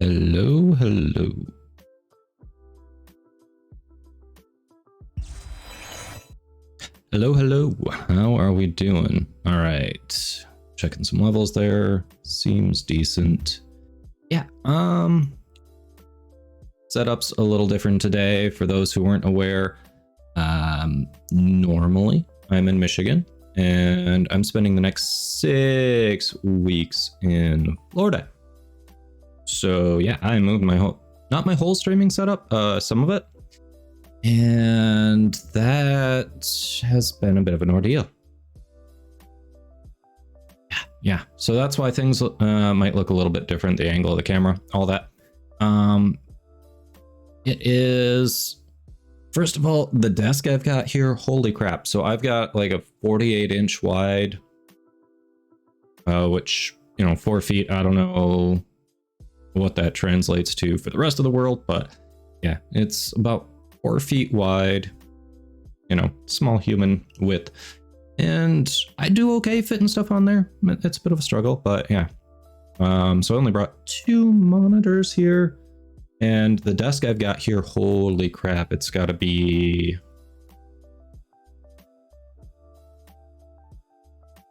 Hello, hello. Hello, hello. How are we doing? All right. Checking some levels there. Seems decent. Yeah, setup's a little different today for those who weren't aware. Normally I'm in Michigan and I'm spending the next 6 weeks in Florida. So yeah, I moved not my whole streaming setup, some of it. And that has been a bit of an ordeal. Yeah, so that's why things might look a little bit different, the angle of the camera, all that. It is, first of all, the desk I've got here, holy crap. So I've got like a 48-inch wide, which, 4 feet, I don't know what that translates to for the rest of the world, but yeah, it's about 4 feet wide, small human width. And I do okay fitting stuff on there. It's a bit of a struggle, but yeah. So I only brought 2 monitors here. And the desk I've got here, holy crap, it's got to be,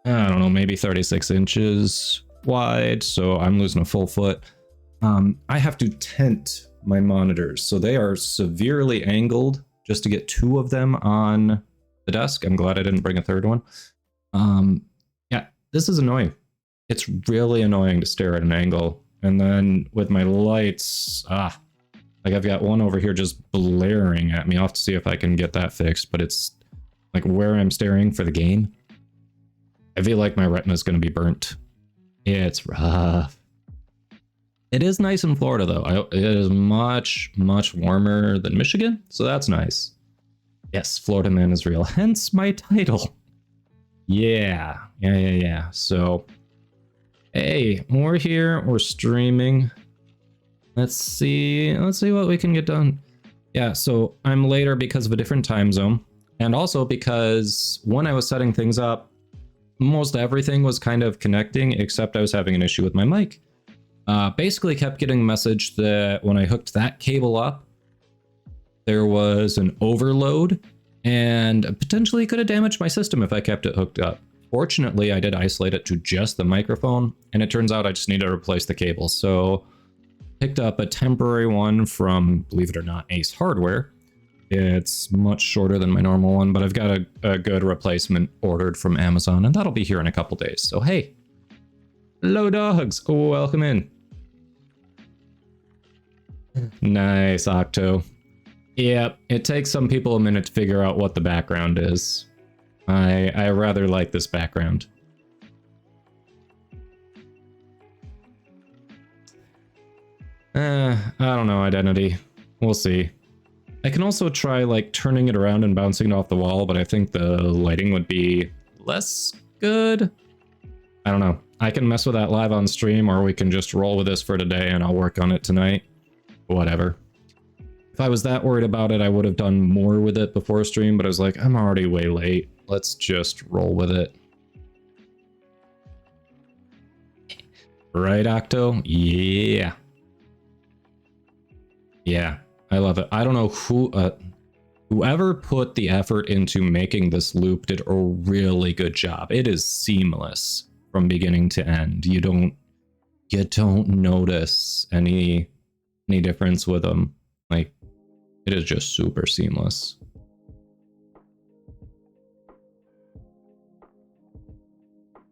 I don't know, maybe 36 inches wide. So I'm losing a full foot. I have to tent my monitors. So they are severely angled just to get 2 of them on the desk. I'm glad I didn't bring a 3rd one. Yeah, this is annoying. It's really annoying to stare at an angle. And then with my lights, like I've got one over here just blaring at me. I'll have to see if I can get that fixed, but it's like where I'm staring for the game. I feel like my retina is going to be burnt. It's rough. It is nice in Florida though. It is much, much warmer than Michigan, so that's nice. Yes, Florida man is real, hence my title. Yeah. So, hey, we're here, we're streaming. Let's see what we can get done. Yeah, so I'm later because of a different time zone. And also because when I was setting things up, most everything was kind of connecting, except I was having an issue with my mic. Basically kept getting a message that when I hooked that cable up, there was an overload and potentially could have damaged my system if I kept it hooked up. Fortunately, I did isolate it to just the microphone, and it turns out I just need to replace the cable. So picked up a temporary one from, believe it or not, Ace Hardware. It's much shorter than my normal one, but I've got a good replacement ordered from Amazon, and that'll be here in a couple days. So hey, hello dogs, welcome in. Nice, Octo. Yep, it takes some people a minute to figure out what the background is. I rather like this background. I don't know, Identity. We'll see. I can also try like turning it around and bouncing it off the wall, but I think the lighting would be less good. I don't know. I can mess with that live on stream, or we can just roll with this for today and I'll work on it tonight. Whatever. If I was that worried about it, I would have done more with it before stream, but I was like, I'm already way late. Let's just roll with it. Right, Octo? Yeah. Yeah, I love it. I don't know whoever put the effort into making this loop did a really good job. It is seamless from beginning to end. You don't notice any difference with them. Like, it is just super seamless.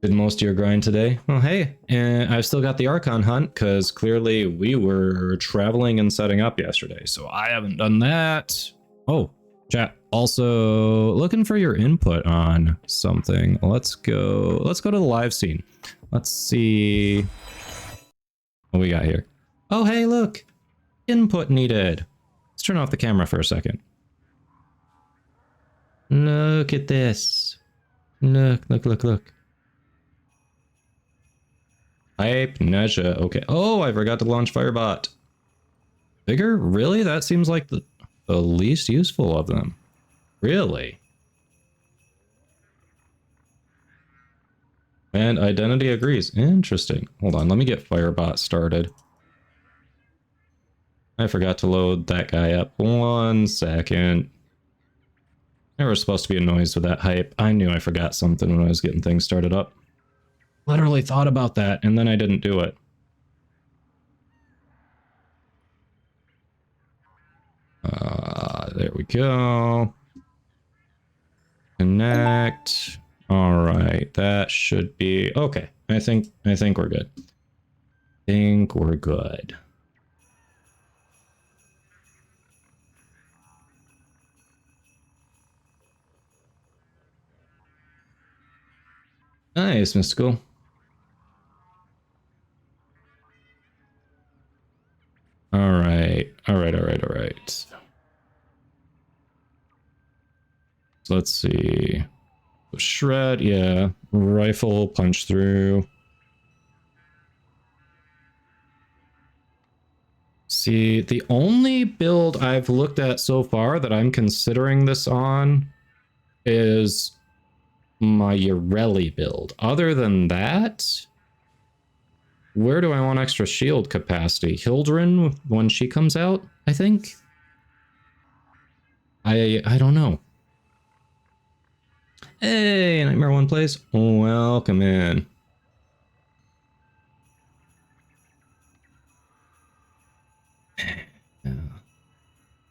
Did most of your grind today? Well, hey, and I've still got the Archon hunt because clearly we were traveling and setting up yesterday, so I haven't done that. Oh, chat. Also, looking for your input on something. Let's go to the live scene. Let's see what we got here. Oh, hey, look. Input needed. Let's turn off the camera for a second. Look at this. Look. Hype, Neja, okay. Oh, I forgot to launch Firebot. Bigger? Really? That seems like the least useful of them. Really? And Identity agrees. Interesting. Hold on, let me get Firebot started. I forgot to load that guy up. 1 second. There was supposed to be a noise with that hype. I knew I forgot something when I was getting things started up. Literally thought about that, and then I didn't do it. There we go. Connect. All right, that should be okay. I think we're good. Think we're good. Nice, Mystical. All right. So let's see. Shred, yeah. Rifle, punch through. See, the only build I've looked at so far that I'm considering this on is my Ureli build. Other than that, where do I want extra shield capacity? Hildren, when she comes out, I think? I don't know. Hey, Nightmare One plays. Welcome in.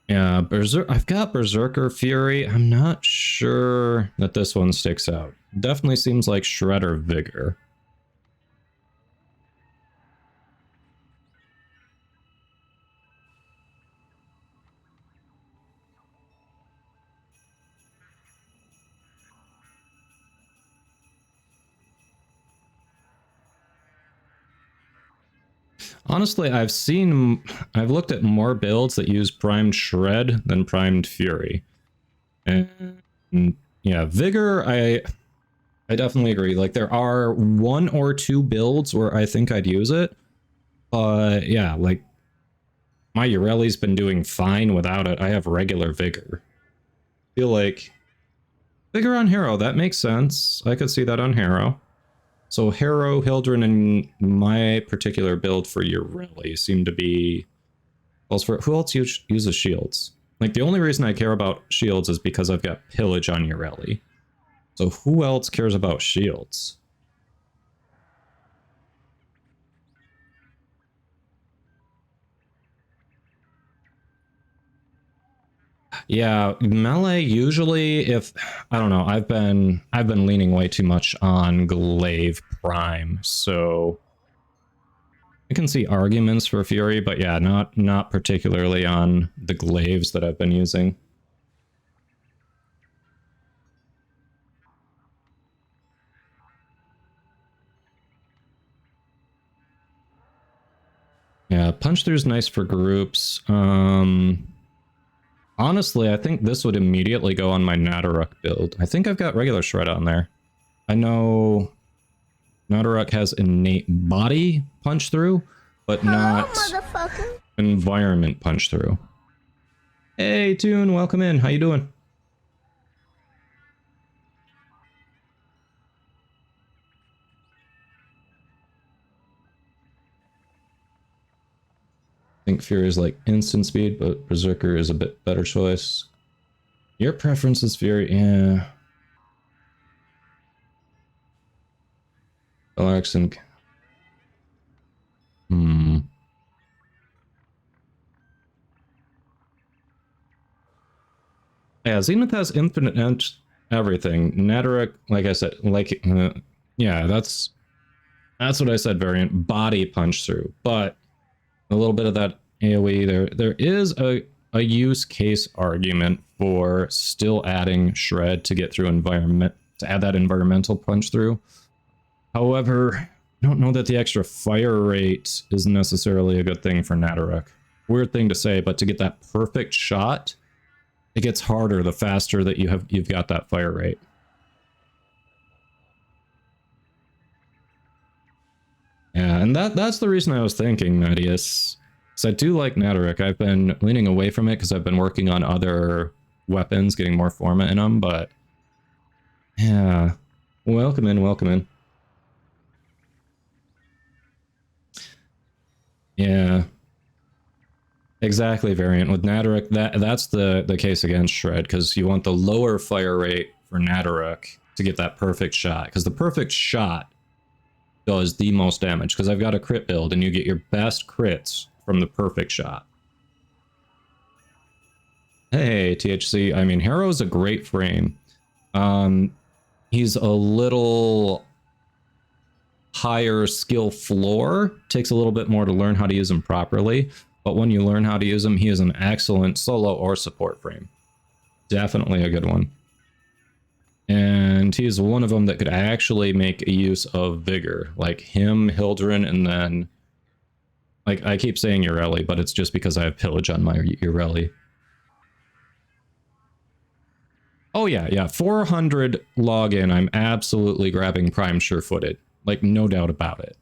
Yeah, I've got Berserker Fury. I'm not sure that this one sticks out. Definitely seems like Shredder Vigor. Honestly, I've looked at more builds that use primed Shred than primed Fury. And yeah, Vigor, I definitely agree. Like, there are 1 or 2 builds where I think I'd use it. But yeah, like, my Ureli's been doing fine without it. I have regular Vigor. Feel like Vigor on Hero, that makes sense. I could see that on Hero. So Harrow, Hildren, and my particular build for Ureli seem to be... Who else uses shields? Like, the only reason I care about shields is because I've got Pillage on Ureli. So who else cares about shields? Yeah, melee usually, if I don't know, I've been leaning way too much on Glaive Prime, so I can see arguments for Fury, but yeah, not particularly on the glaives that I've been using. Yeah, punch through is nice for groups. Honestly, I think this would immediately go on my Nadaruk build. I think I've got regular Shred on there. I know Nadaruk has innate body punch through, but not environment punch through. Hey, Toon, welcome in. How you doing? I think Fury is like instant speed, but Berserker is a bit better choice. Your preference is Fury, yeah. Larkson. Yeah, Zenith has infinite everything. Nadaruk, like I said, like yeah, that's what I said. Variant body punch through, but a little bit of that AOE. There is a use case argument for still adding Shred to get through environment, to add that environmental punch through. However, I don't know that the extra fire rate is necessarily a good thing for Nadaruk. Weird thing to say, but to get that perfect shot, it gets harder the faster that you've got that fire rate. Yeah, and that's the reason I was thinking, Medius. Because I do like Nadaruk. I've been leaning away from it because I've been working on other weapons, getting more forma in them, but yeah. Welcome in, welcome in. Yeah. Exactly, Variant. With Nadaruk, that's the case against Shred, because you want the lower fire rate for Nadaruk to get that perfect shot, because the perfect shot does the most damage, because I've got a crit build, and you get your best crits from the perfect shot. Hey, THC. I mean, Harrow's a great frame. He's a little higher skill floor. Takes a little bit more to learn how to use him properly. But when you learn how to use him, he is an excellent solo or support frame. Definitely a good one. And he's one of them that could actually make a use of Vigor. Like him, Hildren, and then... Like, I keep saying Ureli, but it's just because I have Pillage on my Ureli. Oh yeah, 400 login, I'm absolutely grabbing Prime Sure-Footed. Like, no doubt about it.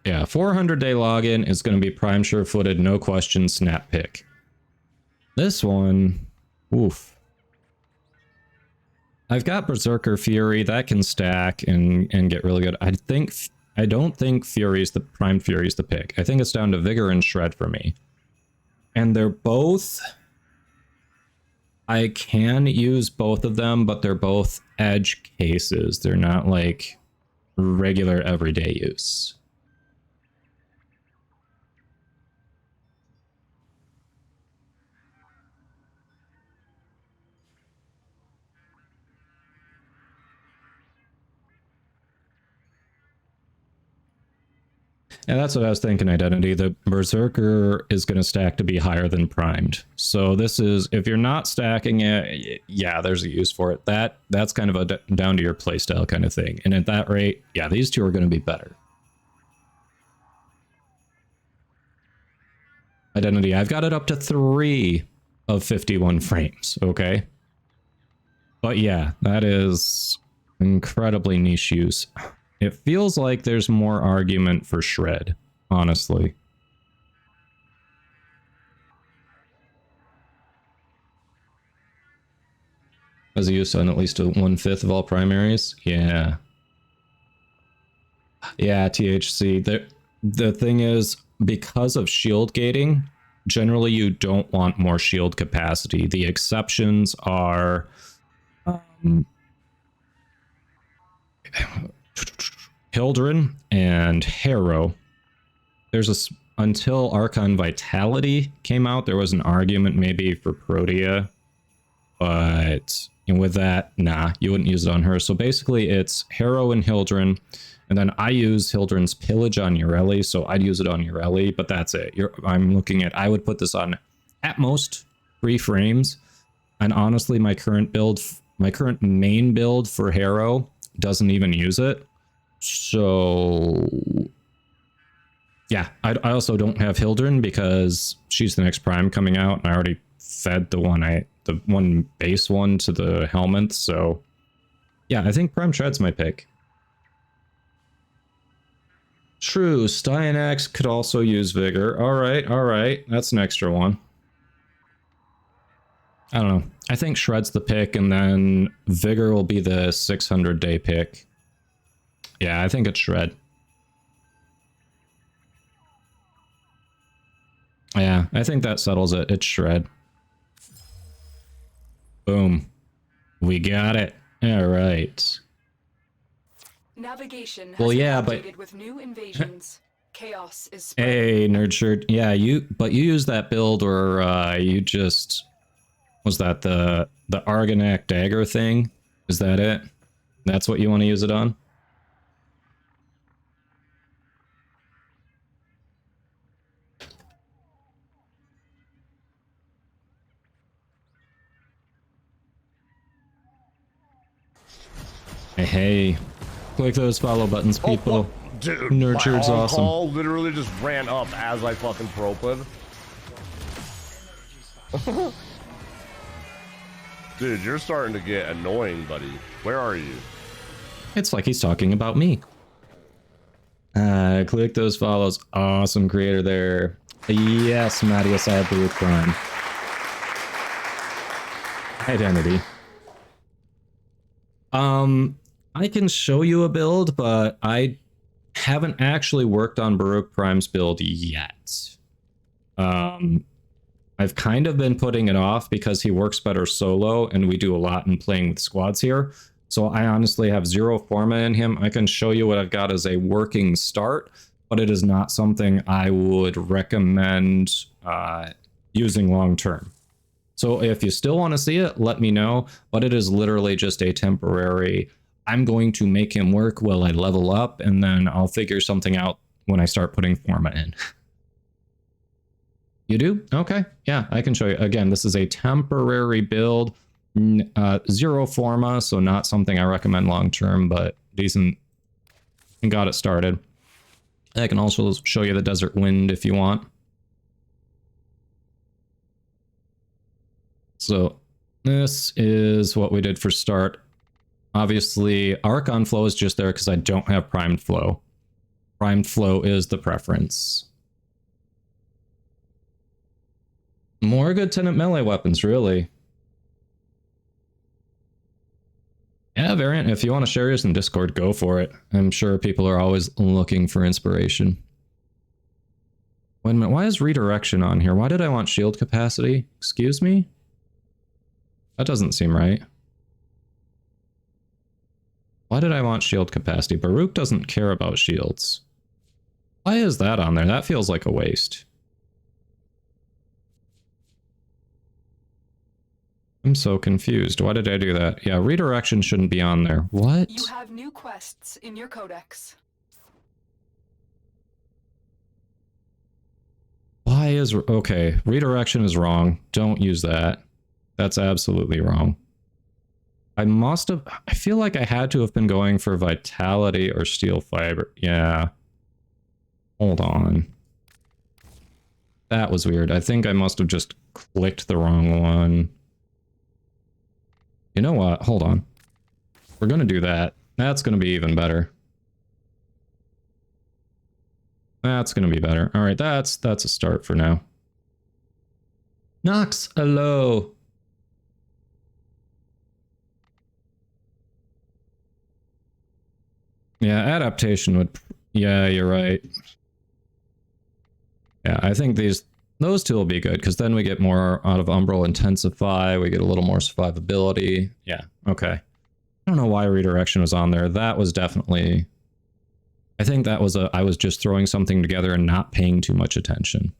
Yeah, 400-day login is going to be Prime Sure-Footed, no question, snap pick. This one, oof. I've got Berserker Fury, that can stack and get really good. I don't think Prime Fury's the pick. I think it's down to Vigor and Shred for me. And they're both... I can use both of them, but they're both edge cases. They're not like regular everyday use. And that's what I was thinking, Identity. The Berserker is going to stack to be higher than Primed. So this is, if you're not stacking it, yeah, there's a use for it. That's kind of a down to your playstyle kind of thing. And at that rate, yeah, these two are going to be better. Identity, I've got it up to 3 of 51 frames, okay? But yeah, that is incredibly niche use. It feels like there's more argument for Shred, honestly. As a use on at least 1/5 of all primaries? Yeah. Yeah, THC. The thing is, because of shield gating, generally you don't want more shield capacity. The exceptions are... Hildren and Harrow. There's until Archon Vitality came out, there was an argument maybe for Protea, but with that, nah, you wouldn't use it on her. So basically it's Harrow and Hildren, and then I use Hildren's Pillage on Ureli, so I'd use it on Ureli, but that's it. I'm looking at, I would put this on at most 3 frames, and honestly my current main build for Harrow doesn't even use it. So yeah, I also don't have Hildren because she's the next Prime coming out, and I already fed the one base one to the Helminth. So yeah, I think Prime Shred's my pick. True, Styanax could also use Vigor. All right, that's an extra one. I don't know. I think Shred's the pick, and then Vigor will be the 600-day pick. Yeah, I think it's Shred. Yeah, I think that settles it. It's Shred. Boom. We got it. All right. Navigation has well, yeah, been but with new invasions. Chaos is spreading. Hey, Nerdshirt. Yeah, you use that build, or you just... Was that the Argonac dagger thing? Is that it? That's what you want to use it on? Hey, click those follow buttons, people. Oh, dude, Nurtured's my awesome. Call literally just ran up as I fucking proped. Dude, you're starting to get annoying, buddy. Where are you? It's like he's talking about me. Click those follows. Awesome creator there. Yes, Mattias, I have Blue Prime. Identity. I can show you a build, but I haven't actually worked on Baruch Prime's build yet. I've kind of been putting it off because he works better solo, and we do a lot in playing with squads here. So I honestly have 0 forma in him. I can show you what I've got as a working start, but it is not something I would recommend using long term. So if you still want to see it, let me know, but it is literally just a temporary, I'm going to make him work while I level up, and then I'll figure something out when I start putting forma in. You do? Okay. Yeah, I can show you. Again, this is a temporary build. 0 forma, so not something I recommend long term, but decent. And got it started. I can also show you the Desert Wind if you want. So this is what we did for start. Obviously, Archon Flow is just there because I don't have Primed Flow. Primed Flow is the preference. More good Tenant melee weapons, really. Yeah, Variant, if you want to share yours in Discord, go for it. I'm sure people are always looking for inspiration. Wait a minute, why is redirection on here? Why did I want shield capacity? Excuse me? That doesn't seem right. Why did I want shield capacity? Baruch doesn't care about shields. Why is that on there? That feels like a waste. I'm so confused. Why did I do that? Yeah, redirection shouldn't be on there. What? You have new quests in your codex. Why is... Okay, redirection is wrong. Don't use that. That's absolutely wrong. I must have... I feel like I had to have been going for Vitality or Steel Fiber. Yeah. Hold on. That was weird. I think I must have just clicked the wrong one. You know what? Hold on. We're going to do that. That's going to be even better. That's going to be better. All right, that's a start for now. Nox, hello. Yeah, adaptation would... Yeah, you're right. Yeah, I think those two will be good, because then we get more out of Umbral Intensify, we get a little more survivability. Yeah, okay. I don't know why redirection was on there. That was definitely... I think that was I was just throwing something together and not paying too much attention.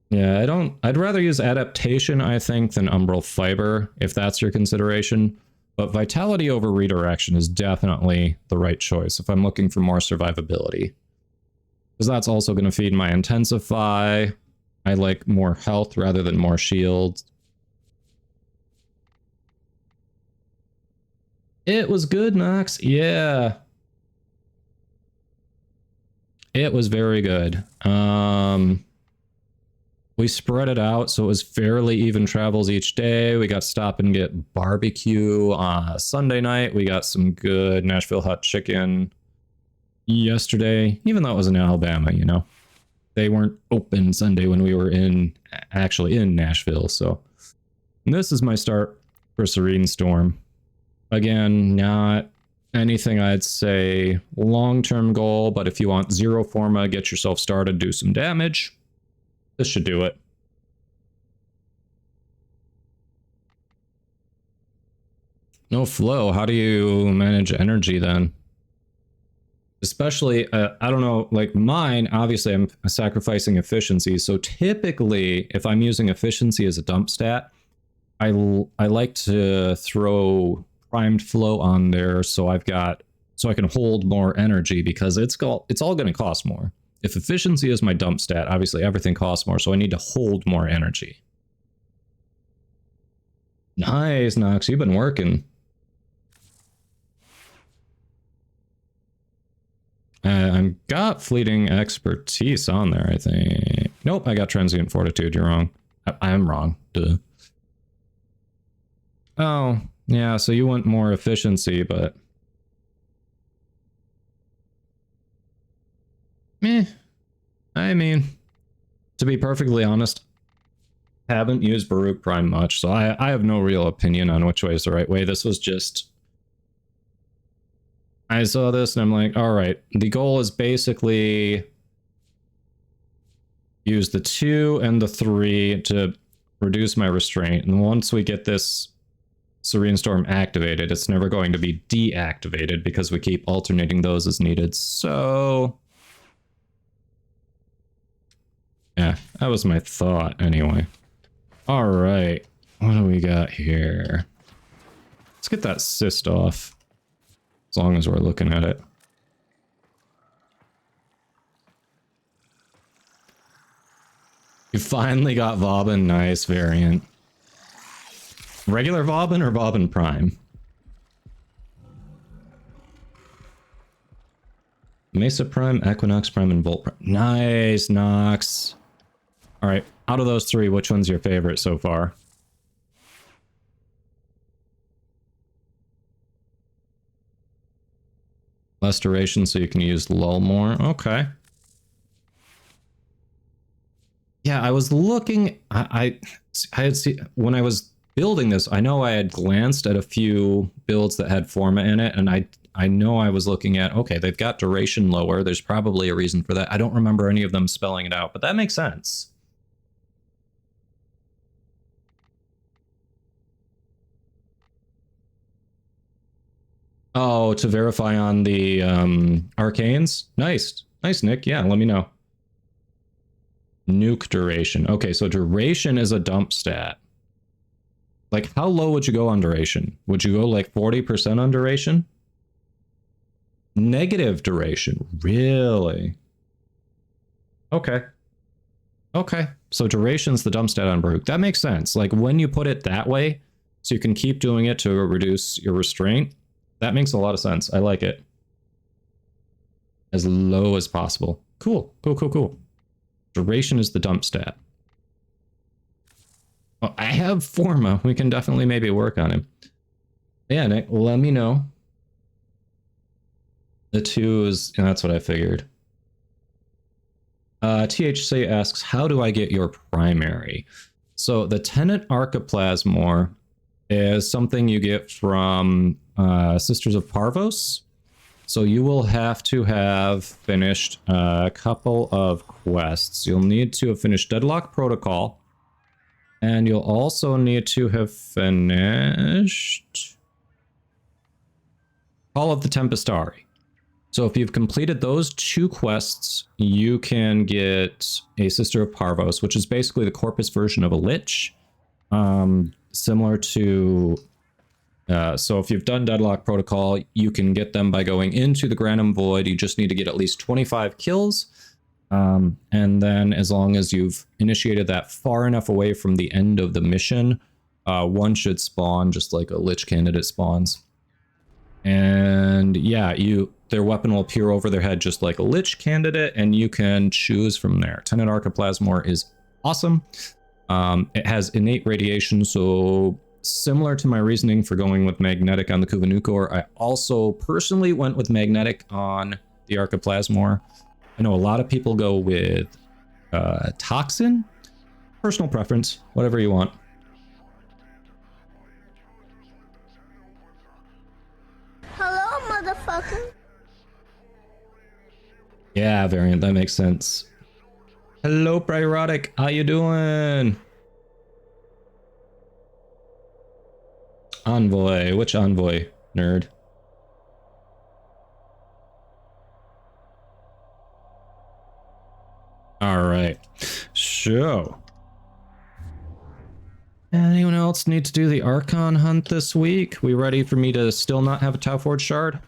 Yeah, I'd rather use adaptation, I think, than Umbral Fiber, if that's your consideration. But Vitality over redirection is definitely the right choice if I'm looking for more survivability. Because that's also going to feed my Intensify. I like more health rather than more shield. It was good, Nox. Yeah. It was very good. We spread it out, so it was fairly even travels each day. We got to stop and get barbecue Sunday night. We got some good Nashville hot chicken yesterday, even though it was in Alabama, you know. They weren't open Sunday when we were actually in Nashville, so. And this is my start for Serene Storm. Again, not anything I'd say long-term goal, but if you want 0 forma, get yourself started, do some damage. This should do it. No flow. How do you manage energy then? Especially, I don't know, like mine, obviously I'm sacrificing efficiency. So typically, if I'm using efficiency as a dump stat, I like to throw primed flow on there so I can hold more energy, because it's all going to cost more. If efficiency is my dump stat, obviously everything costs more, so I need to hold more energy. Nice, Nox, you've been working. I've got fleeting expertise on there, I think. Nope, I got transient fortitude, you're wrong. I am wrong, duh. Oh, yeah, so you want more efficiency, but... Meh. I mean, to be perfectly honest, haven't used Baruch Prime much, so I have no real opinion on which way is the right way. This was just... I saw this and I'm like, alright, the goal is basically... use the 2 and the 3 to reduce my restraint. And once we get this Serene Storm activated, it's never going to be deactivated because we keep alternating those as needed. So yeah, that was my thought anyway. All right, what do we got here? Let's get that cyst off, as long as we're looking at it. You finally got Vauban, nice variant. Regular Vauban or Vauban Prime? Mesa Prime, Equinox Prime, and Volt Prime. Nice, Nox. Alright, out of those 3, which one's your favorite so far? Less duration so you can use lull more. Okay. Yeah, I was looking, I had seen, when I was building this, I know I had glanced at a few builds that had Forma in it, and I know I was looking at, okay, they've got duration lower, there's probably a reason for that. I don't remember any of them spelling it out, but that makes sense. Oh, to verify on the arcanes? Nice. Nice, Nick. Yeah, let me know. Nuke duration. Okay, so duration is a dump stat. Like, how low would you go on duration? Would you go like 40% on duration? Negative duration. Really? Okay. Okay. So duration's the dump stat on Baruch. That makes sense. Like, when you put it that way, so you can keep doing it to reduce your restraint, that makes a lot of sense. I like it. As low as possible. Cool. Cool, cool, cool. Duration is the dump stat. Well, I have Forma. We can definitely maybe work on him. Yeah, Nick, let me know. The 2 is, and that's what I figured. THC asks, how do I get your primary? So the Tenant Archiplasmor is something you get from Sisters of Parvos. So you will have to have finished a couple of quests. You'll need to have finished Deadlock Protocol. And you'll also need to have finished Call of the Tempestari. So if you've completed those 2 quests, you can get a Sister of Parvos, which is basically the Corpus version of a Lich. Similar to... so if you've done Deadlock Protocol, you can get them by going into the Granum Void. You just need to get at least 25 kills. And then as long as you've initiated that far enough away from the end of the mission, one should spawn just like a Lich candidate spawns. And yeah, their weapon will appear over their head just like a Lich candidate, and you can choose from there. Tenant Archiplasmor is awesome. It has innate radiation, so similar to my reasoning for going with magnetic on the Kuvanukor, I also personally went with magnetic on the Archiplasmor. I know a lot of people go with toxin. Personal preference, whatever you want. Hello, motherfucker. Yeah, variant, that makes sense. Hello, Priotic, how you doing? Envoy, which envoy, nerd? All right, so anyone else need to do the Archon hunt this week? We ready for me to still not have a Tau Forge shard?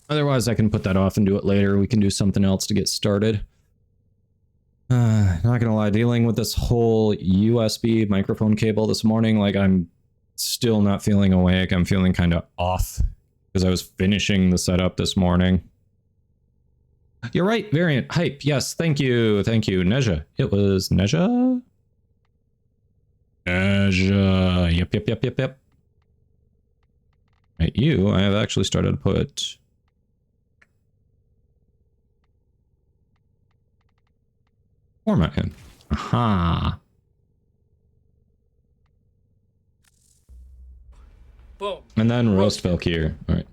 Otherwise, I can put that off and do it later. We can do something else to get started. Not gonna lie, dealing with this whole USB microphone cable this morning, like I'm still not feeling awake. I'm feeling kind of off because I was finishing the setup this morning. You're right, variant hype. Yes, thank you, Neja. It was Neja. Yep. Right, I have actually started to put format in. Aha. Boom. And then roast Valkyr. All right.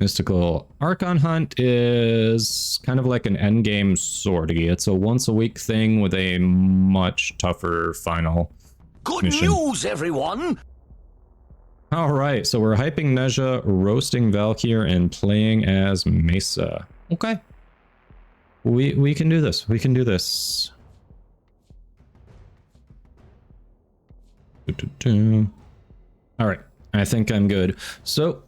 Mystical Archon Hunt is kind of like an endgame sortie. It's a once a week thing with a much tougher final Good mission. news, everyone! All right, so we're hyping Nezha, roasting Valkyr, and playing as Mesa. Okay. We can do this. We can do this. All right, I think I'm good. So,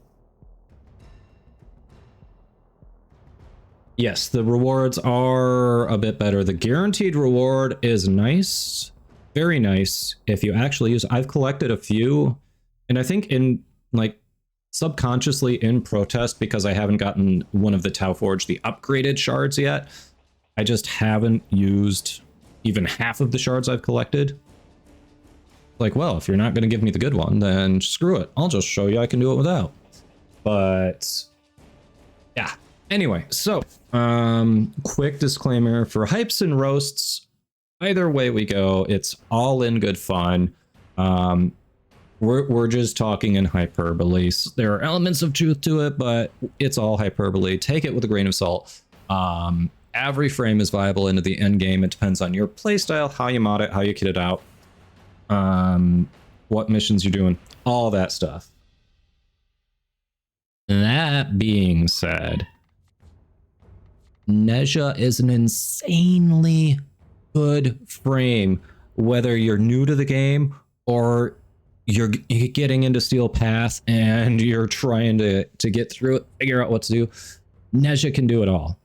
yes, the rewards are a bit better. The guaranteed reward is nice, very nice. If you actually use, I've collected a few, and I think in like subconsciously in protest because I haven't gotten one of the Tau Forge, the upgraded shards yet. I just haven't used even half of the shards I've collected. Like, well, if you're not going to give me the good one, then screw it. I'll just show you I can do it without. But yeah. Anyway, so quick disclaimer for hypes and roasts. Either way we go, it's all in good fun. We're just talking in hyperbole. There are elements of truth to it, but it's all hyperbole. Take it with a grain of salt. Every frame is viable into the end game. It depends on your playstyle, how you mod it, how you kit it out, what missions you're doing, all that stuff. That being said, Nezha is an insanely good frame, whether you're new to the game or you're getting into Steel Path and you're trying to get through it, figure out what to do. Nezha can do it all.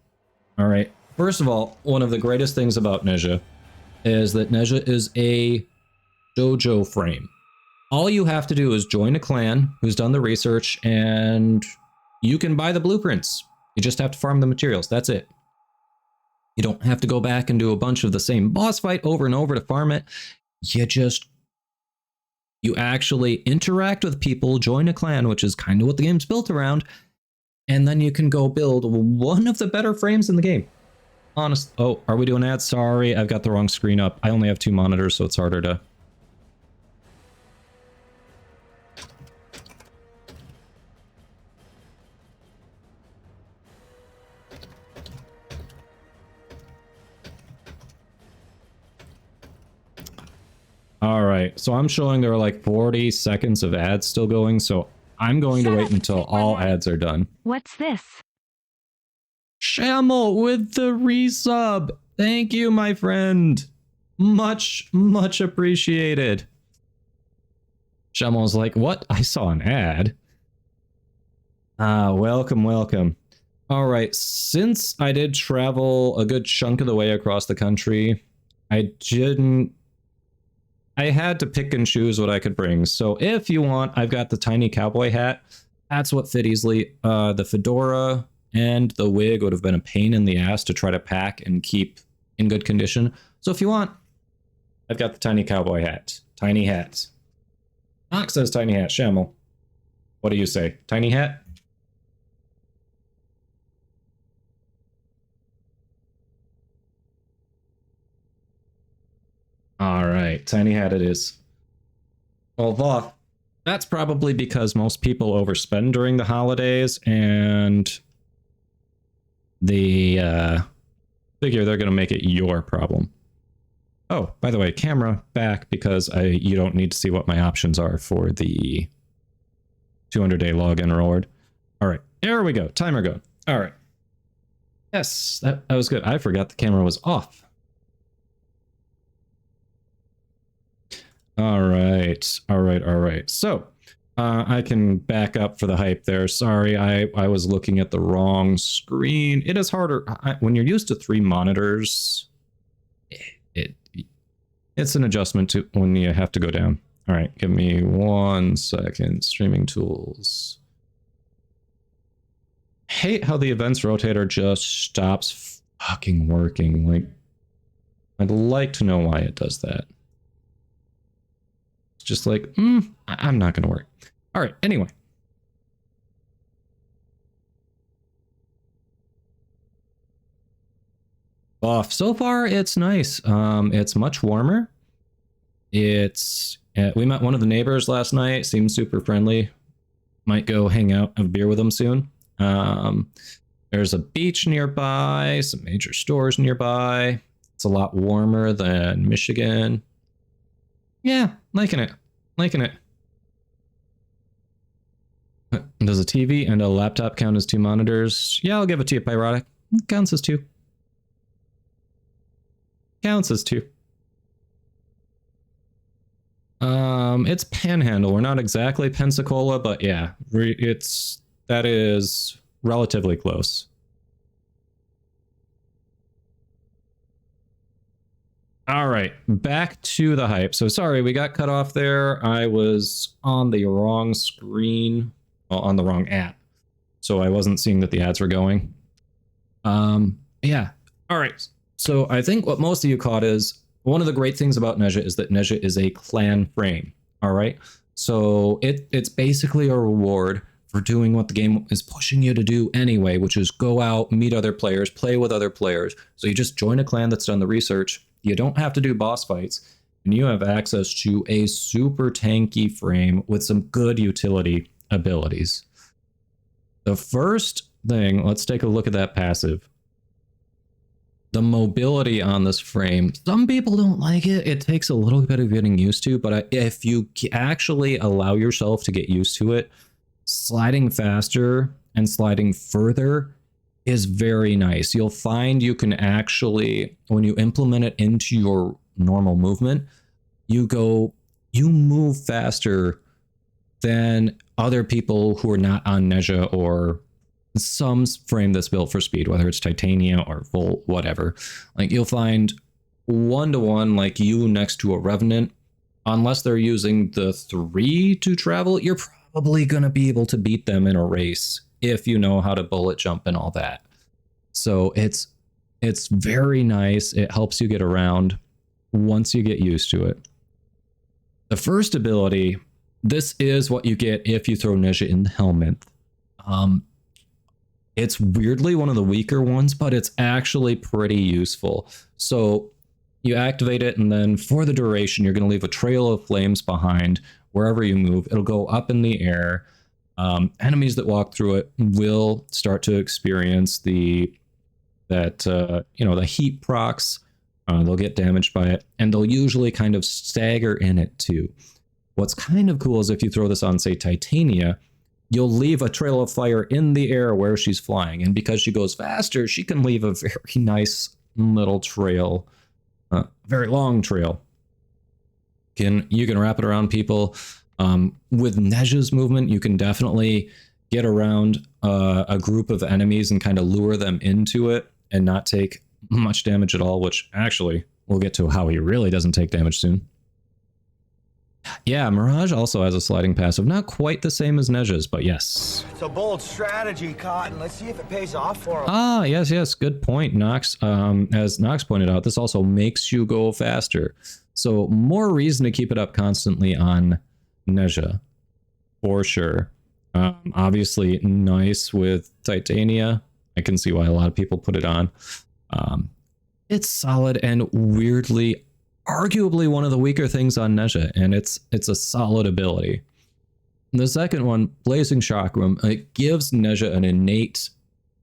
All right. First of all, one of the greatest things about Nezha is that Nezha is a dojo frame. All you have to do is join a clan who's done the research and you can buy the blueprints. You just have to farm the materials. That's it. You don't have to go back and do a bunch of the same boss fight over and over to farm it. You actually interact with people, join a clan, which is kind of what the game's built around, and then you can go build one of the better frames in the game. Honest. Oh, are we doing ads? Sorry, I've got the wrong screen up. I only have 2 monitors, so it's harder to... All right, so I'm showing there are like 40 seconds of ads still going, so I'm going to wait until all ads are done. What's this? Shamel with the resub. Thank you, my friend. Much, much appreciated. Shamel's like, what? I saw an ad. Welcome, welcome. All right, since I did travel a good chunk of the way across the country, I had to pick and choose what I could bring. So if you want, I've got the tiny cowboy hat. That's what fit easily. The fedora and the wig would have been a pain in the ass to try to pack and keep in good condition. So if you want, I've got the tiny cowboy hat. Tiny hat. Knox says tiny hat. Shamel, what do you say? Tiny hat? All right, tiny hat it is. Well, that's probably because most people overspend during the holidays and they figure they're going to make it your problem. Oh, by the way, camera back because you don't need to see what my options are for the 200-day login reward. All right, there we go. Timer go. All right. Yes, that was good. I forgot the camera was off. All right. All right. All right. So I can back up for the hype there. Sorry, I was looking at the wrong screen. It is harder when you're used to 3 monitors. It's an adjustment to when you have to go down. All right. Give me 1 second. Streaming tools. Hate how the events rotator just stops fucking working. Like, I'd like to know why it does that. Just like, I'm not going to work. All right, anyway. Off. So far, it's nice. It's much warmer. We met one of the neighbors last night. Seemed super friendly. Might go hang out, have a beer with them soon. There's a beach nearby, some major stores nearby. It's a lot warmer than Michigan. Yeah, liking it. Liking it. Does a TV and a laptop count as 2 monitors? Yeah, I'll give it to you, Pyrotic. Counts as 2. Counts as 2. It's Panhandle. We're not exactly Pensacola, but yeah, that is relatively close. All right, back to the hype. So sorry, we got cut off there. I was on the wrong screen, well, on the wrong app. So I wasn't seeing that the ads were going. Yeah. All right. So I think what most of you caught is one of the great things about Nezha is that Nezha is a clan frame. All right. So it's basically a reward for doing what the game is pushing you to do anyway, which is go out, meet other players, play with other players. So you just join a clan that's done the research. You don't have to do boss fights, and you have access to a super tanky frame with some good utility abilities. The first thing, let's take a look at that passive. The mobility on this frame, some people don't like it. It takes a little bit of getting used to, but if you actually allow yourself to get used to it, sliding faster and sliding further is very nice. You'll find you can actually, when you implement it into your normal movement, you move faster than other people who are not on Nezha or some frame that's built for speed, whether it's Titania or Volt, whatever. Like you'll find 1-to-1, like you next to a Revenant, unless they're using the 3 to travel, you're probably going to be able to beat them in a race if you know how to bullet jump and all that. So it's very nice. It helps you get around once you get used to it. The first ability, this is what you get if you throw Nezha in the helmet. It's weirdly one of the weaker ones, but it's actually pretty useful. So you activate it, and then for the duration, you're going to leave a trail of flames behind wherever you move. It'll go up in the air. Enemies that walk through it will start to experience the heat procs. They'll get damaged by it, and they'll usually kind of stagger in it too. What's kind of cool is if you throw this on, say, Titania, you'll leave a trail of fire in the air where she's flying, and because she goes faster, she can leave a very nice little trail, very long trail. You can wrap it around people. With Nezha's movement, you can definitely get around a group of enemies and kind of lure them into it and not take much damage at all, which actually we'll get to how he really doesn't take damage soon. Yeah, Mirage also has a sliding passive, not quite the same as Nezha's, but yes. It's a bold strategy, Cotton. Let's see if it pays off for him. Ah, yes, good point, Nox. As Nox pointed out, this also makes you go faster. So more reason to keep it up constantly on Nezha, for sure. Obviously nice with Titania. I can see why a lot of people put it on. It's solid and weirdly, arguably one of the weaker things on Nezha, and it's a solid ability. The second one, Blazing Chakram, it gives Nezha an innate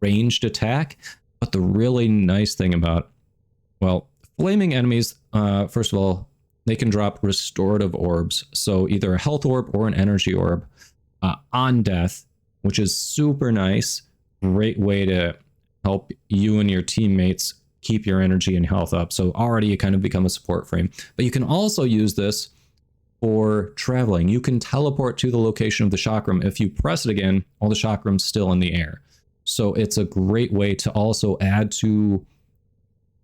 ranged attack, but the really nice thing about, well, flaming enemies, first of all, they can drop restorative orbs, so either a health orb or an energy orb on death, which is super nice. Great way to help you and your teammates keep your energy and health up. So already you kind of become a support frame. But you can also use this for traveling. You can teleport to the location of the chakram. If you press it again, all the chakram's still in the air. So it's a great way to also add to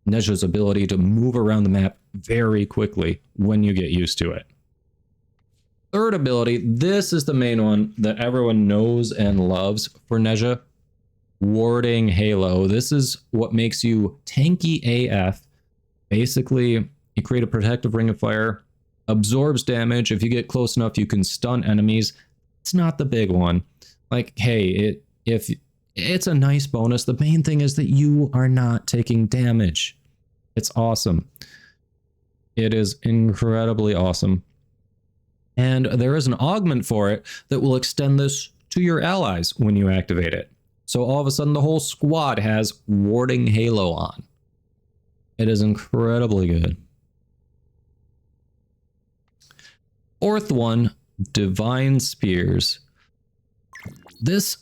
Nezha's ability to move around the map very quickly when you get used to it. Third ability, this is the main one that everyone knows and loves for Nezha. Warding Halo. This is what makes you tanky AF. Basically, you create a protective ring of fire, absorbs damage. If you get close enough, you can stun enemies. It's not the big one. Like, hey, if it's a nice bonus. The main thing is that you are not taking damage. It's awesome. It is incredibly awesome. And there is an augment for it that will extend this to your allies when you activate it. So all of a sudden the whole squad has Warding Halo on. It is incredibly good. Fourth one, Divine Spears. This,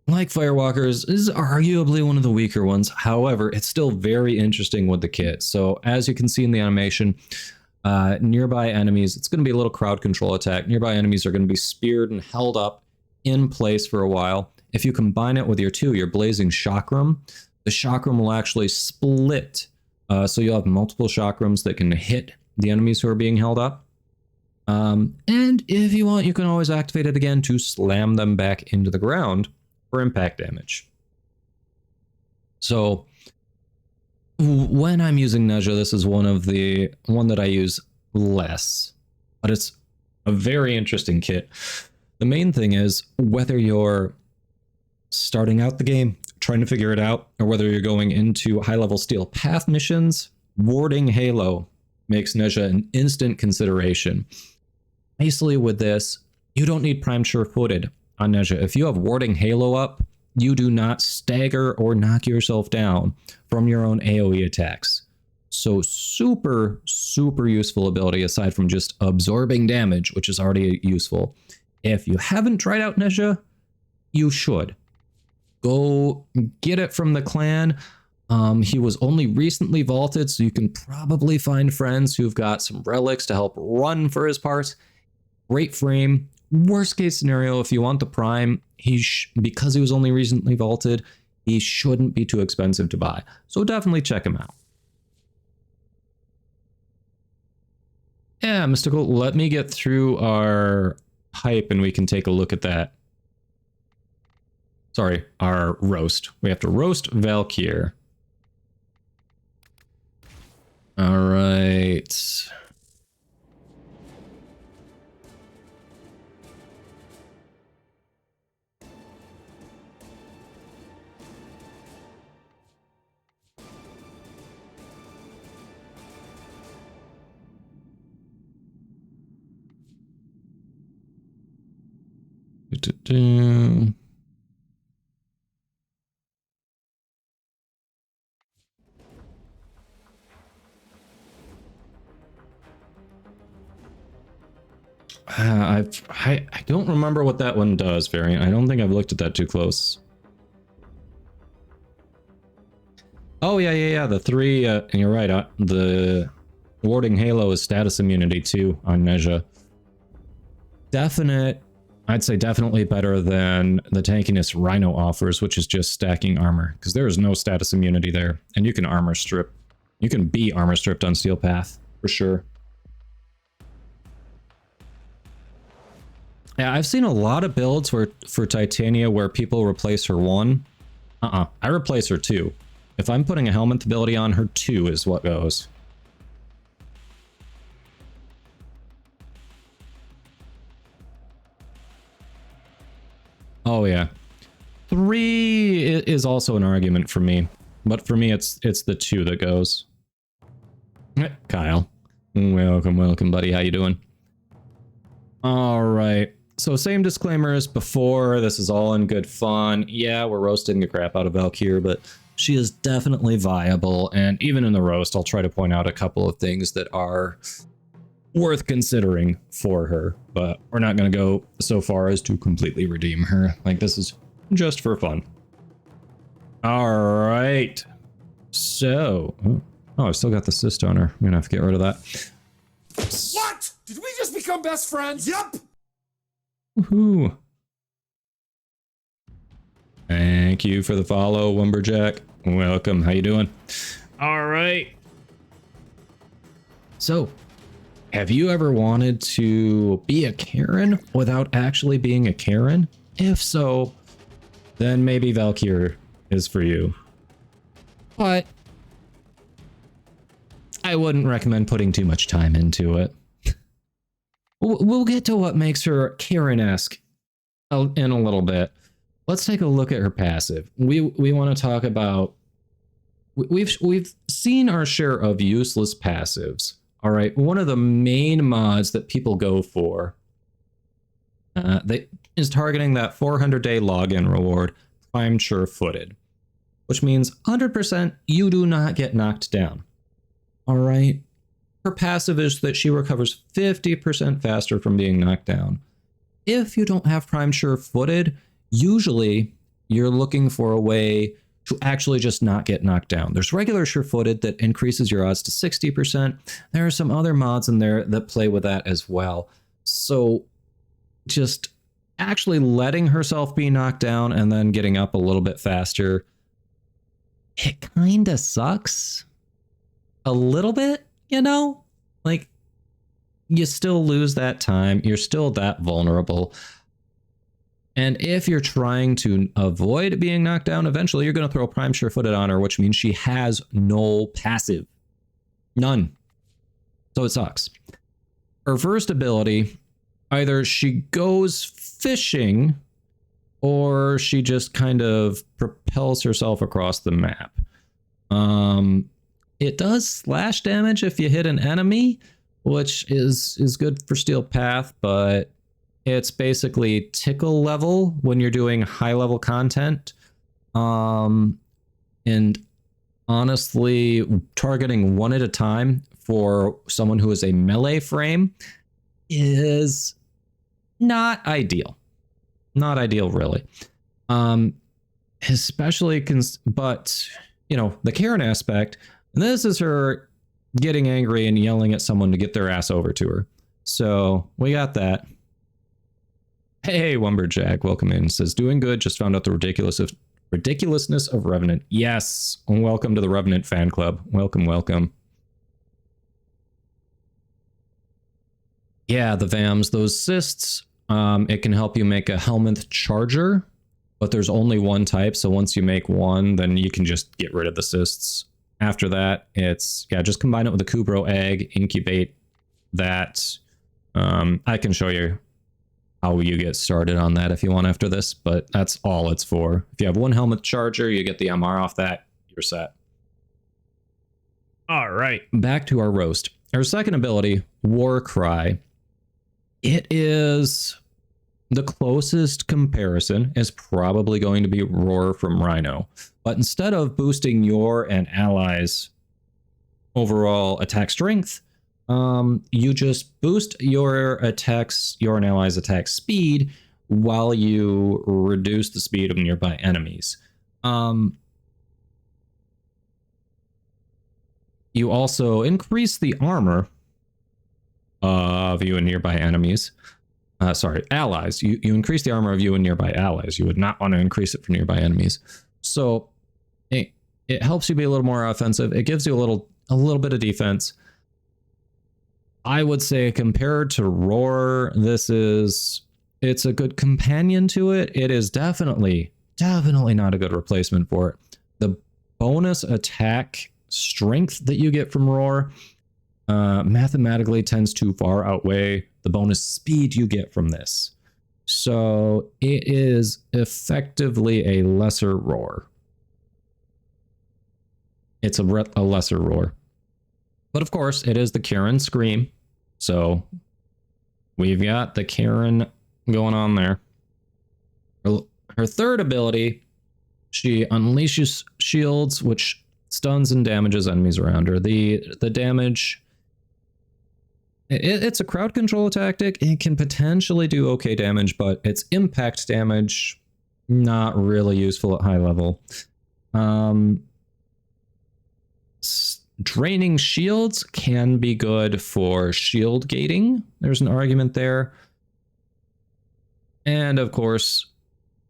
like Firewalkers, is arguably one of the weaker ones. However, it's still very interesting with the kit. So as you can see in the animation, nearby enemies, it's going to be a little crowd control attack. Nearby enemies are going to be speared and held up in place for a while. If you combine it with your Blazing Chakram, the Chakram will actually split. So you'll have multiple Chakrams that can hit the enemies who are being held up. And if you want, you can always activate it again to slam them back into the ground for impact damage. So when I'm using Nezha, this is one that I use less, but it's a very interesting kit. The main thing is whether you're starting out the game, trying to figure it out, or whether you're going into high-level Steel Path missions, Warding Halo makes Nezha an instant consideration. Basically with this, you don't need Prime Sure-Footed on Nezha. If you have Warding Halo up, you do not stagger or knock yourself down from your own AoE attacks. So super, super useful ability aside from just absorbing damage, which is already useful. If you haven't tried out Nezha, you should. Go get it from the clan. He was only recently vaulted, so you can probably find friends who've got some relics to help run for his parts. Great frame. Worst case scenario, if you want the prime, because he was only recently vaulted, he shouldn't be too expensive to buy. So definitely check him out. Yeah, Mystical, let me get through our hype and we can take a look at that. Sorry, our roast. We have to roast Valkyr. All right. I don't remember what that one does, Variant. I don't think I've looked at that too close. Oh, yeah. The three, and you're right, the Warding Halo is status immunity too on Nezha. I'd say definitely better than the tankiness Rhino offers, which is just stacking armor, because there is no status immunity there, and you can armor strip. You can be armor stripped on Steel Path, for sure. Yeah, I've seen a lot of builds for Titania where people replace her 1. I replace her 2. If I'm putting a helmet ability on, her 2 is what goes. Oh yeah. 3 is also an argument for me, but for me it's the 2 that goes. Kyle, welcome buddy, how you doing? All right, so same disclaimer as before, this is all in good fun. Yeah, we're roasting the crap out of Valkyr, but she is definitely viable, and even in the roast I'll try to point out a couple of things that are worth considering for her, but we're not going to go so far as to completely redeem her. Like, this is just for fun. All right. So, I still got the cyst on her. I'm going to have to get rid of that. What? Did we just become best friends? Yep. Woohoo. Thank you for the follow, Lumberjack. Welcome. How you doing? All right. So, have you ever wanted to be a Karen without actually being a Karen? If so, then maybe Valkyr is for you. But I wouldn't recommend putting too much time into it. We'll get to what makes her Karen-esque in a little bit. Let's take a look at her passive. We want to talk about... We've seen our share of useless passives. All right, one of the main mods that people go for is targeting that 400-day login reward. primed sure-footed, which means 100% you do not get knocked down. All right. Her passive is that she recovers 50% faster from being knocked down. If you don't have primed sure-footed, usually you're looking for a way to actually just not get knocked down. There's regular sure-footed that increases your odds to 60%. There are some other mods in there that play with that as well. So just actually letting herself be knocked down and then getting up a little bit faster, it kind of sucks a little bit, you know? Like, you still lose that time. You're still that vulnerable. And if you're trying to avoid being knocked down, eventually you're going to throw prime sure-footed on her, which means she has no passive. None. So it sucks. Her first ability, either she goes fishing or she just kind of propels herself across the map. It does slash damage if you hit an enemy, which is good for Steel Path, but it's basically tickle level when you're doing high level content. And honestly, targeting one at a time for someone who is a melee frame is not ideal. Not ideal, really. Especially, but, you know, the Karen aspect, and this is her getting angry and yelling at someone to get their ass over to her. So we got that. Hey, Wumberjack, welcome in. Says, doing good, just found out the ridiculousness of Revenant. Yes, and welcome to the Revenant fan club. Welcome, welcome. Yeah, the VAMs, those cysts, it can help you make a Helminth Charger, but there's only one type, so once you make one, then you can just get rid of the cysts. After that, it's, yeah, just combine it with a Kubro egg, incubate that. I can show you how you get started on that if you want after this, but that's all it's for. If you have one Helminth Charger, you get the MR off that, you're set. All right, back to our roast. Our second ability, War Cry. It is the closest comparison is probably going to be Roar from Rhino. But instead of boosting your and allies' overall attack strength, you just boost your attacks, your and allies' attack speed while you reduce the speed of nearby enemies. You also increase the armor of you and nearby enemies. Sorry, allies. You increase the armor of you and nearby allies. You would not want to increase it for nearby enemies. So it helps you be a little more offensive. It gives you a little bit of defense. I would say compared to Roar, it's a good companion to it. It is definitely not a good replacement for it. The bonus attack strength that you get from Roar mathematically tends to far outweigh the bonus speed you get from this. So it is effectively a lesser Roar. It's a lesser Roar. But of course, it is the Karen Scream. So we've got the Karen going on there. Her third ability, she unleashes shields, which stuns and damages enemies around her. The damage, it's a crowd control tactic. It can potentially do okay damage, but its impact damage, not really useful at high level. Draining shields can be good for shield gating. There's an argument there. And of course,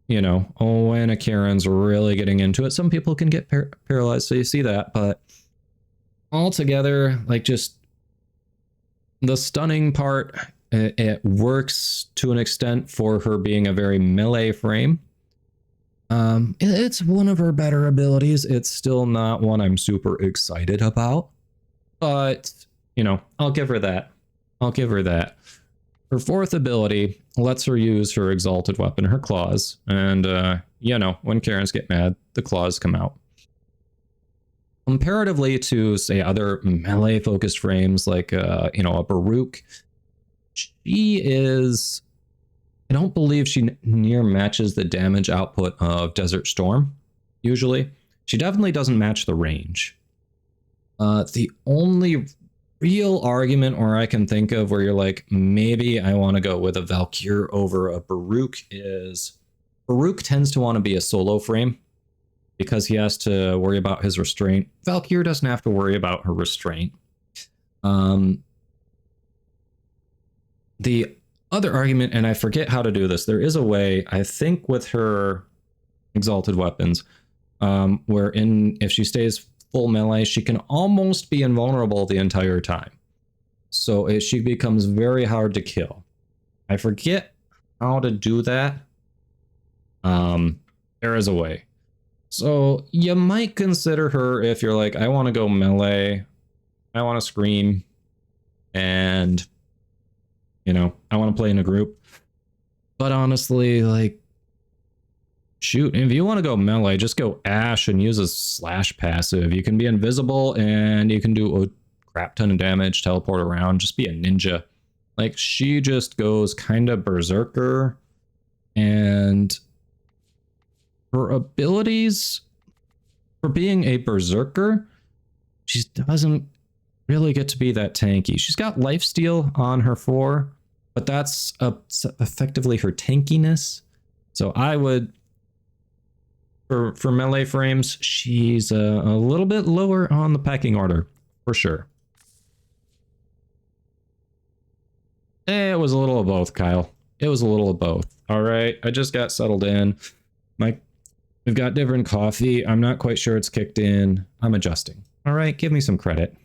you know, when a Karen's really getting into it, some people can get paralyzed, so you see that. But altogether, like, just the stunning part, it works to an extent for her being a very melee frame. It's one of her better abilities. It's still not one I'm super excited about, but, you know, I'll give her that. Her fourth ability lets her use her exalted weapon, her claws. And, you know, when Karens get mad, the claws come out. Comparatively to, say, other melee-focused frames like, you know, a Baruch, she is I don't believe she near matches the damage output of Desert Storm, usually. She definitely doesn't match the range. The only real argument where I can think of where you're like, maybe I want to go with a Valkyr over a Baruch is Baruch tends to want to be a solo frame because he has to worry about his restraint. Valkyr doesn't have to worry about her restraint. The other argument, and I forget how to do this, there is a way, I think with her exalted weapons, wherein if she stays full melee, she can almost be invulnerable the entire time. So she becomes very hard to kill. I forget how to do that. There is a way. So you might consider her if you're like, I want to go melee, I want to scream, and you know, I want to play in a group. But honestly, like, shoot, if you want to go melee, just go Ash and use a slash passive. You can be invisible and you can do a crap ton of damage, teleport around, just be a ninja. Like, she just goes kind of berserker, and her abilities for being a berserker, she doesn't really get to be that tanky. She's got lifesteal on her 4, but that's effectively her tankiness. So I would, for melee frames, she's a little bit lower on the pecking order, for sure. It was a little of both, Kyle. It was a little of both. All right, I just got settled in. We've got different coffee. I'm not quite sure it's kicked in. I'm adjusting. All right, give me some credit.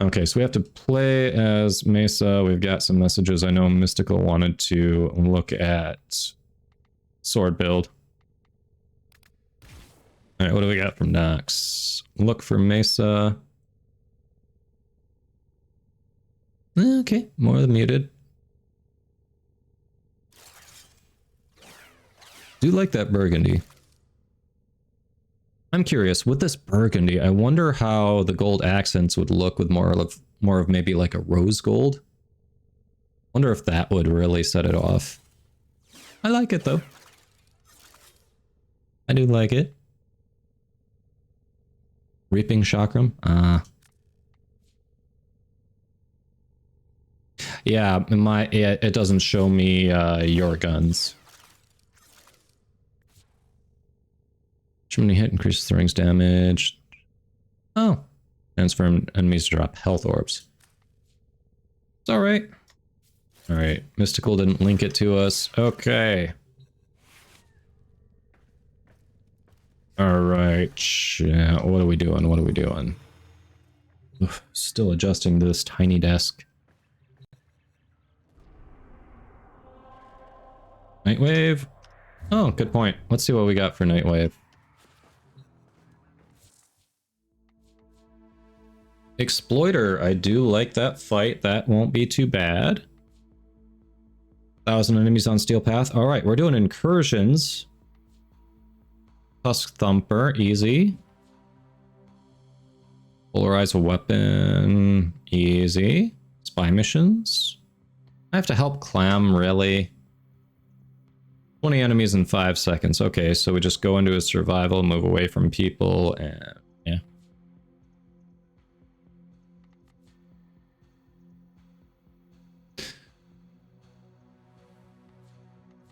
Okay, so we have to play as Mesa. We've got some messages. I know Mystical wanted to look at sword build. All right, what do we got from Nox? Look for Mesa. Okay, more than muted. Do like that burgundy. I'm curious, with this burgundy, I wonder how the gold accents would look with more of maybe like a rose gold. Wonder if that would really set it off. I like it though. I do like it. Reaping Chakram? Yeah, it doesn't show me your guns. When you hit, increases the ring's damage. Oh. Transform enemies to drop health orbs. It's alright. Alright. Mystical didn't link it to us. Okay. Alright. Yeah, what are we doing? What are we doing? Oof, still adjusting to this tiny desk. Nightwave? Oh, good point. Let's see what we got for Nightwave. Exploiter, I do like that fight. That won't be too bad. 1,000 enemies on Steel Path. All right, we're doing incursions. Tusk Thumper, easy. Polarize a weapon, easy. Spy missions. I have to help Clam, really. 20 enemies in 5 seconds. Okay, so we just go into his survival, move away from people, and yeah.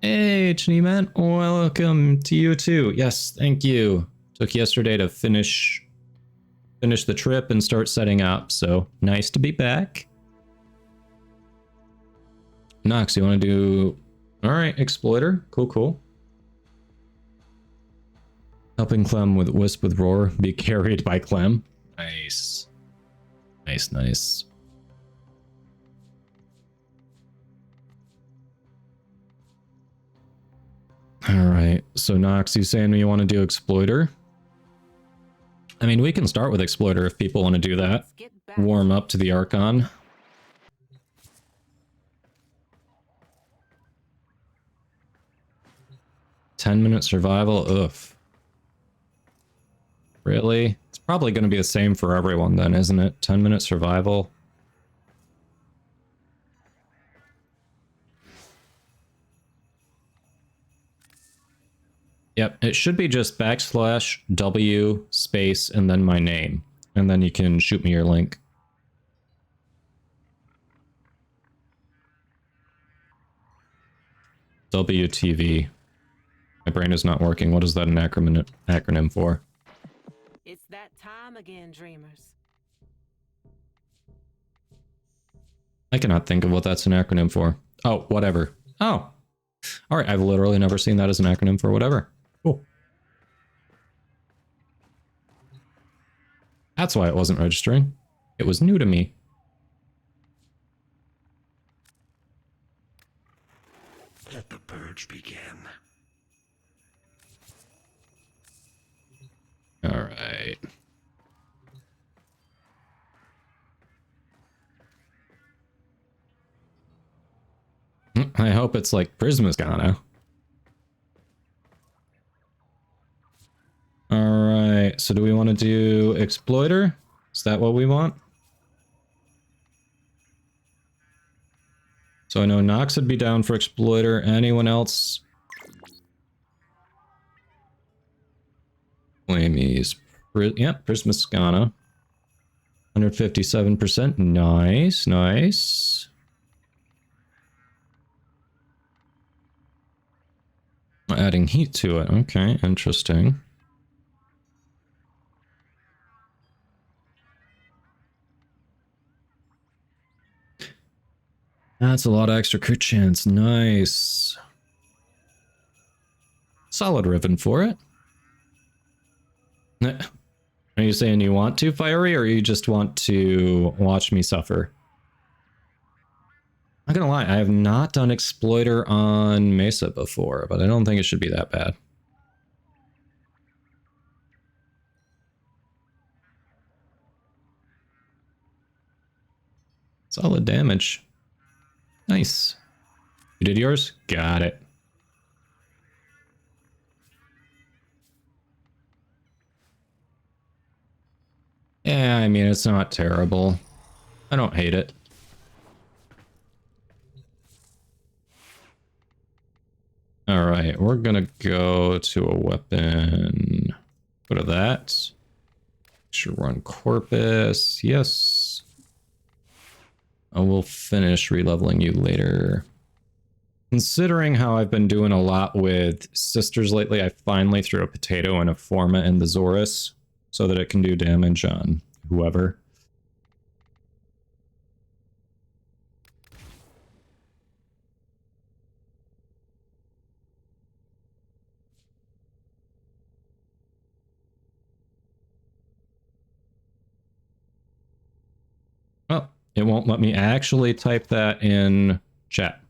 Hey, Chneeman, welcome to you too. Yes, thank you. Took yesterday to finish the trip and start setting up, so nice to be back. Nox, you want to do... Alright, Exploiter. Cool, cool. Helping Clem with Wisp with Roar. Be carried by Clem. Nice. Nice, nice. Alright, so Nox, you saying you want to do Exploiter? I mean, we can start with Exploiter if people want to do that. Warm up to the Archon. $10-minute survival, oof. Really? It's probably going to be the same for everyone then, isn't it? 10-minute survival. Yep, it should be just \W space and then my name. And then you can shoot me your link. WTV. My brain is not working. What is that an acronym for? It's that time again, dreamers. I cannot think of what that's an acronym for. Oh, whatever. Oh. All right, I've literally never seen that as an acronym for whatever. Cool. That's why it wasn't registering. It was new to me. Let the purge begin. All right. I hope it's like Prismascano. All right, so do we want to do Exploiter? Is that what we want? So I know Nox would be down for Exploiter. Anyone else? Flamies. Yep, Prismascano. 157%. Nice, nice. Adding heat to it. Okay, interesting. That's a lot of extra crit chance. Nice. Solid ribbon for it. Are you saying you want to, Fiery, or you just want to watch me suffer? I'm not gonna lie, I have not done Exploiter on Mesa before, but I don't think it should be that bad. Solid damage. Nice. You did yours? Got it. Yeah, I mean, it's not terrible. I don't hate it. All right, we're gonna go to a weapon. Go to that. Should run Corpus. Yes. I will finish releveling you later. Considering how I've been doing a lot with sisters lately, I finally threw a potato and a Forma in the Zorus so that it can do damage on whoever. Oh, it won't let me actually type that in chat.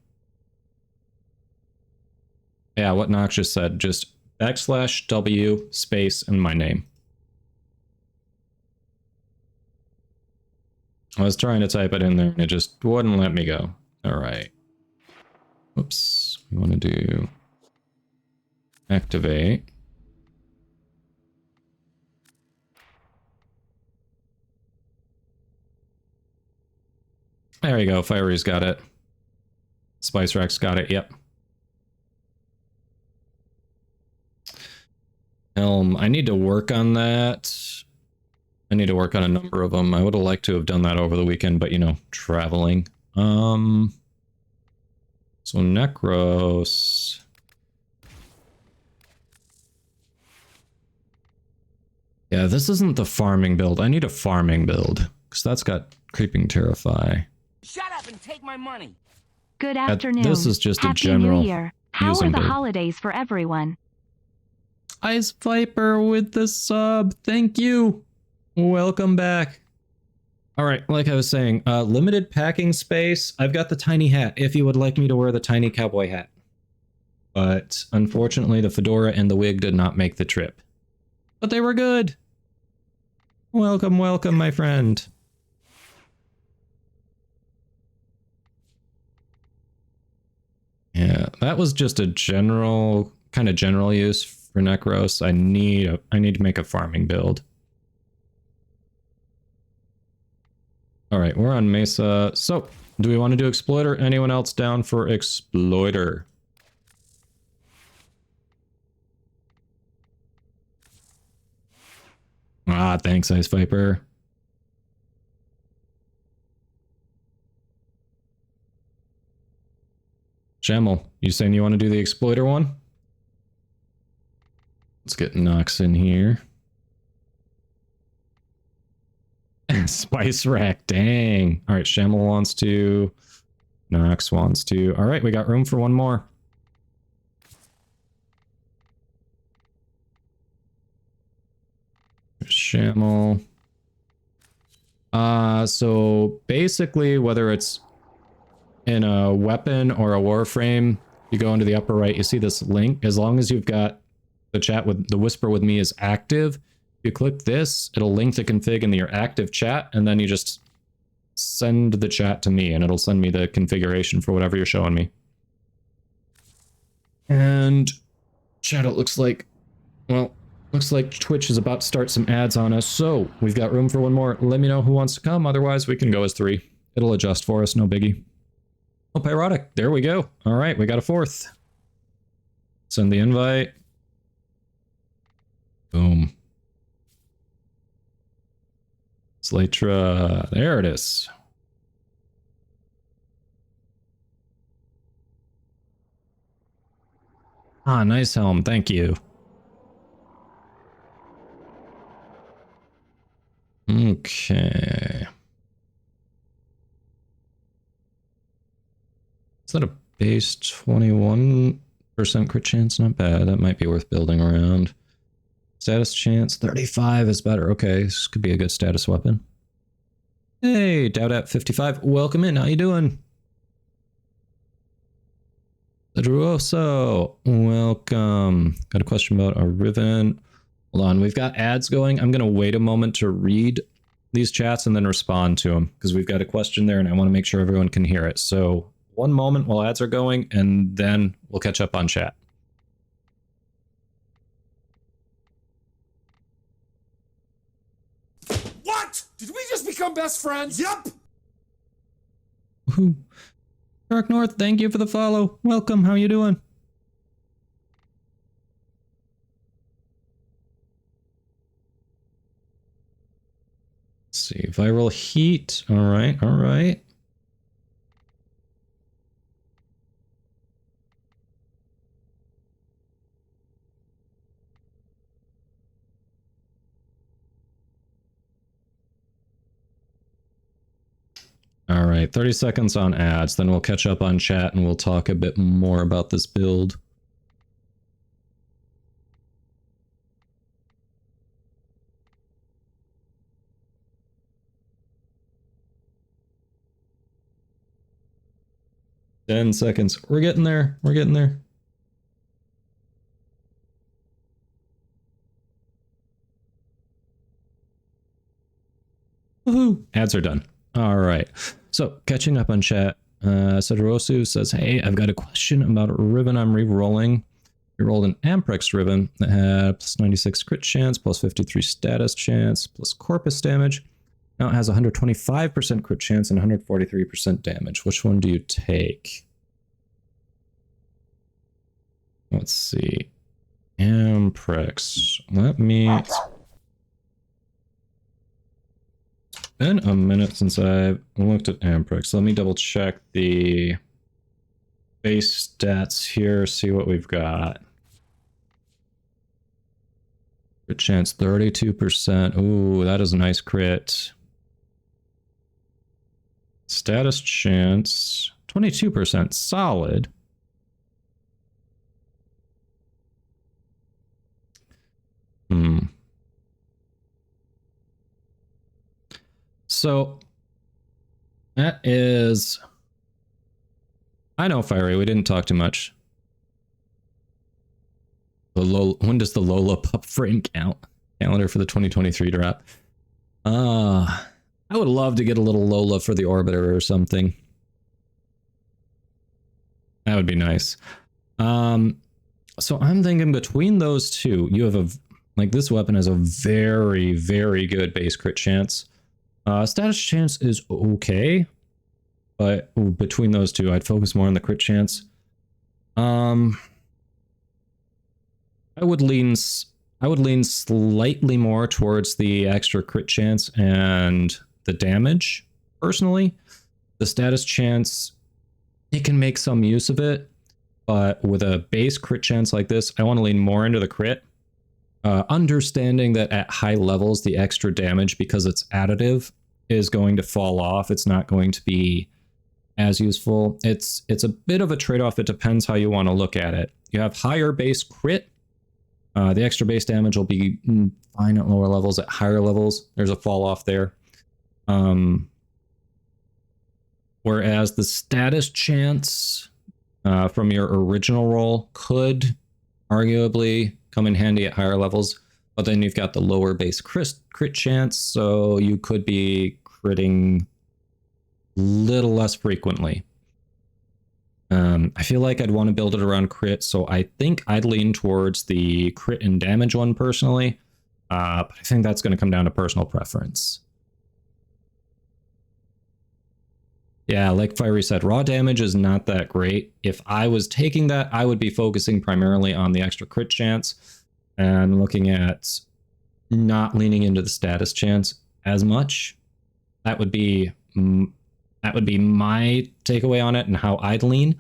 Yeah, what Nox just said, just \W space and my name. I was trying to type it in there and it just wouldn't let me go. All right. Oops. We want to do activate. There you go. Fiery's got it. Spice Rex got it. Yep. Helm. I need to work on that. I need to work on a number of them. I would have liked to have done that over the weekend, but you know, traveling. So Necros. Yeah, this isn't the farming build. I need a farming build because that's got Creeping Terrify. Shut up and take my money. Good afternoon. This is just Happy a general. New Year. How are the holidays for everyone? Ice Viper with the sub. Thank you. Welcome back. All right, like I was saying, limited packing space. I've got the tiny hat if you would like me to wear the tiny cowboy hat. But unfortunately, the fedora and the wig did not make the trip. But they were good. Welcome, welcome, my friend. Yeah, that was just a general, kind of general use for Necros. I need to make a farming build. All right, we're on Mesa. So, do we want to do Exploiter? Anyone else down for Exploiter? Ah, thanks, Ice Viper. Shamel, you saying you want to do the exploiter one? Let's get Nox in here. Spice rack, dang. All right, Shamel wants to. Nox wants to. All right, we got room for one more. Shamel. So basically, whether it's in a weapon or a Warframe, you go into the upper right, you see this link. As long as you've got the chat with the whisper with me is active, you click this, it'll link the config into your active chat, and then you just send the chat to me, and it'll send me the configuration for whatever you're showing me. And chat, it looks like, well, looks like Twitch is about to start some ads on us, so we've got room for one more. Let me know who wants to come, otherwise we can go as 3. It'll adjust for us, no biggie. Oh, Pyrotic, there we go. All right, we got a 4th. Send the invite. Boom. Slatra, there it is. Ah, nice helm, thank you. Okay. Is that a base 21% crit chance? Not bad. That might be worth building around. Status chance 35 is better. Okay, this could be a good status weapon. Hey, Doubt at 55. Welcome in. How you doing? Ladruoso, welcome. Got a question about a Riven. Hold on, we've got ads going. I'm going to wait a moment to read these chats and then respond to them because we've got a question there and I want to make sure everyone can hear it. So one moment while ads are going and then we'll catch up on chat. What? Did we just become best friends? Yep. Woohoo. Dark North, thank you for the follow. Welcome, how you doing? Let's see, viral heat. All right, all right. All right, 30 seconds on ads, then we'll catch up on chat and we'll talk a bit more about this build. Ten seconds. We're getting there. We're getting there. Woohoo! Ads are done. All right. So, catching up on chat, Sadarosu says, hey, I've got a question about a Riven I'm re-rolling. We rolled an Amprex Riven that had plus 96 crit chance, plus 53 status chance, plus corpus damage. Now it has 125% crit chance and 143% damage. Which one do you take? Let's see. Amprex. Let me... Been a minute since I've looked at Amprex. Let me double check the base stats here, see what we've got. Crit chance 32%. Ooh, that is a nice crit. Status chance 22%. Solid. So that is, I know, Fiery, we didn't talk too much. When does the Lola pup frame count? Calendar for the 2023 drop. I would love to get a little Lola for the Orbiter or something. That would be nice. So I'm thinking between those two, you have a, like, this weapon has a very, very good base crit chance. Status chance is okay, but between those two, I'd focus more on the crit chance. I would lean I would lean slightly more towards the extra crit chance and the damage, personally. The status chance, it can make some use of it, but with a base crit chance like this, I want to lean more into the crit. Understanding that at high levels, the extra damage, because it's additive, is going to fall off. It's not going to be as useful. It's a bit of a trade-off. It depends how you want to look at it. You have higher base crit. The extra base damage will be fine at lower levels. At higher levels, there's a fall off there. Whereas the status chance from your original roll could arguably come in handy at higher levels, but then you've got the lower base crit chance, so you could be critting a little less frequently. I feel like I'd want to build it around crit, so I think I'd lean towards the crit and damage one personally, but I think that's going to come down to personal preference. Yeah, like Fiery said, raw damage is not that great. If I was taking that, I would be focusing primarily on the extra crit chance and looking at not leaning into the status chance as much. That would be my takeaway on it and how I'd lean.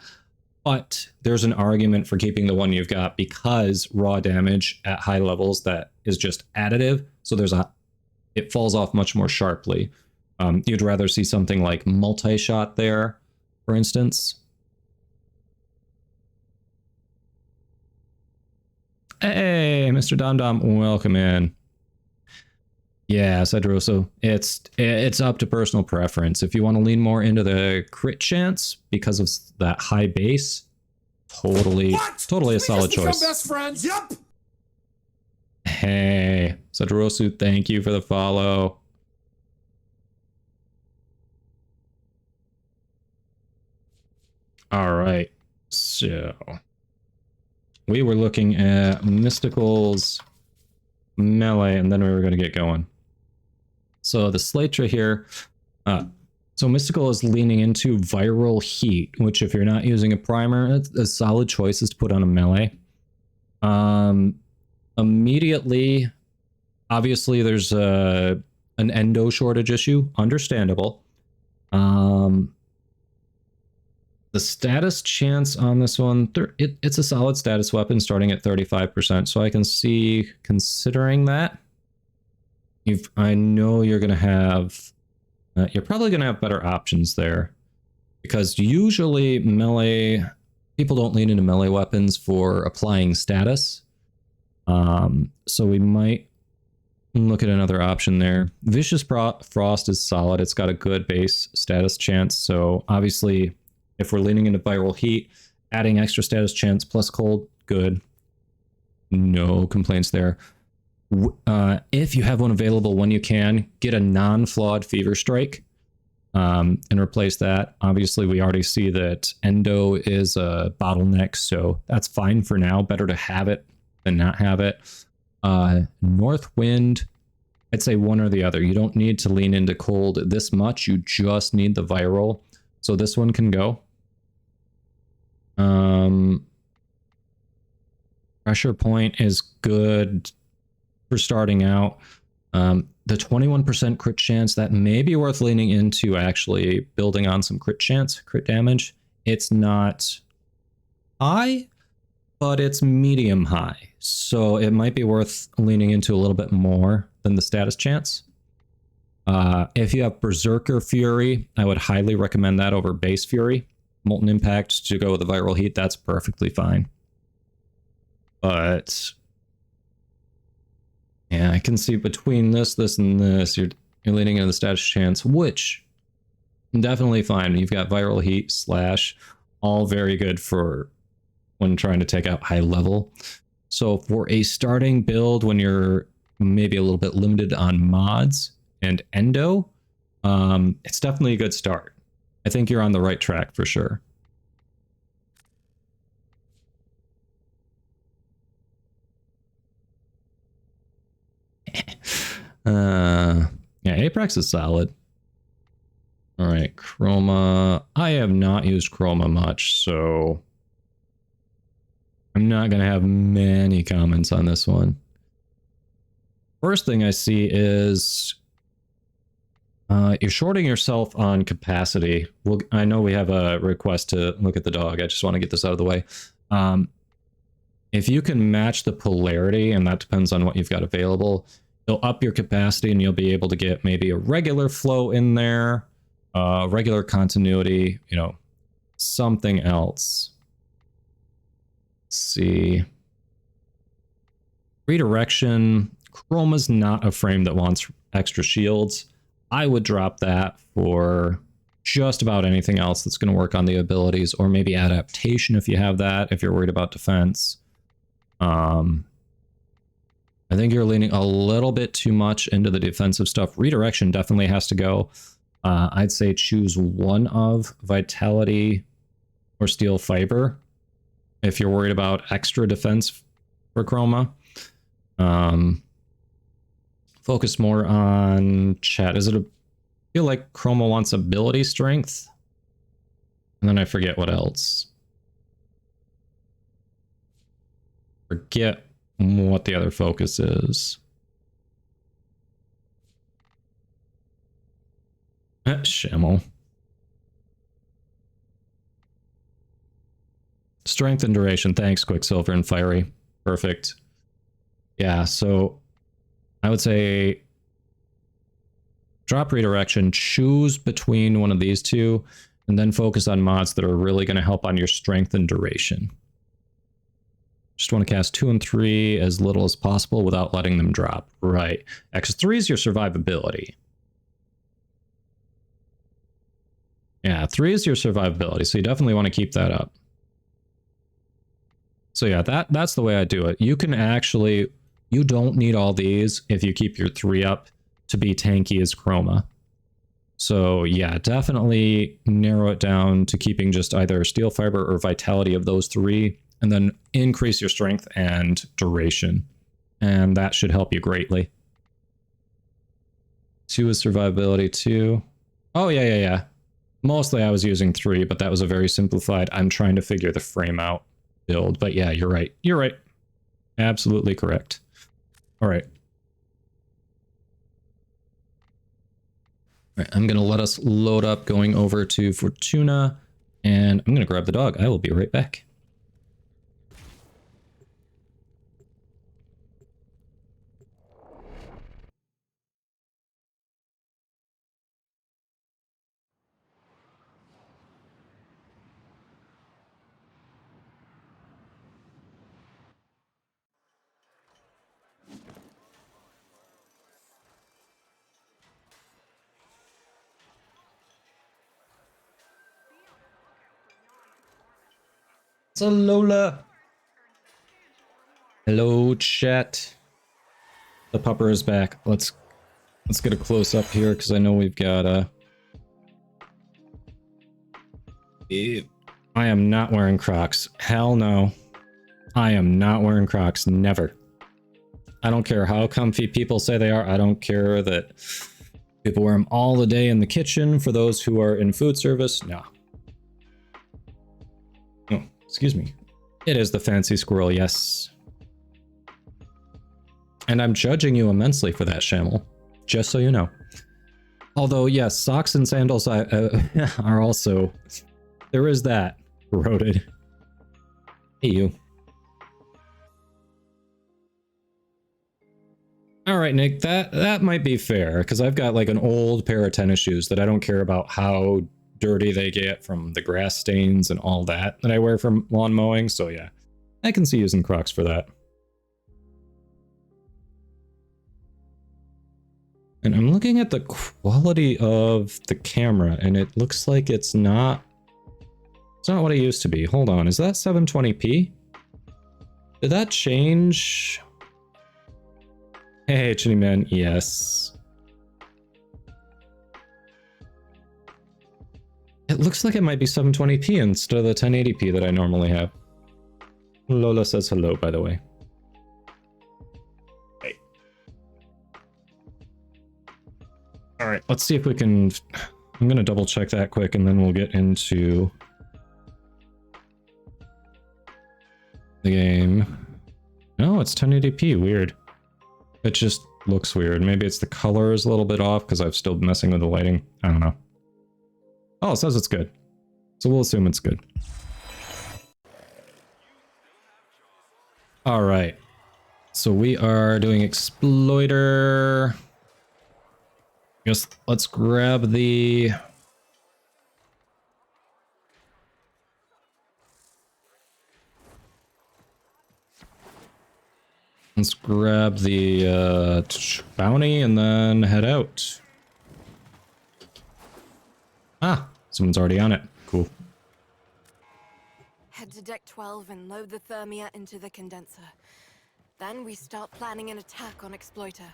But there's an argument for keeping the one you've got because raw damage at high levels, that is just additive. So it falls off much more sharply. You'd rather see something like multi-shot there, for instance. Hey, Mr. Dom, welcome in. Yeah, Cedroso, it's up to personal preference. If you want to lean more into the crit chance because of that high base, totally a solid choice. Best friends? Yep. Hey, Cedroso, thank you for the follow. All right, so we were looking at Mystical's melee, and then we were going to get going. So the Slatra here, so Mystical is leaning into Viral Heat, which if you're not using a primer, it's a solid choice to put on a melee. Immediately, obviously there's an endo shortage issue, understandable. The status chance on this one, it's a solid status weapon starting at 35%, so I can see considering that. I know you're going to have, you're probably going to have better options there, because usually melee, people don't lean into melee weapons for applying status. So we might look at another option there. Vicious Frost is solid. It's got a good base status chance, so obviously if we're leaning into Viral Heat, adding extra status chance plus cold, good. No complaints there. If you have one available when you can, get a non-flawed Fever Strike and replace that. Obviously, we already see that Endo is a bottleneck, so that's fine for now. Better to have it than not have it. Northwind, I'd say one or the other. You don't need to lean into cold this much. You just need the viral. So this one can go. Pressure Point is good for starting out. The 21% crit chance, that may be worth leaning into actually building on some crit chance, crit damage. It's not high, but it's medium high. So it might be worth leaning into a little bit more than the status chance. If you have Berserker Fury, I would highly recommend that over Base Fury. Molten Impact to go with the Viral Heat, that's perfectly fine. But yeah, I can see between this, and this, you're leaning into the status chance, which definitely fine. You've got Viral Heat, Slash, all very good for when trying to take out high level. So for a starting build, when you're maybe a little bit limited on mods and endo, it's definitely a good start. I think you're on the right track for sure. Yeah, Apex is solid. All right, Chroma. I have not used Chroma much, so I'm not going to have many comments on this one. First thing I see is you're shorting yourself on capacity. Well, I know we have a request to look at the dog. I just want to get this out of the way. If you can match the polarity, and that depends on what you've got available, you'll up your capacity and you'll be able to get maybe a regular flow in there, regular continuity, you know, something else. Let's see. Redirection. Chroma's not a frame that wants extra shields. I would drop that for just about anything else that's going to work on the abilities, or maybe adaptation if you have that, if you're worried about defense. I think you're leaning a little bit too much into the defensive stuff. Redirection definitely has to go. I'd say choose one of Vitality or Steel Fiber if you're worried about extra defense for Chroma. Focus more on chat. Is it a feel like Chroma wants ability strength? And then I forget what else. Forget what the other focus is. Shamel. Strength and duration. Thanks, Quicksilver and Fiery. Perfect. Yeah, so I would say drop redirection, choose between one of these two, and then focus on mods that are really going to help on your strength and duration. Just want to cast 2 and 3 as little as possible without letting them drop. Right. X3 is your survivability. Yeah, 3 is your survivability, so you definitely want to keep that up. So yeah, that's the way I do it. You can actually, you don't need all these if you keep your 3 up to be tanky as Chroma. So yeah, definitely narrow it down to keeping just either Steel Fiber or Vitality of those 3, and then increase your strength and duration. And that should help you greatly. 2 is survivability 2. Oh yeah. Mostly I was using 3, but that was a very simplified, I'm trying to figure the frame out build. But yeah, you're right. You're right. Absolutely correct. All right. All right, I'm going to let us load up going over to Fortuna, and I'm going to grab the dog. I will be right back. It's a Lola. Hello, chat. The pupper is back. Let's get a close up here because I know we've got I am not wearing Crocs. Hell no. I am not wearing Crocs. Never. I don't care how comfy people say they are. I don't care that people wear them all the day in the kitchen for those who are in food service. No. Oh, excuse me. It is the fancy squirrel, yes. And I'm judging you immensely for that, Shamel. Just so you know. Although, yes, socks and sandals are also... There is that. Eroded. Hey, you. Alright, Nick, that might be fair, because I've got like an old pair of tennis shoes that I don't care about how dirty they get from the grass stains and all that I wear from lawn mowing, so yeah. I can see using Crocs for that. And I'm looking at the quality of the camera, and it looks like it's not what it used to be. Hold on, is that 720p? Did that change? Hey, Chinny Man, yes. It looks like it might be 720p instead of the 1080p that I normally have. Lola says hello, by the way. Hey. Alright, let's see if we can... I'm gonna double check that quick and then we'll get into the game. No, it's 1080p, weird. It just looks weird. Maybe it's the color is a little bit off because I'm still messing with the lighting. I don't know. Oh, it says it's good. So we'll assume it's good. All right. So we are doing exploiter. Guess let's grab the... Let's grab the bounty and then head out. Ah, someone's already on it. Cool. Head to deck 12 and load the thermia into the condenser. Then we start planning an attack on Exploiter.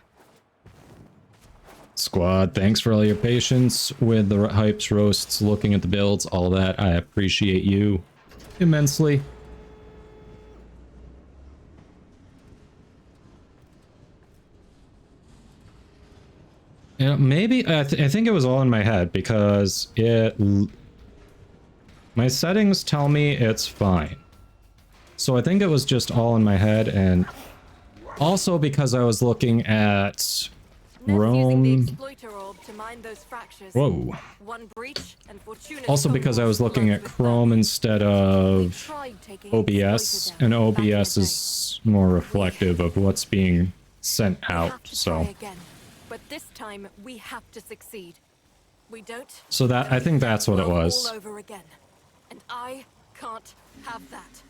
Squad, thanks for all your patience with the hypes, roasts, looking at the builds, all that. I appreciate you immensely. Yeah, maybe I think it was all in my head because my settings tell me it's fine. So I think it was just all in my head, and also because I was looking at Rome. Whoa. Also because I was looking at Chrome instead of OBS, and OBS is more reflective of what's being sent out, so. But this time we have to succeed. We don't. So that I think that's what it was. All over again. And I can't have that.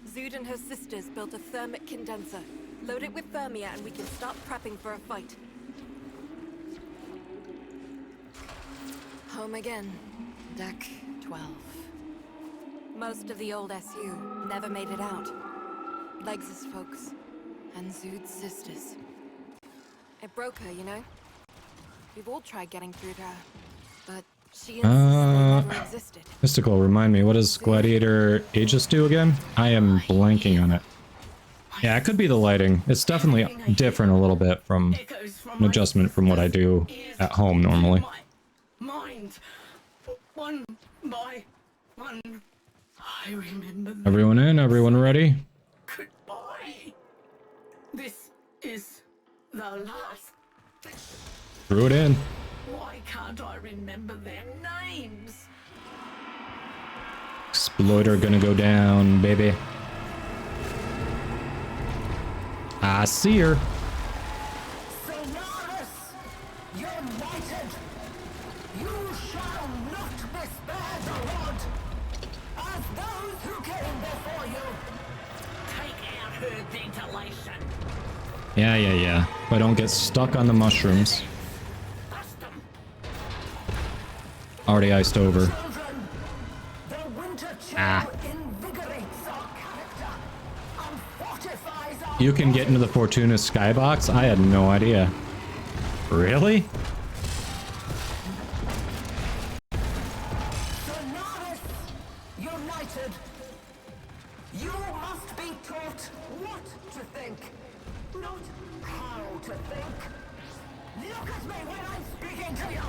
Zood and her sisters built a thermic condenser. Load it with thermia and we can start prepping for a fight. Home again. Deck 12. Most of the old SU never made it out. Legs' folks. And Zood's sisters. It broke her, you know? We've all tried getting through to her, but she never existed. Mystical, remind me, what does Gladiator Aegis do again? I am blanking on it. Yeah, it could be the lighting. It's definitely different a little bit from an adjustment from what I do at home normally. Mind, one by one, I remember. Everyone in? Everyone ready? Goodbye. This is the last. Threw it in. Why can't I remember their names? Exploiter gonna go down, baby. I see her. Solaris, united, you shall not despair the rod, as those who came before you. Take out her ventilation. Yeah. If I don't get stuck on the mushrooms. Bust them. Already iced over. Children, the winter chill invigorates our character and fortifies our... You can get into the Fortuna skybox? I had no idea. Really? Solaris, united, you must be taught what to think, not how to think. Look at me when I'm speaking to you.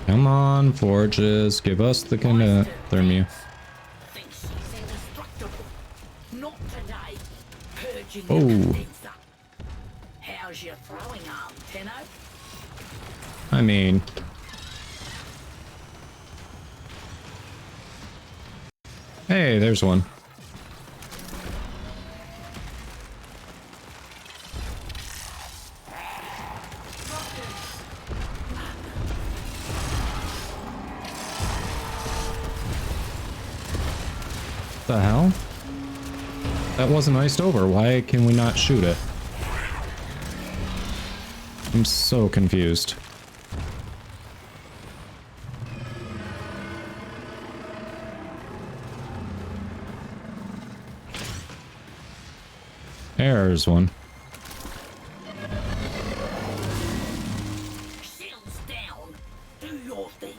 Come on, Forges. Give us the kind of thermia. Think she's indestructible. Not today. Purging Oh. the condenser. How's your throwing arm, Tenno? I mean... Hey, there's one. The hell? That wasn't iced over. Why can we not shoot it? I'm so confused. There's one. Shields down. Do your thing.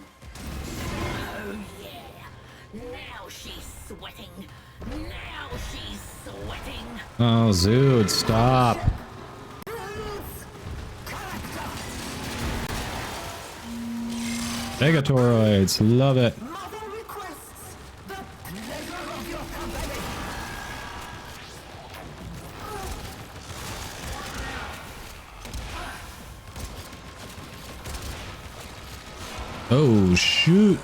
Oh yeah. Now she's sweating. Now she's sweating. Oh, Zood, stop. Megatoroids, love it. Mother requests the pleasure of your company. Oh, shoot.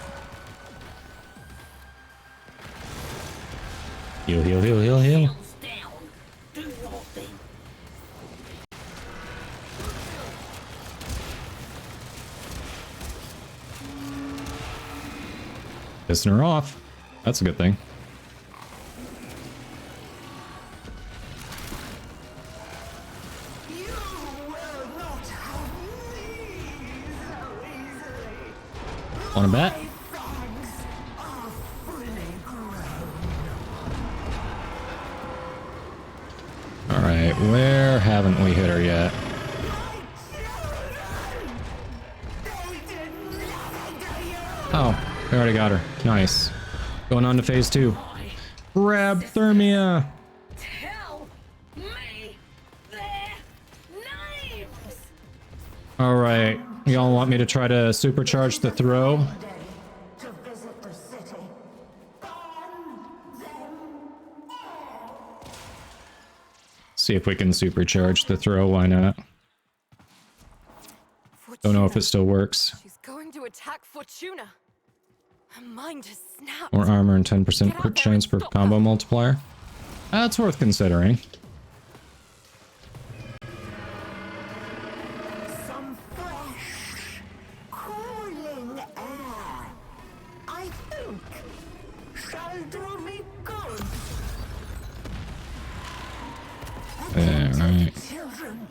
Heal, heal, heal, heal, heal. Shields down. Do your thing. Pissing her off. That's a good thing. You will not have me so easily. Want to bet? My fangs are fully grown. Alright, where haven't we hit her yet? Oh, we already got her. Nice. Going on to phase 2. Grab Thermia! Tell me their names. Alright, y'all want me to try to supercharge the throw? To visit the city. Burn them all. See if we can supercharge the throw, why not? Don't know if it still works. She's going to attack Fortuna. Her mind has snapped. More armor and 10% crit chance per combo multiplier. That's worth considering. Some fresh, cooling air, I think, shall do me good. Alright. Children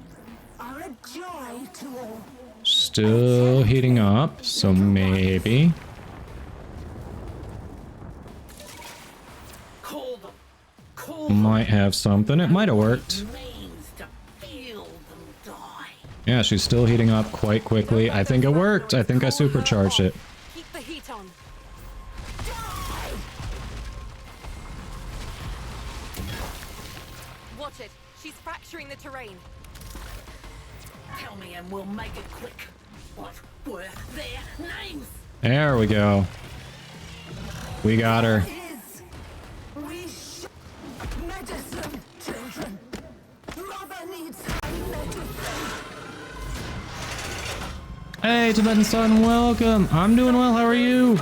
are a joy to all. Still heating up, so maybe. Call them. Call Might have something. It might have worked. names to feel them die. Yeah, she's still heating up quite quickly. I think it worked. I think I supercharged it. Keep the heat on. Watch it. She's fracturing the terrain. Tell me and we'll make it quick. What were their names? There we go. We got her. We medicine, children. Mother needs her medicine. Hey, Tibetan Sun, welcome. I'm doing well. How are you?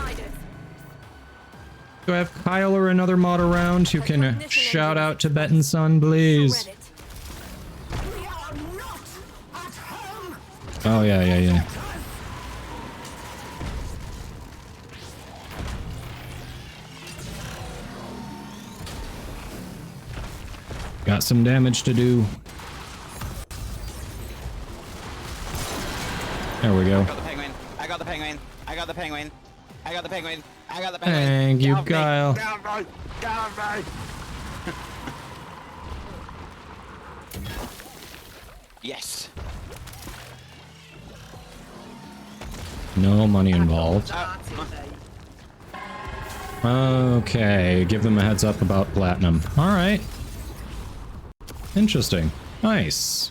Do I have Kyle or another mod around who can shout out Tibetan Sun, please? We are not at home. Oh, yeah. Got some damage to do. There we go. I got the penguin. I got the penguin. I got the penguin. I got the penguin. I got the penguin. Thank you, Get off me. Kyle. Get off me. Get off me. Yes. No money involved. Okay, give them a heads up about platinum. Alright. Interesting. Nice.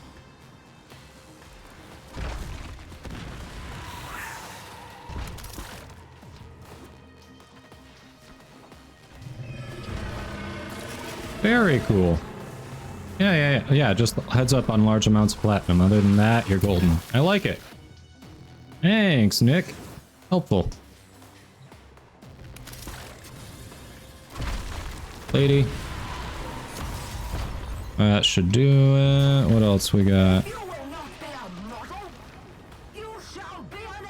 Very cool. Yeah, just heads up on large amounts of platinum. Other than that, you're golden. I like it. Thanks, Nick. Helpful. Lady. That should do it. What else we got? You will not be a model. You shall be an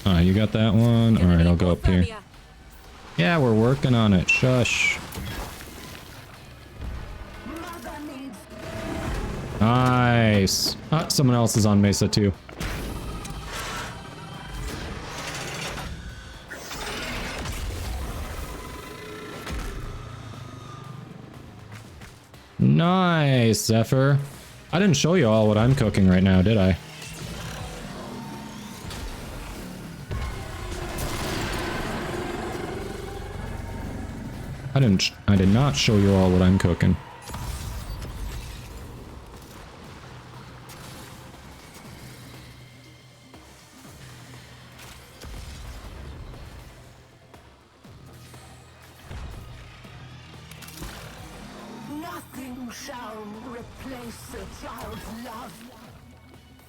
example. You got that one? Alright, I'll go up here. Yeah, we're working on it. Shush. Mother needs Nice. Someone else is on Mesa too. Nice, Zephyr. I didn't show you all what I'm cooking right now, did I? I did not show you all what I'm cooking. nothing shall replace a child's love.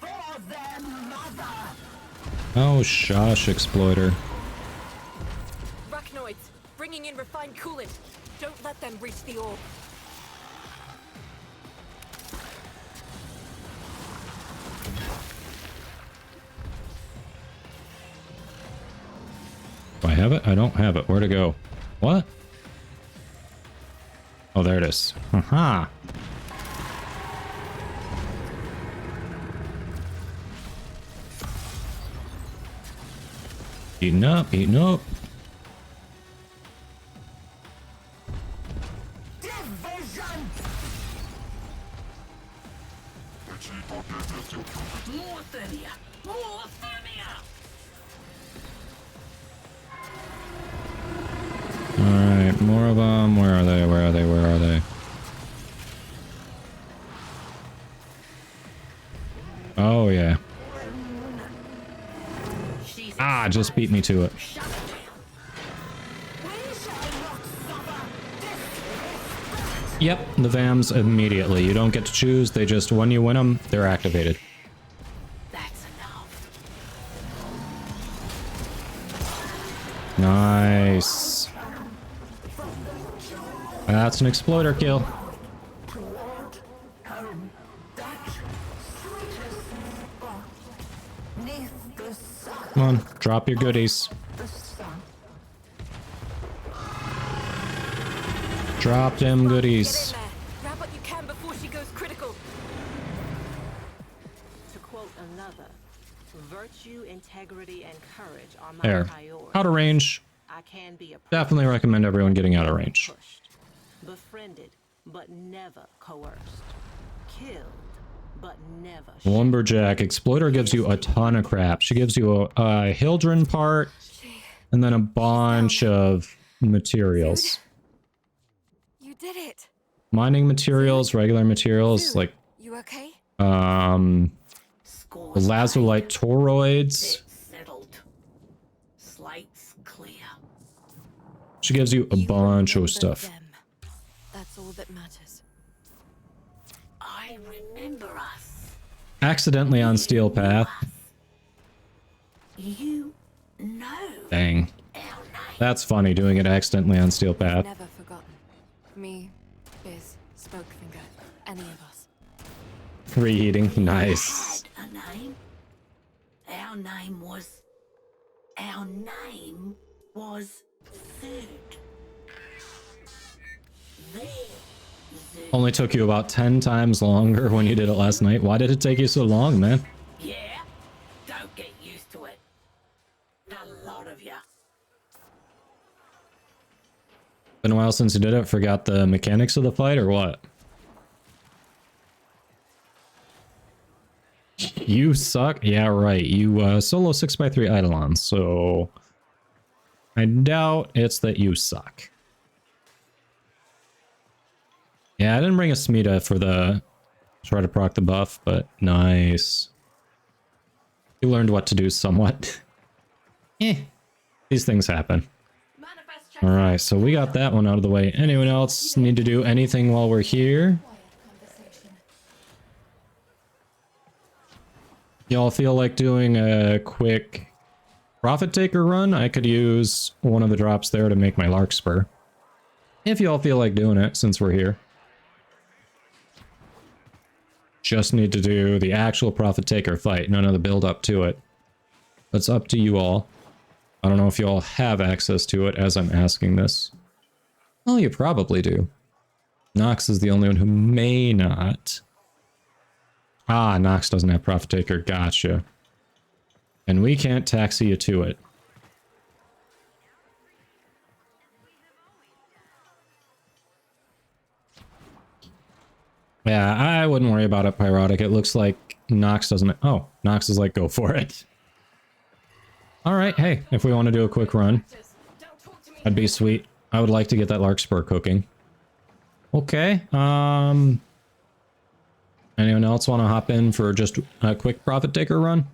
for their mother. Oh, shush, exploiter. Arachnoids, bringing in refined coolant. Don't let them reach the orb. Do I have it? I don't have it. Where'd it go? What? Oh, there it is. Haha. Eating up, eating up. Division. More thermia! More thermia! Alright, more of them. Where are they? Where are they? Where are they? Oh, yeah. Ah, just beat me to it. Yep, the VAMs immediately. You don't get to choose. They just, when you win them, they're activated. That's enough. Nice. That's an exploiter kill. Come on, drop your goodies. Drop them goodies. Get in there. Grab what you can before she goes critical. To quote another, virtue, integrity, and courage are my There. priorities. Out of range. I can be a Definitely recommend everyone getting out of range. pushed, befriended, but never coerced, killed, but never Lumberjack. Exploiter gives you a ton of crap. She gives you a Hildren part and then a bunch of materials. You did it. Mining materials, regular materials, like You okay? lazulite toroids. Settled. Slate's clear. She gives you a bunch of stuff. Them. That's all that matters. I remember us. Accidentally on Steel Path. You know Dang. our name. That's funny, doing it accidentally on Steel Path. Never forgotten. Me, Biz, Spokefinger, any of us. Reheating. Nice. Had a name. Our name was. Our name was Food. There. Only took you about 10 times longer when you did it last night. Why did it take you so long, man? Yeah? Don't get used to it. A lot of ya. Been a while since you did it. Forgot the mechanics of the fight or what? You suck? Yeah, right. You solo 6x3 Eidolon, so I doubt it's that you suck. Yeah, I didn't bring a Smita for the try to proc the buff, but nice. You learned what to do somewhat. These things happen. Alright, so we got that one out of the way. Anyone else need to do anything while we're here? Y'all feel like doing a quick Profit Taker run? I could use one of the drops there to make my Larkspur. If y'all feel like doing it, since we're here. Just need to do the actual Profit Taker fight, none of the build up to it. It's up to you all. I don't know if you all have access to it as I'm asking this. Well, you probably do. Nox is the only one who may not. Ah, Nox doesn't have Profit Taker. Gotcha. And we can't taxi you to it. Yeah, I wouldn't worry about it, Pyrotic. It looks like Nox doesn't... Oh, Nox is like, go for it. Alright, hey, if we want to do a quick run, that'd be sweet. I would like to get that Larkspur cooking. Okay, anyone else want to hop in for just a quick Profit Taker run?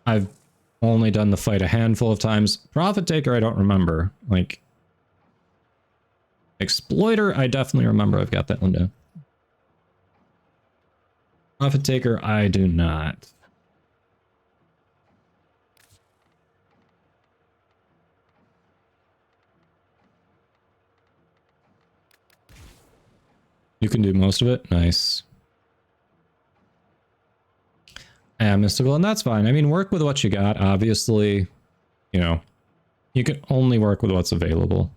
I've only done the fight a handful of times. Profit Taker, I don't remember. Like, Exploiter, I definitely remember. I've got that one down. Profit taker, I do not. You can do most of it. Nice. Yeah, mystical, and that's fine. I mean, work with what you got. Obviously, you know, you can only work with what's available.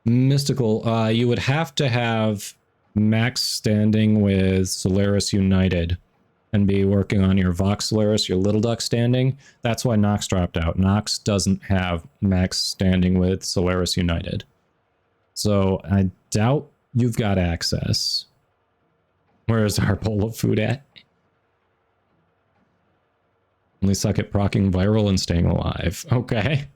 Mystical, you would have to have max standing with Solaris United and be working on your Vox Solaris, your Little Duck standing. That's why Nox dropped out. Nox doesn't have max standing with Solaris United. So I doubt you've got access. Where is our bowl of food at? Only suck at procking viral and staying alive. Okay.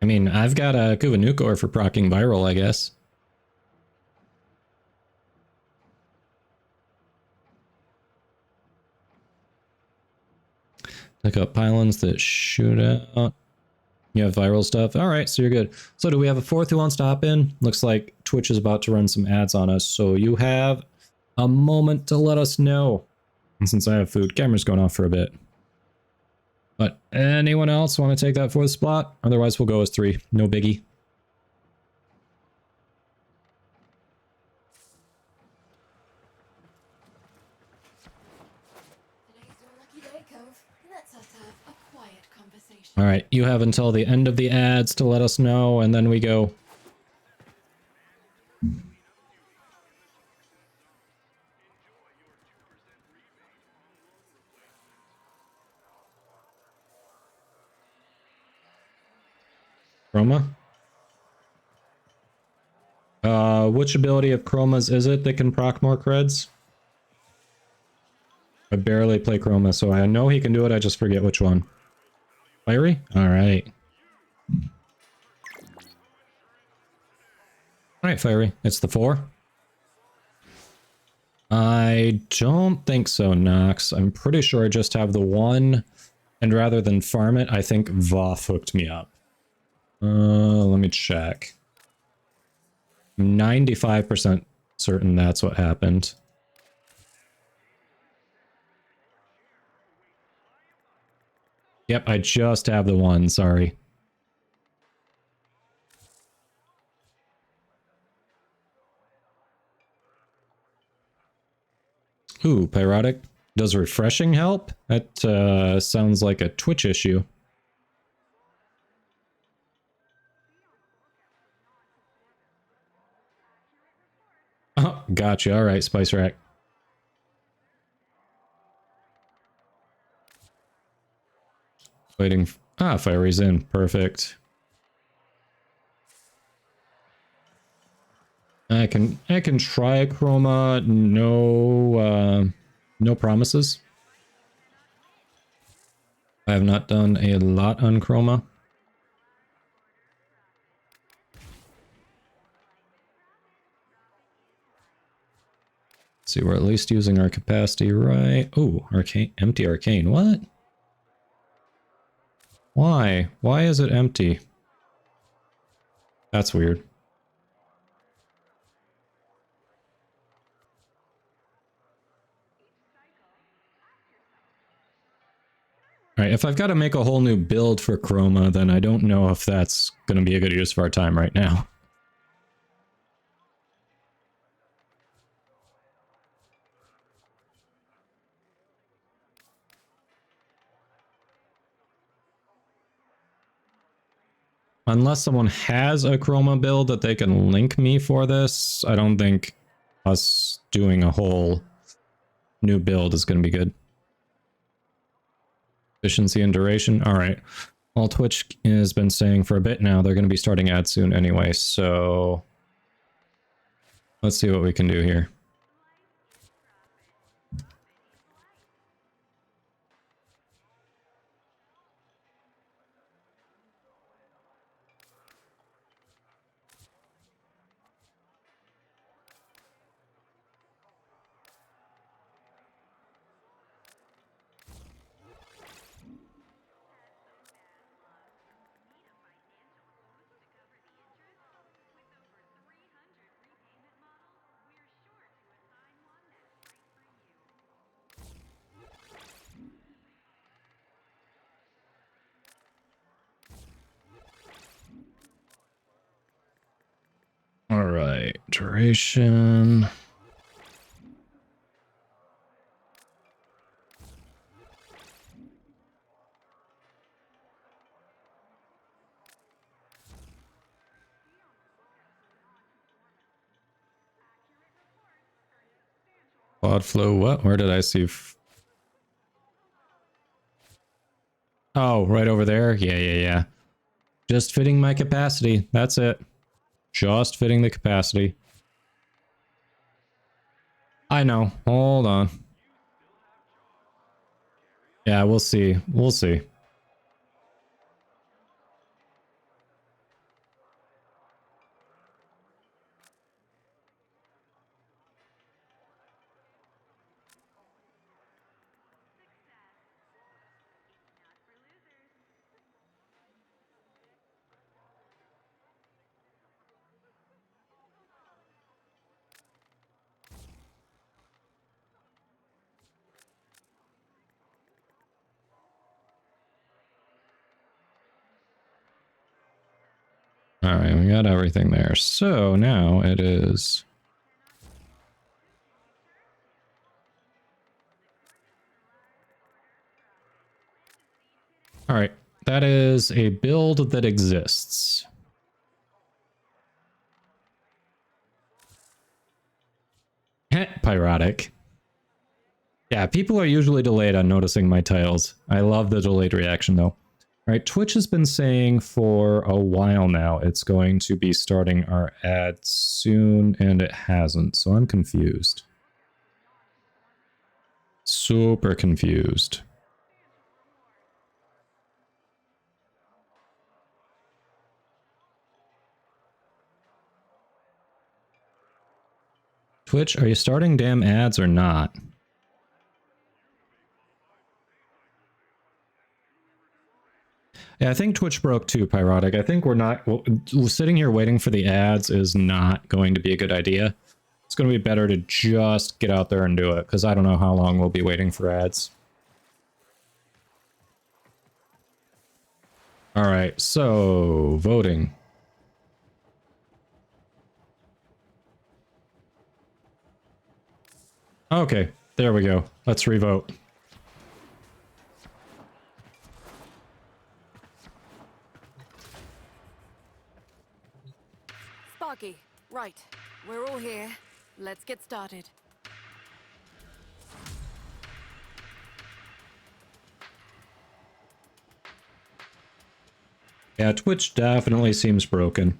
I mean, I've got a Kuvanukor for procking viral, I guess. Pick up pylons that shoot out. You have viral stuff. All right, so you're good. So do we have a fourth who wants to hop in? Looks like Twitch is about to run some ads on us, so you have a moment to let us know. And since I have food, camera's going off for a bit. But anyone else want to take that fourth spot? Otherwise, we'll go as 3. No biggie. All right, you have until the end of the ads to let us know, and then we go. Chroma? Which ability of Chroma's is it that can proc more creds? I barely play Chroma, so I know he can do it, I just forget which one. Fiery? Alright. Alright, Fiery. It's the 4? I don't think so, Nox. I'm pretty sure I just have the 1, and rather than farm it, I think Voth hooked me up. Let me check. 95% certain that's what happened. Yep, I just have the 1, sorry. Ooh, Pyrotic. Does refreshing help? That sounds like a Twitch issue. Oh, gotcha. All right, Spice Rack. Waiting. Ah, Fiery's in. Perfect. I can try a Chroma. No, no promises. I have not done a lot on Chroma. See, we're at least using our capacity right. Oh, arcane, empty arcane. What? Why? Why is it empty? That's weird. Alright, if I've got to make a whole new build for Chroma, then I don't know if that's going to be a good use of our time right now. Unless someone has a Chroma build that they can link me for this, I don't think us doing a whole new build is going to be good. Efficiency and duration. All right. Well, Twitch has been saying for a bit now they're going to be starting ads soon anyway, so let's see what we can do here. Restoration. Quad flow, what? Where did I see? Oh, right over there? Yeah. Just fitting my capacity. That's it. Just fitting the capacity. I know. Hold on. Yeah, we'll see. We'll see. All right, we got everything there. So now it is... All right, that is a build that exists. Pyrotic. Yeah, people are usually delayed on noticing my titles. I love the delayed reaction though. All right, Twitch has been saying for a while now it's going to be starting our ads soon, and it hasn't, so I'm confused. Super confused. Twitch, are you starting damn ads or not? Yeah, I think Twitch broke too, Pyrotic. I think we're not... sitting here waiting for the ads is not going to be a good idea. It's going to be better to just get out there and do it, because I don't know how long we'll be waiting for ads. Alright, so... voting. Okay, there we go. Let's revote. Sparky, right. We're all here. Let's get started. Yeah, Twitch definitely seems broken.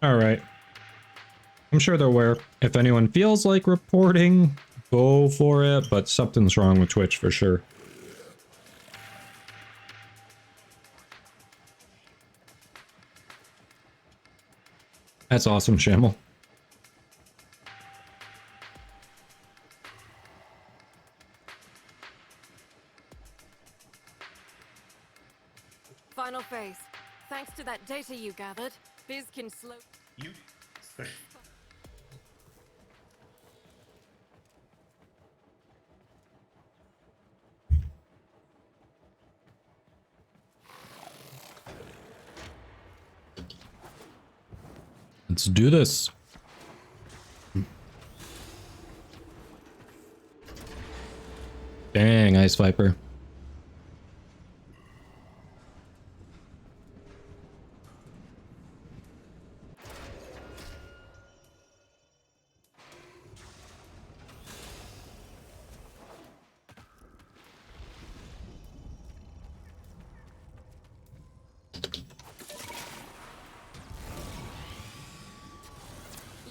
Alright. I'm sure they're aware. If anyone feels like reporting, go for it, but something's wrong with Twitch for sure. That's awesome, Shamel. Final phase. Thanks to that data you gathered, Biz can slow... You... Let's do this. Dang, Ice Viper.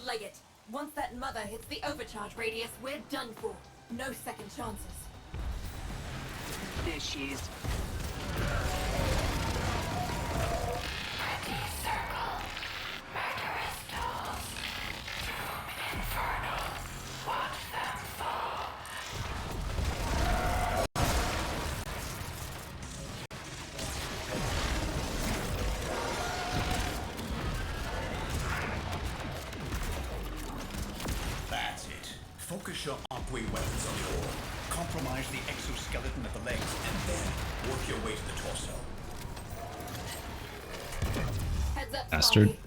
Lay it. Once that mother hits the overcharge radius, we're done for. No second chances. There she is. Pretty circle. Murderous dolls. Doom infernal. Watch them fall. That's it. Focus your upway weapons on the ore. Compromise the exoskeleton at the legs, and then work your way to the torso. Heads up, Bastard. Sparky.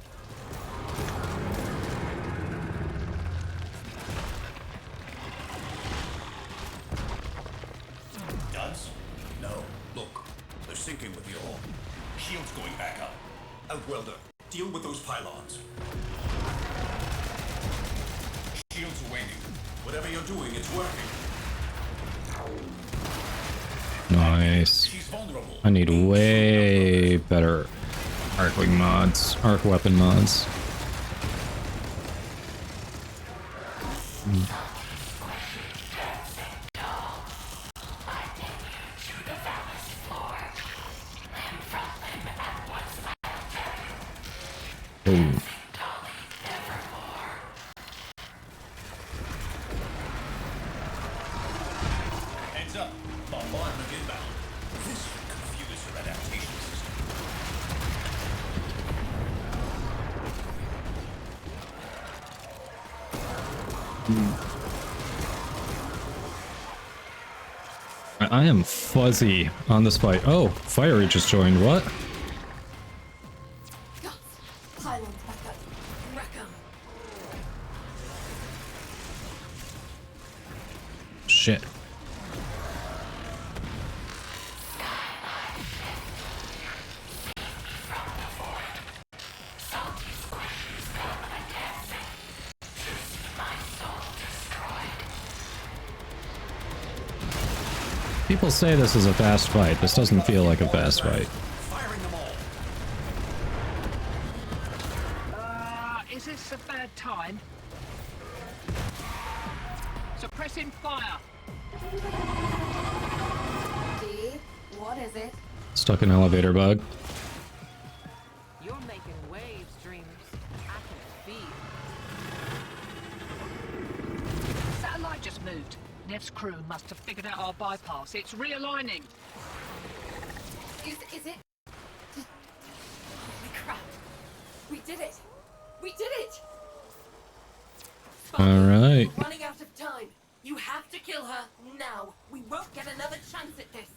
sinking with the ore. Shields going back up. Outwelder, deal with those pylons. Shields are waning. Whatever you're doing, it's working. Nice. She's vulnerable. I need way better arc wing mods, arc weapon mods. Boom. Heads up. Bombardment inbound. This should confuse her adaptation system. I am fuzzy on this fight. Oh, Fiery just joined. What? Pylons back up. Wreck 'em. Shit. People say this is a fast fight. This doesn't feel like a fast fight. Firing them all. Is this a bad time? Suppressing fire. D, what is it? Stuck in elevator bug. You're making waves, Dreams. I can feel. Satellite just moved. Nev's crew must have figured out our bypass. It's realigning. Is it? Holy crap. We did it. We did it. All right. We're running out of time. You have to kill her now. We won't get another chance at this.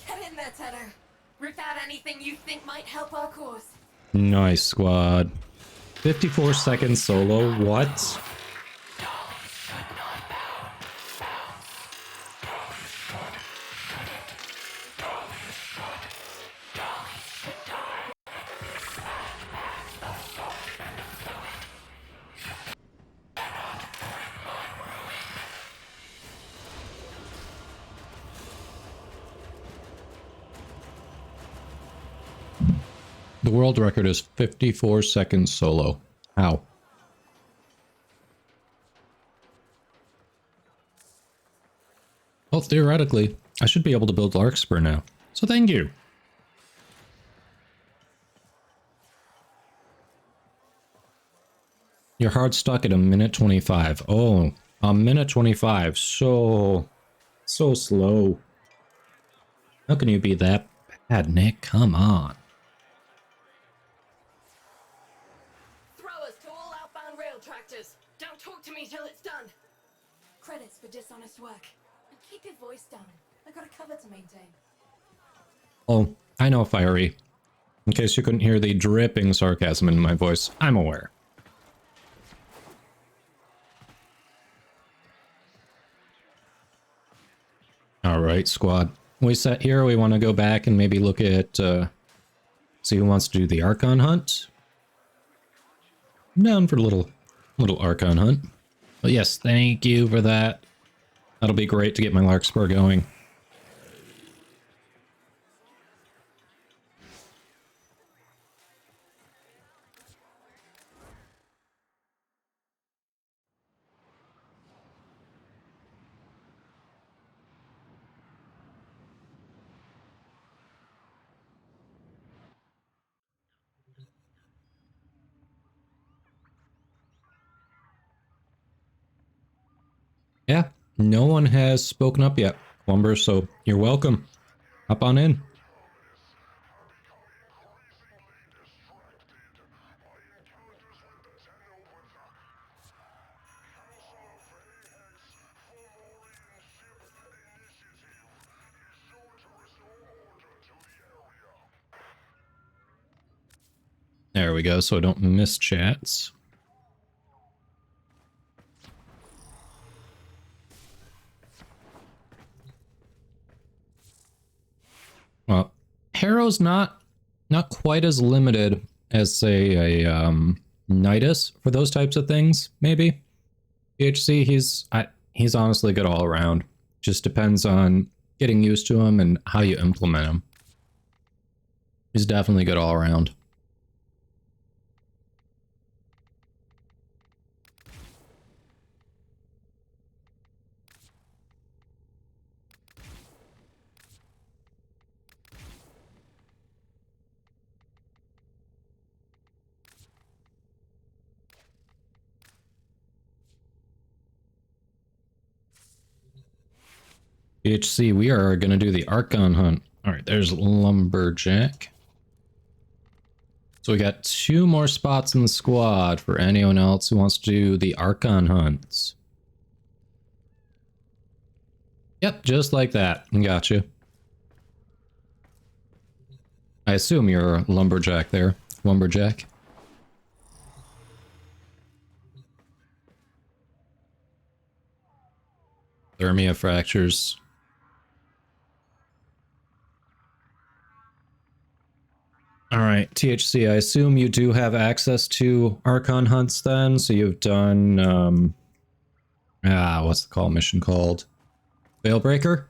Get in there, Tedder. Rip out anything you think might help our cause. Nice, squad. 54 seconds solo. What? The world record is 54 seconds solo. How? Well, theoretically, I should be able to build Larkspur now. So thank you. You're hard stuck at a minute 25. Oh, a minute 25. So slow. How can you be that bad, Nick? Come on. Throwers to all outbound rail tractors. Don't talk to me till it's done. Credits for dishonest work. And keep your voice down. I got a cover to maintain. Oh, I know, Fiery. In case you couldn't hear the dripping sarcasm in my voice, I'm aware. Alright, squad. We set here, we want to go back and maybe look at, see who wants to do the Archon hunt. I'm down for a little Archon hunt. But yes, thank you for that. That'll be great to get my Larkspur going. Yeah, no one has spoken up yet, Lumber, so you're welcome. Hop on in. There we go, so I don't miss chats. Harrow's not quite as limited as, say, a Nidus for those types of things, maybe. THC, he's honestly good all around. Just depends on getting used to him and how you implement him. He's definitely good all around. HC, we are going to do the Archon hunt. All right, there's Lumberjack. So we got 2 more spots in the squad for anyone else who wants to do the Archon hunts. Yep, just like that. Gotcha. I assume you're a Lumberjack there. Lumberjack. Thermia fractures. All right, THC, I assume you do have access to Archon hunts then, so you've done, what's the call mission called? Veilbreaker?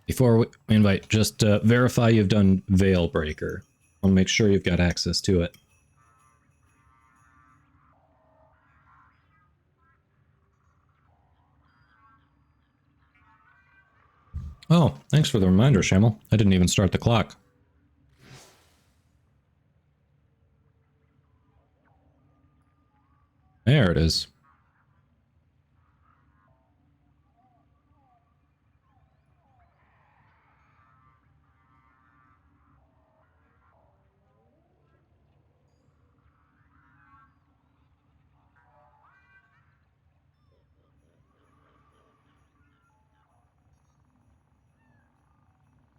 Before we invite, just verify you've done Veilbreaker. I'll make sure you've got access to it. Oh, thanks for the reminder, Shamel. I didn't even start the clock. There it is.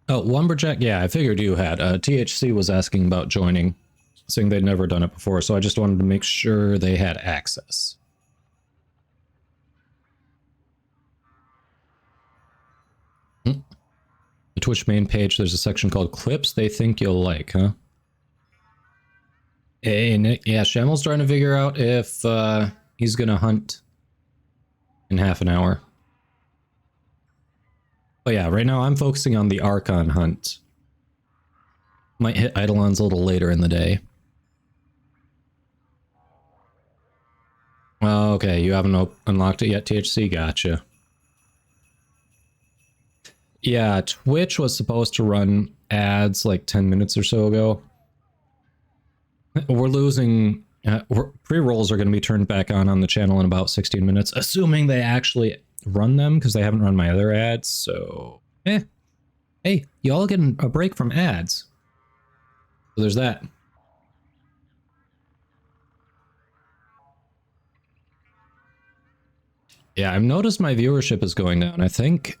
Oh, Lumberjack? Yeah, I figured you had. THC was asking about joining, saying they'd never done it before, so I just wanted to make sure they had access. The Twitch main page, there's a section called Clips They Think You'll Like, huh? Hey, Nick. Yeah, Shamel's trying to figure out if he's gonna hunt in half an hour. But yeah, right now I'm focusing on the Archon hunt. Might hit Eidolons a little later in the day. Oh, okay, you haven't unlocked it yet, THC? Gotcha. Yeah, Twitch was supposed to run ads like 10 minutes or so ago. We're losing... pre-rolls are going to be turned back on the channel in about 16 minutes, assuming they actually run them, because they haven't run my other ads, so... Hey, y'all getting a break from ads. So there's that. Yeah, I've noticed my viewership is going down. I think,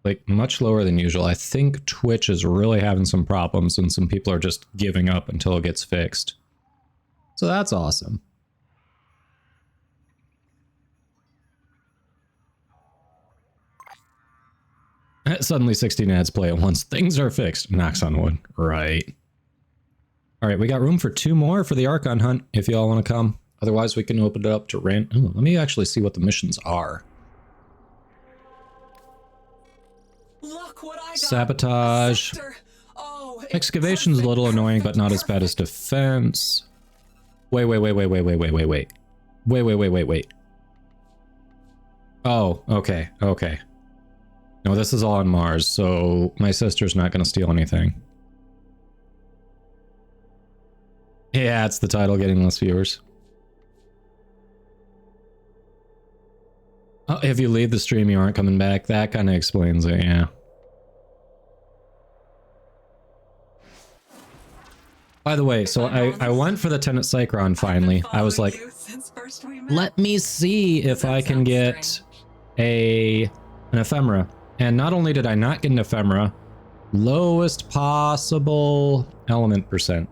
like, much lower than usual. I think Twitch is really having some problems and some people are just giving up until it gets fixed. So that's awesome. Suddenly 16 ads play at once. Things are fixed. Knocks on wood. Right. All right, we got room for 2 more for the Archon hunt, if y'all want to come. Otherwise, we can open it up to random. Let me actually see what the missions are. Look what I got. Sabotage. Excavation's a little annoying, but not as bad as defense. Wait. Oh, okay. No, this is all on Mars, so my sister's not going to steal anything. Yeah, it's the title getting less viewers. Oh, if you leave the stream, you aren't coming back. That kind of explains it, yeah. By the way, so I went for the Tenet Cycron finally. I was like, let me see if I can get an ephemera. And not only did I not get an ephemera, lowest possible element percent.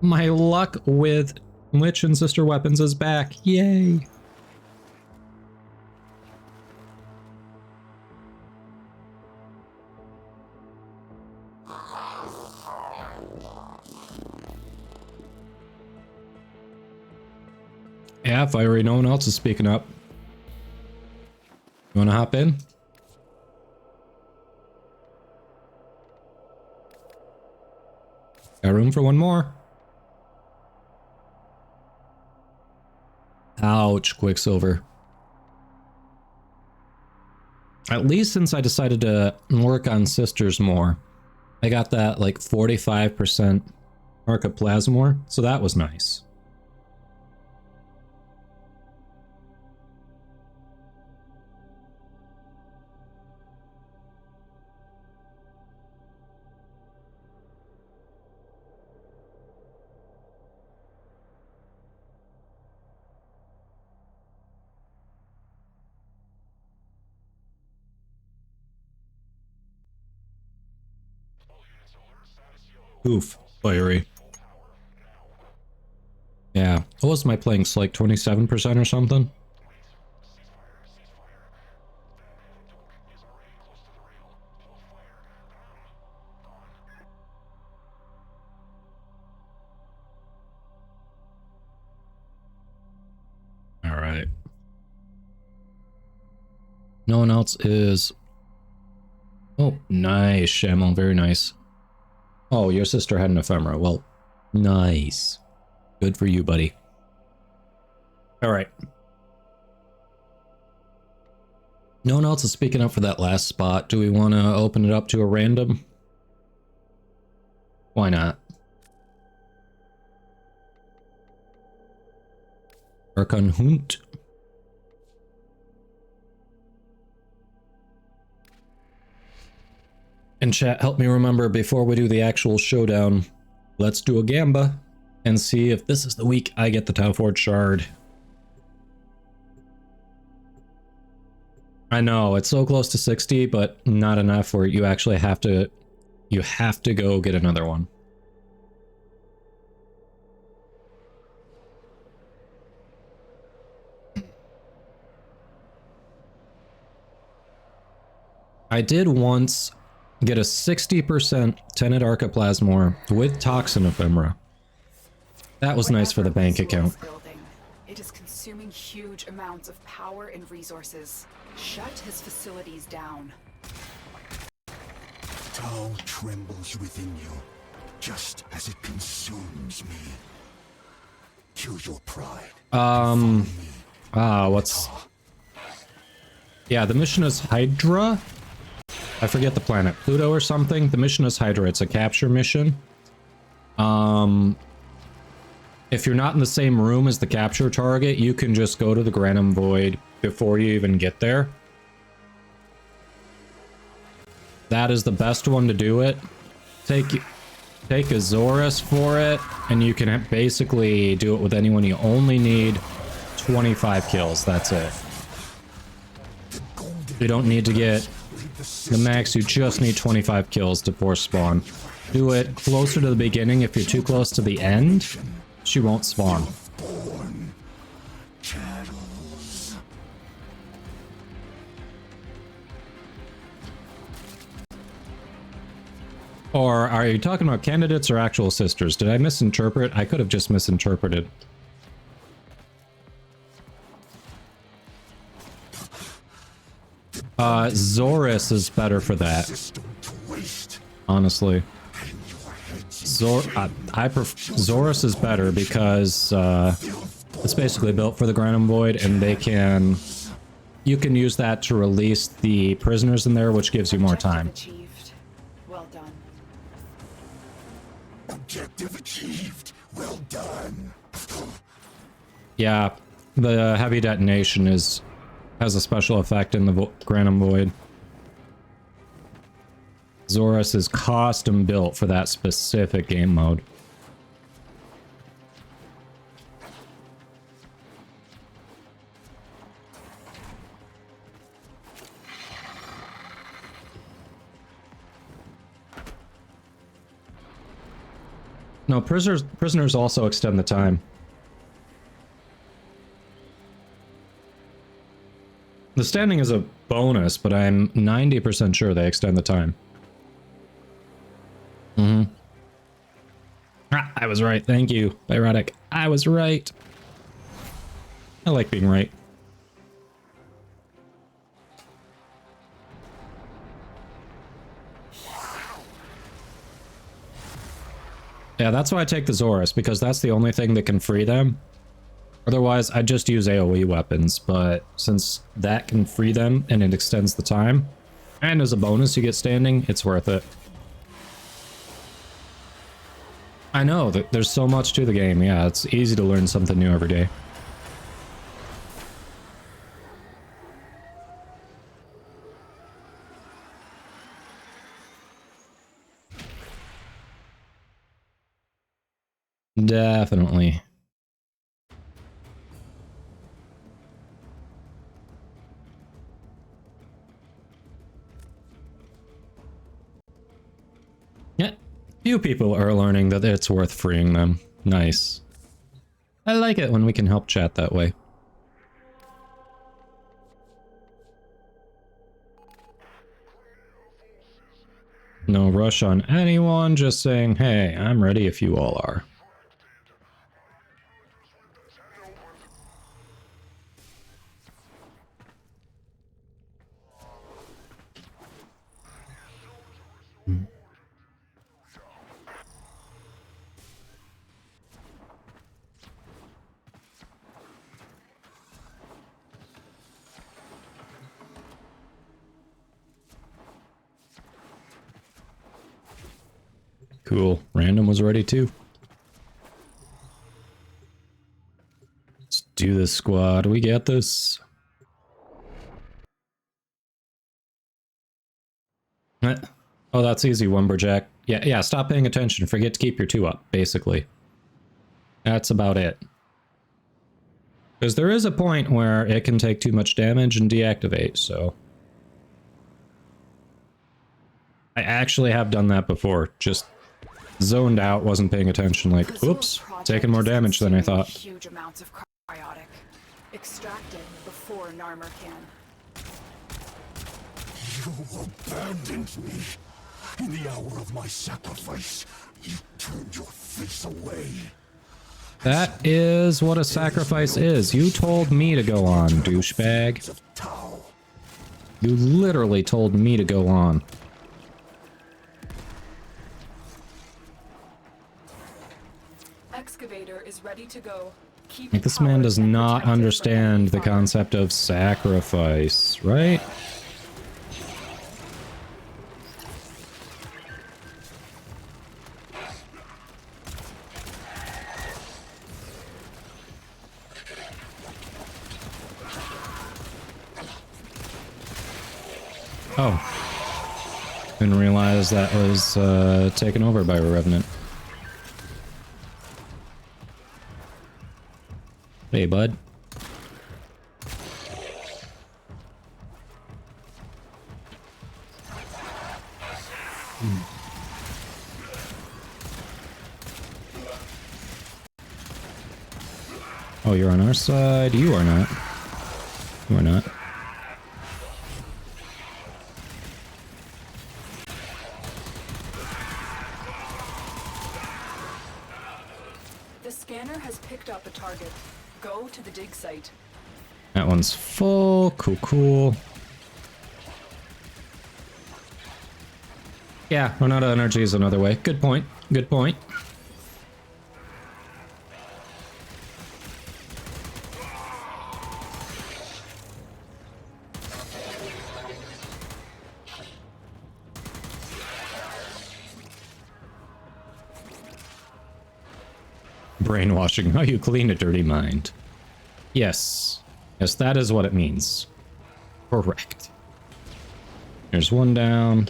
My luck with Lich and Sister Weapons is back. Yay! Yeah, Fiery, no one else is speaking up. You wanna hop in? Got room for one more. Ouch, Quicksilver. At least since I decided to work on Sisters more, I got that like 45% Archiplasmor, so that was nice. Oof, Fiery. Yeah, what was my playing? Like 27% or something? All right. No one else is... Oh, nice, Shamel, very nice. Oh, your sister had an ephemera. Well, nice. Good for you, buddy. All right. No one else is speaking up for that last spot. Do we want to open it up to a random? Why not? Archon Hunt. And chat, help me remember before we do the actual showdown. Let's do a Gamba and see if this is the week I get the Tau Forge Shard. I know, it's so close to 60, but not enough where you actually have to... You have to go get another one. I did once get a 60% Tenet Archiplasmor with Toxin Ephemera. That was nice for the bank account. It is consuming huge amounts of power and resources. Shut his facilities down. Tau trembles within you, just as it consumes me. Choose your pride. What's... Yeah, the mission is Hydra? I forget the planet. Pluto or something? The mission is Hydra. It's a capture mission. If you're not in the same room as the capture target, you can just go to the Granum Void before you even get there. That is the best one to do it. Take Azorus for it, and you can basically do it with anyone. You only need 25 kills. That's it. You don't need to get the max. You just need 25 kills to force spawn. Do it closer to the beginning. If you're too close to the end, she won't spawn. Or are you talking about candidates or actual sisters? Did I misinterpret? I could have just misinterpreted. Zorus is better for that. Honestly. Zorus is better because it's basically built for the Granum Void, and they can... You can use that to release the prisoners in there, which gives you more time. Well done. Objective achieved. Well done. Yeah, the heavy detonation has a special effect in the Granum Void. Zorus is custom built for that specific game mode. No, prisoners also extend the time. The standing is a bonus, but I'm 90% sure they extend the time. I was right. Thank you, Erotic. I was right. I like being right. Yeah, that's why I take the Zorus, because that's the only thing that can free them. Otherwise, I just use AoE weapons, but since that can free them and it extends the time, and as a bonus you get standing, it's worth it. I know, there's so much to the game, yeah, it's easy to learn something new every day. Definitely. Yeah, few people are learning that it's worth freeing them. Nice. I like it when we can help chat that way. No rush on anyone, just saying, hey, I'm ready if you all are. Cool. Random was ready too. Let's do this, squad. We get this. Oh, that's easy, Wumberjack. Yeah, stop paying attention. Forget to keep your 2 up, basically. That's about it. Because there is a point where it can take too much damage and deactivate, so... I actually have done that before. Just zoned out, wasn't paying attention, like, oops, taking more damage than I thought. Huge amounts of cryotic. Extracted before Narmer can. You abandoned me. In the hour of my sacrifice, you turned your face away. That is what a sacrifice is. You told me to go on, douchebag. You literally told me to go on. Excavator is ready to go. Like, this man does not understand the concept of sacrifice, right? Oh. Didn't realize that was taken over by a Revenant. Hey, bud. Oh, you're on our side. You are not. You are not. The scanner has picked up a target. Go to the dig site. That one's full. Cool, cool. Yeah, run out of energy is another way. Good point. Good point. Brainwashing. How you clean a dirty mind. Yes. Yes, that is what it means. Correct. There's one down.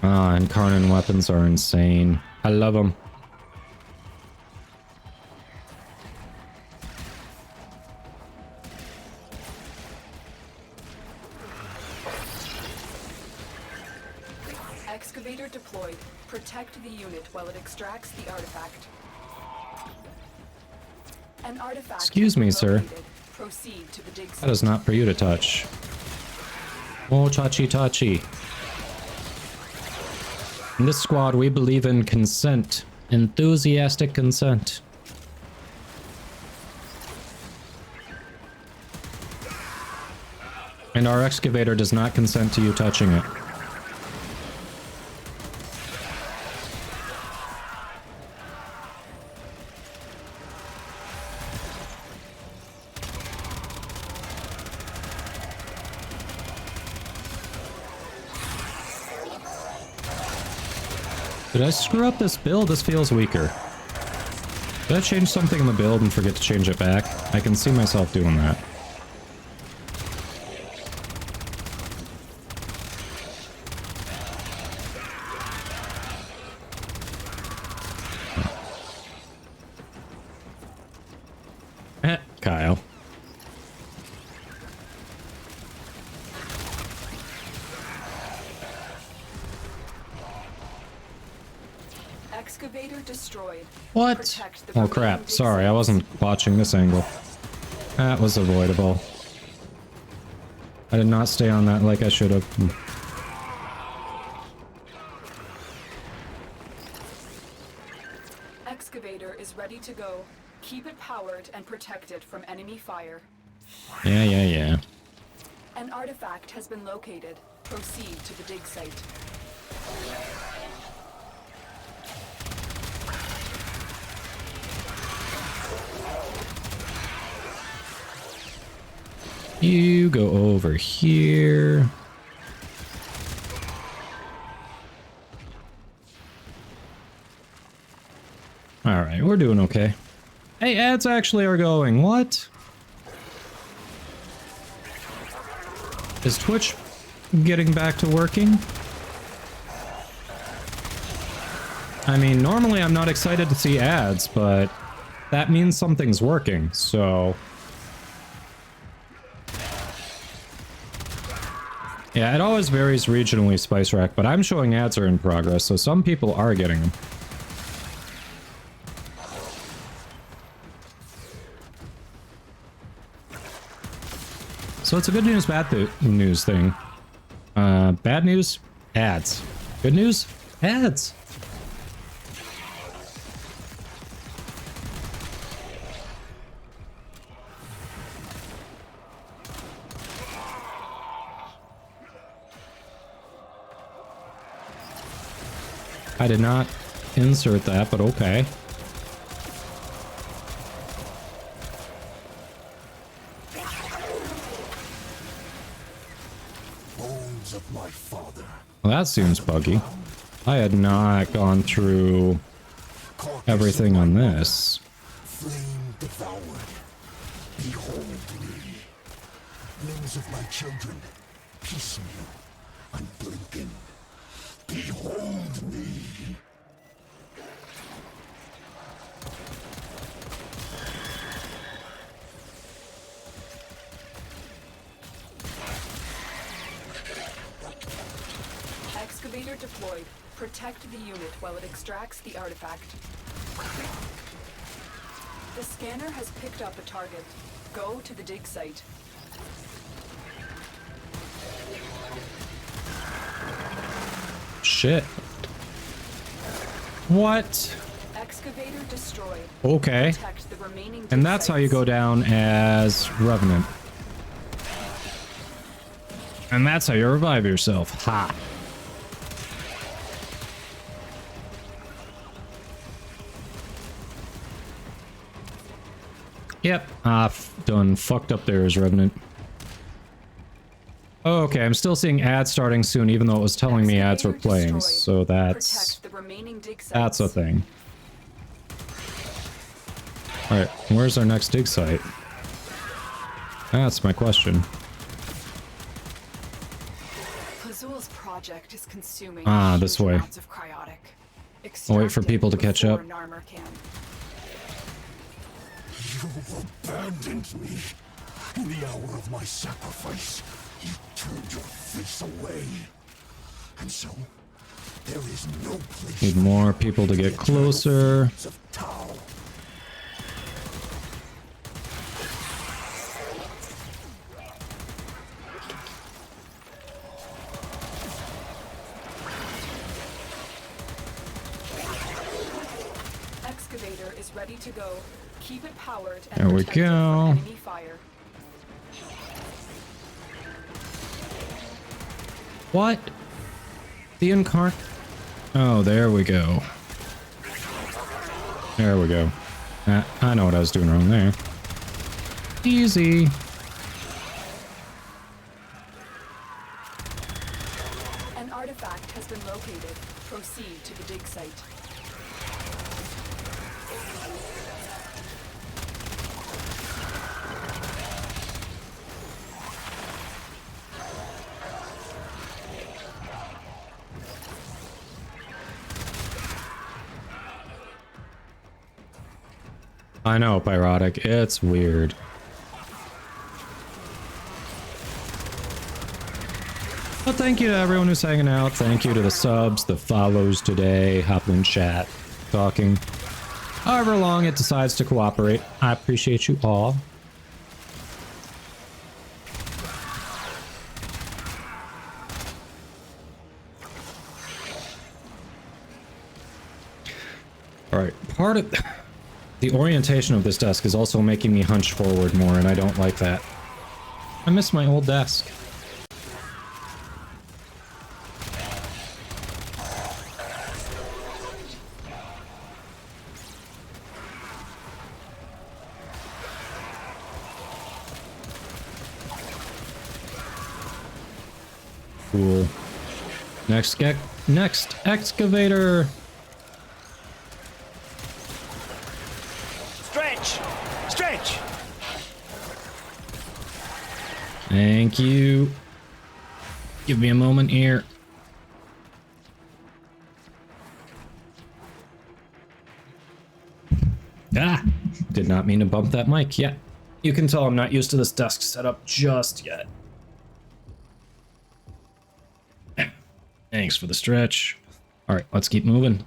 Ah, and Karnan weapons are insane. I love them. Excavator deployed. Protect the unit while it extracts the artifact. An artifact. Excuse me, sir. Proceed to the dig site. That is not for you to touch. Oh, touchy. In this squad, we believe in consent. Enthusiastic consent. And our excavator does not consent to you touching it. Did I screw up this build? This feels weaker. Did I change something in the build and forget to change it back? I can see myself doing that. Kyle. Excavator destroyed. What? Oh crap, sorry, I wasn't watching this angle. That was avoidable. I did not stay on that like I should have. Excavator is ready to go. Keep it powered and protected from enemy fire. Yeah. An artifact has been located. Proceed to the dig site. You go over here. Alright, we're doing okay. Hey, ads actually are going. What? Is Twitch getting back to working? I mean, normally I'm not excited to see ads, but that means something's working, so... Yeah, it always varies regionally, Spice Rack, but I'm showing ads are in progress, so some people are getting them. So it's a good news, bad news thing. Bad news? Ads. Good news? Ads. I did not insert that, but okay. Bones of my father. Well, that seems buggy. I had not gone through everything on this. Flame devoured. Behold me. Limbs of my children. Piecemeal. Unblinking. Behold me. Excavator deployed. Protect the unit while it extracts the artifact. The scanner has picked up a target. Go to the dig site. Shit. What? Excavator destroyed. Okay. Protect the remaining dig And that's how you go down as Revenant. And that's how you revive yourself. Ha. Yep. Done fucked up there as Revenant. Oh, okay, I'm still seeing ads starting soon, even though it was telling me ads were playing, so that's a thing. Alright, where's our next dig site? That's my question. Fazul's project is consuming This way. amounts of cryotic. I'll wait for people to catch up. You abandoned me. In the hour of my sacrifice, you turned your face away. And so, there is no place. Need more people to get closer. excavator is ready to go. Keep it powered and There we protected go. from enemy fire. What? The incarn... Oh, there we go. There we go. I know what I was doing wrong there. Easy. An artifact has been located. Proceed to the dig site. I know, Pyrotic. It's weird. Well, thank you to everyone who's hanging out. Thank you to the subs, the follows today, hopping in chat, talking. However long it decides to cooperate. I appreciate you all. Alright, part of... The orientation of this desk is also making me hunch forward more, and I don't like that. I miss my old desk. Cool. Next excavator. Stretch! Thank you. Give me a moment here. Ah! Did not mean to bump that mic. Yeah. You can tell I'm not used to this desk setup just yet. Thanks for the stretch. Alright, let's keep moving.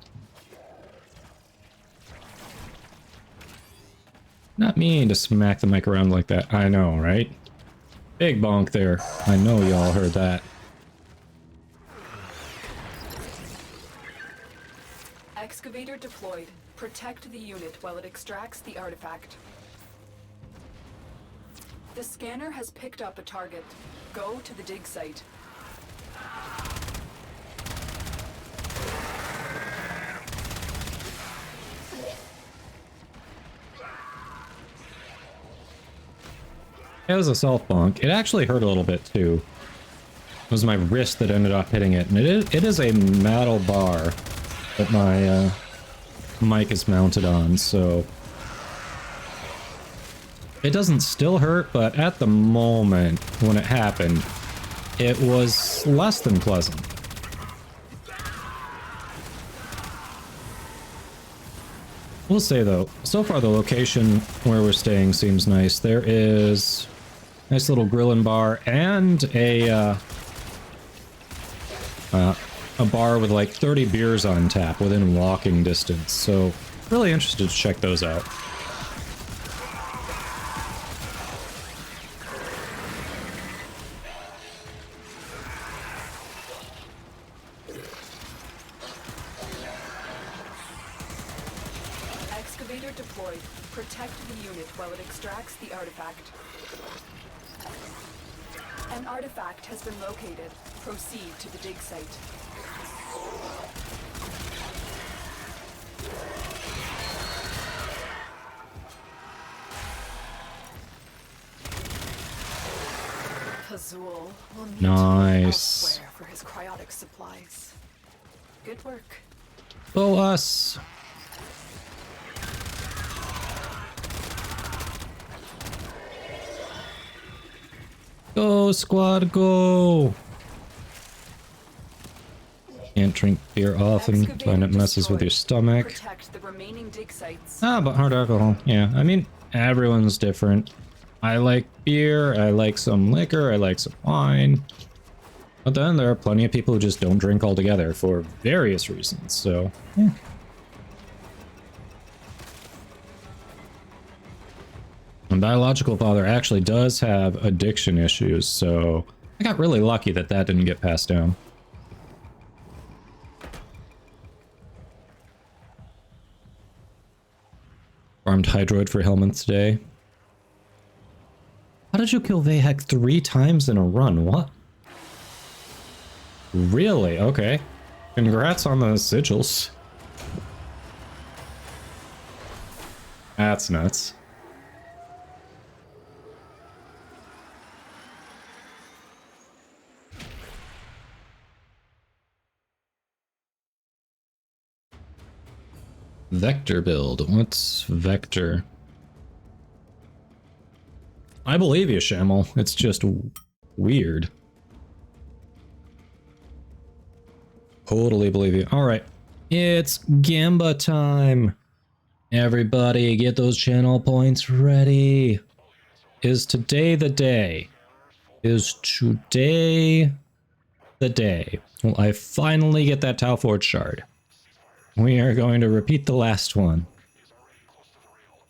Not mean to smack the mic around like that. I know, right? Big bonk there. I know y'all heard that. Excavator deployed. Protect the unit while it extracts the artifact. The scanner has picked up a target. Go to the dig site. It was a self bonk. It actually hurt a little bit too. It was my wrist that ended up hitting it, and it is a metal bar that my mic is mounted on, so it doesn't still hurt, but at the moment when it happened, it was less than pleasant. We'll say though, so far the location where we're staying seems nice. There is a nice little grill and bar and a bar with like 30 beers on tap within walking distance. So really interested to check those out. Excavator deployed. Protect the unit while it extracts the artifact. An artifact has been located. Proceed to the dig site. Azul will need Nice. to look elsewhere for his cryotic supplies. Good work. Oh, us. Go, squad, go! Can't drink beer often, find it messes with your stomach. Protect the remaining dig sites. Ah, but hard alcohol. Yeah, I mean, everyone's different. I like beer, I like some liquor, I like some wine. But then there are plenty of people who just don't drink altogether for various reasons, so, yeah. My biological father actually does have addiction issues, so I got really lucky that that didn't get passed down. Armed Hydroid for Helminth today. How did you kill Vahek 3 times in a run? What? Really? Okay. Congrats on the sigils. That's nuts. Vector build. What's Vector? I believe you, Shamel. It's just weird. Totally believe you. Alright. It's Gamba time. Everybody get those channel points ready. Is today the day? Is today the day? Well, I finally get that Tau Forge shard. We are going to repeat the last one.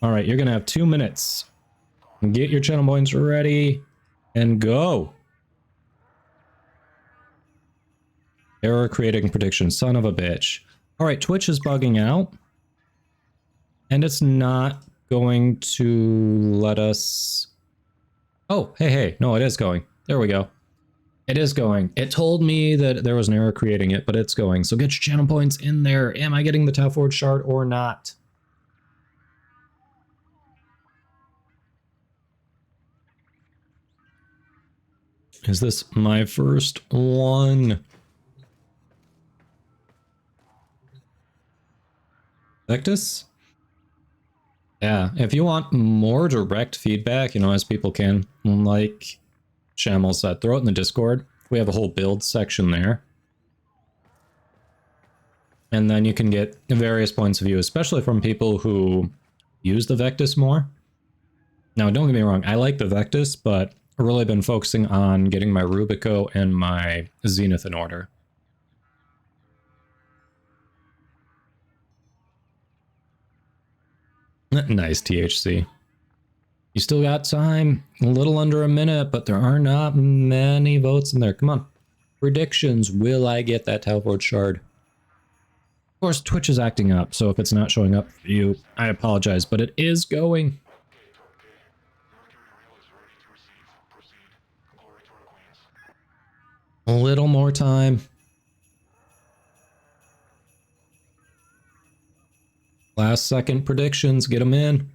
Alright, you're going to have 2 minutes. Get your channel points ready and go. Error creating prediction, son of a bitch. Alright, Twitch is bugging out. And it's not going to let us... Oh, hey, no, it is going. There we go. It is going. It told me that there was an error creating it, but it's going. So get your channel points in there. Am I getting the Tau Forge shard or not? Is this my first one? Vectus? Yeah, if you want more direct feedback, you know, as people can, like Shamel said, throw it in the Discord. We have a whole build section there. And then you can get various points of view, especially from people who use the Vectus more. Now, don't get me wrong, I like the Vectus, but I've really been focusing on getting my Rubico and my Zenith in order. Nice, THC. You still got time. A little under a minute, but there are not many votes in there. Come on. Predictions. Will I get that Tau Forge shard? Of course, Twitch is acting up, so if it's not showing up for you, I apologize, but it is going. A little more time. Last second predictions, get them in.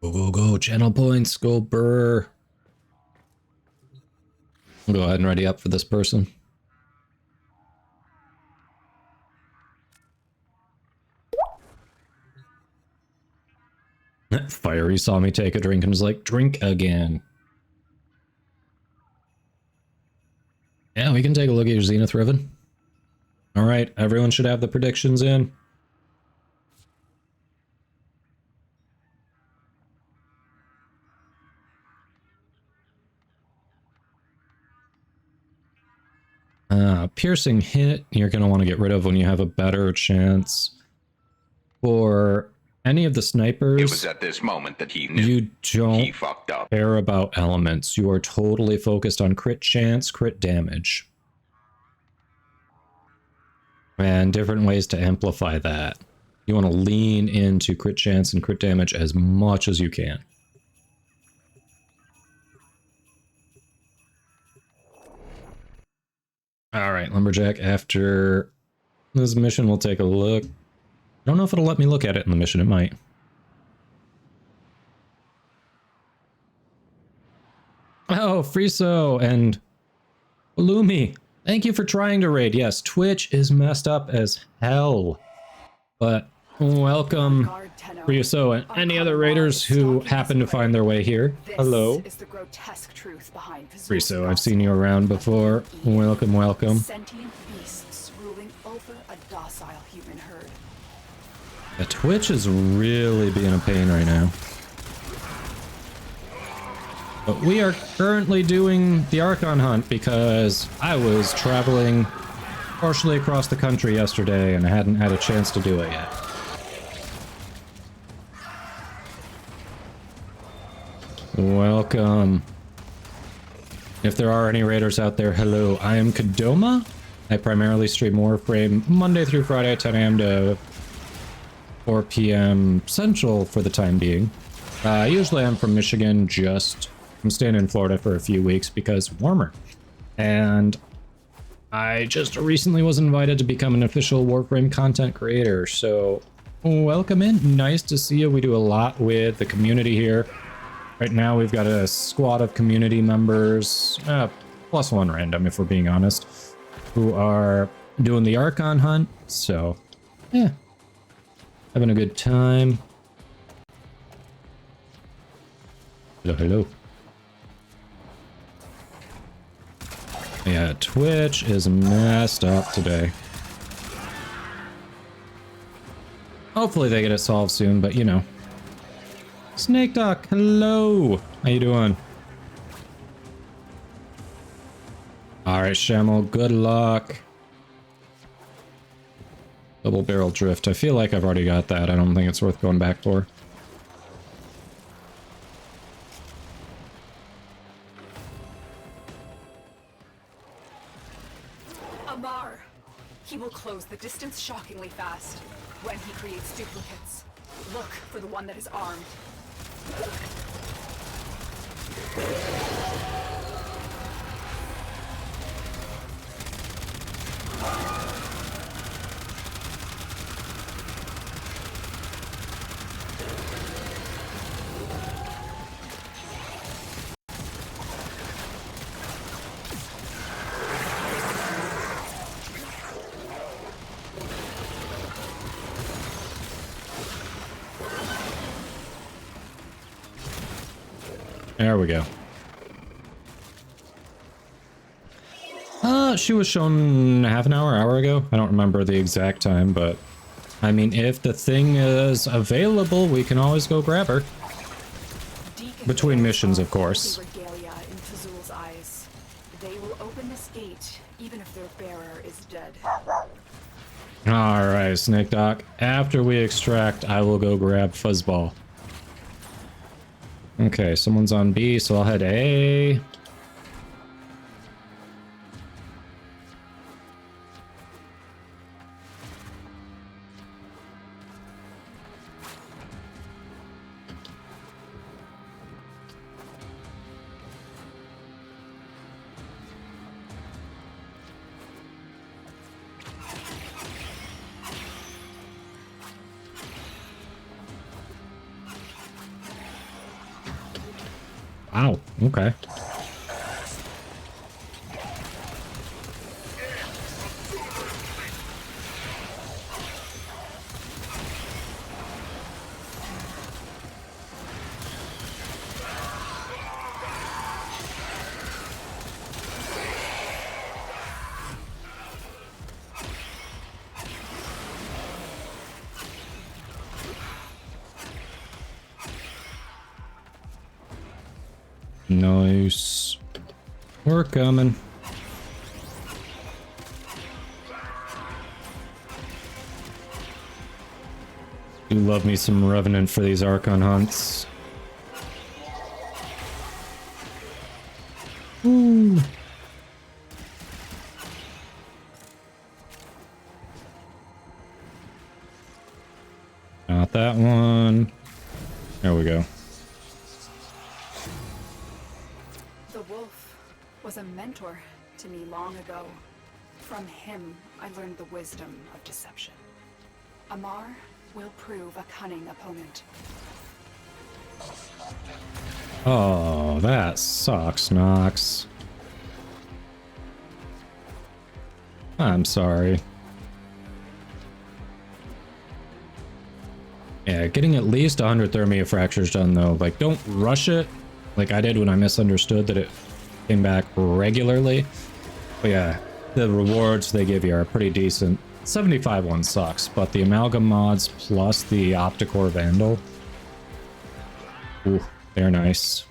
Go, go, go, channel points, go burr. I'll go ahead and ready up for this person. Fiery saw me take a drink and was like, drink again. Yeah, we can take a look at your Zenith Riven. Alright, everyone should have the predictions in. Piercing hit, you're going to want to get rid of when you have a better chance. For any of the snipers, it was at this moment that he knew you don't he fucked up. Care about elements. You are totally focused on crit chance, crit damage. And different ways to amplify that. You want to lean into crit chance and crit damage as much as you can. Alright, Lumberjack, after this mission, we'll take a look. I don't know if it'll let me look at it in the mission, it might. Oh, Friso and Lumi, thank you for trying to raid. Yes, Twitch is messed up as hell. But welcome, Friso, and any other raiders who happen to find their way here. Hello. Friso, I've seen you around before. Welcome, welcome. Sentient beasts ruling over a docile human herd. Yeah, Twitch is really being a pain right now. But we are currently doing the Archon hunt because I was traveling partially across the country yesterday and I hadn't had a chance to do it yet. Welcome. If there are any raiders out there, hello. I am Kadoma. I primarily stream Warframe Monday through Friday at 10 AM to 4 p.m. Central for the time being. Usually I'm from Michigan, I'm staying in Florida for a few weeks because warmer. And I just recently was invited to become an official Warframe content creator, so welcome in. Nice to see you. We do a lot with the community here. Right now we've got a squad of community members, plus one random if we're being honest, who are doing the Archon hunt, so yeah, having a good time. Hello. Yeah, Twitch is messed up today. Hopefully they get it solved soon, but you know. Snake Duck, hello! How you doing? Alright, Shamel, good luck. Double barrel drift. I feel like I've already got that. I don't think it's worth going back for. Amar! He will close the distance shockingly fast when he creates duplicates. Look for the one that is armed. There we go. She was shown half an hour ago. I don't remember the exact time, but I mean, if the thing is available, we can always go grab her. Between missions, of course. Regalia in Fazul's eyes. They will open this gate, even if their bearer is dead. Alright, Snake Doc. After we extract, I will go grab Fuzzball. Okay, someone's on B, so I'll head A. Wow, okay. Nice. We're coming. You love me some Revenant for these Archon hunts. Ooh. Not that one. There we go. Was a mentor to me long ago. From him, I learned the wisdom of deception. Amar will prove a cunning opponent. Oh, that sucks, Nox. I'm sorry. Yeah, getting at least 100 Thermia fractures done though. Like, don't rush it like I did when I misunderstood that it came back regularly. But yeah, the rewards they give you are pretty decent. 75 one sucks, but the Amalgam mods plus the Opticore Vandal, ooh, they're nice.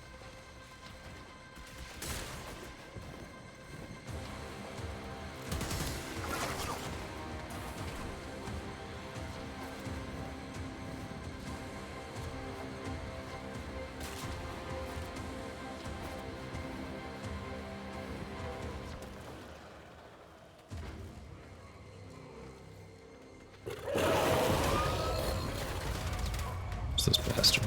this bastard.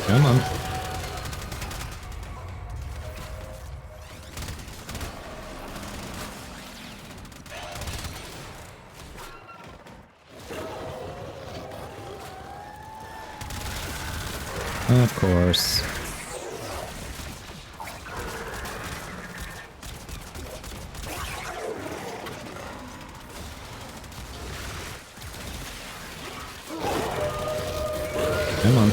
Come on. Of course. Come on.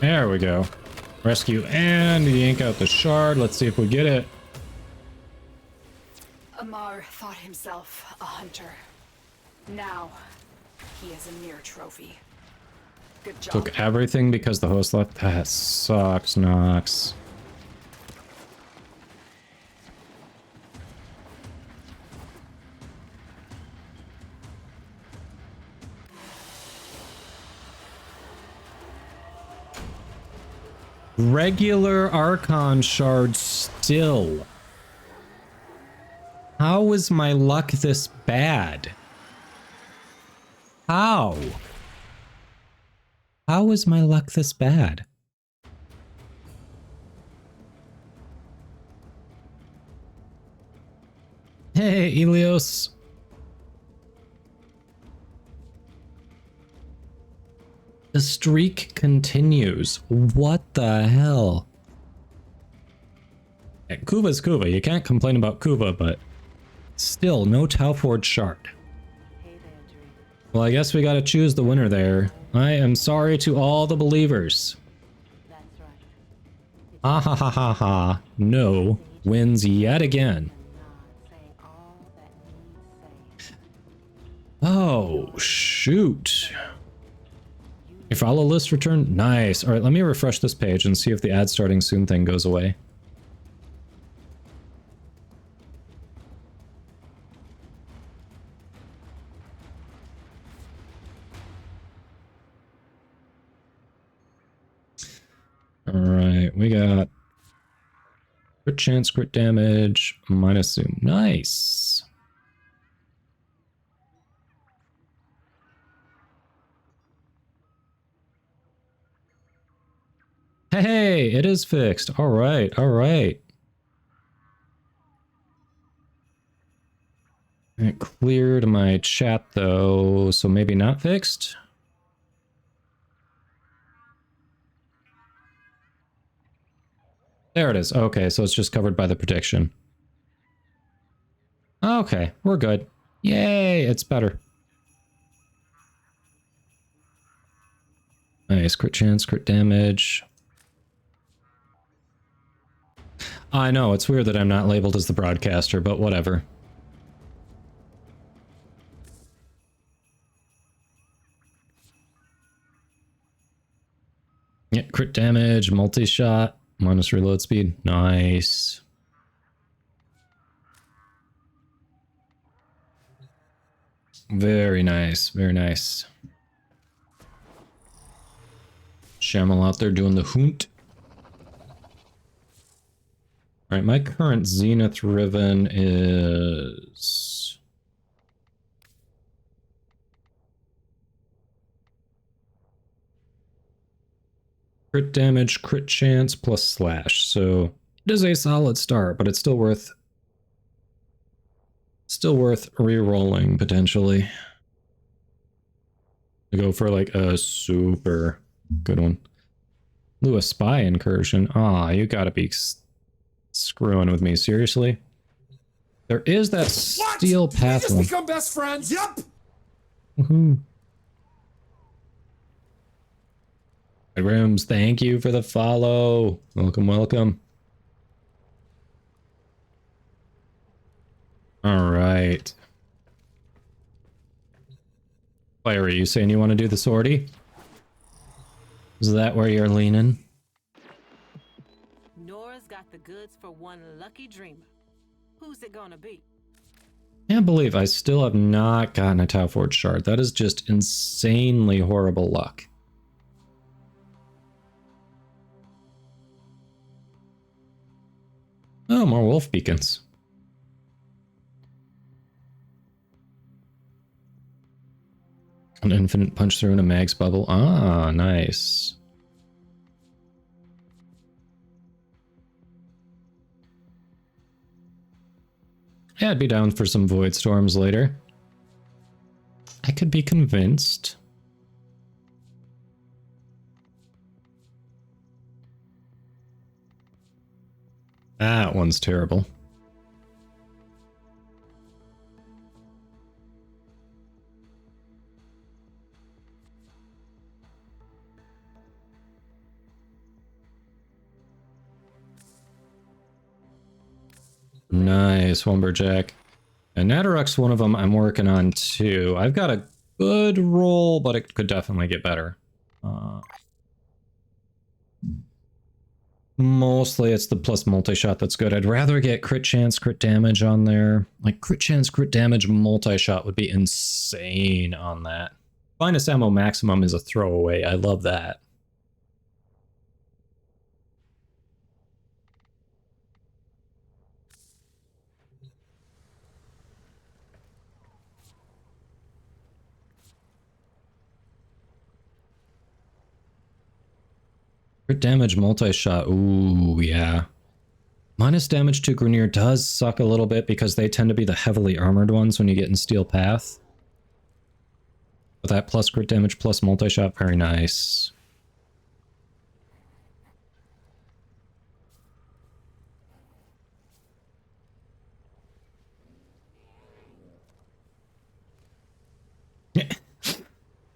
There we go. Rescue and yank out the shard. Let's see if we get it. Amar thought himself a hunter. Now, he is a mere trophy. Good job. Took everything because the host left. That sucks, Nox. Regular Archon shard still. How is my luck this bad? How? How is my luck this bad? Hey, Elios. The streak continues. What the hell? Yeah, Kuva's Kuva. You can't complain about Kuva, but still, no Tauforge shard. Well, I guess we gotta choose the winner there. I am sorry to all the believers. Ah ha ha ha ha. No wins yet again. Oh, shoot. Your follow list returned? Nice. Alright, let me refresh this page and see if the ad starting soon thing goes away. Alright, we got crit chance, crit damage, minus zoom. Nice. Hey, it is fixed. Alright, alright. It cleared my chat though, so maybe not fixed? There it is. Okay, so it's just covered by the prediction. Okay, we're good. Yay, it's better. Nice, crit chance, crit damage. I know, it's weird that I'm not labeled as the broadcaster, but whatever. Yeah, crit damage, multi-shot. Minus reload speed. Nice. Very nice. Very nice. Shamel out there doing the hoont. Alright, my current Zenith Riven is... crit damage, crit chance, plus slash. So it is a solid start, but it's still worth re-rolling potentially. To go for like a super good one. Ooh, a spy incursion. Ah, you gotta be screwing with me, seriously? There is that steel path. Did we just become best friends? Yep. Woohoo. Rooms, thank you for the follow. Welcome, welcome. All right. Fiery, you saying you want to do the sortie? Is that where you're leaning? Nora's got the goods for one lucky dreamer. Who's it gonna be? Can't believe I still have not gotten a Tau Forge shard. That is just insanely horrible luck. Oh, more wolf beacons. An infinite punch through in a mag's bubble. Ah, nice. Yeah, I'd be down for some void storms later. I could be convinced. That one's terrible. Nice, Wumberjack. And Nadaruk's one of them I'm working on too. I've got a good roll, but it could definitely get better. Mostly it's the plus multi-shot that's good. I'd rather get crit chance, crit damage on there. Like crit chance, crit damage, multi-shot would be insane on that. Finest ammo maximum is a throwaway. I love that. Crit damage multi-shot, ooh, yeah. Minus damage to Grenier does suck a little bit because they tend to be the heavily armored ones when you get in Steel Path. But that plus crit damage plus multi-shot, very nice.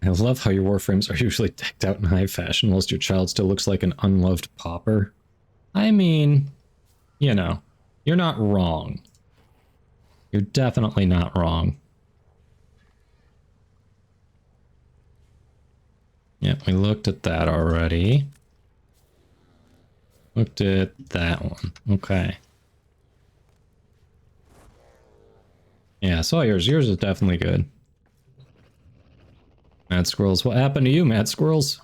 I love how your Warframes are usually decked out in high fashion whilst your child still looks like an unloved pauper. I mean, you know, you're not wrong. You're definitely not wrong. Yep, we looked at that already. Looked at that one. Okay. Yeah, I saw yours. Yours is definitely good. Mad Squirrels. What happened to you, Mad Squirrels?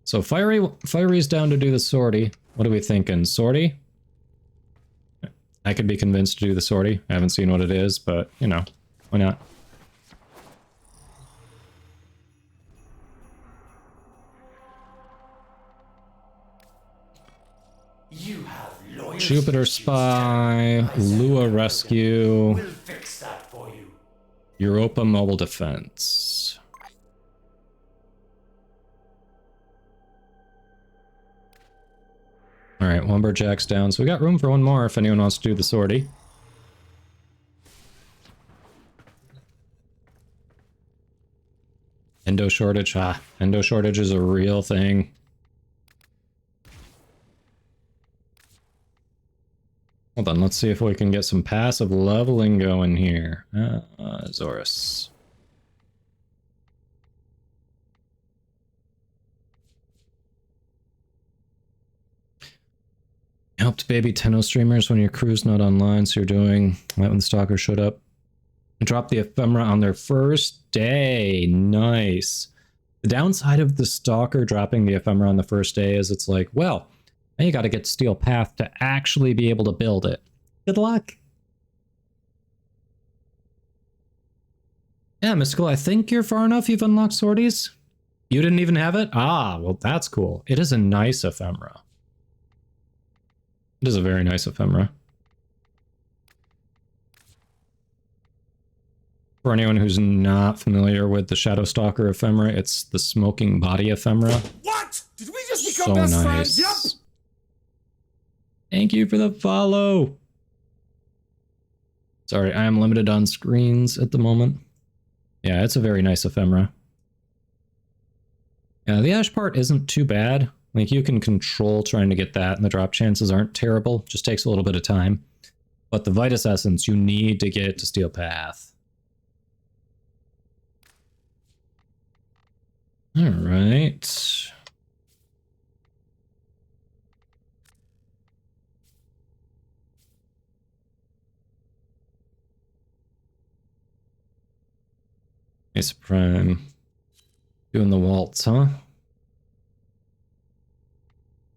So Fiery's down to do the sortie. What are we thinking? Sortie? I could be convinced to do the sortie. I haven't seen what it is, but, you know, why not? You have loyal Jupiter Spy, Lua Rescue, We'll fix that for you. Europa Mobile Defense. Alright, Lumberjack's down, so we got room for one more if anyone wants to do the sortie. Endo shortage, endo shortage is a real thing. Hold on, let's see if we can get some passive leveling going here. Zorus. Helped baby Tenno streamers when your crew's not online, so you're doing right when the stalker showed up. Drop the ephemera on their first day. Nice. The downside of the stalker dropping the ephemera on the first day is it's like, well, now you got to get Steel Path to actually be able to build it. Good luck. Yeah, Mystical, I think you're far enough. You've unlocked sorties. You didn't even have it? Ah, well, that's cool. It is a nice ephemera. It is a very nice ephemera. For anyone who's not familiar with the Shadow Stalker ephemera, it's the smoking body ephemera. What? Did we just become best friends? Yep. Thank you for the follow. Sorry, I am limited on screens at the moment. Yeah, it's a very nice ephemera. Yeah, the ash part isn't too bad. Like, you can control trying to get that, and the drop chances aren't terrible. Just takes a little bit of time. But the VODS essence, you need to get to Steel Path. Alright. Ace Prime. Doing the waltz, huh?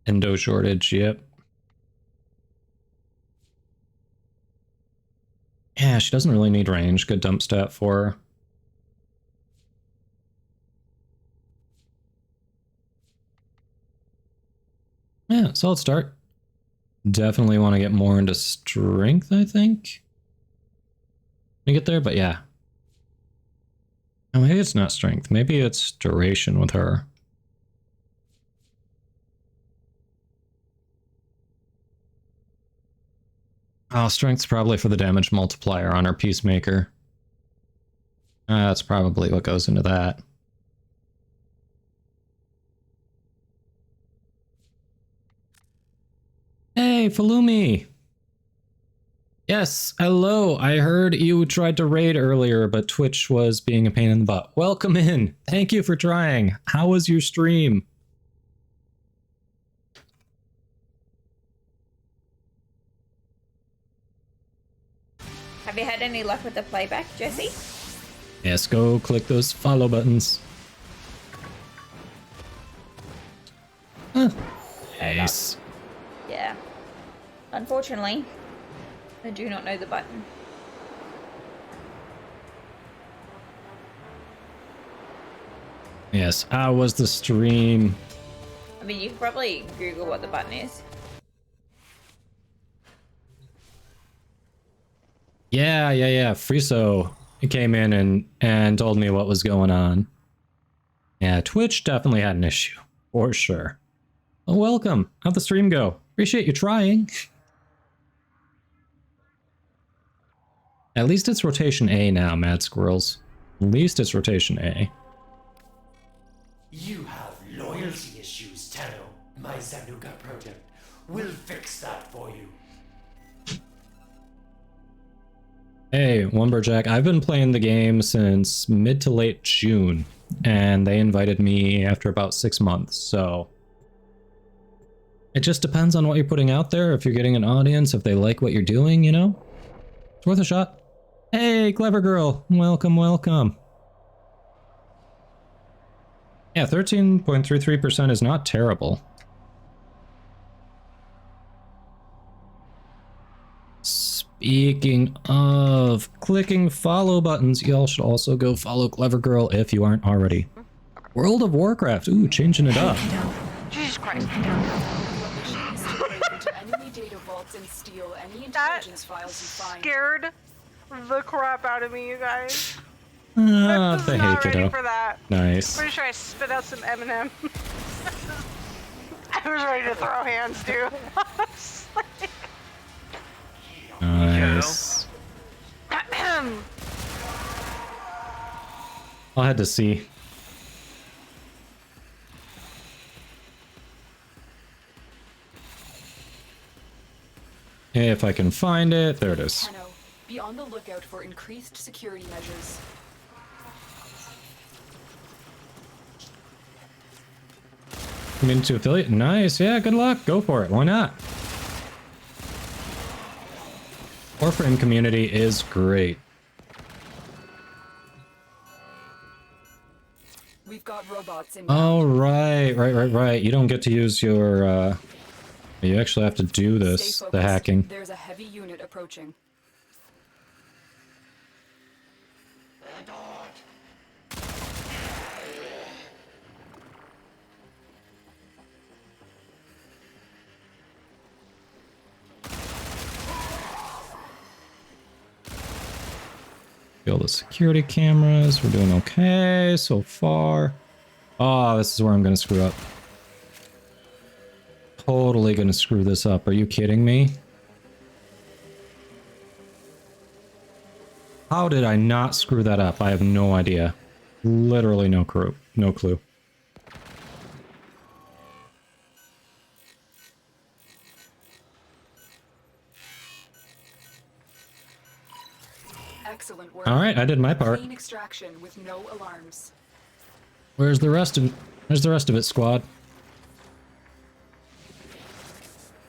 Endo shortage, yep. Yeah, she doesn't really need range. Good dump stat for her. Yeah, solid start. Definitely want to get more into strength, I think. When you get there, but yeah. Oh, maybe it's not strength. Maybe it's duration with her. Oh, strength's probably for the damage multiplier on her Peacemaker. That's probably what goes into that. Hey, Falumi! Yes, hello. I heard you tried to raid earlier, but Twitch was being a pain in the butt. Welcome in. Thank you for trying. How was your stream? Have you had any luck with the playback, Jesse? Yes, go click those follow buttons. Huh. Nice. Yeah. Unfortunately, I do not know the button. Yes, how was the stream? I mean, you can probably Google what the button is. Yeah. Friso came in and told me what was going on. Yeah, Twitch definitely had an issue, for sure. Well, welcome. How'd the stream go? Appreciate you trying. At least it's rotation A now, Mad Squirrels. At least it's rotation A. You have loyalty issues, Tano. My Zanuka project will fix that for you. Hey, Lumberjack, I've been playing the game since mid to late June, and they invited me after about 6 months, so... It just depends on what you're putting out there, if you're getting an audience, if they like what you're doing, you know? It's worth a shot. Hey, Clever Girl! Welcome, welcome. Yeah, 13.33% is not terrible. Speaking of clicking follow buttons, y'all should also go follow Clever Girl if you aren't already. World of Warcraft, ooh, changing it up. Jesus Christ. Enemy data vaults and steal any intelligence files you find. Scared the crap out of me, you guys. Ah, I'm the not hey ready kiddo. for that. Nice. Pretty sure I spit out some M&M. I was ready to throw hands, dude. Nice. I'll head to see. If I can find it, there it is. Be on the lookout for increased security measures. Into affiliate, nice. Yeah, good luck. Go for it. Why not? Warframe community is great. We've got robots in. Oh, right. You don't get to use your, you actually have to do this, the hacking. There's a heavy unit approaching. Kill the security cameras. We're doing okay so far. Oh, this is where I'm gonna screw up. Totally gonna screw this up. Are you kidding me? How did I not screw that up? I have no idea. Literally no clue. Excellent work. All right, I did my part. Clean extraction with no alarms. Where's the rest of it, squad?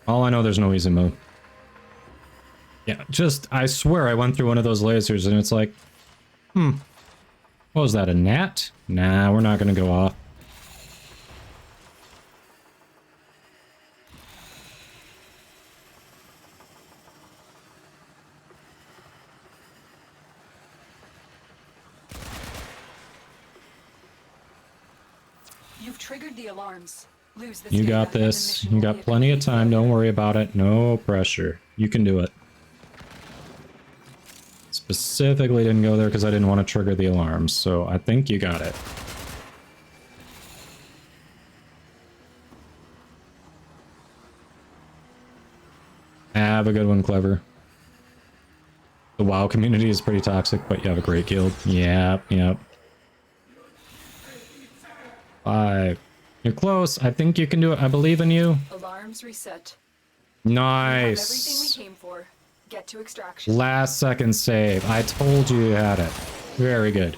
All I know, there's no easy mode. Yeah, I swear I went through one of those lasers and it's like, what was that, a gnat? Nah, we're not gonna go off. You've triggered the alarms. Lose this You data got and the this. mission You will got be plenty of time. Don't worry about it. No pressure. You can do it. Specifically didn't go there because I didn't want to trigger the alarms, so I think you got it. Have a good one, Clever. The WoW community is pretty toxic, but you have a great guild. Yep, yep. 5. You're close. I think you can do it. I believe in you. Alarms reset. Nice. Everything we came for. Get to extraction. Last second save. I told you you had it. Very good.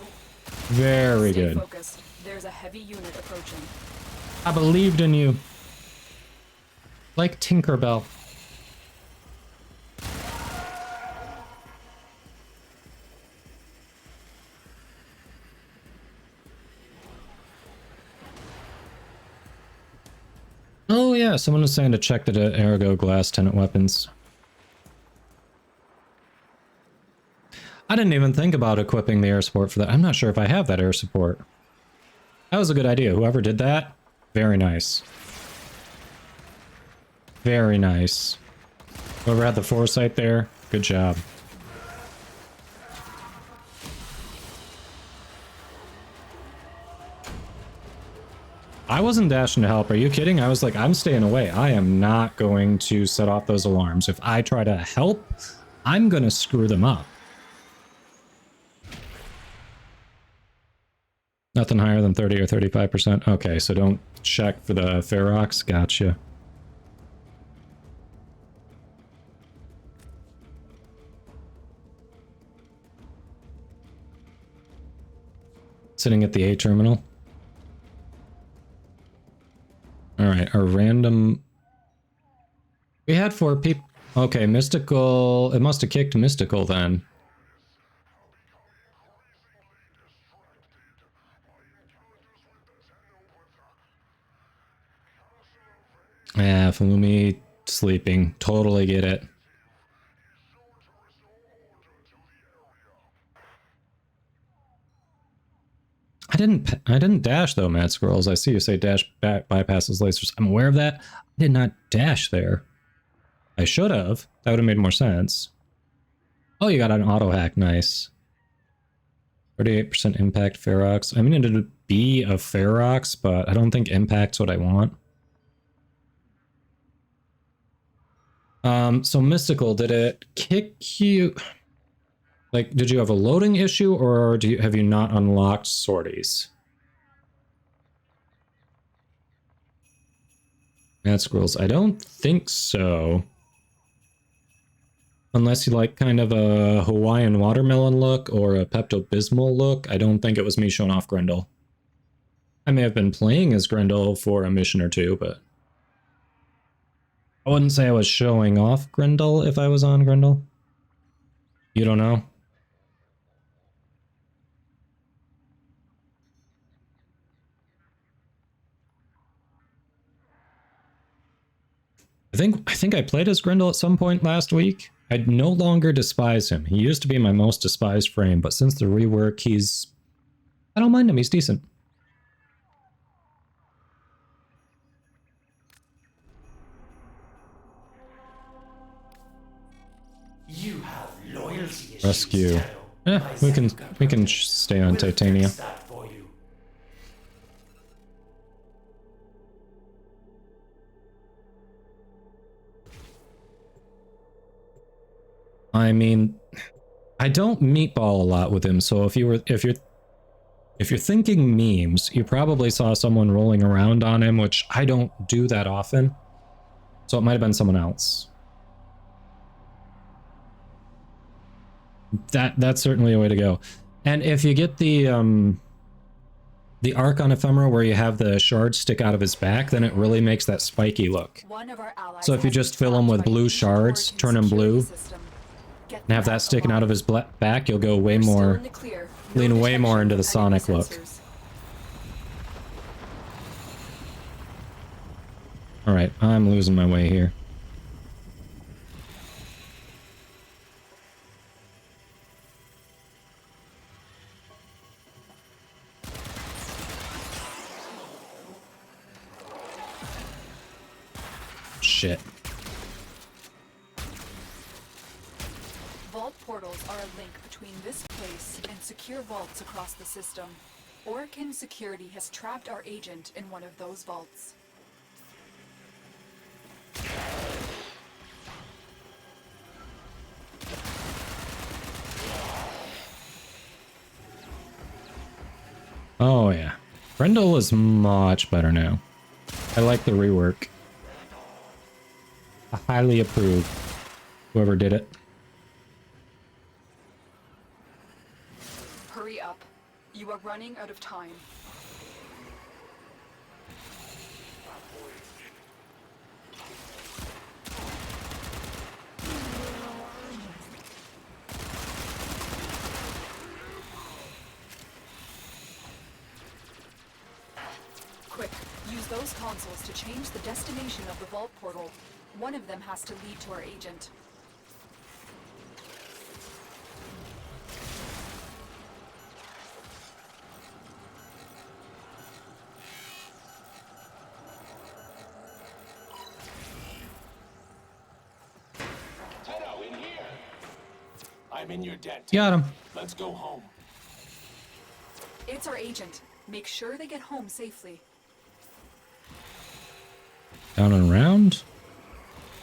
Very Stay good. focused. There's a heavy unit approaching. I believed in you. Like Tinkerbell. Oh yeah, someone was saying to check the Ergo glass tenant weapons. I didn't even think about equipping the air support for that. I'm not sure if I have that air support. That was a good idea. Whoever did that, very nice. Very nice. Whoever had the foresight there, good job. I wasn't dashing to help. Are you kidding? I was like, I'm staying away. I am not going to set off those alarms. If I try to help, I'm going to screw them up. Nothing higher than 30 or 35%. Okay, so don't check for the Ferox. Gotcha. Sitting at the A terminal. Alright, our random... We had 4 people... Okay, Mystical... It must have kicked Mystical then. Yeah, Fulumi sleeping. Totally get it. I didn't dash though, Mad Squirrels. I see you say dash back bypasses lasers. I'm aware of that. I did not dash there. I should have. That would have made more sense. Oh, you got an auto hack. Nice. 38% impact Ferox. I mean, it'd be a Ferox, but I don't think impact's what I want. So Mystical, did it kick you? Like, did you have a loading issue, or have you not unlocked sorties? Mad Squirrels, I don't think so. Unless you like kind of a Hawaiian watermelon look or a Pepto-Bismol look. I don't think it was me showing off Grendel. I may have been playing as Grendel for a mission or two, but I wouldn't say I was showing off Grendel if I was on Grendel. You don't know? I think I played as Grendel at some point last week. I no longer despise him. He used to be my most despised frame, but since the rework, I don't mind him, he's decent. You have loyalty issues. Rescue. Yeah, we can stay on Titania. I mean, I don't meatball a lot with him, so if you're thinking memes, you probably saw someone rolling around on him, which I don't do that often. So it might have been someone else. That's certainly a way to go. And if you get the arc on Ephemera where you have the shards stick out of his back, then it really makes that spiky look. So if you just fill him with blue shards, turn him blue, and have that sticking out of his back, you'll go way more, lean way more into the Sonic look. Alright, I'm losing my way here. Shit. Vault portals are a link between this place and secure vaults across the system. Orokin Security has trapped our agent in one of those vaults. Oh yeah. Brendel is much better now. I like the rework. I highly approve. Whoever did it. Hurry up. You are running out of time. Quick, use those consoles to change the destination of the vault portal. One of them has to lead to our agent. Tenno, in here. I'm in your debt. Got him. Let's go home. It's our agent. Make sure they get home safely. Down and around.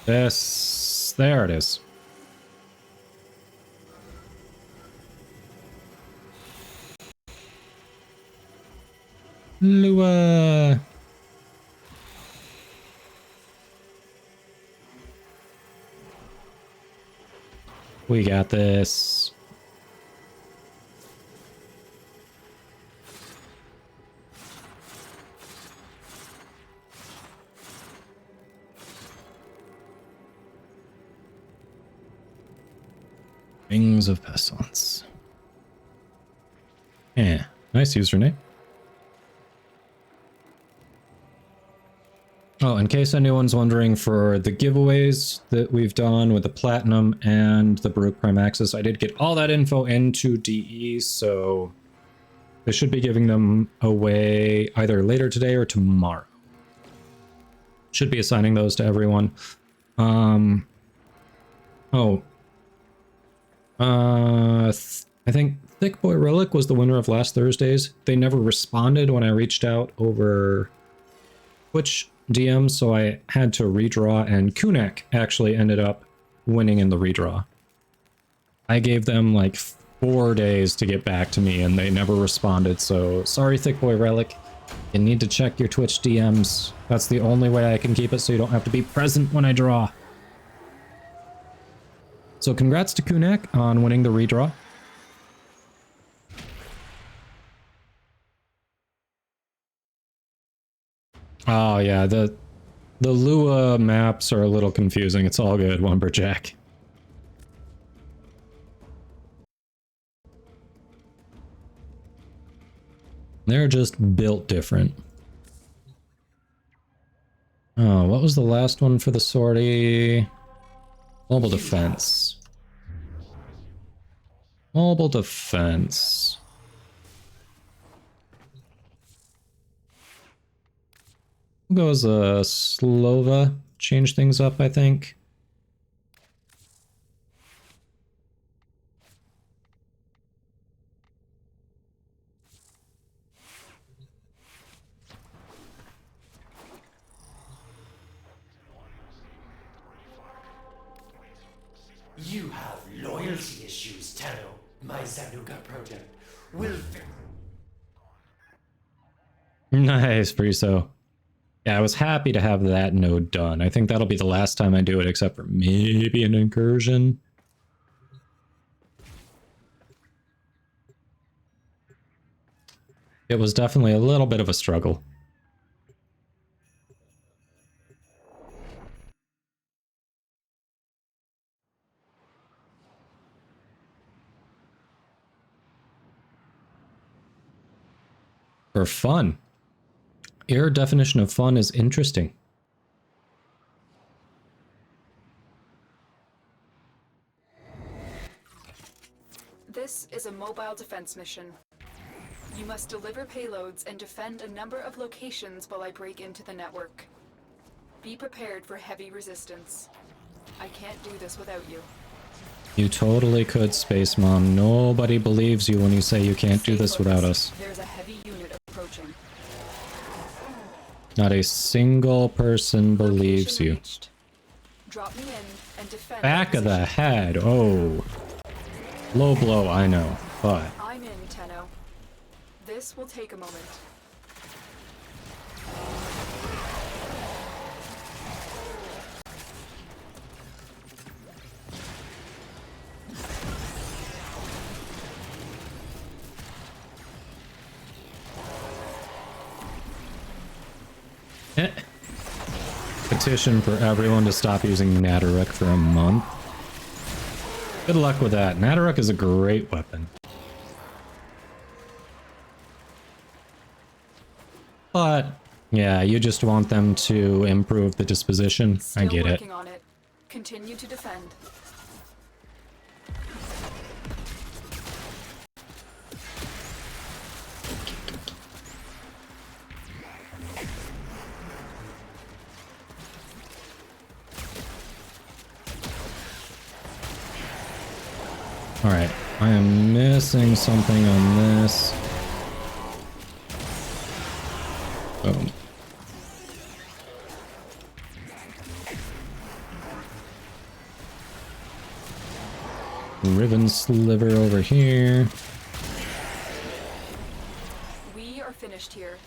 This. There it is. Lua. We got this. Wings of Pestilence. Yeah, nice username. Oh, in case anyone's wondering, for the giveaways that we've done with the Platinum and the Baruch Prime Access, I did get all that info into DE, so they should be giving them away either later today or tomorrow. Should be assigning those to everyone. I think Thick Boy Relic was the winner of last Thursday's. They never responded when I reached out over Twitch DM, so I had to redraw, and Kunek actually ended up winning in the redraw. I gave them like 4 days to get back to me, and they never responded, so sorry, Thick Boy Relic. You need to check your Twitch DMs. That's the only way I can keep it so you don't have to be present when I draw. So congrats to Kunek on winning the redraw. Oh yeah, the Lua maps are a little confusing. It's all good, Wumberjack. They're just built different. Oh, what was the last one for the sortie? Mobile defense. Mobile defense. We'll go as a Slova. Change things up, I think. You have loyalty issues, Tenno. My Zanuga project will fix. Nice, Friso. Yeah, I was happy to have that node done. I think that'll be the last time I do it, except for maybe an incursion. It was definitely a little bit of a struggle. For fun. Your definition of fun is interesting. This is a mobile defense mission. You must deliver payloads and defend a number of locations while I break into the network. Be prepared for heavy resistance. I can't do this without you. You totally could, Space Mom. Nobody believes you when you say you can't do this without us. There's a heavy unit approaching. Not a single person believes you. Drop me in and defend. Back of the head. Oh. Low blow, I know, but... I'm in, Tenno. This will take a moment. Petition for everyone to stop using Nataruk for a month. Good luck with that. Nataruk is a great weapon. But, yeah, you just want them to improve the disposition. I get it. On it. Continue to defend. Alright, I am missing something on this. Boom. Ribbon sliver over here. We are finished here.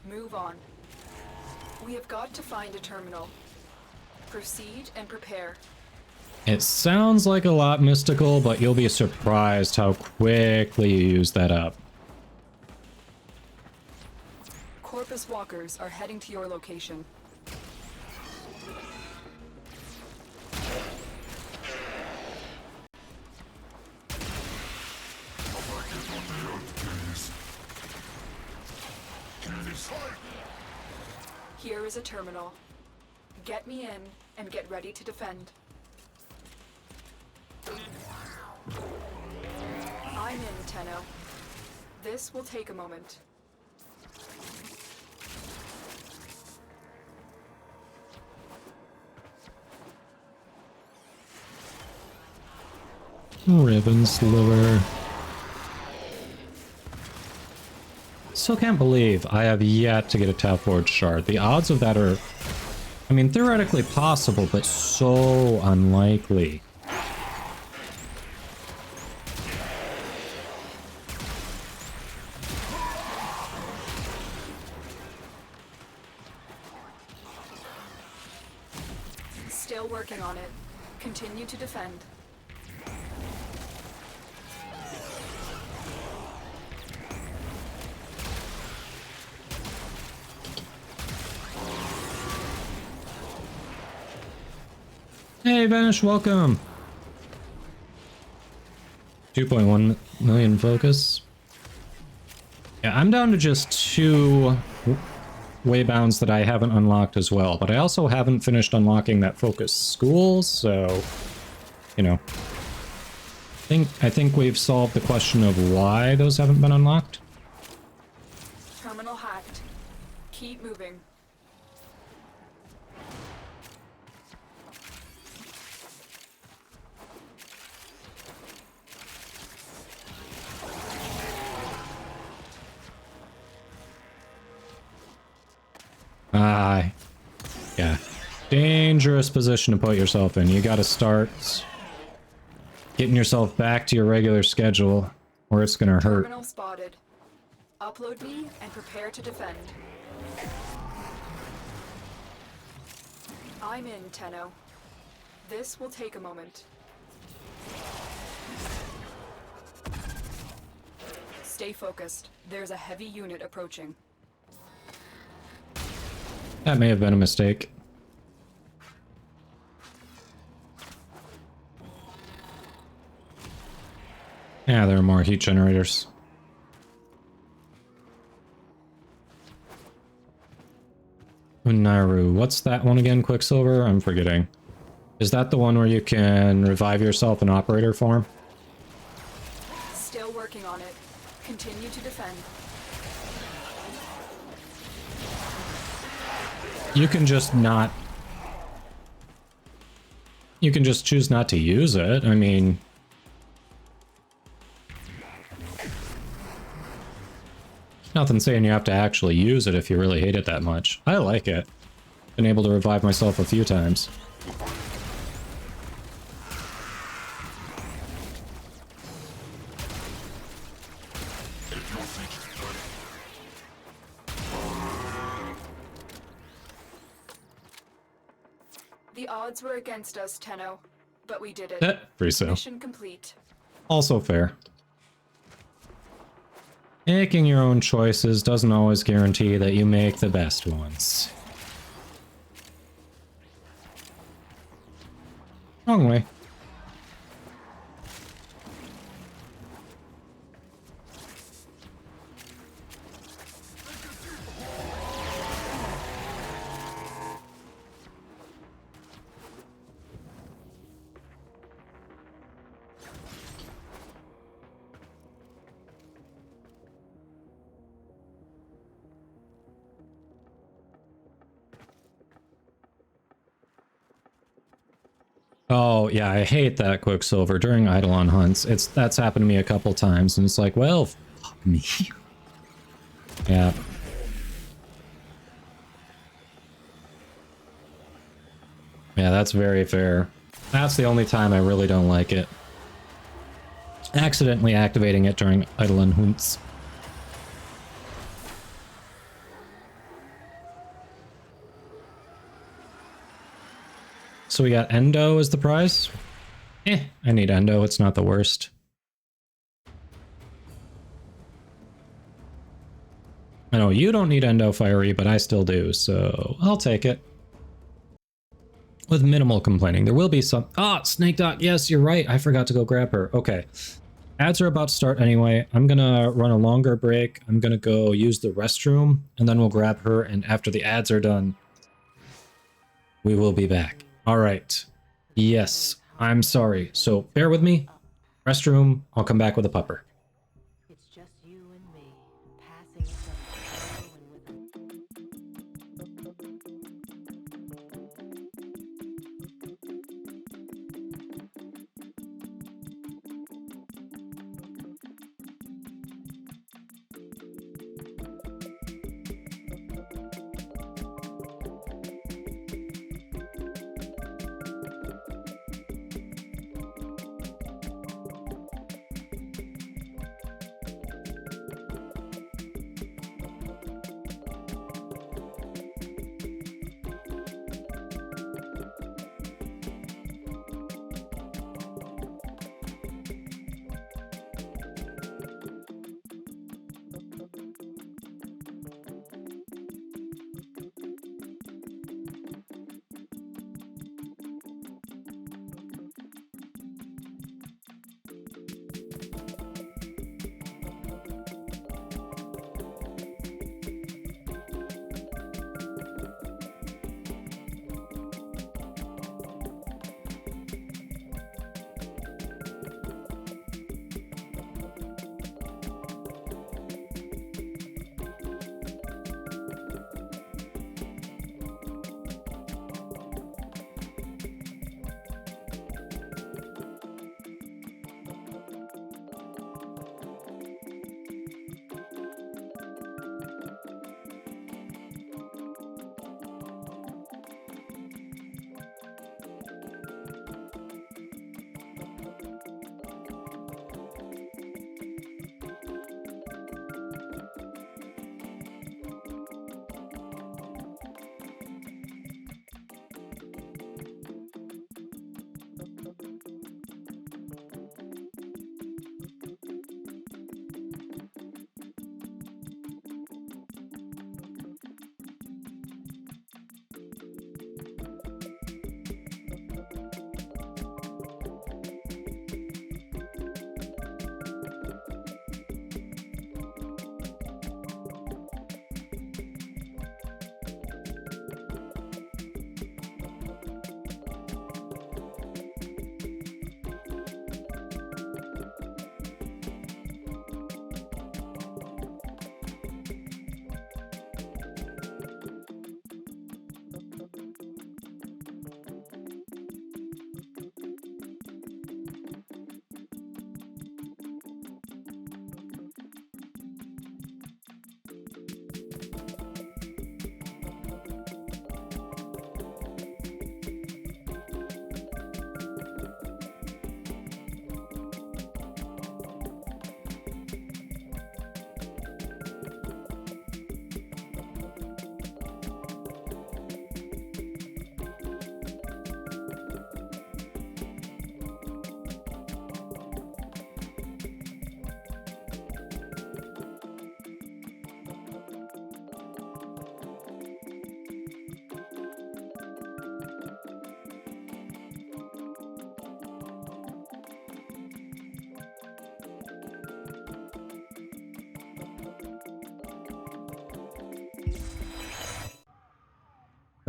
Move on. We have got to find a terminal. Proceed and prepare. It sounds like a lot mystical, but you'll be surprised how quickly you use that up. Corpus walkers are heading to your location. Here is a terminal. Get me in and get ready to defend. I'm in, Tenno. This will take a moment. Ribbon sliver. Still can't believe I have yet to get a Tap Forge shard. The odds of that are, I mean, theoretically possible, but so unlikely. Still working on it. Continue to defend. Hey, Vanish, welcome. 2.1 million focus. Yeah, I'm down to just 2 waybounds that I haven't unlocked as well, but I also haven't finished unlocking that focus school, so, you know. I think we've solved the question of why those haven't been unlocked. Terminal hacked. Keep moving. Yeah. Dangerous position to put yourself in. You gotta start getting yourself back to your regular schedule, or it's gonna hurt. Terminal spotted. Upload me and prepare to defend. I'm in, Tenno. This will take a moment. Stay focused. There's a heavy unit approaching. That may have been a mistake. Yeah, there are more heat generators. Unairu. What's that one again, Quicksilver? I'm forgetting. Is that the one where you can revive yourself in operator form? Still working on it. Continue to defend. You can just not... You can just choose not to use it. I mean... Nothing saying you have to actually use it if you really hate it that much. I like it. Been able to revive myself a few times. The odds were against us, Tenno, but we did it. Free so. Mission complete. Also fair. Making your own choices doesn't always guarantee that you make the best ones. Wrong way. Oh, yeah, I hate that Quicksilver during Eidolon hunts. That's happened to me a couple times, and it's like, well, fuck me. Yeah. Yeah, that's very fair. That's the only time I really don't like it. Accidentally activating it during Eidolon hunts. So we got Endo as the prize? I need Endo, it's not the worst. I know you don't need Endo Fiery, but I still do, so I'll take it. With minimal complaining. There will be some... Ah, Snake Dot, yes, you're right. I forgot to go grab her. Okay. Ads are about to start anyway. I'm gonna run a longer break. I'm gonna go use the restroom, and then we'll grab her, and after the ads are done, we will be back. All right. Yes, I'm sorry. So bear with me. Restroom. I'll come back with a pupper. It's just you and me, passing each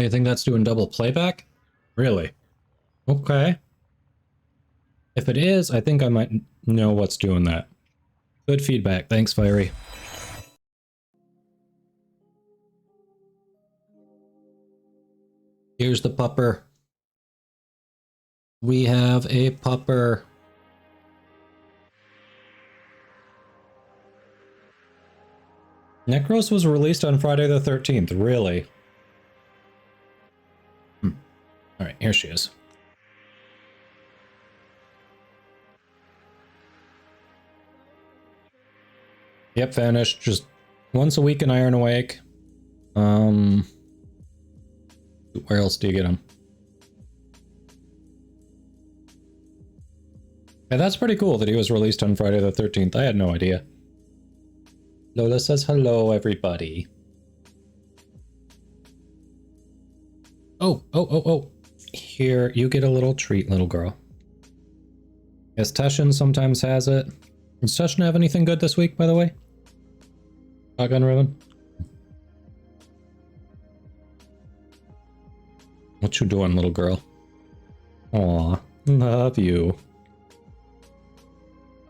You think that's doing double playback? Really? Okay. If it is, I think I might know what's doing that. Good feedback. Thanks, Fiery. Here's the pupper. We have a pupper. Necros was released on Friday the 13th. Really? Alright, here she is. Yep, vanished. Just once a week in Iron Awake. Where else do you get them? Yeah, that's pretty cool that he was released on Friday the 13th. I had no idea. Lola says hello, everybody. Oh. Here, you get a little treat, little girl. Yes, Tushin sometimes has it. Does Tushin have anything good this week, by the way? Shotgun ribbon? What you doing, little girl? Aw, love you.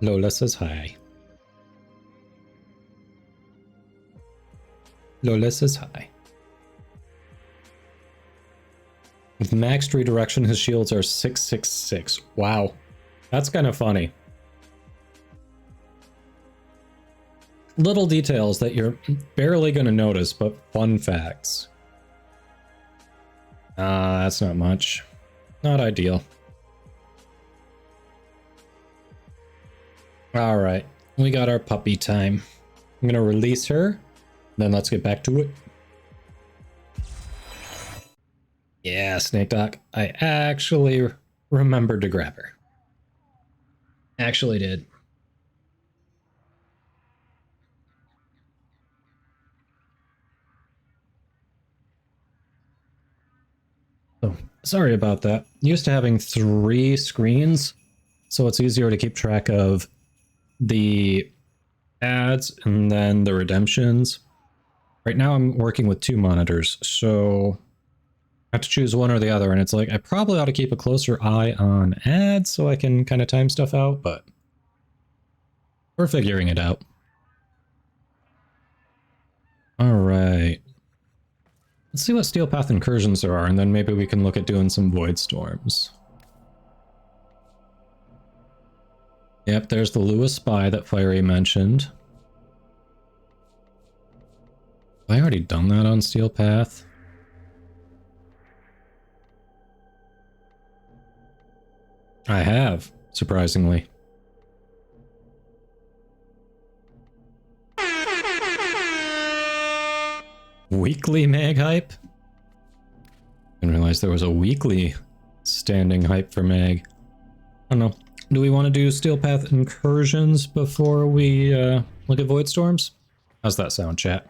Lola says hi. Lola says hi. With maxed redirection, his shields are 666. Wow. That's kind of funny. Little details that you're barely going to notice, but fun facts. That's not much. Not ideal. Alright, we got our puppy time. I'm going to release her, then let's get back to it. Yeah, Snake Doc. I actually remembered to grab her. Actually did. Oh, sorry about that. Used to having 3 screens, so it's easier to keep track of the ads and then the redemptions. Right now I'm working with 2 monitors, so I have to choose one or the other, and it's like I probably ought to keep a closer eye on ads so I can kind of time stuff out, but we're figuring it out. Alright. Let's see what Steel Path incursions there are, and then maybe we can look at doing some Void Storms. Yep, there's the Lewis Spy that Fiery mentioned. Have I already done that on Steel Path? I have, surprisingly. Weekly mag hype? Didn't realize there was a weekly standing hype for mag. I don't know. Do we want to do Steel Path incursions before we look at Void Storms? How's that sound, chat?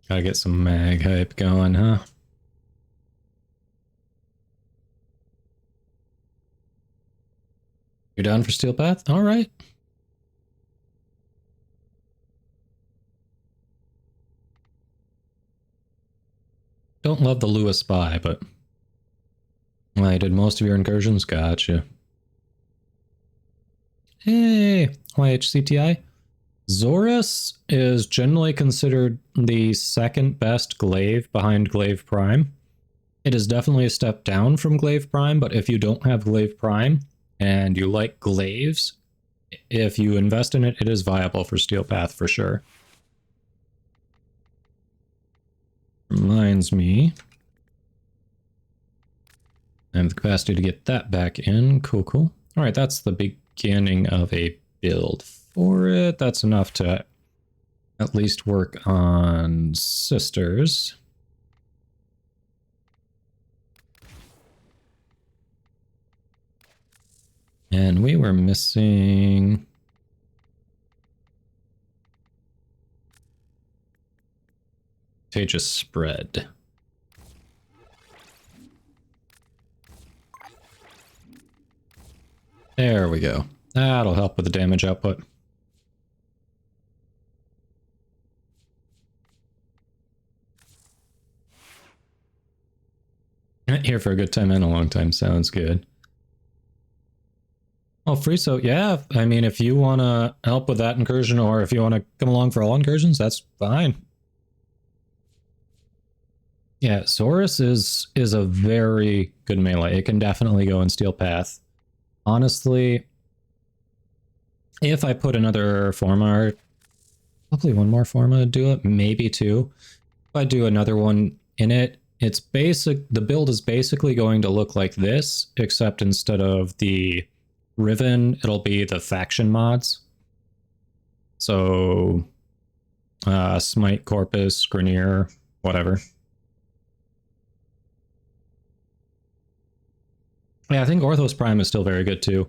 Gotta get some mag hype going, huh? You're down for Steel Path? Alright. Don't love the Lewis Spy, but... Well, you did most of your incursions? Gotcha. Hey! YHCTI? Zorus is generally considered the second best glaive behind Glaive Prime. It is definitely a step down from Glaive Prime, but if you don't have Glaive Prime and you like glaives, if you invest in it, it is viable for Steel Path for sure. Reminds me, I have the capacity to get that back in. Cool, cool. All right, that's the beginning of a build for it. That's enough to at least work on Sisters. And we were missing... Contagious Spread. There we go. That'll help with the damage output. Here for a good time and a long time. Sounds good. Oh, Friso, yeah. I mean, if you want to help with that incursion, or if you want to come along for all incursions, that's fine. Yeah, Saurus is a very good melee. It can definitely go in Steel Path. Honestly, if I put another Forma, probably one more Forma to do it, maybe two. If I do another one in it, it's basic. The build is basically going to look like this, except instead of the Riven, it'll be the faction mods. So, Smite, Corpus, Grenier, whatever. Yeah, I think Orthos Prime is still very good too.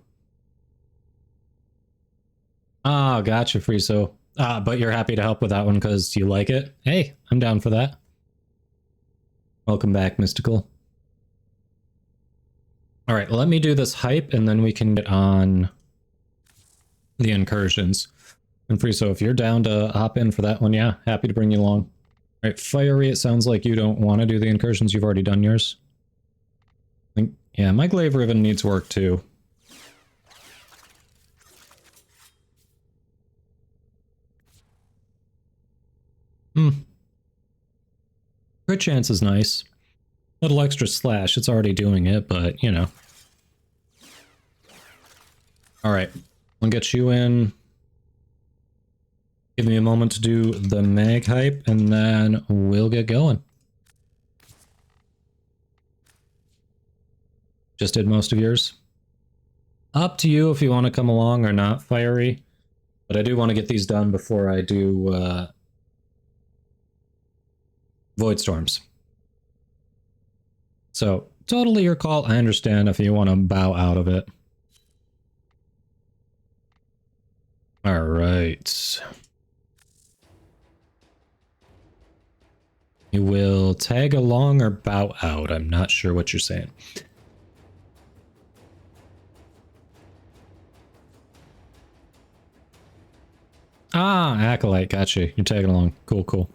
Ah, gotcha, Friso. But you're happy to help with that one because you like it? Hey, I'm down for that. Welcome back, Mystical. Alright, let me do this hype and then we can get on the incursions. And Friso, if you're down to hop in for that one, yeah, happy to bring you along. Alright, Fiery, it sounds like you don't want to do the incursions. You've already done yours. I think, yeah, my Glaive Riven needs work too. Crit chance is nice. Little extra slash, it's already doing it, but, you know. Alright, I'll get you in. Give me a moment to do the mag hype, and then we'll get going. Just did most of yours. Up to you if you want to come along or not, Fiery. But I do want to get these done before I do Void Storms. So, totally your call. I understand if you want to bow out of it. Alright. You will tag along or bow out. I'm not sure what you're saying. Ah, Acolyte, gotcha. You're tagging along. Cool, cool.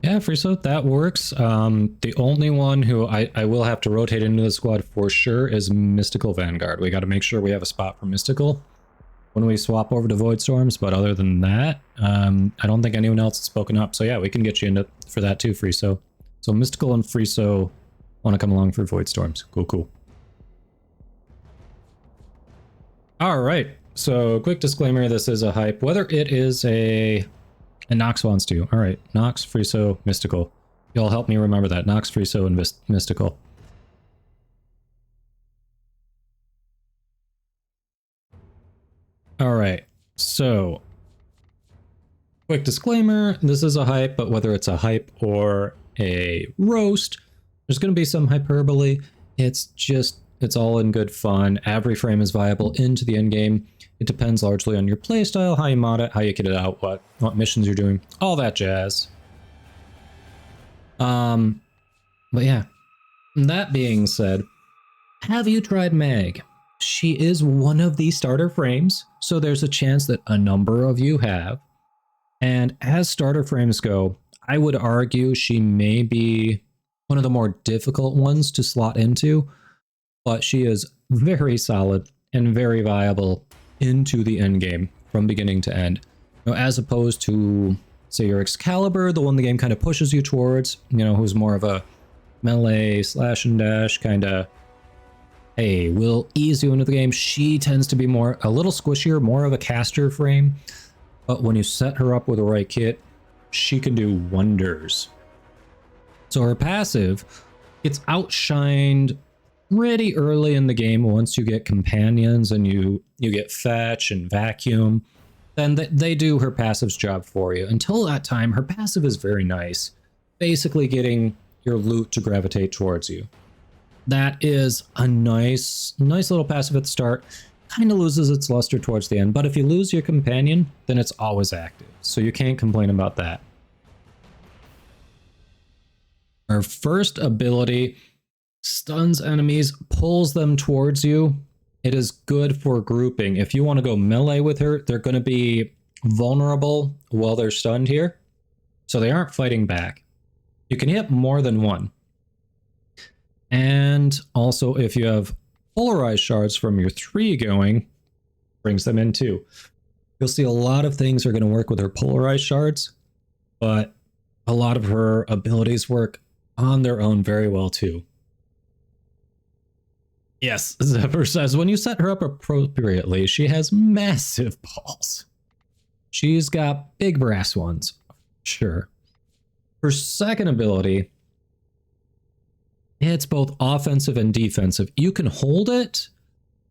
Yeah, Friso, that works. The only one who I will have to rotate into the squad for sure is Mystical Vanguard. We got to make sure we have a spot for Mystical when we swap over to Void Storms, but other than that, I don't think anyone else has spoken up. So yeah, we can get you into for that too, Friso. So Mystical and Friso want to come along for Void Storms. Cool, cool. All right, so quick disclaimer, this is a hype. Whether it is a... And Nox wants to. All right, Nox, Friso, Mystical. Y'all help me remember that. Nox, Friso, and Mystical. All right, so quick disclaimer, this is a hype, but whether it's a hype or a roast, there's going to be some hyperbole. It's all in good fun. Every frame is viable into the end game. It depends largely on your playstyle, how you mod it, how you get it out, what missions you're doing, all that jazz. But yeah, that being said, have you tried Mag? She is one of the starter frames, so there's a chance that a number of you have. And as starter frames go, I would argue she may be one of the more difficult ones to slot into, but she is very solid and very viable into the end game from beginning to end. You know, as opposed to, say, your Excalibur, the one the game kind of pushes you towards, you know, who's more of a melee slash and dash kind of, hey, we'll ease you into the game. She tends to be a little squishier, more of a caster frame, but when you set her up with the right kit, she can do wonders. So her passive gets outshined pretty early in the game. Once you get companions and you get fetch and vacuum, then they do her passive's job for you. Until that time, her passive is very nice, basically getting your loot to gravitate towards you. That is a nice little passive at the start. kind of loses its luster towards the end, but if you lose your companion, then it's always active, so you can't complain about that. Our first ability stuns enemies, pulls them towards you. It is good for grouping. If you want to go melee with her, they're going to be vulnerable while they're stunned here, so they aren't fighting back. You can hit more than one. And also, if you have polarized shards from your 3 going, brings them in too. You'll see a lot of things are going to work with her polarized shards, but a lot of her abilities work on their own very well too. Yes, Zephyr says, when you set her up appropriately, she has massive balls. She's got big brass ones, sure. Her second ability, it's both offensive and defensive. You can hold it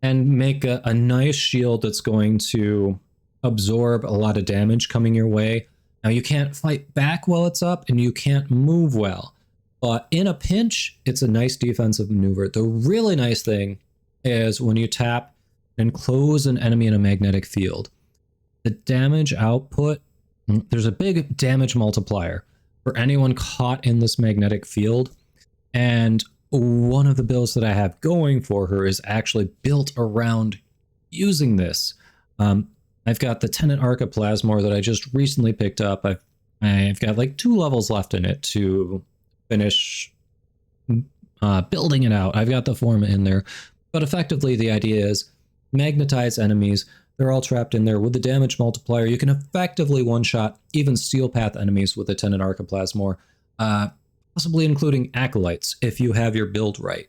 and make a nice shield that's going to absorb a lot of damage coming your way. Now, you can't fight back while it's up, and you can't move well. But in a pinch, it's a nice defensive maneuver. The really nice thing is when you tap and close an enemy in a magnetic field, the damage output, there's a big damage multiplier for anyone caught in this magnetic field. And one of the builds that I have going for her is actually built around using this. I've got the Tenant Archiplasmor that I just recently picked up. I've got like 2 levels left in it to finish building it out. I've got the form in there. But effectively, the idea is magnetize enemies. They're all trapped in there. With the damage multiplier, you can effectively one-shot even Steel Path enemies with the Tenant Archiplasmor. Possibly including acolytes if you have your build right.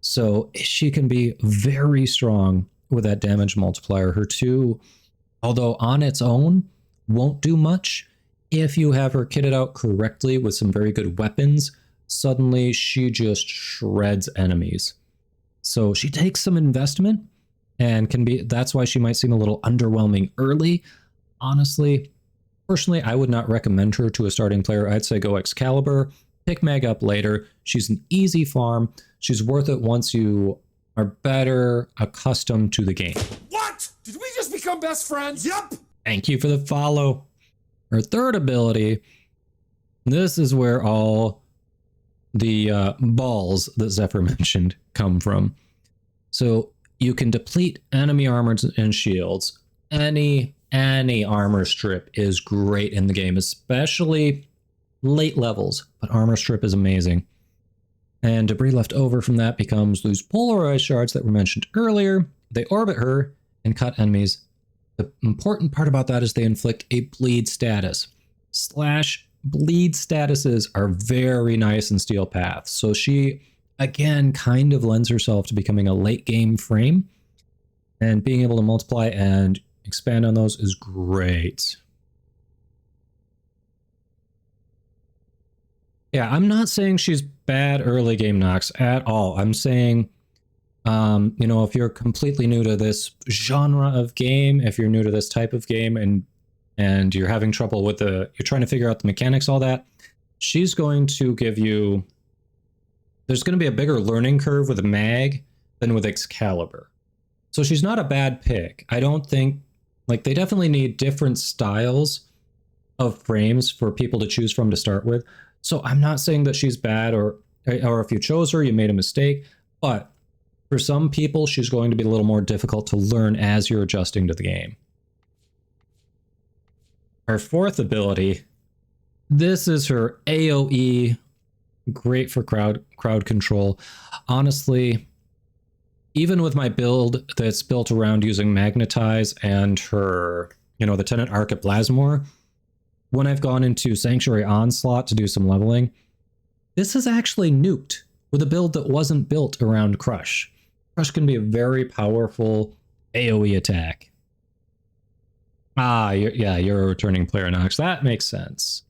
So she can be very strong with that damage multiplier. Her 2, although on its own, won't do much. If you have her kitted out correctly with some very good weapons, suddenly she just shreds enemies. So she takes some investment and can be, that's why she might seem a little underwhelming early. Honestly, personally, I would not recommend her to a starting player. I'd say go Excalibur. Pick Meg up later. She's an easy farm. She's worth it once you are better accustomed to the game. What? Did we just become best friends? Yup. Thank you for the follow. Her third ability, this is where all the balls that Zephyr mentioned come from. So you can deplete enemy armors and shields. Any armor strip is great in the game, especially late levels, but armor strip is amazing. And debris left over from that becomes those polarized shards that were mentioned earlier. They orbit her and cut enemies. The important part about that is they inflict a bleed status. Bleed statuses are very nice in Steel Path. So she, again, kind of lends herself to becoming a late game frame. And being able to multiply and expand on those is great. Yeah, I'm not saying she's bad early game Nox at all. I'm saying, you know, if you're completely new to this genre of game, if you're new to this type of game and you're having trouble with you're trying to figure out the mechanics, all that, she's going to give you, there's going to be a bigger learning curve with a mag than with Excalibur. So she's not a bad pick. I don't think, like, they definitely need different styles of frames for people to choose from to start with. So I'm not saying that she's bad or if you chose her, you made a mistake, but for some people, she's going to be a little more difficult to learn as you're adjusting to the game. Her fourth ability, this is her AoE, great for crowd control. Honestly, even with my build that's built around using Magnetize and her, you know, the Tenant Archiplasmor, when I've gone into Sanctuary Onslaught to do some leveling, this is actually nuked with a build that wasn't built around Crush. Crush can be a very powerful AoE attack. You're a returning player, Nox. That makes sense.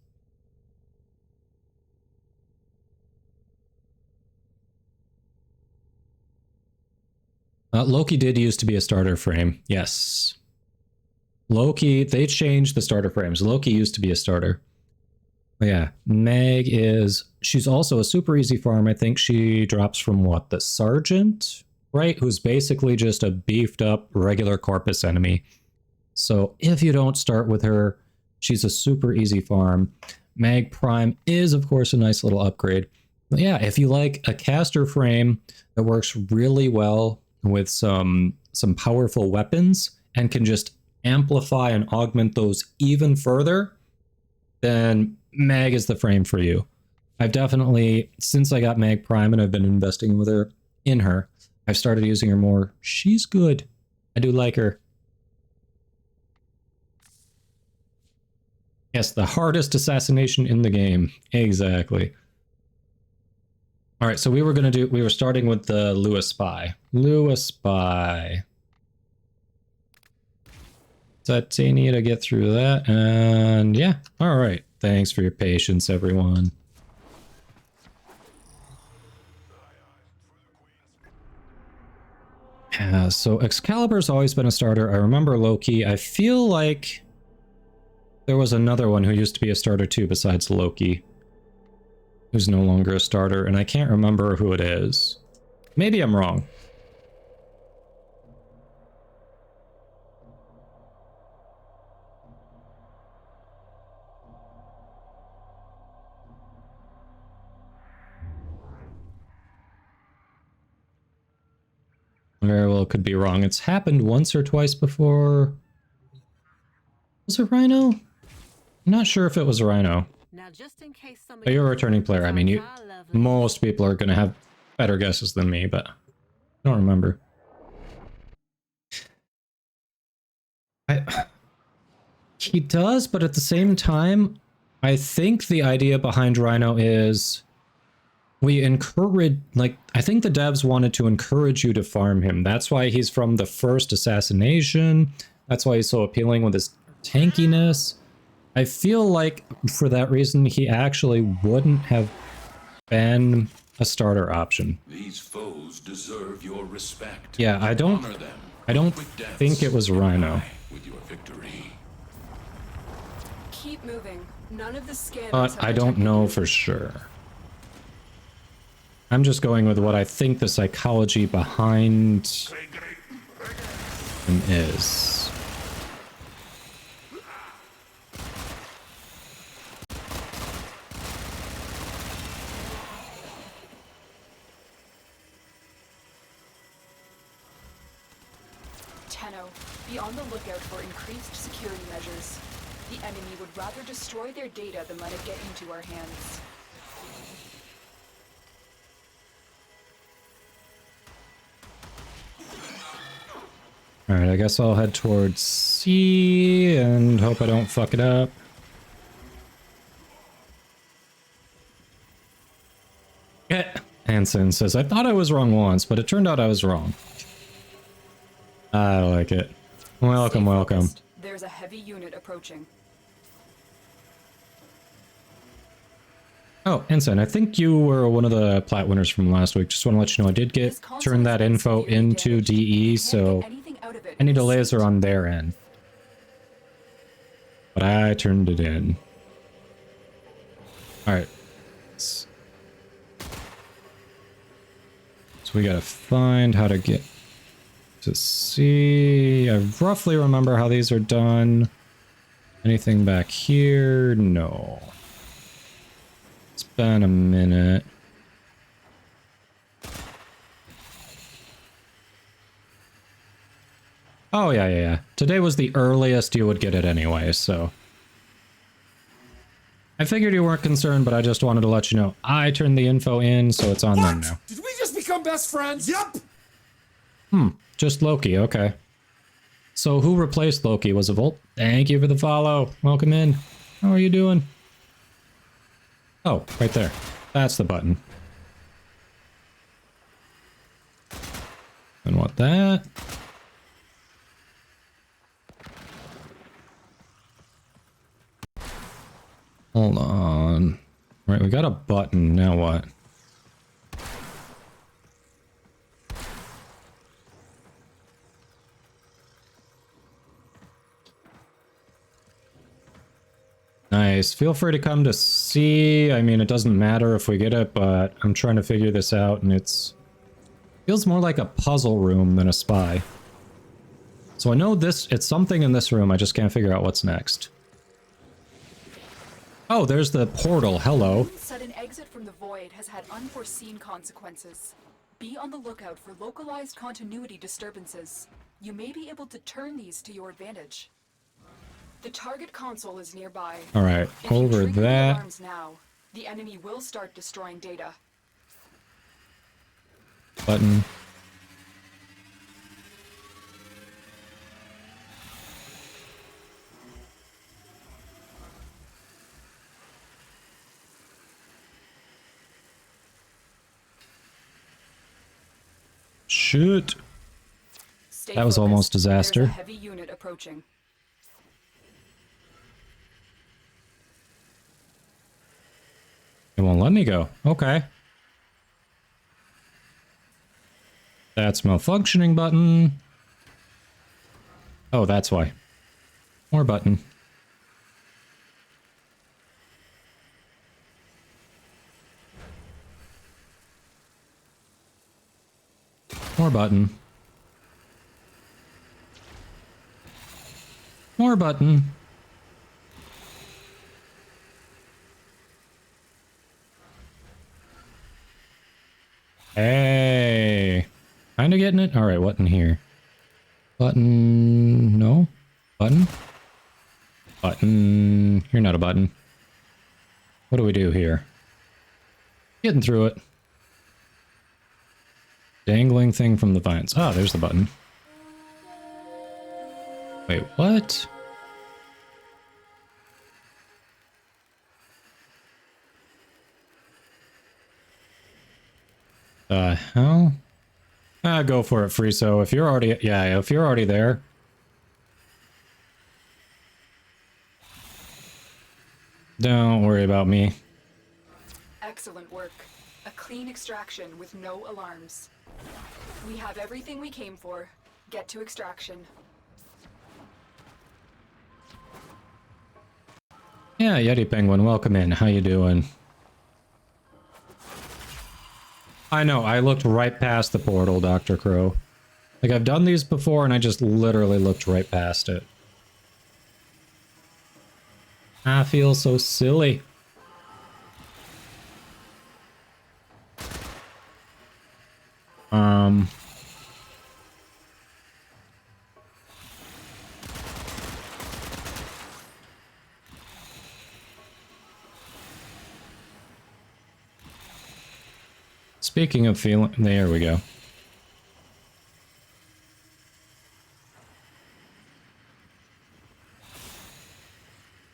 Loki did used to be a starter frame, yes. Loki, they changed the starter frames. Loki used to be a starter. But yeah, Meg she's also a super easy farm. I think she drops from what, the Sergeant? right? Who's basically just a beefed up regular Corpus enemy. So if you don't start with her, she's a super easy farm. Mag Prime is, of course, a nice little upgrade. But yeah, if you like a caster frame that works really well with some powerful weapons and can just amplify and augment those even further, then Mag is the frame for you. I've definitely, since I got Mag Prime and I've been investing with her, in her, I've started using her more. She's good. I do like her. Yes, the hardest assassination in the game. Exactly. All right, so we were starting with the Lewis Spy. Lewis Spy. That you need to get through that, and yeah, all right. Thanks for your patience, everyone. Yeah, so Excalibur's always been a starter. I remember Loki. I feel like there was another one who used to be a starter too besides Loki, who's no longer a starter, and I can't remember who it is. Maybe I'm wrong. Very well could be wrong. It's happened once or twice before. Was it Rhino? I'm not sure if it was Rhino. Now, just in case But you're a returning player. I mean, most people are going to have better guesses than me, but I don't remember. He does, but at the same time, I think the idea behind Rhino is we encourage, like, I think the devs wanted to encourage you to farm him. That's why he's from the first assassination. That's why he's so appealing with his tankiness. I feel like for that reason, he actually wouldn't have been a starter option. These foes deserve your respect. Yeah, I don't think it was Rhino. With your victory. Keep moving. None of the scanners But I don't know for sure. I'm just going with what I think the psychology behind him is. Tenno, be on the lookout for increased security measures. The enemy would rather destroy their data than let it get into our hands. Alright, I guess I'll head towards C and hope I don't fuck it up. Anson says, I thought I was wrong once, but it turned out I was wrong. I like it. Welcome, welcome. There's a heavy unit approaching. Oh, Ensign, I think you were one of the plat winners from last week. Just want to let you know I did turn that info into DE, so any delays are on their end. But I turned it in. Alright. So we gotta find how to get to C. I roughly remember how these are done. Anything back here? No. It's been a minute. Oh, yeah. Today was the earliest you would get it anyway, so. I figured you weren't concerned, but I just wanted to let you know. I turned the info in, so it's on them now. Did we just become best friends? Yup! Just Loki, okay. So who replaced Loki? Was it Volt? Thank you for the follow. Welcome in. How are you doing? Oh, right there. That's the button. And what that? Hold on. Right, we got a button. Now what? Nice. Feel free to come to C. I mean, it doesn't matter if we get it, but I'm trying to figure this out, and it's Feels more like a puzzle room than a spy. So I know this, it's something in this room, I just can't figure out what's next. Oh, there's the portal, hello. Sudden exit from the void has had unforeseen consequences. Be on the lookout for localized continuity disturbances. You may be able to turn these to your advantage. The target console is nearby. Alright, over If you trigger the that. alarms now, the enemy will start destroying data. Button. Shoot. Stay That was focused. almost disaster. There's a heavy unit approaching. It won't let me go. Okay. That's malfunctioning button. Oh, that's why. More button. More button. More button. Hey. Kinda getting it? Alright, what in here? Button... No? Button? Button... You're not a button. What do we do here? Getting through it. Dangling thing from the vines. Ah, there's the button. Wait, what? The hell? Ah, go for it, Friso. If you're already... Yeah, if you're already there... Don't worry about me. Excellent work. A clean extraction with no alarms. We have everything we came for. Get to extraction. Yeah, Yeti Penguin, welcome in. How you doing? I know, I looked right past the portal, Dr. Crow. Like, I've done these before and I just literally looked right past it. I feel so silly. Speaking of feeling... There we go.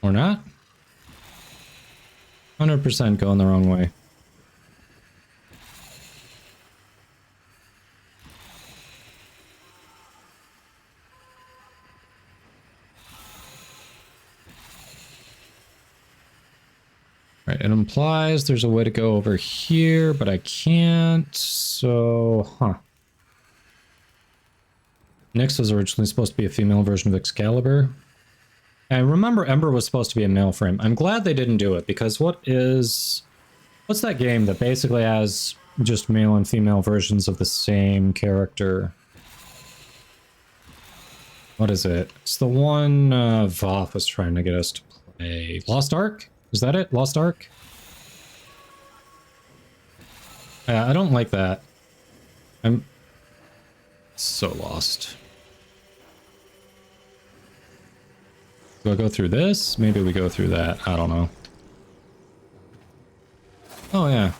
Or not? 100% going the wrong way. Right, it implies there's a way to go over here, but I can't, so... Huh. Nyx was originally supposed to be a female version of Excalibur. I remember Ember was supposed to be a male frame. I'm glad they didn't do it, because what's that game that basically has just male and female versions of the same character? What is it? It's the one Voth was trying to get us to play. Lost Ark? Is that it? Lost Ark? Yeah, I don't like that. I'm so lost. Do I go through this? Maybe we go through that. I don't know. Oh, yeah.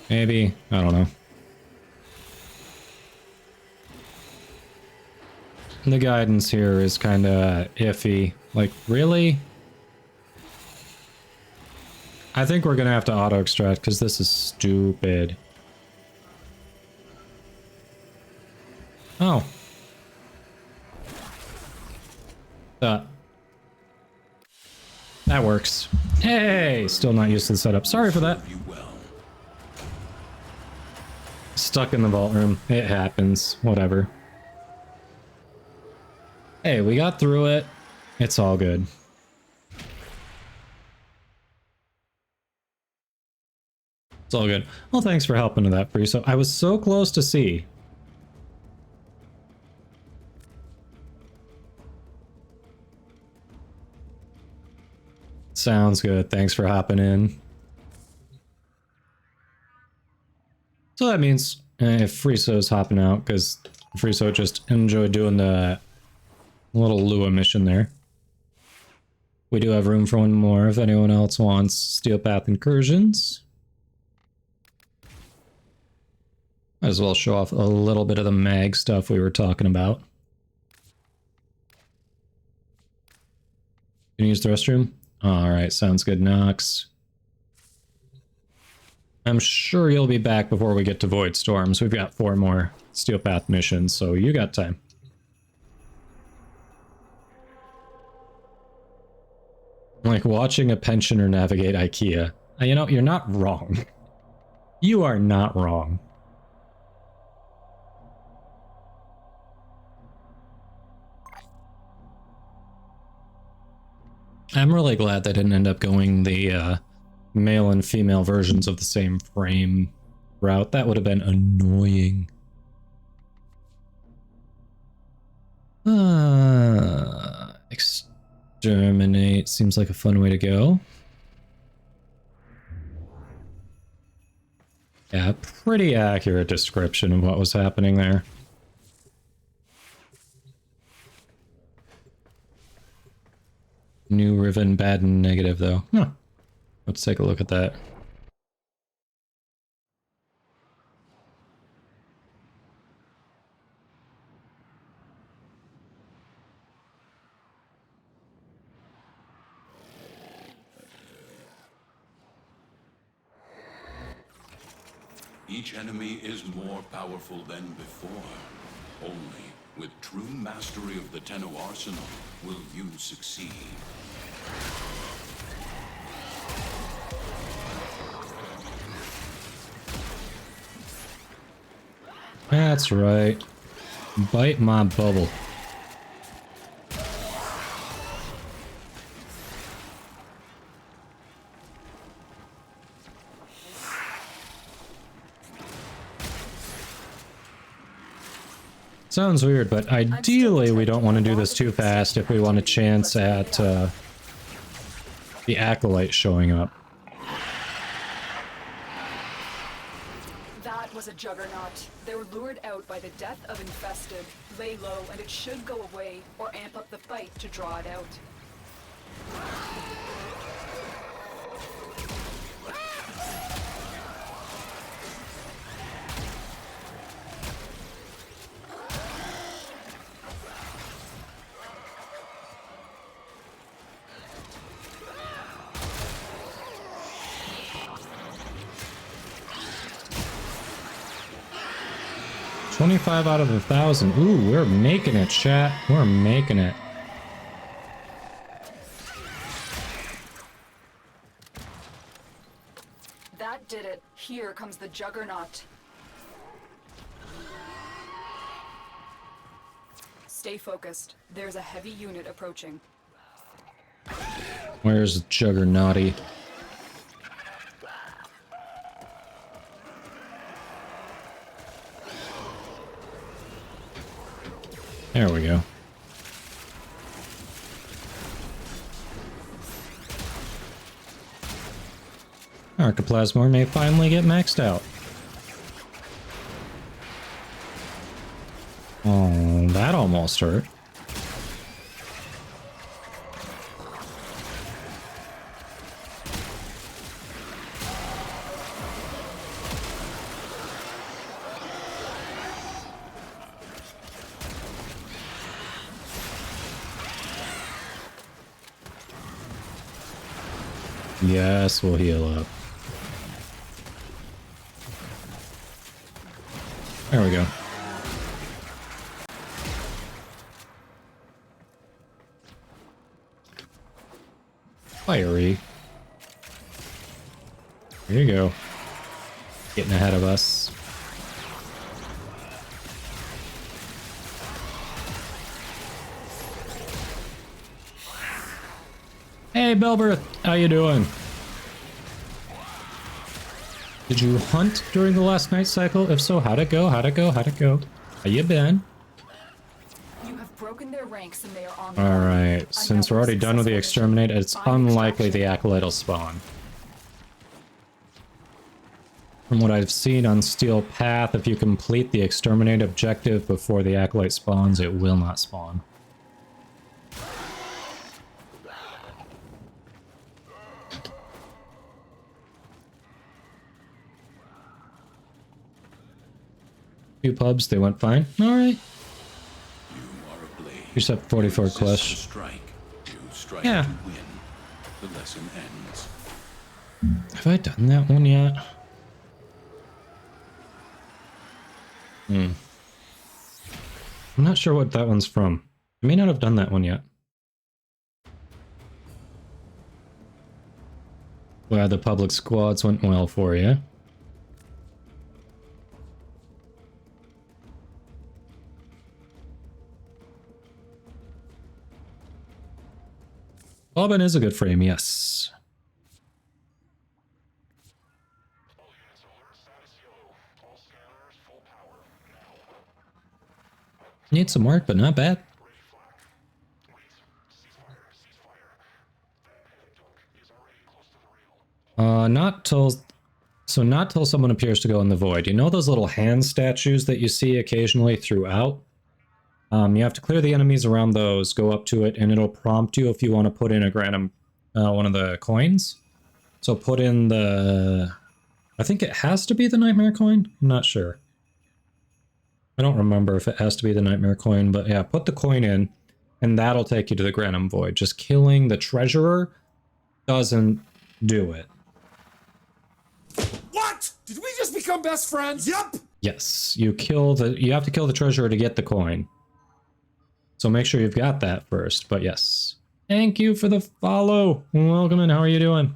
Maybe. I don't know. The guidance here is kind of iffy. Like, really? I think we're going to have to auto-extract because this is stupid. Oh. That works. Hey! Still not used to the setup. Sorry for that. Stuck in the vault room. It happens. Whatever. Hey, we got through it. It's all good. It's all good. Well, thanks for helping with that, Friso. I was so close to C. Sounds good. Thanks for hopping in. So that means if Friso's hopping out, because Friso just enjoyed doing the little Lua mission there. We do have room for one more if anyone else wants Steel Path Incursions. Might as well show off a little bit of the mag stuff we were talking about. Can you use the restroom? Alright, sounds good, Nox. I'm sure you'll be back before we get to Void Storms. We've got 4 more Steel Path missions, so you got time. Like watching a pensioner navigate IKEA. You know, you're not wrong. You are not wrong. I'm really glad they didn't end up going the male and female versions of the same frame route. That would have been annoying. Exterminate seems like a fun way to go. Yeah, pretty accurate description of what was happening there. New Riven, bad and negative though. Huh. Let's take a look at that. Each enemy is more powerful than before. Only with true mastery of the Tenno arsenal will you succeed. That's right. Bite my bubble. Sounds weird, but ideally we don't want to do this too fast if we want a chance at the Acolyte showing up. That was a juggernaut. They were lured out by the death of Infested. Lay low and it should go away, or amp up the fight to draw it out. 25 out of 1,000. Ooh, we're making it, chat. We're making it. That did it. Here comes the juggernaut. Stay focused. There's a heavy unit approaching. Where's Juggernauty? There we go. Archoplasmor may finally get maxed out. Oh, that almost hurt. Yes, we'll heal up. There we go. Fiery. There you go. Getting ahead of us. Hey, Belberth, how you doing? Did you hunt during the last night cycle? If so, how'd it go? How'd it go? How'd it go? How you been? You have broken their ranks and they are on. Alright, since we're already done with the exterminate, it's unlikely the acolyte will spawn. From what I've seen on Steel Path, if you complete the exterminate objective before the acolyte spawns, it will not spawn. Two pubs, they went fine. Alright. You just have 44 quests. Yeah. The lesson ends. Have I done that one yet? I'm not sure what that one's from. I may not have done that one yet. Glad the public squads went well for you. Bobbin is a good frame, yes. Need some work, but not bad. Not till someone appears to go in the void. You know those little hand statues that you see occasionally throughout? You have to clear the enemies around those, go up to it, and it'll prompt you if you want to put in a one of the coins. So put in the... I think it has to be the Nightmare coin? I'm not sure. I don't remember if it has to be the Nightmare coin, but yeah, put the coin in, and that'll take you to the Granum Void. Just killing the treasurer doesn't do it. What? Did we just become best friends? Yep. Yes, you have to kill the treasurer to get the coin. So make sure you've got that first, but yes. Thank you for the follow. Welcome in, how are you doing?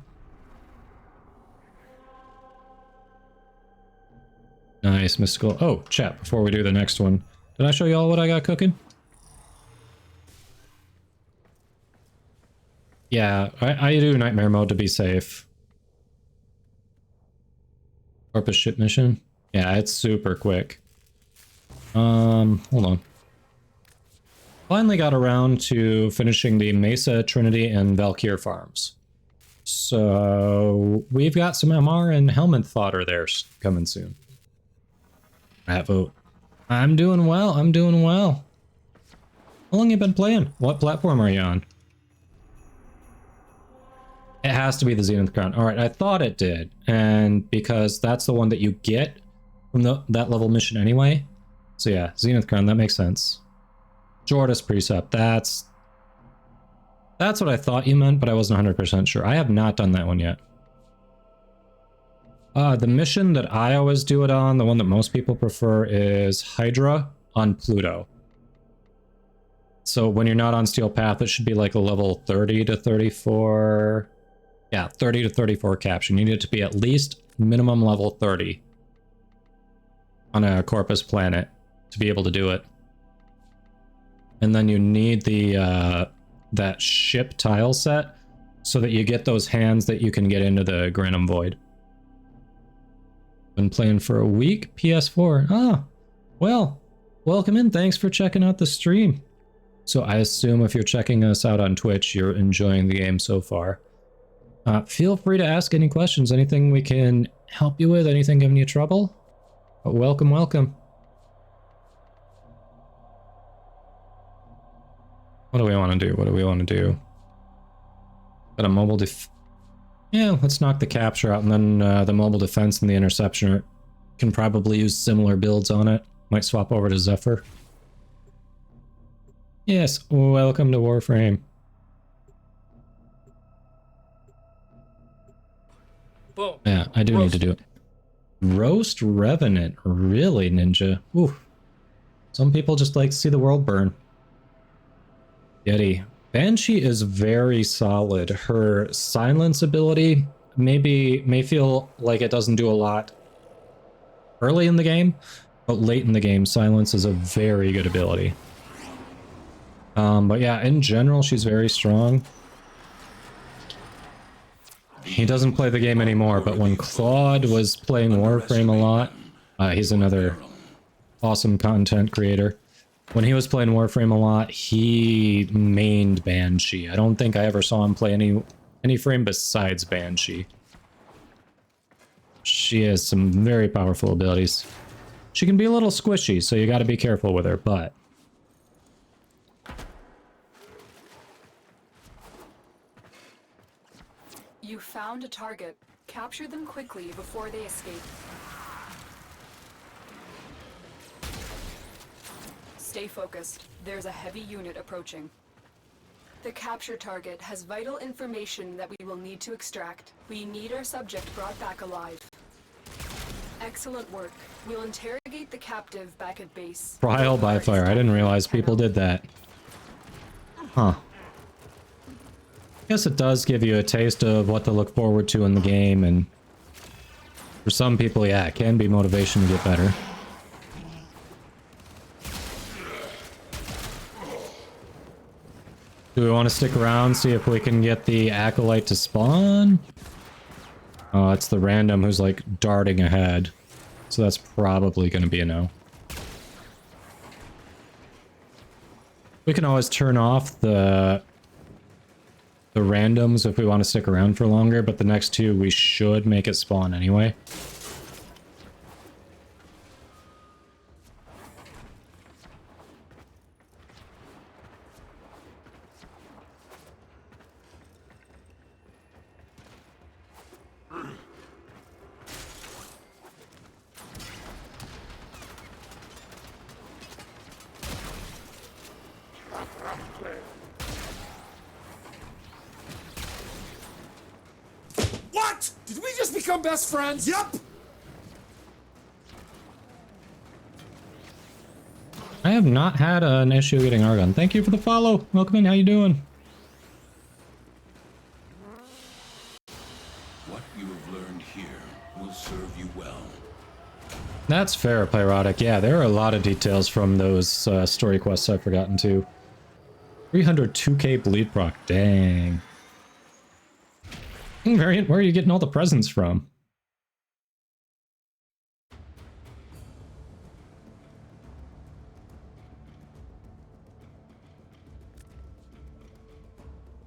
Nice, mystical. Oh, chat, before we do the next one. Did I show you all what I got cooking? Yeah, I do nightmare mode to be safe. Corpus ship mission? Yeah, it's super quick. Hold on. Finally got around to finishing the Mesa, Trinity, and Valkyr farms. So we've got some MR and Helmet fodder there coming soon. That vote. I'm doing well. I'm doing well. How long you been playing? What platform are you on? It has to be the Zenith Crown. All right, I thought it did, and because that's the one that you get from that level mission anyway. So yeah, Zenith Crown. That makes sense. Jordas Precept. That's what I thought you meant, but I wasn't 100% sure. I have not done that one yet. The mission that I always do it on, the one that most people prefer, is Hydra on Pluto. So when you're not on Steel Path, it should be like a level 30 to 34. Yeah, 30 to 34 caption. You need it to be at least minimum level 30 on a Corpus planet to be able to do it. And then you need the that ship tile set so that you get those hands that you can get into the Granum Void. Been playing for a week, PS4. Ah, well, welcome in. Thanks for checking out the stream. So I assume if you're checking us out on Twitch, you're enjoying the game so far. Feel free to ask any questions, anything we can help you with, anything giving you trouble. But welcome, welcome. What do we want to do? What do we want to do? Got a mobile Yeah, let's knock the capture out, and then the mobile defense and the interception can probably use similar builds on it. Might swap over to Zephyr. Yes, welcome to Warframe. Boom. Yeah, I do need to do it. Roast Revenant, really, Ninja? Ooh. Some people just like to see the world burn. Yeti. Banshee is very solid. Her silence ability may feel like it doesn't do a lot early in the game, but late in the game, silence is a very good ability. But yeah, in general, she's very strong. The He doesn't play the game anymore, but when Claude was playing Warframe a lot, he's another awesome content creator. When he was playing Warframe a lot, he mained Banshee. I don't think I ever saw him play any frame besides Banshee. She has some very powerful abilities. She can be a little squishy, so you gotta be careful with her, but... You found a target. Capture them quickly before they escape. Stay focused. There's a heavy unit approaching. The capture target has vital information that we will need to extract. We need our subject brought back alive. Excellent work. We'll interrogate the captive back at base. Trial by fire. I didn't realize people did that. Huh. Guess it does give you a taste of what to look forward to in the game, and for some people, yeah, it can be motivation to get better. Do we want to stick around, see if we can get the Acolyte to spawn? Oh, it's the random who's like darting ahead. So that's probably going to be a no. We can always turn off the randoms if we want to stick around for longer, but the next two we should make it spawn anyway. What? Did we just become best friends? Yup! I have not had an issue getting Argon. Thank you for the follow. Welcome in. How you doing? What you have learned here will serve you well. That's fair, Pyrotic. Yeah, there are a lot of details from those story quests I've forgotten too. 302k bleed proc. Dang. Variant, where are you getting all the presents from?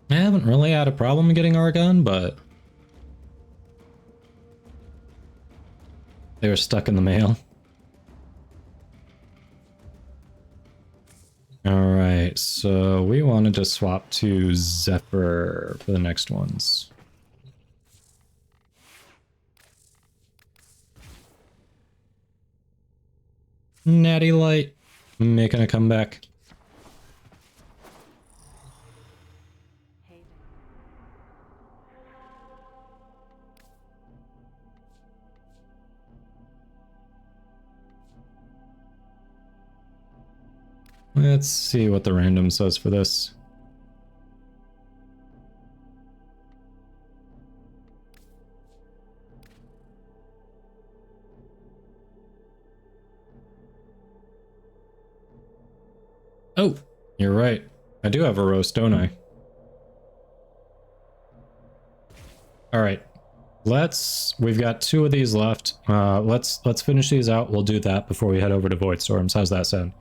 I haven't really had a problem getting Argon, but they were stuck in the mail. Alright, so we wanted to swap to Zephyr for the next ones. Natty Light making a comeback. Let's see what the random says for this. Oh, you're right. I do have a roast, don't I? All right. We've got 2 of these left. Let's finish these out. We'll do that before we head over to Void Storms. How's that sound?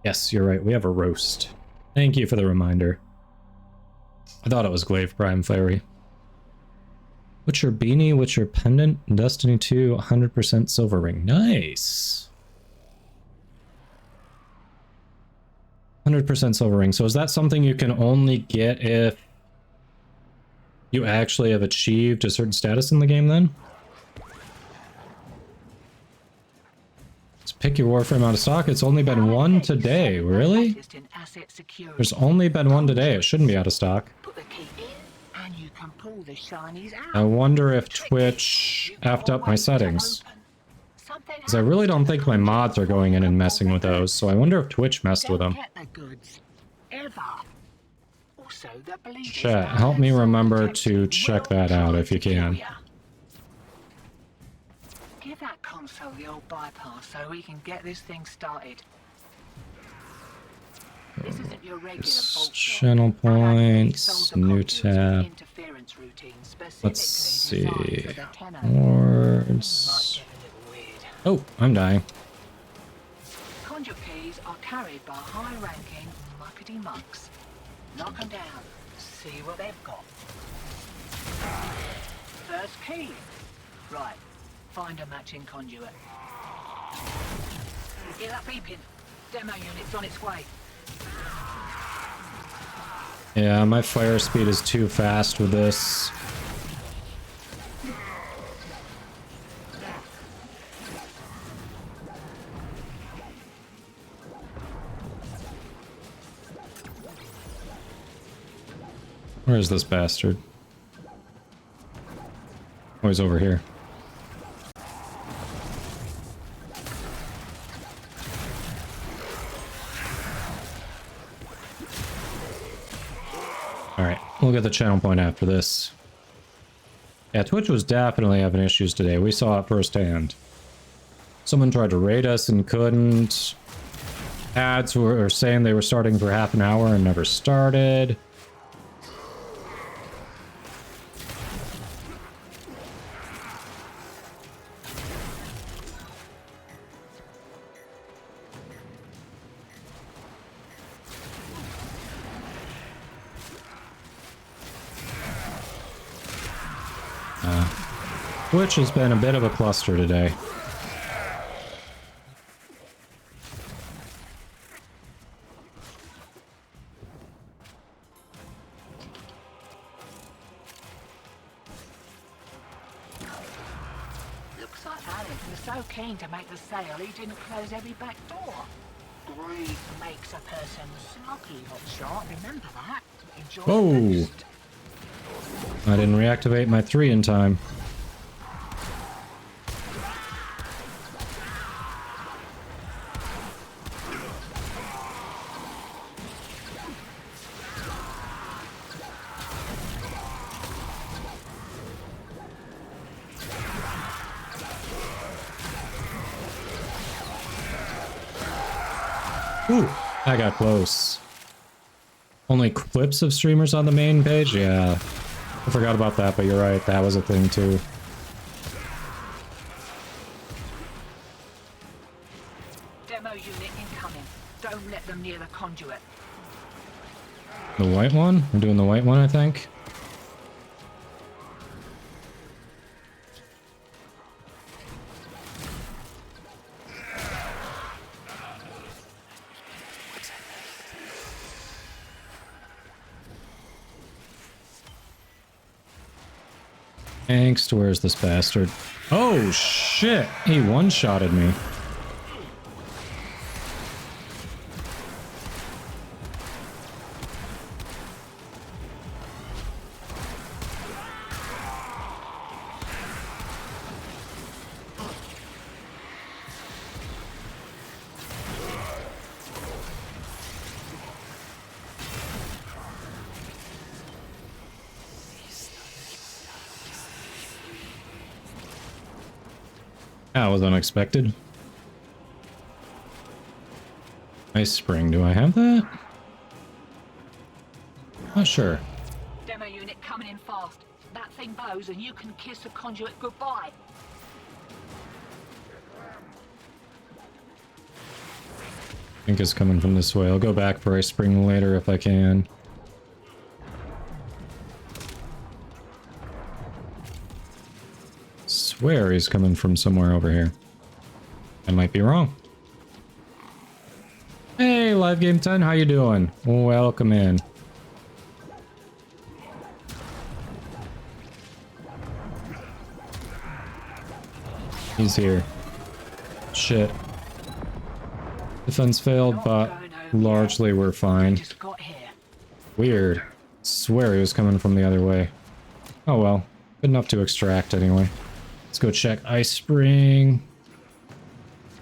Yes, you're right. We have a roast. Thank you for the reminder. I thought it was Glaive Prime Fiery. What's your beanie? What's your pendant? Destiny 2, 100% silver ring. Nice. 100% silver ring. So is that something you can only get if you actually have achieved a certain status in the game then? Let's pick your Warframe out of stock. It's only been 1 today. Really? There's only been 1 today. It shouldn't be out of stock. I wonder if Twitch effed up my settings. Because I really don't think my mods are going in and messing with those, so I wonder if Twitch messed with them. Chat, help me remember to check that out if you can. Give that console the old bypass so we can get this thing started. This isn't your regular Channel points, new tab. Let's see. Wards. Oh, I'm dying. Conduit keys are carried by high-ranking muckety mucks. Knock them down. See what they've got. First key. Right. Find a matching conduit. Get that beeping. Demo unit's on its way. Yeah, my fire speed is too fast with this. Where is this bastard? Oh, he's over here. Alright, we'll get the channel point after this. Yeah, Twitch was definitely having issues today. We saw it firsthand. Someone tried to raid us and couldn't. Ads were saying they were starting for half an hour and never started. Twitch has been a bit of a cluster today. Looks like Alex was so keen to make the sale he didn't close every back door. Greed makes a person sluggy, hotshot. Remember that. Enjoy the Whoa! boost. I didn't reactivate my 3 in time. Ooh, I got close. Only clips of streamers on the main page? Yeah. I forgot about that, but you're right, that was a thing too. Demo unit incoming. Don't let them near the conduit. The white one? We're doing the white one, I think. Angst, where's this bastard? Oh shit! He one-shotted me. That was unexpected. Ice spring, do I have that? Not sure. Demo unit coming in fast. That thing bows and you can kiss the conduit goodbye. I think it's coming from this way. I'll go back for ice spring later if I can. Swear he's coming from somewhere over here. I might be wrong. Hey, Live Game 10, how you doing? Welcome in. He's here. Shit. Defense failed, but largely we're fine. Weird. Swear he was coming from the other way. Oh well. Good enough to extract anyway. Let's go check Ice Spring.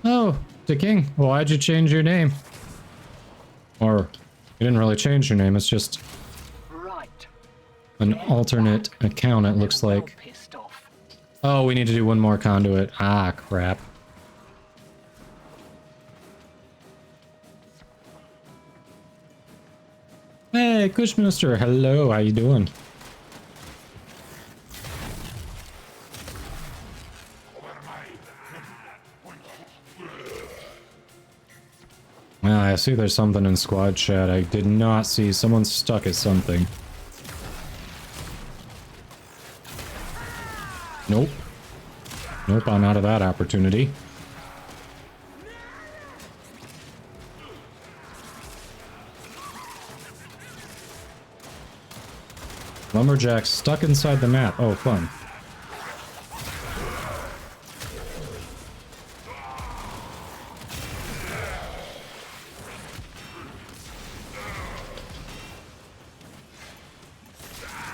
Oh, the King. Well, why'd you change your name? Or, you didn't really change your name, it's just an alternate account, it looks like. Oh, we need to do one more conduit. Ah, crap. Hey, Kushminister, hello, how you doing? Ah, I see there's something in squad chat. I did not see. Someone's stuck at something. Nope. Nope, I'm out of that opportunity. Lumberjack stuck inside the map. Oh, fun.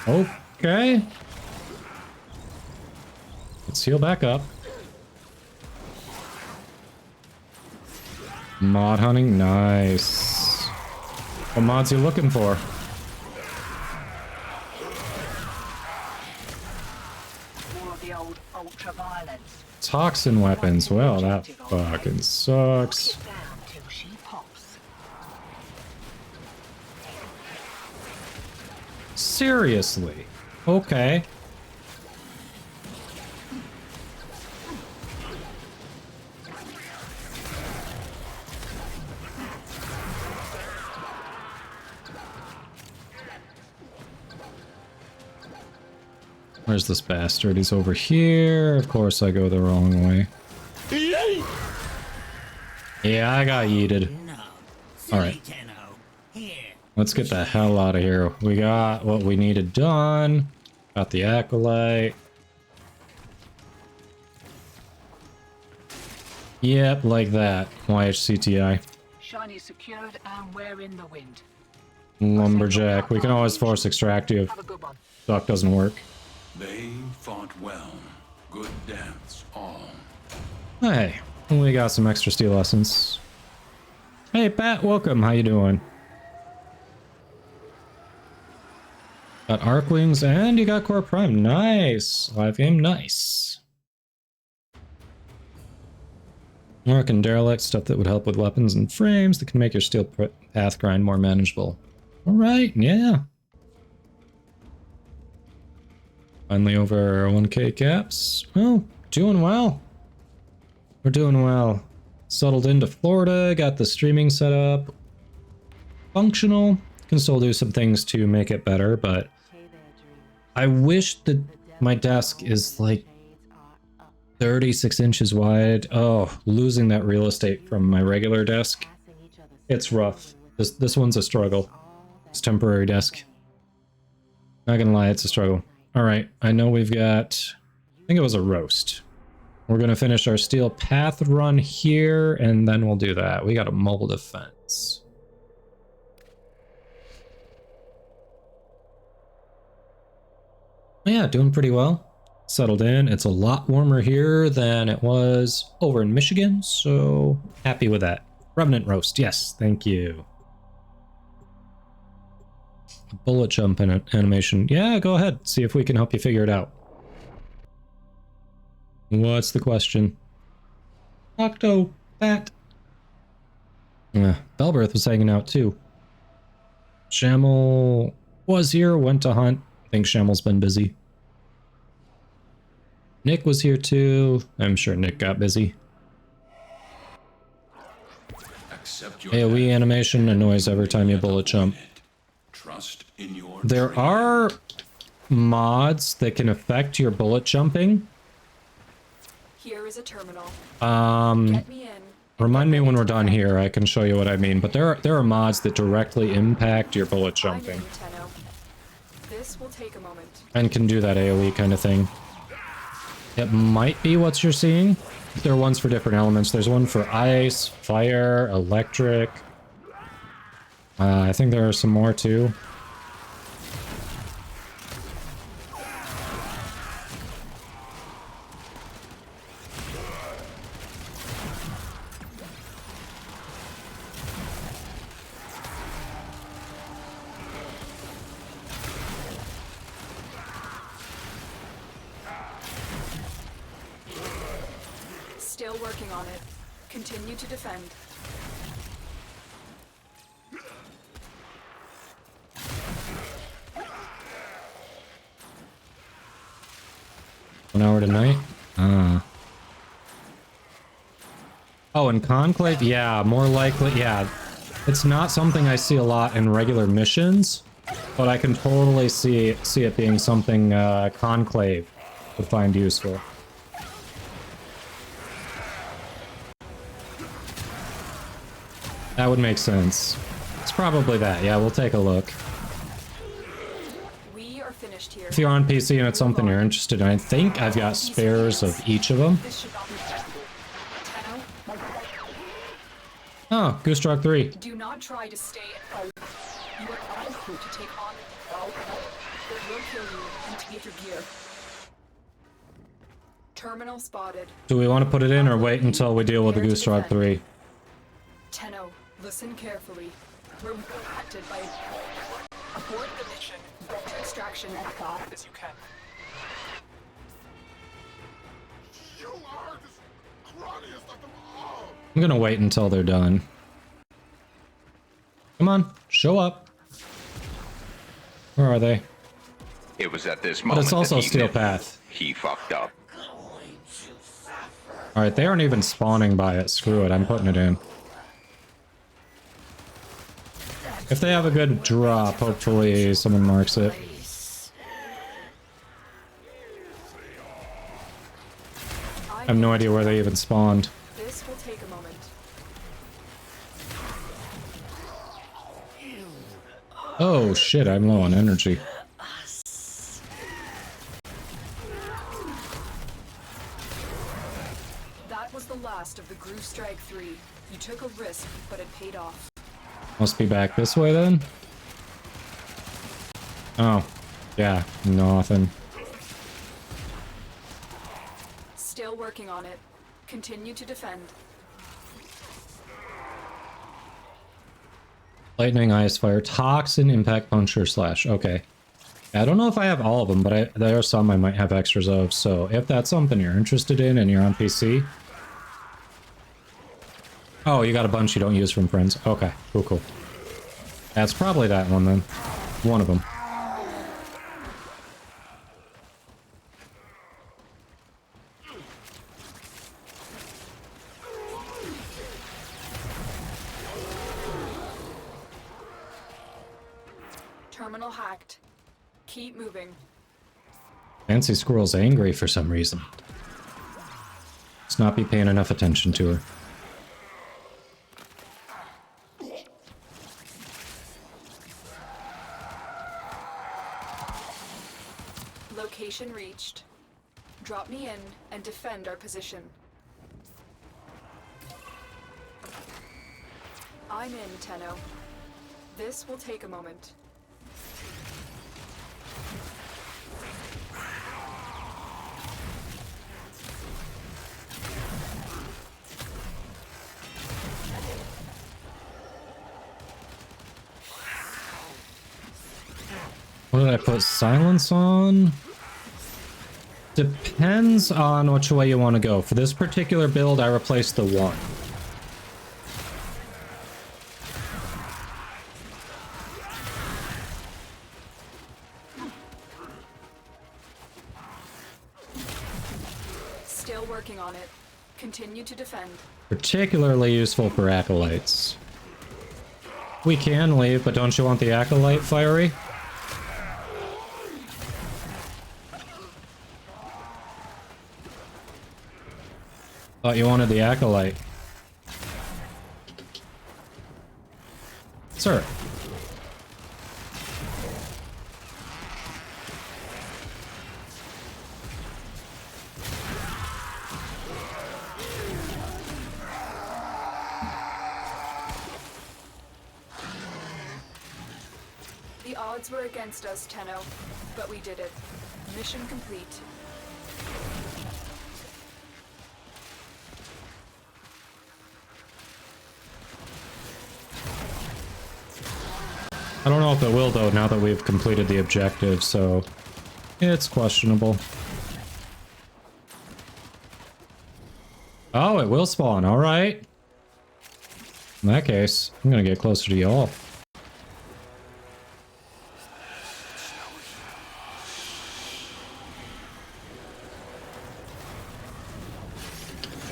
Okay. Let's heal back up. Mod hunting, nice. What mods you looking for? More of the old ultra-violence. Toxin weapons, well, that fucking sucks. Down till she pops. Seriously? Okay. Where's this bastard? He's over here. Of course I go the wrong way. Yeah, I got yeeted. Alright. Let's get the hell out of here. We got what we needed done. Got the acolyte. Yep, like that. YHCTI. Shiny secured and we're in the wind. Lumberjack. We can always force extract you if Doc doesn't work. They fought well. Good dance, all. Hey, we got some extra steel lessons. Hey, Pat, welcome. How you doing? Got arc wings and you got core prime. Nice. Live game, nice. Arc and derelict, stuff that would help with weapons and frames that can make your steel path grind more manageable. All right, yeah. Finally over 1K caps. Well, doing well. We're doing well. Settled into Florida, got the streaming set up. Functional. Can still do some things to make it better, but I wish that my desk is like 36 inches wide. Oh, losing that real estate from my regular desk. It's rough. This one's a struggle. It's temporary desk. Not gonna lie, it's a struggle. Alright, I know we've got... I think it was a roast. We're gonna finish our steel path run here, and then we'll do that. We got a mobile defense. Yeah, doing pretty well. Settled in. It's a lot warmer here than it was over in Michigan, so happy with that. Revenant roast, yes, thank you. Bullet jump in animation. Yeah, go ahead. See if we can help you figure it out. What's the question? Octo Bat. Belbirth was hanging out too. Shamel was here, went to hunt. I think Shamel's been busy. Nick was here too. I'm sure Nick got busy. AoE animation annoys every time you bullet jump. There are mods that can affect your bullet jumping. Here is a terminal. Get me in. Remind me when we're done here. I can show you what I mean. But there are mods that directly impact your bullet jumping. This will take a moment. And can do that AoE kind of thing. It might be what you're seeing. There are ones for different elements. There's one for ice, fire, electric. I think there are some more too. Still working on it. Continue to defend. An hour tonight? Oh, and Conclave? Yeah, more likely. Yeah, It's not something I see a lot in regular missions, but I can totally see it being something Conclave would find useful. That would make sense. It's probably that. Yeah, we'll take a look. We are finished here. If you're on PC and it's something you're interested in, I think I've got spares of each of them. Oh, Goose Truck 3. Do not try to stay at home. You are not equipped to take on it will kill you and take your gear. Terminal spotted. Do we want to put it in or wait until we deal with the Goose Truck 3? Tenno, listen carefully. We're impacted by abort the mission. Get to extraction as fast as you can. You are the scrawniest of them all. I'm gonna wait until they're done. Come on, show up. Where are they? It was at this But moment it's also that he Steel knew Path. he fucked up. Alright, they aren't even spawning by it. Screw it, I'm putting it in. If they have a good drop, hopefully someone marks it. I have no idea where they even spawned. This will take a moment. Oh shit, I'm low on energy. That was the last of the Groove Strike 3. You took a risk, but it paid off. Must be back this way then? Oh, yeah, nothing. Still working on it. Continue to defend. Lightning, Ice Fire, Toxin, Impact Puncture, Slash. Okay. I don't know if I have all of them, but there are some I might have extras of, so if that's something you're interested in and you're on PC... Oh, you got a bunch you don't use from friends. Okay, cool, cool. That's probably that one then. One of them. Terminal hacked. Keep moving. Fancy Squirrel's angry for some reason. Let's not be paying enough attention to her. Location reached. Drop me in and defend our position. I'm in, Tenno. This will take a moment. What did I put? Silence on? Depends on which way you want to go. For this particular build, I replaced the 1. Still working on it. Continue to defend. Particularly useful for Acolytes. We can leave, but don't you want the Acolyte fiery? Thought you wanted the Acolyte. Sir. The odds were against us, Tenno, but we did it. Mission complete. I don't know if it will, though, now that we've completed the objective, so it's questionable. Oh, it will spawn, alright. In that case, I'm gonna get closer to y'all.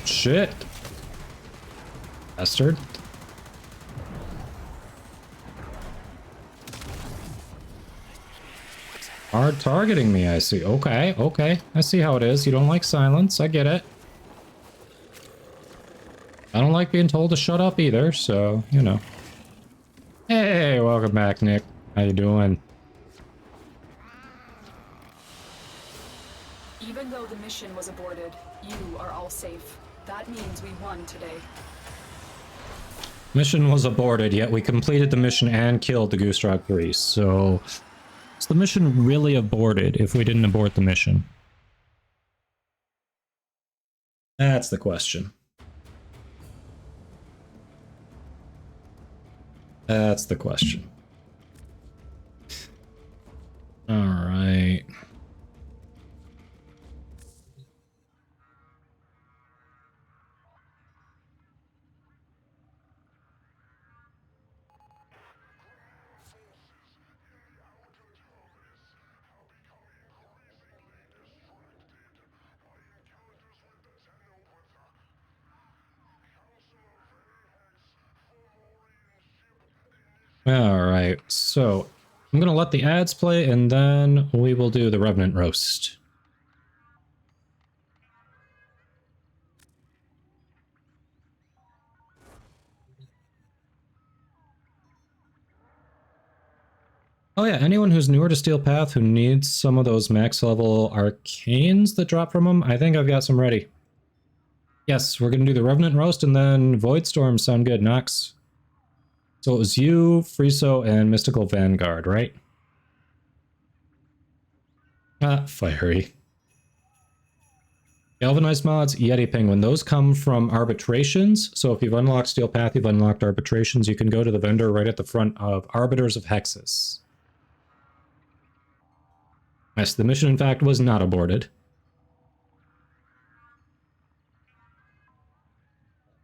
Shit. Bastard. Hard targeting me, I see. Okay, okay. I see how it is. You don't like silence. I get it. I don't like being told to shut up either, so, you know. Hey, welcome back, Nick. How you doing? Even though the mission was aborted, you are all safe. That means we won today. Mission was aborted, yet we completed the mission and killed the Goose Rock 3, so... Is the mission really aborted if we didn't abort the mission? That's the question. That's the question. Alright. Alright, so I'm gonna let the ads play and then we will do the Revenant Roast. Oh yeah, anyone who's newer to Steel Path who needs some of those max level arcanes that drop from them, I think I've got some ready. Yes, we're gonna do the Revenant Roast and then Void Storm sound good, Nox. So it was you, Friso, and Mystical Vanguard, right? Ah, fiery. Galvanized mods, Yeti Penguin. Those come from arbitrations. So if you've unlocked Steel Path, you've unlocked arbitrations, you can go to the vendor right at the front of Arbiters of Hexus. Yes, the mission, in fact, was not aborted.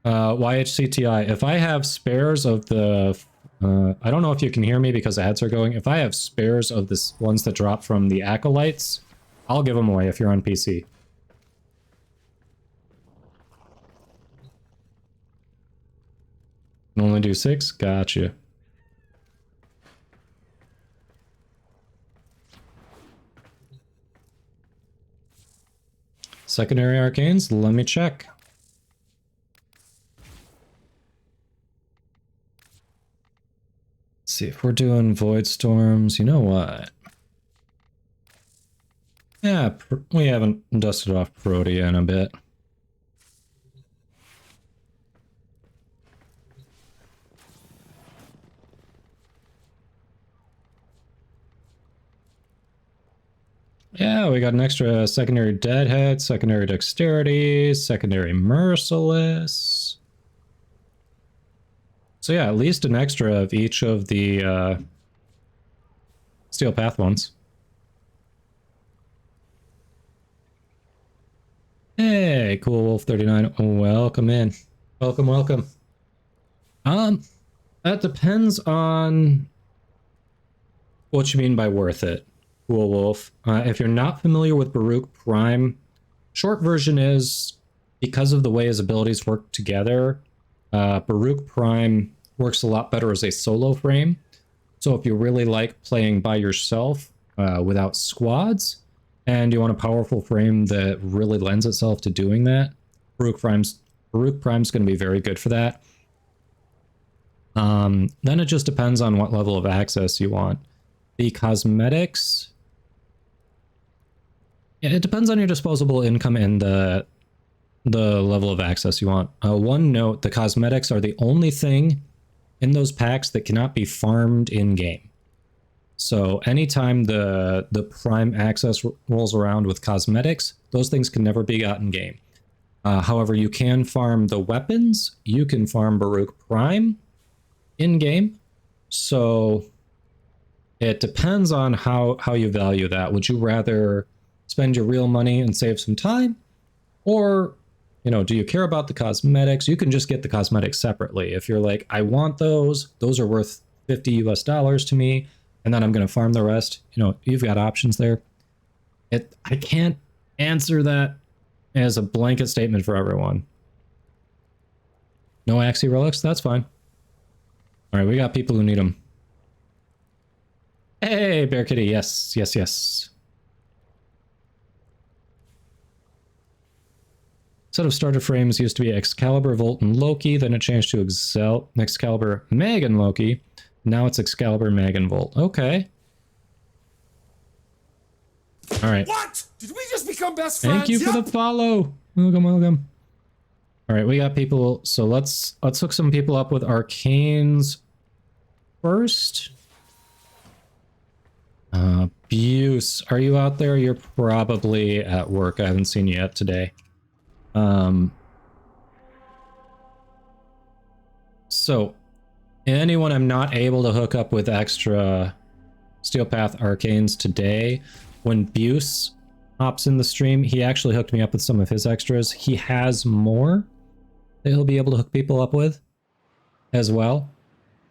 YHCTI, if I have spares of the... I don't know if you can hear me because ads are going. If I have spares of the ones that drop from the Acolytes, I'll give them away if you're on PC. Can only do 6? Gotcha. Secondary arcanes? Let me check. Let's see if we're doing Void Storms. You know what? Yeah, we haven't dusted off Protea in a bit. Yeah, we got an extra secondary Deadhead, secondary Dexterity, secondary Merciless. So yeah, at least an extra of each of the Steel Path ones. Hey, Cool Wolf 39, welcome in. Welcome, welcome. That depends on what you mean by worth it. Cool Wolf. If you're not familiar with Baruch Prime, short version is, because of the way his abilities work together, Baruch Prime works a lot better as a solo frame. So if you really like playing by yourself without squads, and you want a powerful frame that really lends itself to doing that, Baruch Prime's going to be very good for that. Then it just depends on what level of access you want. The cosmetics... Yeah, it depends on your disposable income and the level of access you want. One note, the cosmetics are the only thing in those packs that cannot be farmed in-game. So anytime the Prime access rolls around with cosmetics, those things can never be got in-game. However, you can farm the weapons, you can farm Baruch Prime in-game. So it depends on how you value that. Would you rather spend your real money and save some time? Or, you know, do you care about the cosmetics? You can just get the cosmetics separately. If you're like, I want those are worth $50 US to me, and then I'm going to farm the rest. You know, you've got options there. I can't answer that as a blanket statement for everyone. No Axie Relics? That's fine. All right, we got people who need them. Hey, Bear Kitty. Yes, yes, yes. Set of starter frames used to be Excalibur, Volt, and Loki. Then it changed to Excalibur, Meg, and Loki. Now it's Excalibur, Meg, and Volt. Okay. All right. What? Did we just become best friends? Thank you for the follow. Welcome, welcome. All right, we got people. So let's hook some people up with arcanes first. Buse, are you out there? You're probably at work. I haven't seen you yet today. So anyone I'm not able to hook up with extra Steel Path arcanes today, when Buse hops in the stream, he actually hooked me up with some of his extras. He has more that he'll be able to hook people up with as well.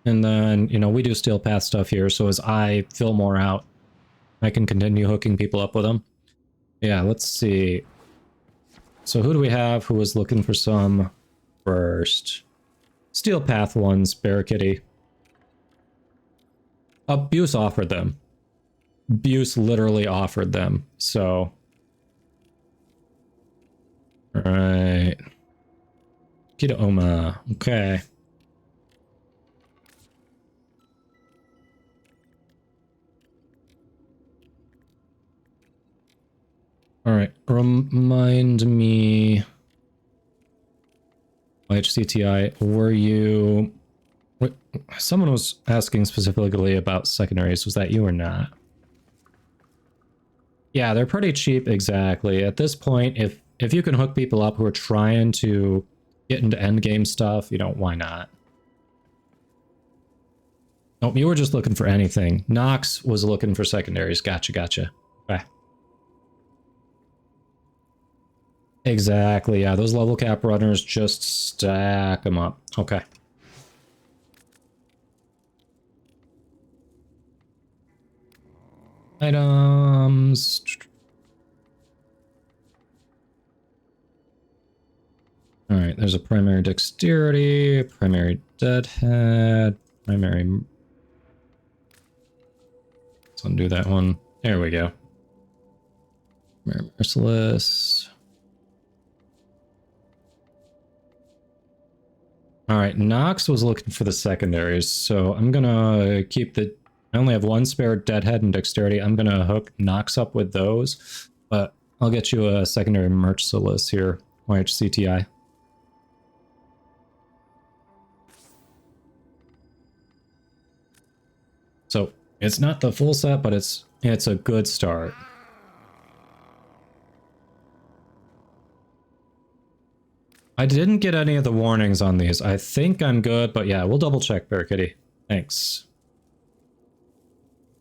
And then, you know, we do Steel Path stuff here, so as I fill more out, I can continue hooking people up with them. Yeah, let's see. So who do we have who was looking for some first? Steel Path ones, Bear Kitty. Buse offered them. Buse literally offered them, so... Alright. Kita Oma, okay. Alright, remind me... HCTI, were you... Someone was asking specifically about secondaries, was that you or not? Yeah, they're pretty cheap, exactly. At this point, if you can hook people up who are trying to get into endgame stuff, you know, why not? Oh, you were just looking for anything. Nox was looking for secondaries. Gotcha, gotcha. Okay. Exactly, yeah, those level cap runners just stack them up. Okay. Items. Alright, there's a primary dexterity, primary deadhead, primary... Let's undo that one. There we go. Primary merciless. Alright, Nox was looking for the secondaries, so I'm gonna keep the... I only have one spare deadhead and dexterity. I'm gonna hook Nox up with those, but I'll get you a secondary merciless here, YHCTI. So it's not the full set, but it's a good start. I didn't get any of the warnings on these. I think I'm good, but yeah, we'll double check, Bear Kitty. Thanks.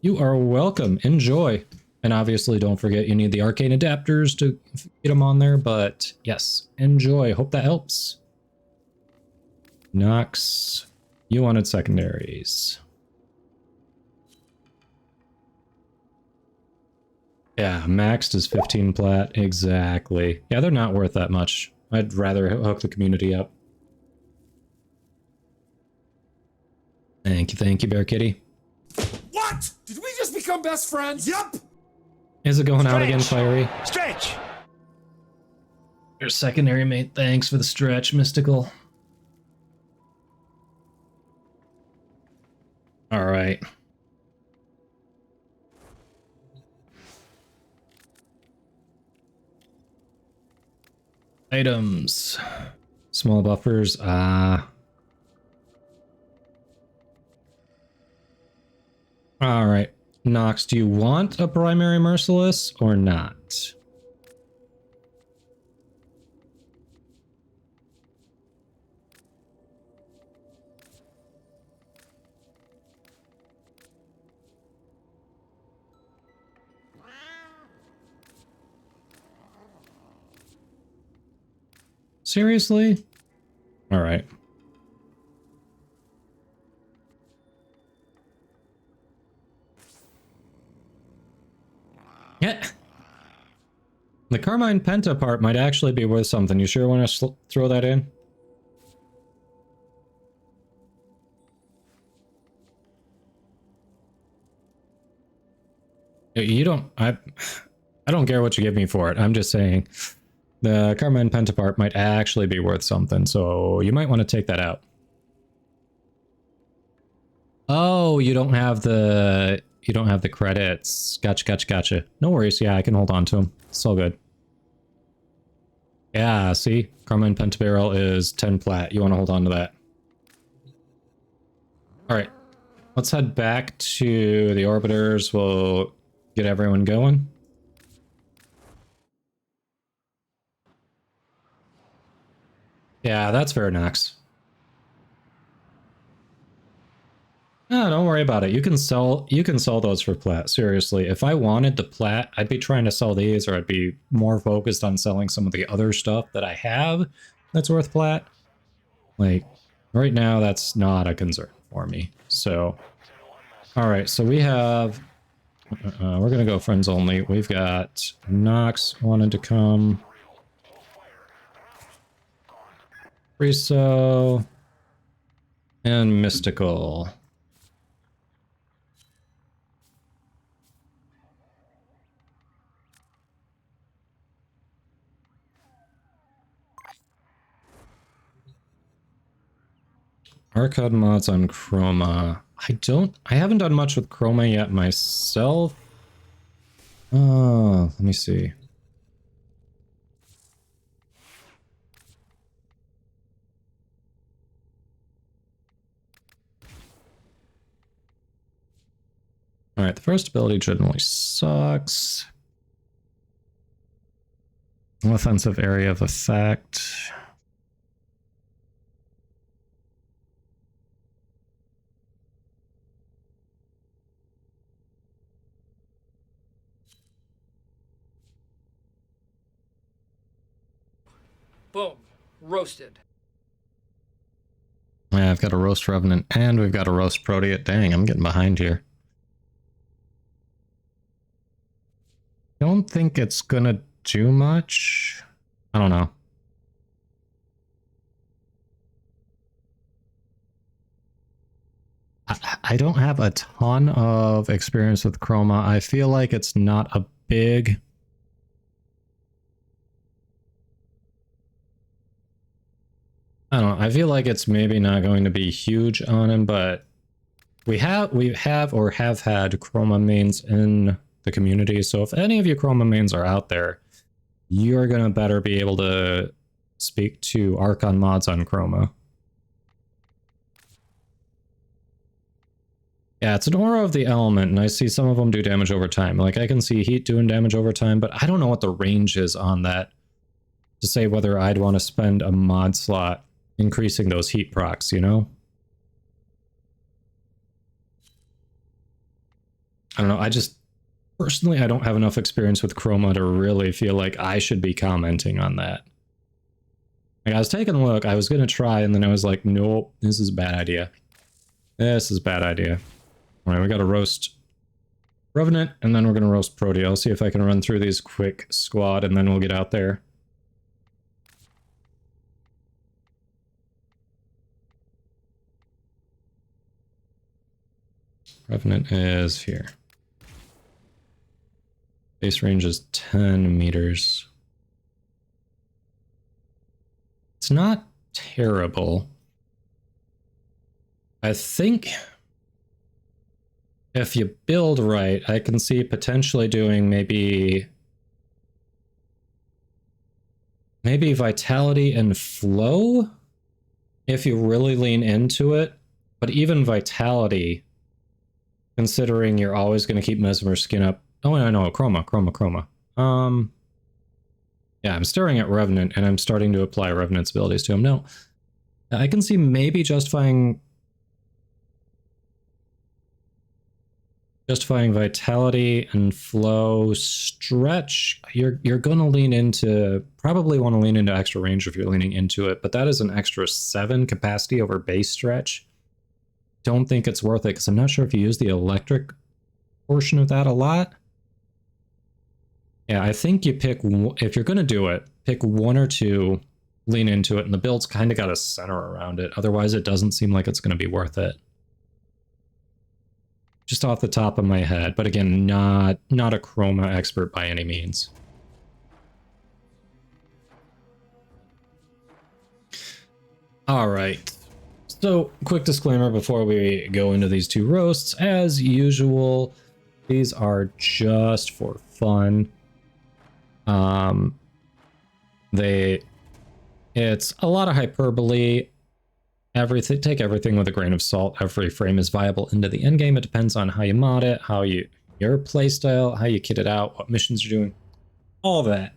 You are welcome. Enjoy. And obviously don't forget you need the arcane adapters to get them on there, but yes, enjoy. Hope that helps. Nox, you wanted secondaries. Yeah, maxed is 15 plat. Exactly. Yeah, they're not worth that much. I'd rather hook the community up. Thank you, Bear Kitty. What? Did we just become best friends? Yup. Is it going out again, Fiery? Stretch. Your secondary mate, thanks for the stretch, Mystical. Alright. Items. Small buffers. Alright. Nox, do you want a primary merciless or not? Seriously? Alright. Yeah. The Carmine Penta part might actually be worth something. You sure want to throw that in? You don't... I don't care what you give me for it. I'm just saying the Carmine Pentapart might actually be worth something, so you might want to take that out. Oh, you don't have the credits. Gotcha. No worries. Yeah, I can hold on to them. It's all good. Yeah, see? Carmine Pentabarrel is 10 plat. You want to hold on to that. Alright. Let's head back to the orbiters. We'll get everyone going. Yeah, that's fair, Nox. No, don't worry about it. You can sell those for plat. Seriously, if I wanted the plat, I'd be trying to sell these, or I'd be more focused on selling some of the other stuff that I have that's worth plat. Like, right now, that's not a concern for me. So, all right, so we have... we're gonna go friends only. We've got Nox wanted to come. Friso. And Mystical. Arcade mods on Chroma. I haven't done much with Chroma yet myself. Oh, let me see. Alright, the first ability generally sucks. Offensive area of effect. Boom. Roasted. Yeah, I've got a roast Revenant and we've got a roast Proteus. Dang, I'm getting behind here. Don't think it's gonna do much. I don't know. I don't have a ton of experience with Chroma. I feel like it's not a big... I don't know. I feel like it's maybe not going to be huge on him, but we have or have had Chroma mains in the community. So if any of you Chroma mains are out there, you're gonna better be able to speak to Archon mods on Chroma. Yeah, it's an aura of the element, and I see some of them do damage over time. Like, I can see heat doing damage over time, but I don't know what the range is on that to say whether I'd want to spend a mod slot increasing those heat procs, you know? I don't know, I just... Personally, I don't have enough experience with Chroma to really feel like I should be commenting on that. Like, I was taking a look, I was gonna try, and then I was like, nope, this is a bad idea. This is a bad idea. Alright, we gotta roast Revenant, and then we're gonna roast Proteus. I'll see if I can run through these quick squad, and then we'll get out there. Revenant is here. Base range is 10 meters. It's not terrible. I think if you build right, I can see potentially doing maybe Vitality and Flow if you really lean into it. But even Vitality, considering you're always going to keep Mesmer Skin up. Oh, no, Chroma. Yeah, I'm staring at Revenant, and I'm starting to apply Revenant's abilities to him. No, I can see maybe justifying Vitality and Flow. Stretch, you're gonna lean into, probably want to lean into extra range if you're leaning into it, but that is an extra 7 capacity over base Stretch. Don't think it's worth it, because I'm not sure if you use the electric portion of that a lot. Yeah, I think you pick, if you're gonna do it, pick 1 or 2, lean into it, and the build's kind of got to center around it. Otherwise, it doesn't seem like it's gonna be worth it. just off the top of my head, but again, not a chroma expert by any means. All right. So, quick disclaimer before we go into these two roasts. As usual, these are just for fun. It's a lot of hyperbole. Take everything with a grain of salt. Every frame is viable into the end game. It depends on how you mod it, your playstyle, how you kit it out, what missions you're doing, all that.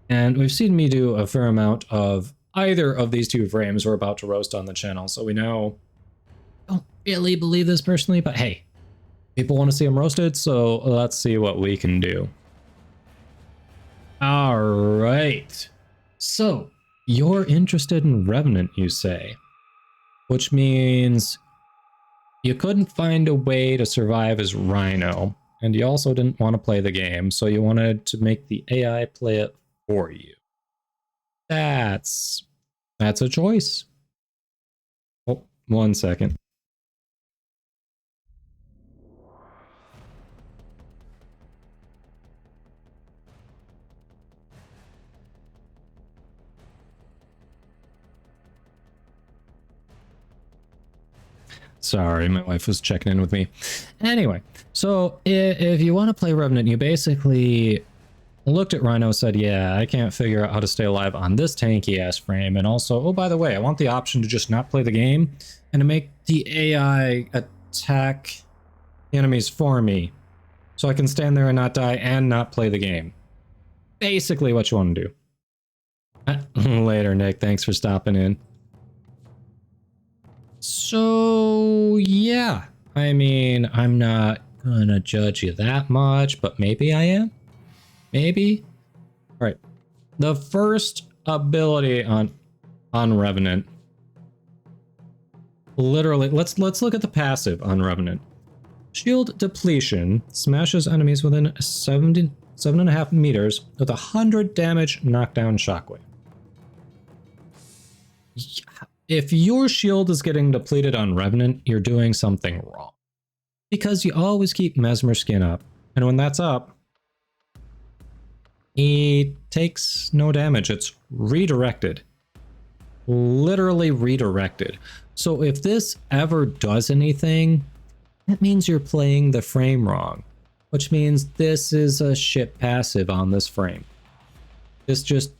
And we've seen me do a fair amount of either of these two frames we're about to roast on the channel, so we know. Don't really believe this personally, but hey, people want to see them roasted, so let's see what we can do. All right. So you're interested in Revenant, you say? Which means you couldn't find a way to survive as Rhino, and you also didn't want to play the game, so you wanted to make the AI play it for you. That's a choice. Oh, 1 second. Sorry, my wife was checking in with me. Anyway, so if you want to play Revenant, you basically looked at Rhino, said, yeah, I can't figure out how to stay alive on this tanky-ass frame. And also, oh, by the way, I want the option to just not play the game and to make the AI attack enemies for me so I can stand there and not die and not play the game. Basically what you want to do. Later, Nick. Thanks for stopping in. So, yeah, I mean, I'm not gonna judge you that much, but maybe I am. Maybe. All right. The first ability on Revenant. Literally, let's look at the passive on Revenant. Shield depletion smashes enemies within 7.5 meters with 100 damage knockdown shockwave. If your shield is getting depleted on Revenant, you're doing something wrong. Because you always keep Mesmer Skin up, and when that's up, he takes no damage. It's redirected. Literally redirected. So if this ever does anything, that means you're playing the frame wrong, which means this is a shit passive on this frame. This just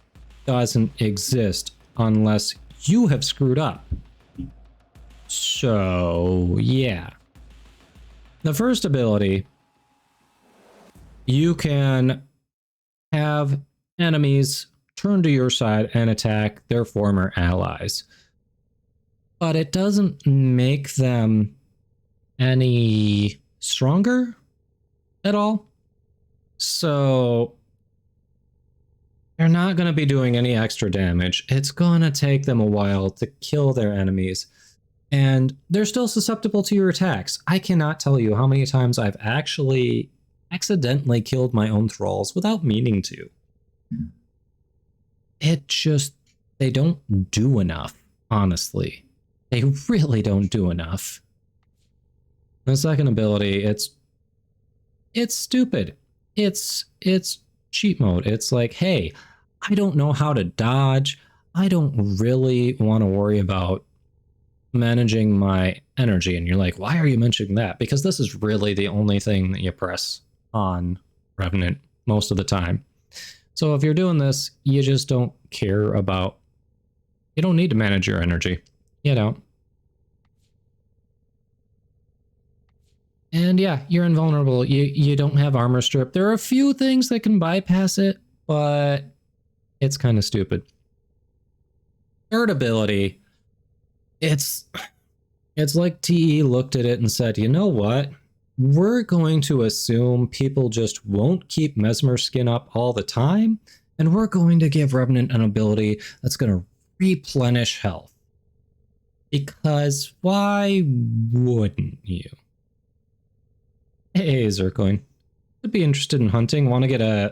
doesn't exist unless you have screwed up. So, yeah. The first ability, you can have enemies turn to your side and attack their former allies. But it doesn't make them any stronger at all. So they're not going to be doing any extra damage. It's going to take them a while to kill their enemies. And they're still susceptible to your attacks. I cannot tell you how many times I've actually accidentally killed my own thralls without meaning to. They don't do enough, honestly. They really don't do enough. The second ability, it's stupid. It's cheat mode. It's like, hey, I don't know how to dodge. I don't really want to worry about managing my energy. And you're like, why are you mentioning that? Because this is really the only thing that you press on Revenant most of the time. So if you're doing this, you just don't care about, you don't need to manage your energy. You don't. And yeah, you're invulnerable. You don't have armor strip. There are a few things that can bypass it, but it's kind of stupid. Third ability, it's like TE looked at it and said, you know what? We're going to assume people just won't keep Mesmer Skin up all the time, and we're going to give Revenant an ability that's going to replenish health. Because why wouldn't you? Hey, Zercoin. Could be interested in hunting. I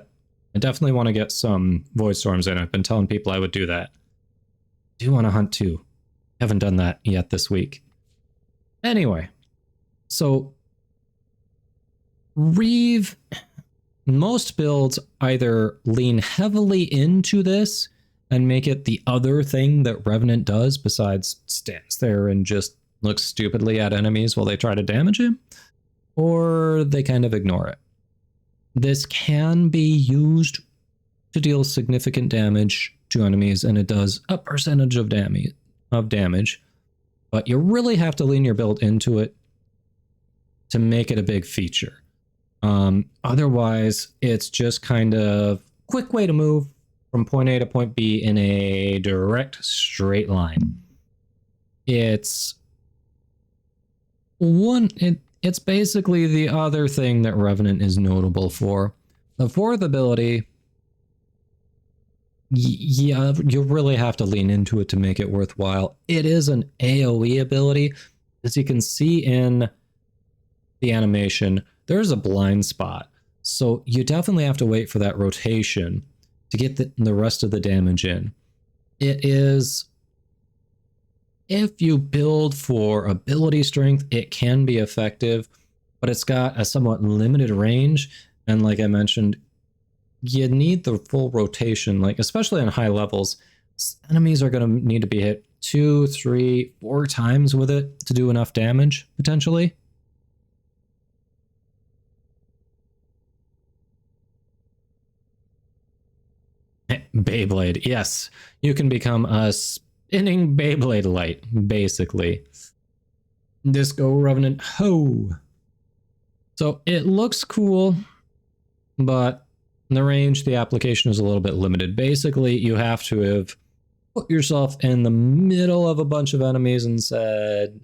definitely want to get some Void Storms in. I've been telling people I would do that. Do want to hunt too. Haven't done that yet this week. Anyway, so Reeve, most builds either lean heavily into this and make it the other thing that Revenant does besides stands there and just looks stupidly at enemies while they try to damage him, or they kind of ignore it. This can be used to deal significant damage to enemies, and it does a percentage of damage, but you really have to lean your build into it to make it a big feature. Otherwise, it's just kind of quick way to move from point A to point B in a direct straight line. It's basically the other thing that Revenant is notable for. The fourth ability, yeah, you really have to lean into it to make it worthwhile. It is an AoE ability. As you can see in the animation, there's a blind spot. So you definitely have to wait for that rotation to get the rest of the damage in. It is, if you build for ability strength, it can be effective, but it's got a somewhat limited range. And like I mentioned, you need the full rotation, like especially on high levels, enemies are going to need to be hit 2, 3, 4 times with it to do enough damage, potentially. Beyblade, yes. You can become a spinning Beyblade light, basically. Disco Revenant Ho! So it looks cool, but the range, the application is a little bit limited. Basically, you have to have put yourself in the middle of a bunch of enemies and said,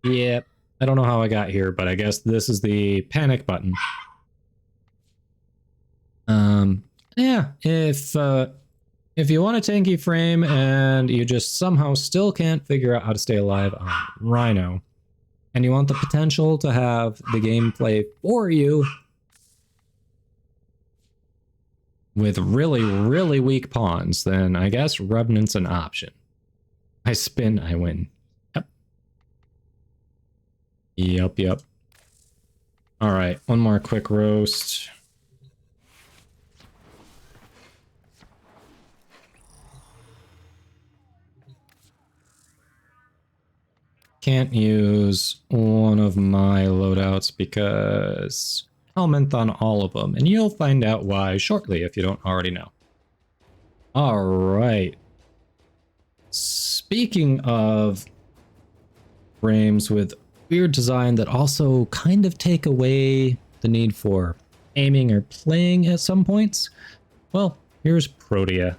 yeah, I don't know how I got here, but I guess this is the panic button. Yeah, if you want a tanky frame and you just somehow still can't figure out how to stay alive on Rhino, and you want the potential to have the gameplay for you with really, really weak pawns, then I guess Revenant's an option. I spin, I win. Yep. Alright, one more quick roast. Can't use one of my loadouts because Helminth on all of them, and you'll find out why shortly if you don't already know. Alright. Speaking of frames with weird design that also kind of take away the need for aiming or playing at some points, well, here's Protea.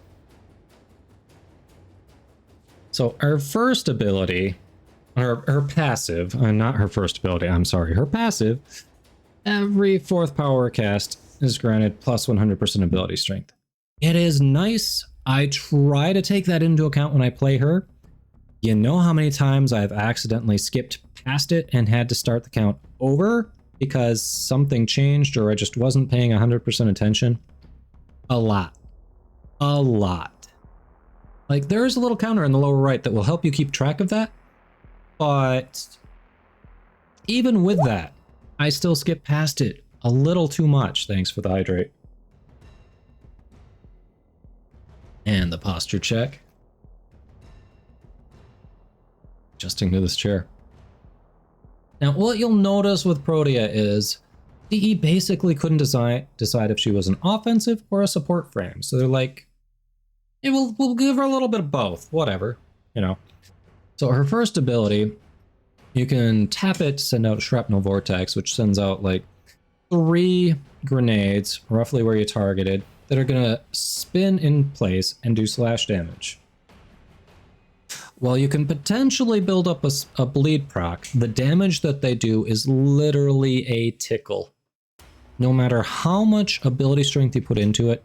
So our first ability, her passive, not her first ability, I'm sorry, her passive, every 4th power cast is granted plus 100% ability strength. It is nice. I try to take that into account when I play her. You know how many times I've accidentally skipped past it and had to start the count over because something changed or I just wasn't paying 100% attention? A lot. Like, there is a little counter in the lower right that will help you keep track of that. But even with that, I still skip past it a little too much. Thanks for the hydrate. And the posture check. Adjusting to this chair. Now, what you'll notice with Protea is DE basically couldn't decide if she was an offensive or a support frame. So they're like, yeah, we'll give her a little bit of both, whatever, you know. So her first ability, you can tap it to send out Shrapnel Vortex, which sends out like 3 grenades, roughly where you targeted, that are gonna spin in place and do slash damage. While you can potentially build up a bleed proc, the damage that they do is literally a tickle. No matter how much ability strength you put into it,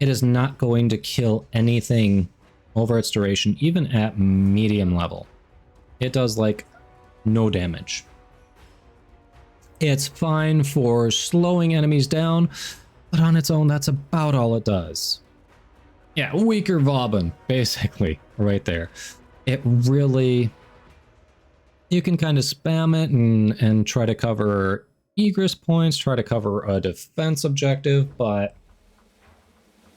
it is not going to kill anything over its duration, even at medium level. It does like no damage. It's fine for slowing enemies down, but on its own, that's about all it does. Yeah, weaker Vauban, basically, right there. It really, you can kind of spam it and try to cover egress points, try to cover a defense objective, but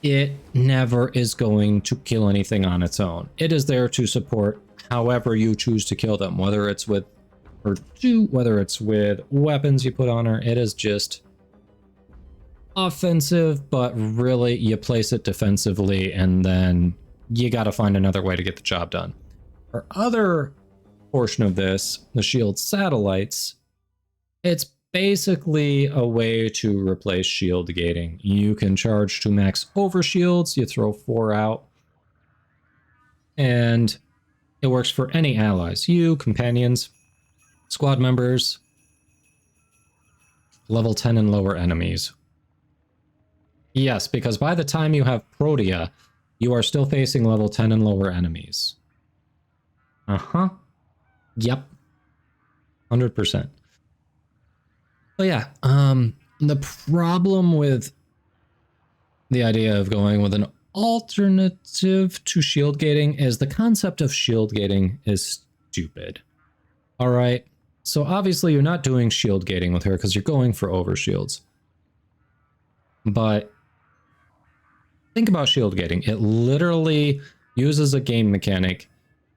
it never is going to kill anything on its own. It is there to support however you choose to kill them, whether it's with her 2, whether it's with weapons you put on her. It is just offensive, but really you place it defensively and then you got to find another way to get the job done. Our other portion of this, the shield satellites, it's basically a way to replace shield gating. You can charge to max over shields, you throw 4 out, and it works for any allies. You, companions, squad members, level 10 and lower enemies. Yes, because by the time you have Protea, you are still facing level 10 and lower enemies. Uh-huh. Yep. 100%. But yeah, the problem with the idea of going with an alternative to shield gating is the concept of shield gating is stupid. All right, so obviously you're not doing shield gating with her because you're going for overshields. But think about shield gating. It literally uses a game mechanic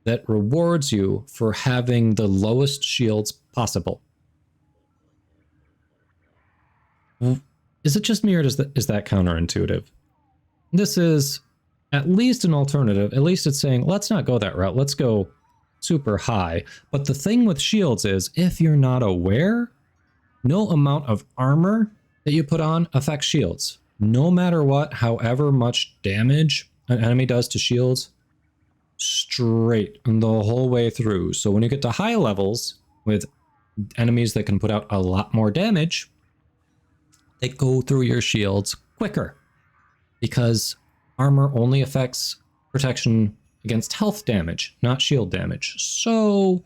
that rewards you for having the lowest shields possible. Is it just me, or is that counterintuitive? This is at least an alternative. At least it's saying, let's not go that route. Let's go super high. But the thing with shields is, if you're not aware, no amount of armor that you put on affects shields. No matter what, however much damage an enemy does to shields, straight the whole way through. So when you get to high levels with enemies that can put out a lot more damage, they go through your shields quicker because armor only affects protection against health damage, not shield damage. So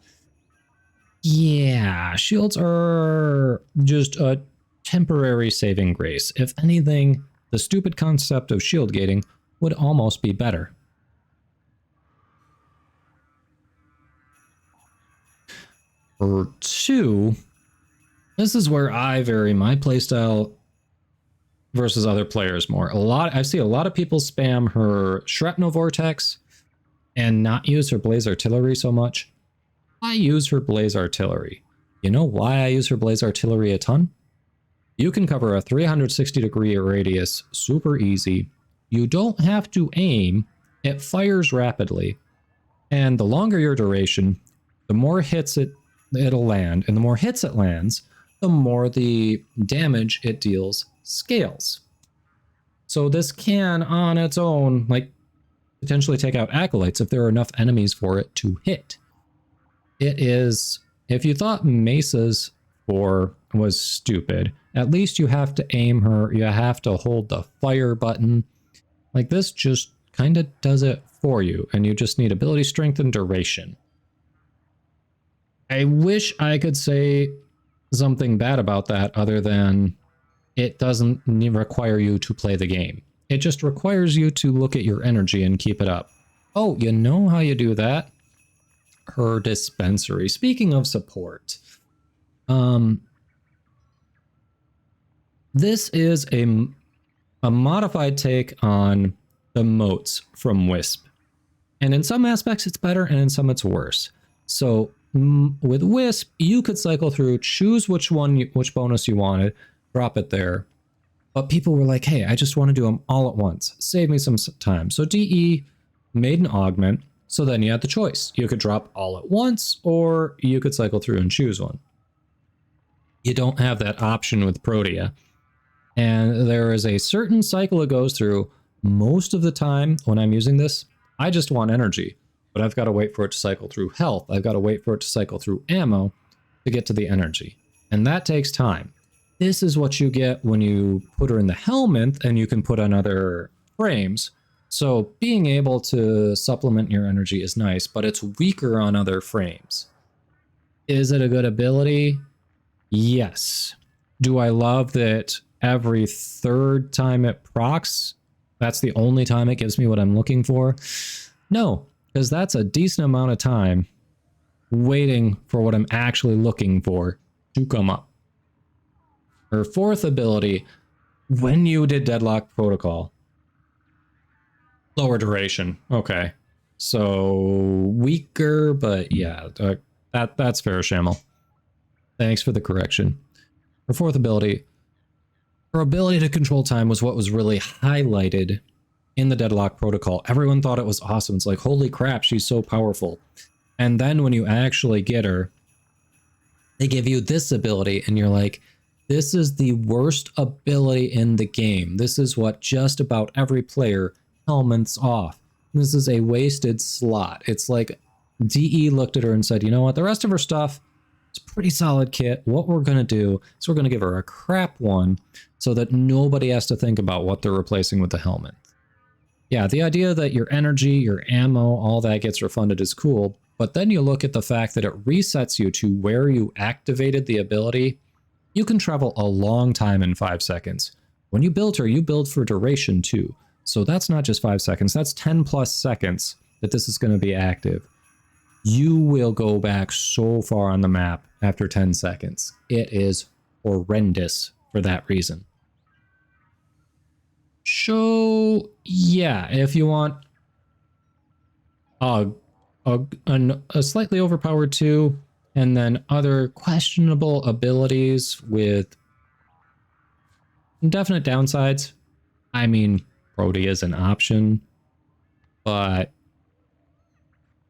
yeah, shields are just a temporary saving grace. If anything, the stupid concept of shield gating would almost be better. For 2, this is where I vary my playstyle versus other players more. I see a lot of people spam her shrapnel vortex and not use her blaze artillery so much. I use her blaze artillery. You know why I use her blaze artillery a ton? You can cover a 360-degree radius super easy. You don't have to aim. It fires rapidly. And the longer your duration, the more hits it'll land. And the more hits it lands, the more the damage it deals scales. So this can, on its own, like, potentially take out acolytes if there are enough enemies for it to hit. It is, if you thought Mesa's 4 was stupid, at least you have to aim her, you have to hold the fire button. Like, this just kind of does it for you, and you just need ability, strength, and duration. I wish I could say something bad about that other than it doesn't require you to play the game. It just requires you to look at your energy and keep it up. Oh, you know how you do that? Her dispensary. Speaking of support, this is a modified take on the motes from Wisp. And in some aspects it's better, and in some it's worse. So with Wisp, you could cycle through, choose which bonus you wanted, drop it there. But people were like, hey, I just want to do them all at once. Save me some time. So DE made an augment, so then you had the choice. You could drop all at once, or you could cycle through and choose one. You don't have that option with Protea. And there is a certain cycle it goes through. Most of the time when I'm using this, I just want energy. But I've got to wait for it to cycle through health. I've got to wait for it to cycle through ammo to get to the energy. And that takes time. This is what you get when you put her in the helmet and you can put on other frames. So being able to supplement your energy is nice, but it's weaker on other frames. Is it a good ability? Yes. Do I love that every third time it procs, that's the only time it gives me what I'm looking for? No, because that's a decent amount of time waiting for what I'm actually looking for to come up. Her fourth ability, when you did Deadlock Protocol, lower duration. Okay. So weaker, but yeah, that's fair, Shamel. Thanks for the correction. Her fourth ability, her ability to control time was what was really highlighted in the Deadlock Protocol. Everyone thought it was awesome. It's like, holy crap, she's so powerful. And then when you actually get her, they give you this ability and you're like, this is the worst ability in the game. This is what just about every player helmets off. This is a wasted slot. It's like DE looked at her and said, you know what, the rest of her stuff, it's a pretty solid kit. What we're going to do is we're going to give her a crap one so that nobody has to think about what they're replacing with the helmet. Yeah, the idea that your energy, your ammo, all that gets refunded is cool, but then you look at the fact that it resets you to where you activated the ability. You can travel a long time in 5 seconds. When you build her, you build for duration too. So that's not just 5 seconds, that's 10 plus seconds that this is going to be active. You will go back so far on the map after 10 seconds. It is horrendous for that reason. So, yeah, if you want a slightly overpowered 2, and then other questionable abilities with definite downsides. I mean, Brody is an option, but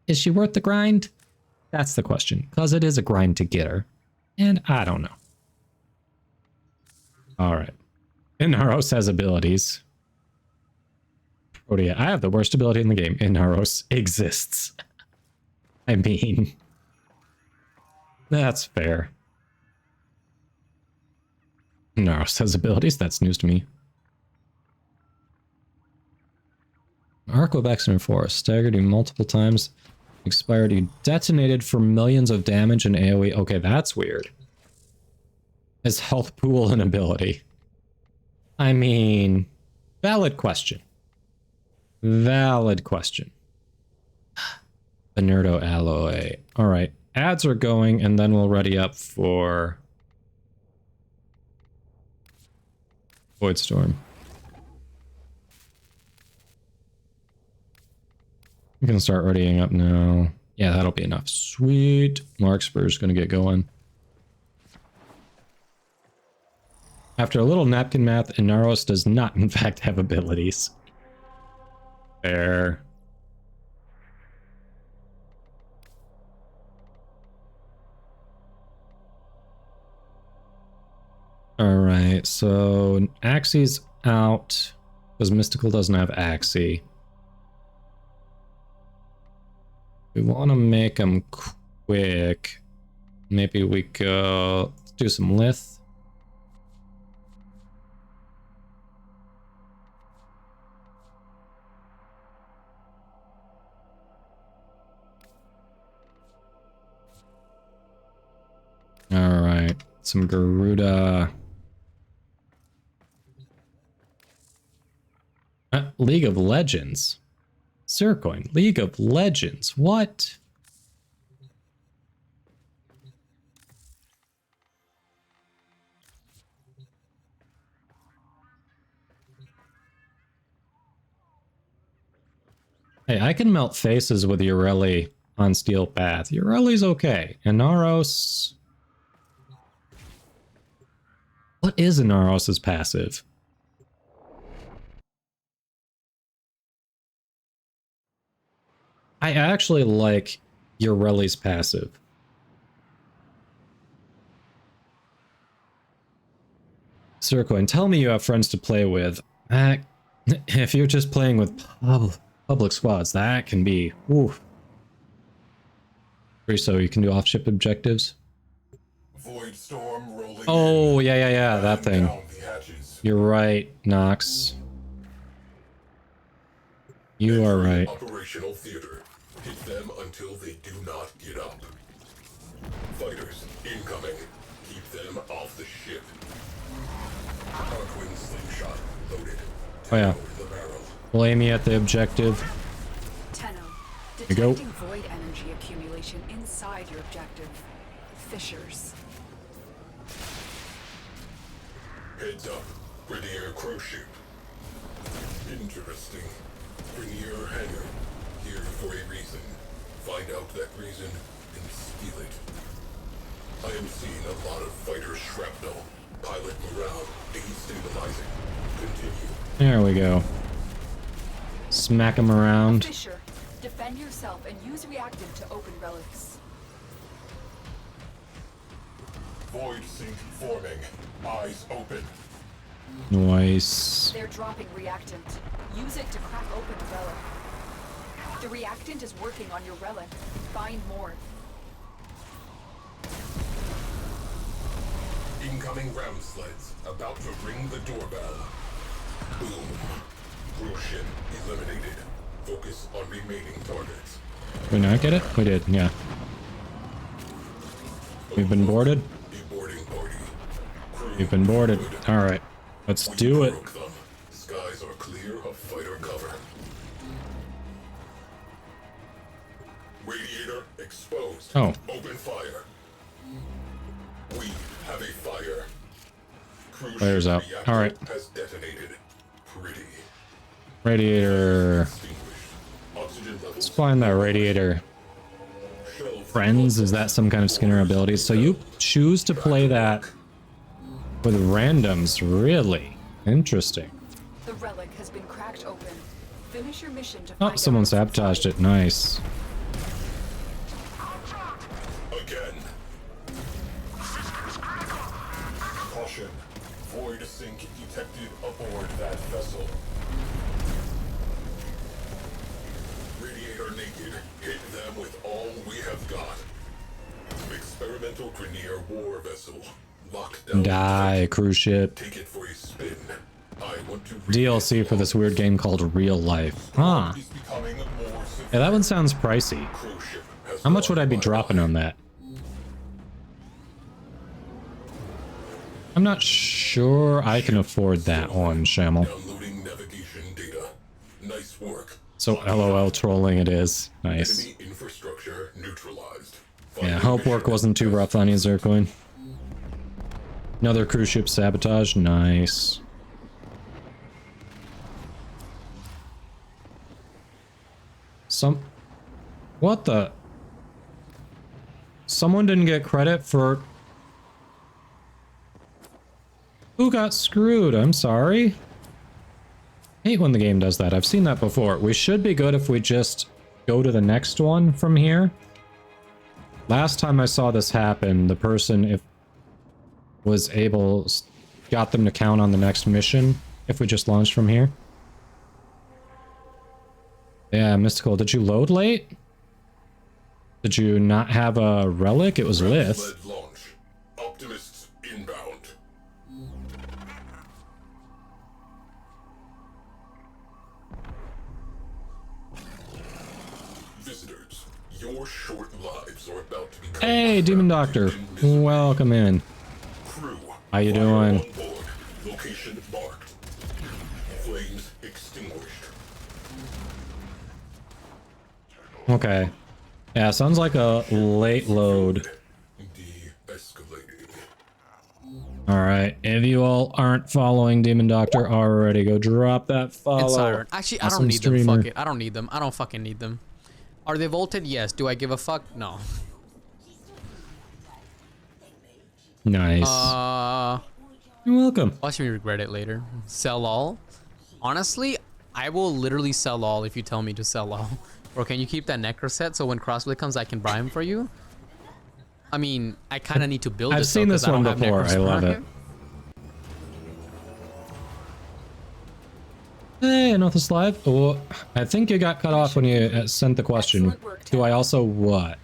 is she worth the grind? That's the question, because it is a grind to get her, and I don't know. All right. Inaros has abilities. Brody, I have the worst ability in the game. Inaros exists. I mean, that's fair. Inaros has abilities. That's news to me. Arquebex in Forest. Staggered you multiple times. Expired you. Detonated for millions of damage and AoE. Okay, that's weird. His health pool and ability. I mean, valid question. Valid question. Benerdo Alloy. Alright, ads are going, and then we'll ready up for Void Storm. I'm gonna start readying up now. Yeah, that'll be enough. Sweet. Larkspur's gonna get going. After a little napkin math, Inaros does not in fact have abilities. Fair. Alright, so Axie's out because Mystical doesn't have Axie. We want to make them quick. Maybe we go... Let's do some Lith. Alright, some Garuda. League of Legends. Sircoin. League of Legends. What? Hey, I can melt faces with Ureli on Steel Path. Ureli's okay. Inaros... What is Inaros's passive? I actually like Ureli's passive. Sircoin, tell me you have friends to play with. If you're just playing with public squads, that can be... Ooh. So you can do off-ship objectives? Void storm rolling oh, yeah, that thing. You're right, Nox. You are right. Operational theater. Hit them until they do not get up. Fighters incoming. Keep them off the ship. Darkwing slingshot loaded. Oh yeah. Blame me at the objective. Tenno, Here you go. detecting void energy accumulation inside your objective. Fissures. Heads up, Grenier crew ship. Interesting. Grenier hangar. Here for a reason. Find out that reason and steal it. I am seeing a lot of fighter shrapnel. Pilot morale destabilizing. Continue. There we go. Smack him around. Fisher, defend yourself and use reactant to open relics. Void sink forming. Eyes open. Nice. They're dropping reactant. Use it to crack open the relic. The reactant is working on your relic. Find more. Incoming ram sleds. About to ring the doorbell. Boom. Crew ship eliminated. Focus on remaining targets. Did we not get it? We did, yeah. We've been boarded. We've been boarded. Alright. Let's do it. Skies are clear of fighter cover. Radiator exposed. Oh. Open fire. We have a fire. Cruise Fire's out. Alright. has detonated. Pretty. Radiator. Let's find that radiator. Friends, is that some kind of Skinner ability? So you choose to play that with randoms, really? Interesting. The relic has been cracked open. Finish your mission to Oh, find someone out. sabotaged it. Nice. Again. Caution. Void sink detected aboard that vessel. Radiator naked. Hit them with all we have got. Experimental Grenier war vessel. Locked down. Die, cruise ship. Take it for a spin. I want to DLC for this weird game called Real Life. Huh. Yeah, that one sounds pricey. How much would I be dropping on that? I'm not sure I can afford that on Shamel. downloading navigation data. Nice work. So LOL trolling it is. Nice. Enemy infrastructure neutralized. Yeah, hope work wasn't too rough on you, Zircoin. Another cruise ship sabotage. Nice. What the? Someone didn't get credit for... Who got screwed? I'm sorry. Hate when the game does that. I've seen that before. We should be good if we just go to the next one from here. Last time I saw this happen, the person got them to count on the next mission if we just launched from here. Yeah, Mystical, did you load late? Did you not have a relic? It was Lith. Launch. Optimists inbound. Visitors, your short lives are about to become... Hey, Demon Doctor. Welcome in. Crew, How you doing? on board. Location marked. Flames extinguished. Okay. Yeah, sounds like a late load. Alright, if you all aren't following Demon Doctor already, go drop that follow. And Siren. Actually, I don't Awesome need them. streamer. Fuck it. I don't need them. I don't fucking need them. Are they vaulted? Yes. Do I give a fuck? No. Nice. You're welcome. Watch me regret it later. Sell all? Honestly, I will literally sell all if you tell me to sell all. Or can you keep that necro set so when Crossblade comes I can buy him for you? I mean, I kind of need to build it. I've seen this one before. I love it. Hey, Anothis Live. Oh, I think you got cut off when you sent the question. Do I also what?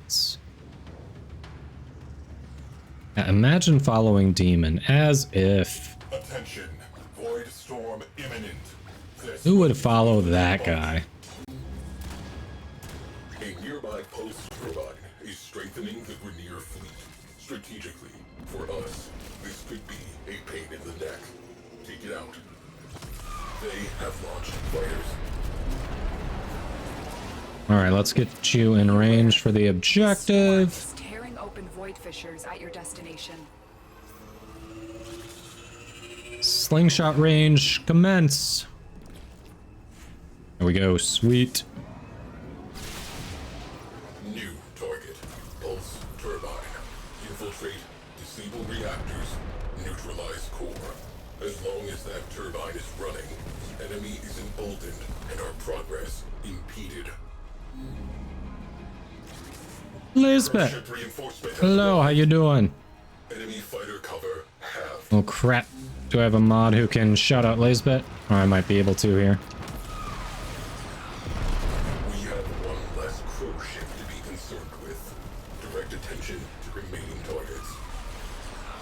Imagine following Demon as if. Attention. Void storm imminent. Who would follow that guy? A nearby post turbine is strengthening the Grenier fleet. Strategically, for us, this could be a pain in the neck. Take it out. They have launched fighters. Alright, let's get you in range for the objective. Tearing open void fissures at your destination. Slingshot range, commence. There we go, sweet. New target. Pulse turbine. Infiltrate, disable reactors, neutralize core. As long as that turbine is running, the enemy is emboldened and our progress impeded. Lisbeth. Hello, how you doing? Enemy fighter cover half. Oh crap. Do I have a mod who can shout out Lisbeth? Or I might be able to here. We have one less crew ship to be concerned with. Direct attention to remaining targets.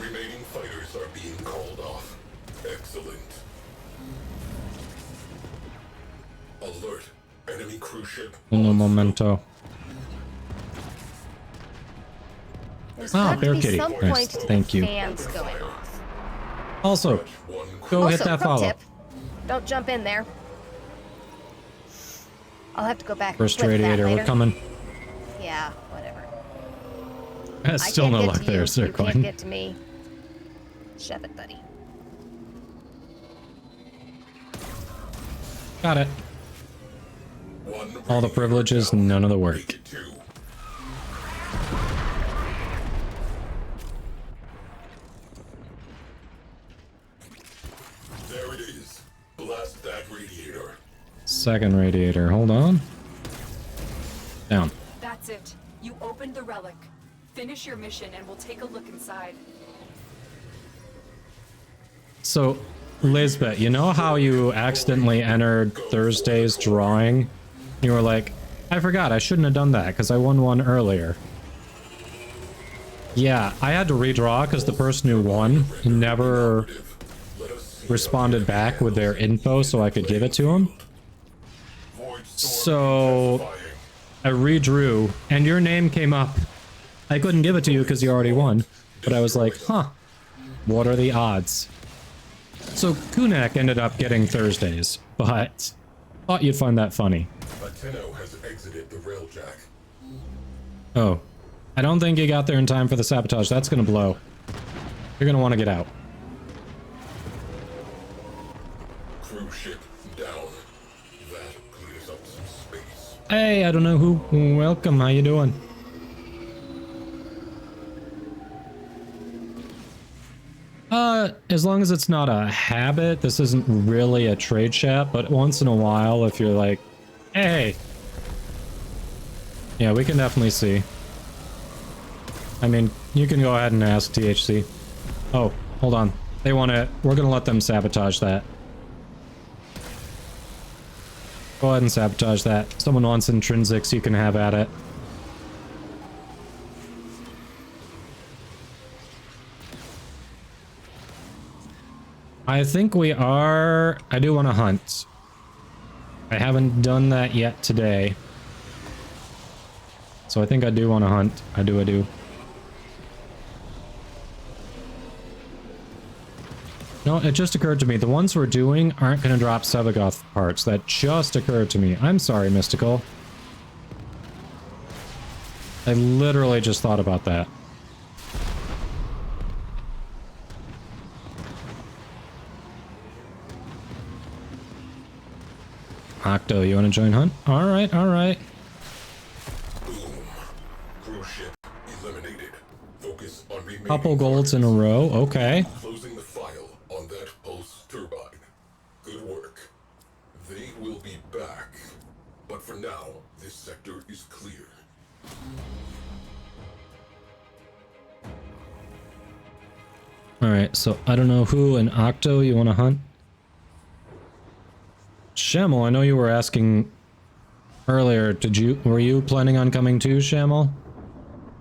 Remaining fighters are being called off. Excellent. Alert. Enemy cruise ship. Uno momento. There's Ah, got Bear to be Kitty. some Nice, point to thank the you. fans going off. Also, go hit that pro follow. tip, don't jump in there. I'll have to go back. First and flip that radiator, we're later. coming. Yeah, whatever. That's I still can't no get luck to there, you. sir. You can't get to me. Shove it, buddy. Got it. All the privileges, none of the work. There it is. Blast that radiator. Second radiator, hold on. Down. That's it. You opened the relic. Finish your mission and we'll take a look inside. So, Lisbeth, you know how you accidentally entered Thursday's drawing? You were like, I forgot, I shouldn't have done that because I won one earlier. Yeah, I had to redraw because the person who won never responded back with their info so I could give it to him. So, I redrew, and your name came up. I couldn't give it to you because you already won, but I was like, huh, what are the odds? So Kunak ended up getting Thursdays, but thought you'd find that funny. Ateno has exited the railjack. Oh, I don't think you got there in time for the sabotage. That's gonna blow. You're gonna want to get out. Crew ship down. That clears up some space. Hey, I don't know who. Welcome, how you doing? As long as it's not a habit, this isn't really a trade chat, but once in a while, if you're like, hey. Yeah, we can definitely see. I mean, you can go ahead and ask THC. Oh, hold on. They want to, we're going to let them sabotage that. Go ahead and sabotage that. Someone wants intrinsics, you can have at it. I think we are... I do want to hunt. I haven't done that yet today. So I think I do want to hunt. I do. No, it just occurred to me. The ones we're doing aren't going to drop Sevagoth parts. That just occurred to me. I'm sorry, Mystical. I literally just thought about that. Octo, you want to join hunt? Alright, alright. Boom. Crew ship eliminated. Focus on remaining. Couple golds in a row, okay. Closing the file on that pulse turbine. Good work. They will be back. But for now, this sector is clear. Alright, so I don't know who in Octo you want to hunt. Shamel, I know you were asking earlier, were you planning on coming too, Shamel?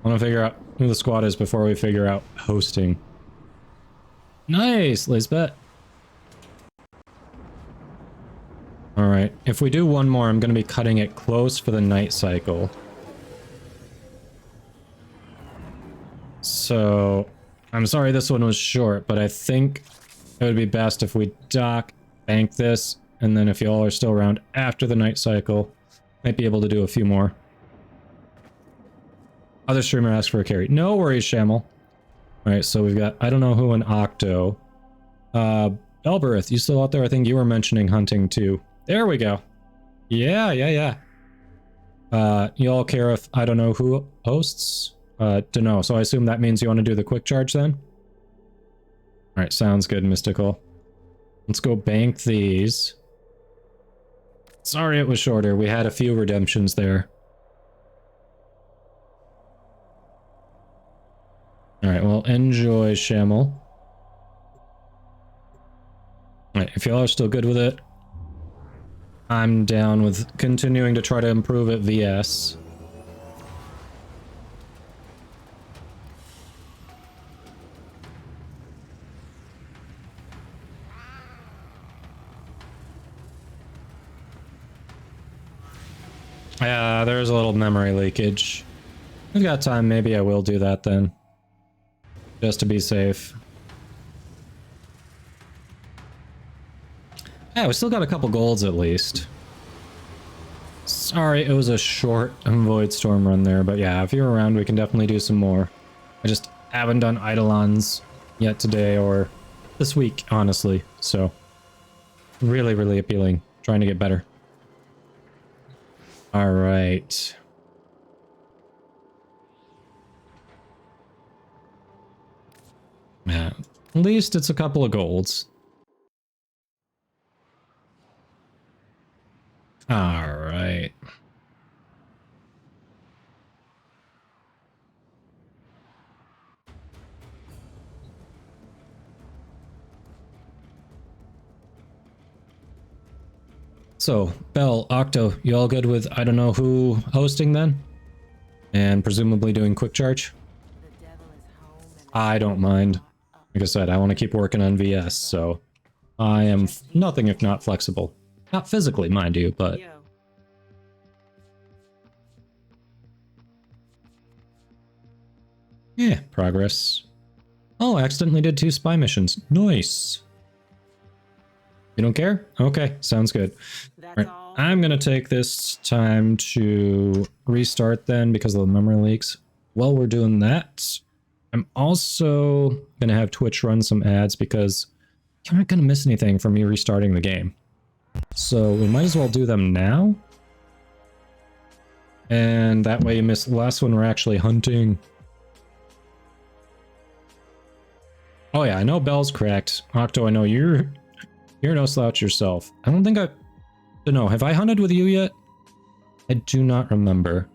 I want to figure out who the squad is before we figure out hosting. Nice, Lisbeth. Alright, if we do one more, I'm going to be cutting it close for the night cycle. So, I'm sorry this one was short, but I think it would be best if we dock, bank this, and then if y'all are still around after the night cycle, might be able to do a few more. Other streamer asked for a carry. No worries, Shamel. Alright, so we've got, I don't know who in Octo. Elbereth, you still out there? I think you were mentioning hunting too. There we go. Yeah. You all care if I don't know who hosts? To know. So I assume that means you want to do the quick charge then? Alright, sounds good, Mystical. Let's go bank these. Sorry it was shorter. We had a few redemptions there. Alright, well, enjoy, Shamel. Alright, if y'all are still good with it, I'm down with continuing to try to improve at VS. Yeah, there's a little memory leakage. We've got time, maybe I will do that then. Just to be safe. Yeah, we still got a couple golds at least. Sorry, it was a short Void Storm run there, but yeah, if you're around, we can definitely do some more. I just haven't done Eidolons yet today or this week, honestly, so really, really appealing. Trying to get better. All right. Yeah, at least it's a couple of golds. All right. So, Bell, Octo, you all good with I don't know who hosting then? And presumably doing quick charge? I don't mind. Like I said, I want to keep working on VS, so I am nothing if not flexible. Not physically, mind you, but... Yeah, progress. Oh, I accidentally did 2 spy missions. Nice. You don't care? Okay, sounds good. Right. I'm gonna take this time to restart then because of the memory leaks. While we're doing that, I'm also gonna have Twitch run some ads because you're not gonna miss anything from me restarting the game. So we might as well do them now. And that way you miss the last one we're actually hunting. Oh yeah, I know Bell's cracked. Octo, I know you're no slouch yourself. I don't think I don't know. Have I hunted with you yet? I do not remember.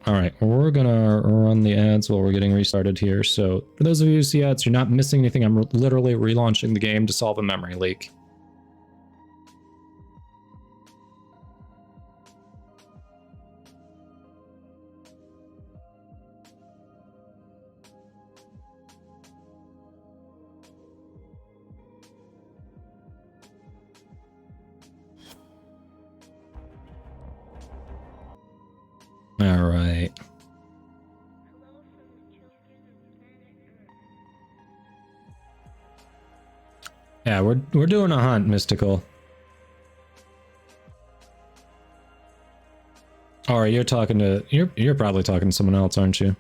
All right, we're gonna run the ads while we're getting restarted here. So for those of you who see ads, you're not missing anything. I'm literally relaunching the game to solve a memory leak. All right. Yeah, we're doing a hunt, Mystical. Or you're talking to you're probably talking to someone else, aren't you?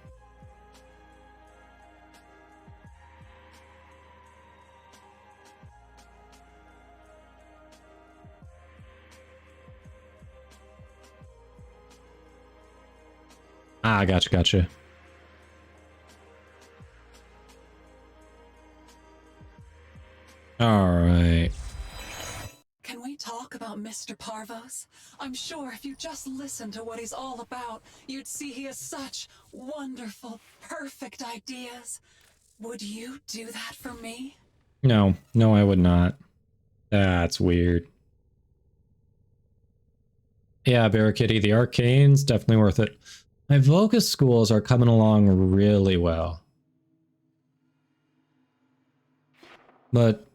Ah, gotcha. All right. Can we talk about Mr. Parvos? I'm sure if you just listen to what he's all about, you'd see he has such wonderful, perfect ideas. Would you do that for me? No, I would not. That's weird. Yeah, Barricade, the Arcane's definitely worth it. My Vocus schools are coming along really well. But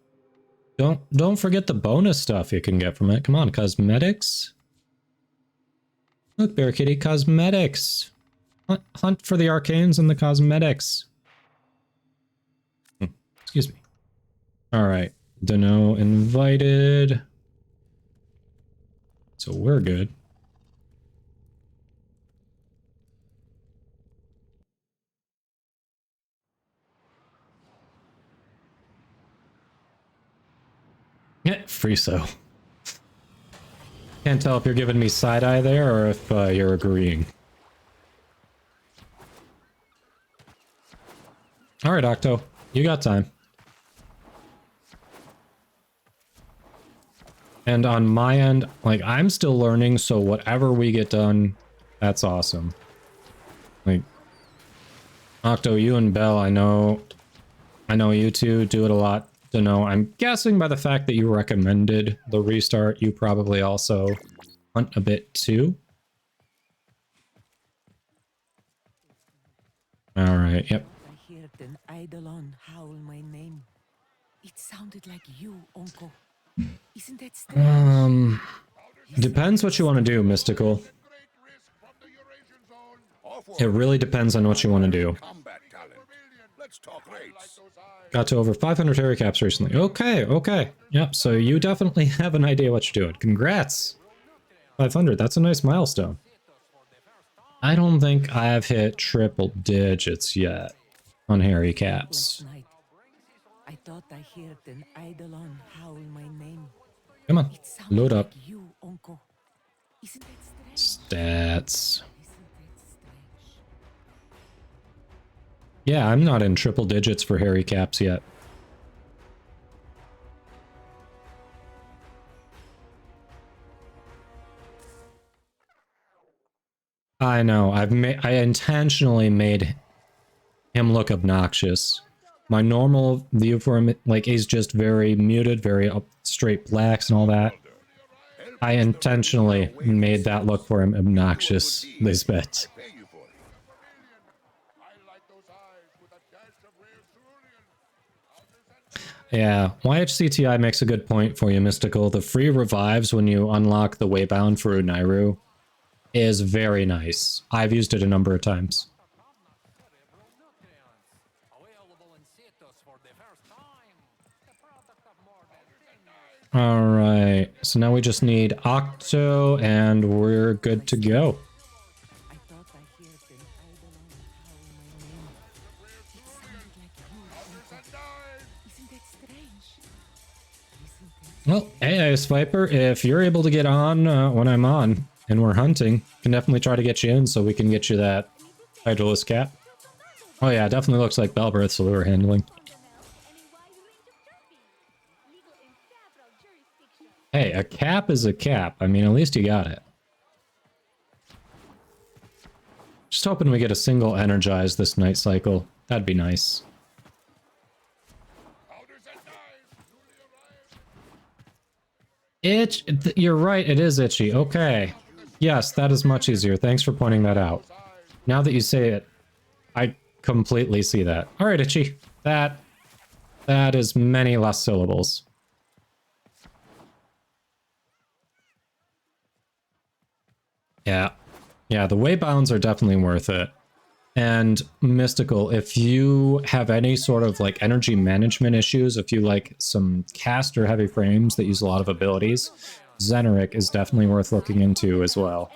don't forget the bonus stuff you can get from it. Come on, cosmetics. Look, Barricade, cosmetics. Hunt for the arcanes and the cosmetics. Excuse me. All right, Dano invited. So we're good. Yeah, free so. Can't tell if you're giving me side eye there or if you're agreeing. All right, Octo, you got time. And on my end, like, I'm still learning, so whatever we get done, that's awesome. Like, Octo, you and Bell, I know you two do it a lot to know. I'm guessing by the fact that you recommended the restart, you probably also hunt a bit too. All right, yep. I heard an eidolon howl my name. It sounded like you, Uncle. Isn't that strange? Depends what you want to do, Mystical. It really depends on what you want to do. Got to over 500 Harry caps recently. Okay, okay. Yep, so you definitely have an idea what you're doing. Congrats. 500, that's a nice milestone. I don't think I've hit triple digits yet on Harry caps. I thought I heard an eidolon howl my name. Come on, load up. Like you, Uncle. Isn't that Stats. Yeah, I'm not in triple digits for Harry caps yet. I know, I intentionally made him look obnoxious. My normal view for him, like, he's just very muted, very straight blacks and all that. I intentionally made that look for him obnoxious this bit. Yeah, YHCTI makes a good point for you, Mystical. The free revives when you unlock the Waybound for Unairu is very nice. I've used it a number of times. Alright, so now we just need Octo and we're good to go. Well, hey, Ice Viper, if you're able to get on when I'm on and we're hunting, can definitely try to get you in so we can get you that Hydralisk cap. Oh yeah, definitely looks like Belberth's that we were handling. Hey, a cap is a cap. I mean, at least you got it. Just hoping we get a single energize this night cycle. That'd be nice. Itch, you're right, it is itchy. Okay. Yes, that is much easier. Thanks for pointing that out. Now that you say it, I completely see that. All right, itchy. That is many less syllables. Yeah. Yeah, the waybounds are definitely worth it. And Mystical, if you have any sort of like energy management issues, if you like some cast or heavy frames that use a lot of abilities, Zeneric is definitely worth looking into as well.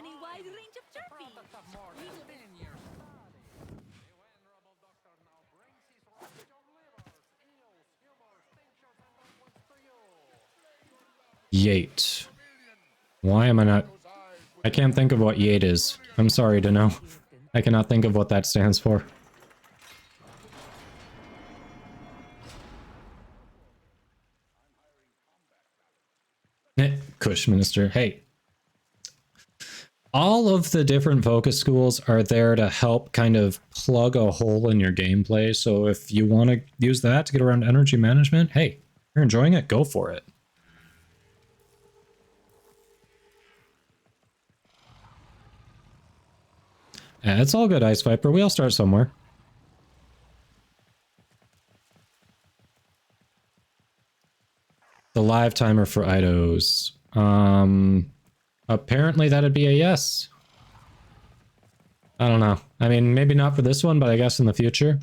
Yate. Why am I not... I can't think of what Yate is. I'm sorry to know. I cannot think of what that stands for. Kush Minister. Hey. All of the different focus schools are there to help kind of plug a hole in your gameplay. So if you want to use that to get around energy management, hey, you're enjoying it, go for it. Yeah, it's all good, Ice Viper. We all start somewhere. The live timer for Idos. Apparently that'd be a yes. I don't know. I mean, maybe not for this one, but I guess in the future.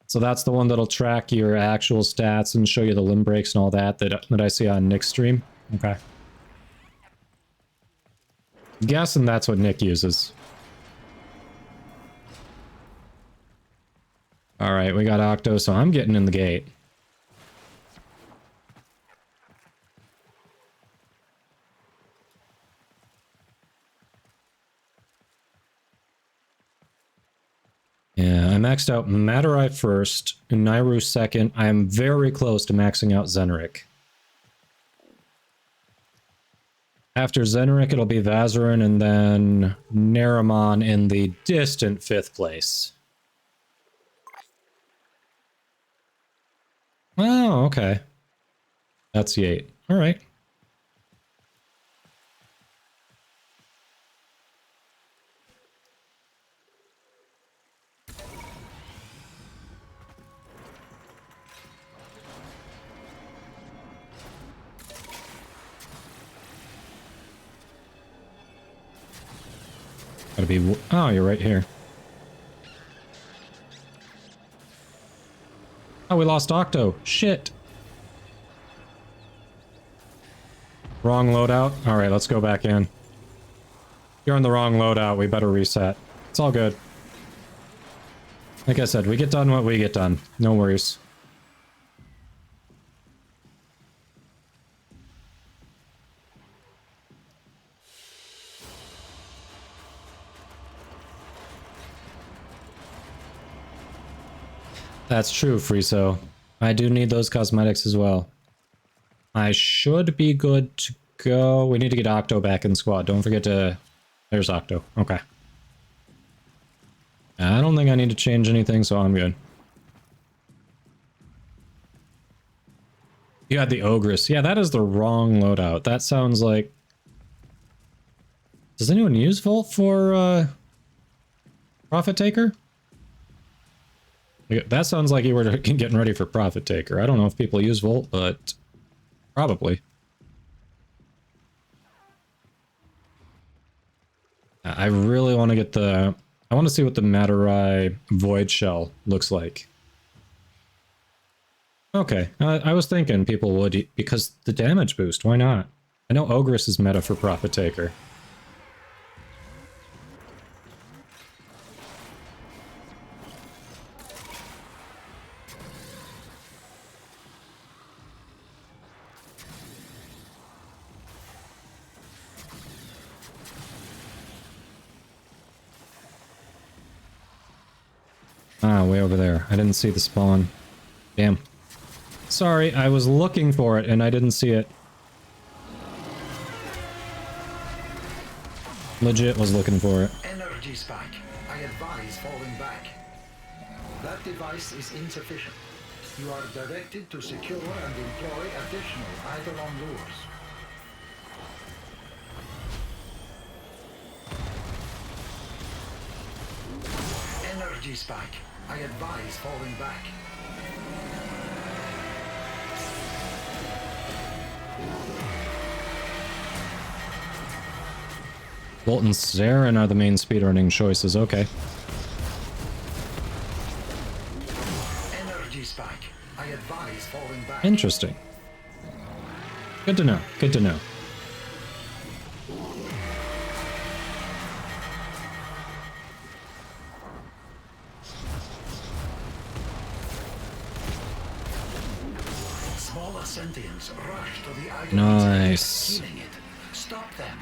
So that's the one that'll track your actual stats and show you the limb breaks and all that that I see on Nick's stream. Okay. Guessing that's what Nick uses. Alright, we got Octo, so I'm getting in the gate. Yeah, I maxed out Matarai first, Nairu second. I am very close to maxing out Zenrik. After Zenrik, it'll be Vazarin and then Naramon in the distant 5th place. Oh, okay. That's the 8. All right. Gotta be... Oh, you're right here. Oh, we lost Octo. Shit. Wrong loadout. All right, let's go back in. You're on the wrong loadout. We better reset. It's all good. Like I said, we get done what we get done. No worries. That's true, Friso. I do need those cosmetics as well. I should be good to go. We need to get Octo back in squad. Don't forget to... There's Octo. Okay. I don't think I need to change anything, so I'm good. You had the Ogress. Yeah, that is the wrong loadout. That sounds like... Does anyone use Volt for, Profit Taker? That sounds like you were getting ready for Profit Taker. I don't know if people use Volt, but... Probably. I really want to get the... I want to see what the Matarai Void Shell looks like. Okay, I was thinking people would, because the damage boost, why not? I know Ogress is meta for Profit Taker. Ah, way over there. I didn't see the spawn. Damn. Sorry, I was looking for it and I didn't see it. Legit was looking for it. Energy spike. I advise falling back. That device is insufficient. You are directed to secure and employ additional Eidolon lures. Energy spike. I advise falling back. Bolt and Saren are the main speedrunning choices, okay. Energy spike. I advise falling back. Interesting. Good to know, good to know. Smaller sentients rush to the Eidolon. Nice. Healing it. Stop them.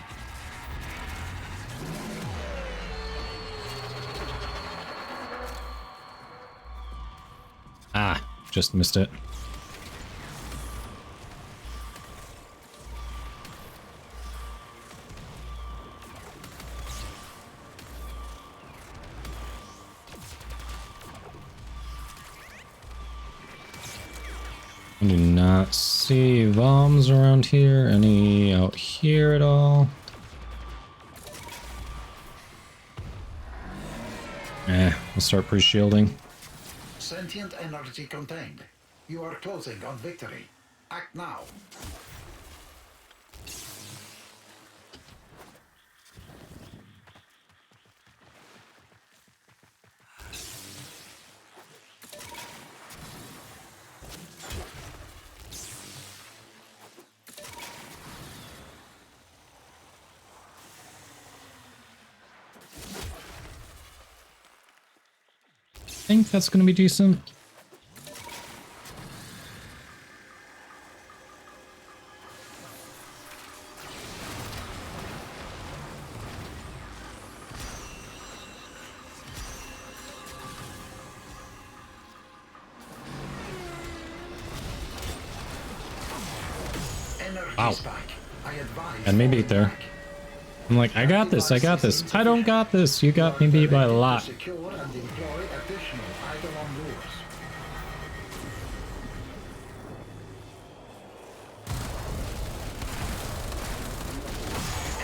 Ah, just missed it. I do not see bombs around here. Any out here at all? We'll start pre-shielding. Sentient energy contained. You are closing on victory. Act now. I think that's gonna be decent. Wow. And me beat there. I'm like, I got this, I got this. I don't got this. You got me beat by a lot. Secure and employ additional Eidolon lures.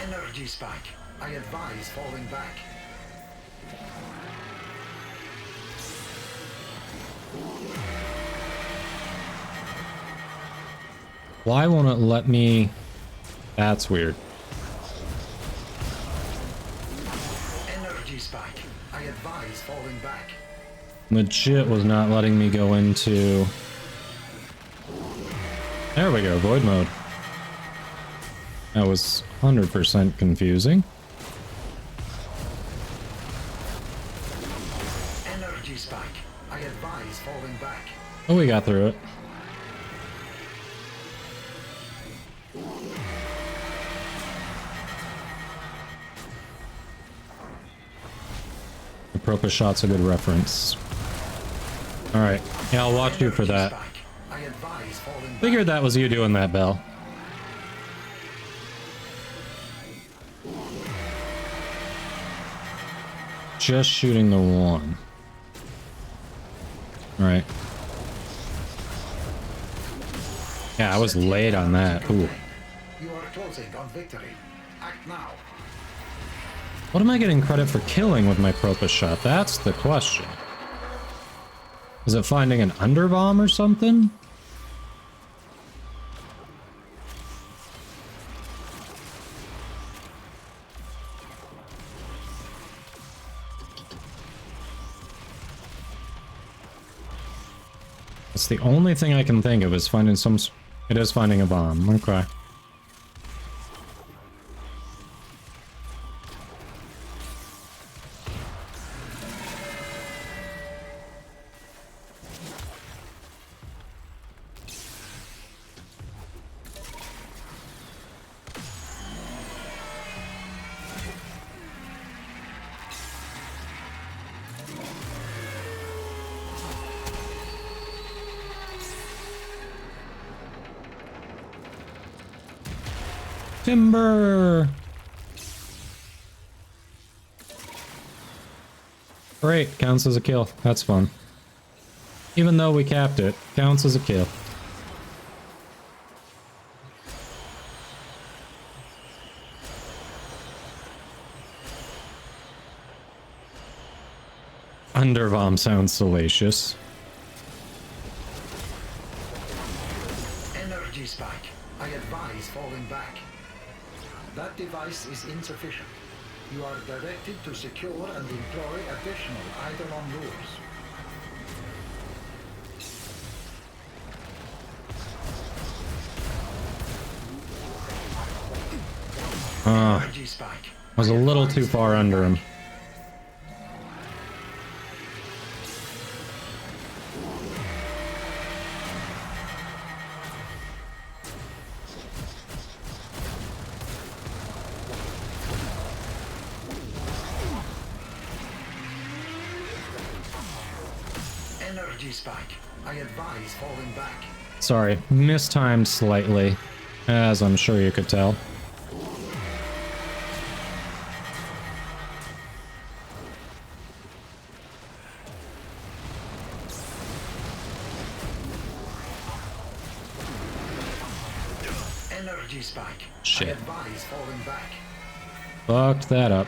Energy spike. I advise falling back. Why won't it let me? That's weird. Energy spike. I advise falling back. Legit was not letting me go into... There we go, void mode. That was 100% confusing. Energy spike. I advise falling back. Oh, we got through it. The Propa shot's a good reference. Alright, yeah, I'll watch you for that. Figured that was you doing that, Bell. Just shooting the one. Alright. Yeah, I was late on that. Ooh. You are closing on victory. Act now. What am I getting credit for killing with my Propa shot? That's the question. Is it finding an underbomb or something? It's the only thing I can think of is finding some... It is finding a bomb. Okay. Timber! Great, counts as a kill. That's fun. Even though we capped it, counts as a kill. Underbomb sounds salacious. Energy spike. I advise falling back. That device is insufficient. You are directed to secure and employ additional Eidolon lures. Energy spike. Was a little too far under him. Energy spike. I advise falling back. Sorry, mistimed slightly, as I'm sure you could tell. Energy spike. Shit. I advise falling back. Fucked that up.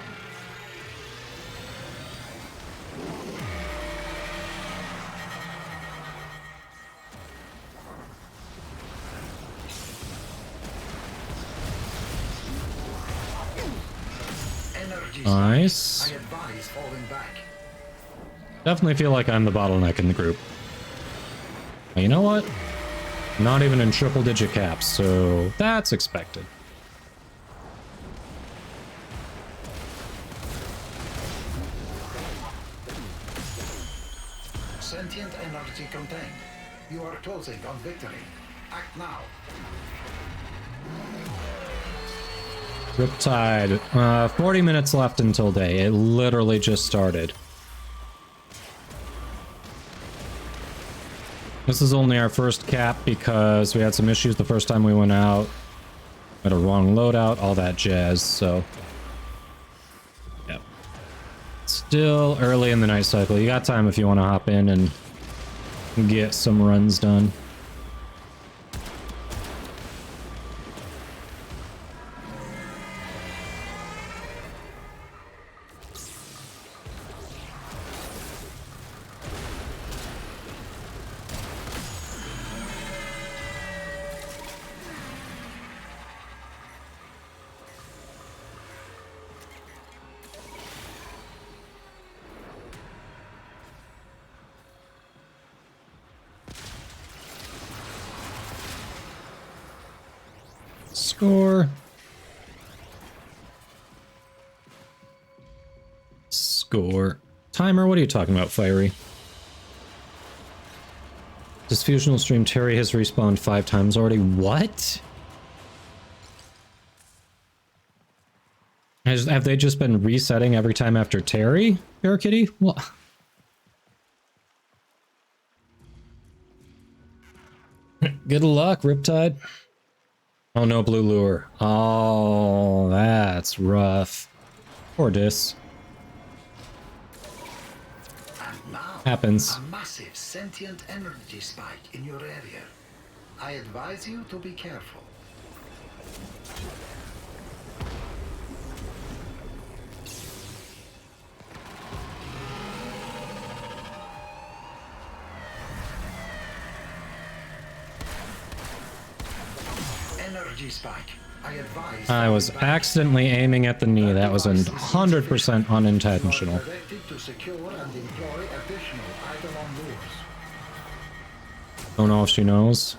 Nice. I advise falling back. Definitely feel like I'm the bottleneck in the group. But you know what? Not even in triple digit caps, so that's expected. Sentient energy contained. You are closing on victory. Act now. Riptide. 40 minutes left until day. It literally just started. This is only our first cap because we had some issues the first time we went out. Got a wrong loadout, all that jazz, so... Yep. Still early in the night cycle. You got time if you want to hop in and get some runs done. Score. Score. Timer, what are you talking about, Fiery? This fusional stream, Terry has respawned 5 times already. What? Have they just been resetting every time after Terry, Bear Kitty? What? Good luck, Riptide. Oh no, Blue Lure. Oh, that's rough. Poor Dis. Happens. A massive sentient energy spike in your area. I advise you to be careful. Energy spike. I was accidentally aiming at the knee. That was 100% unintentional. Don't know if she knows.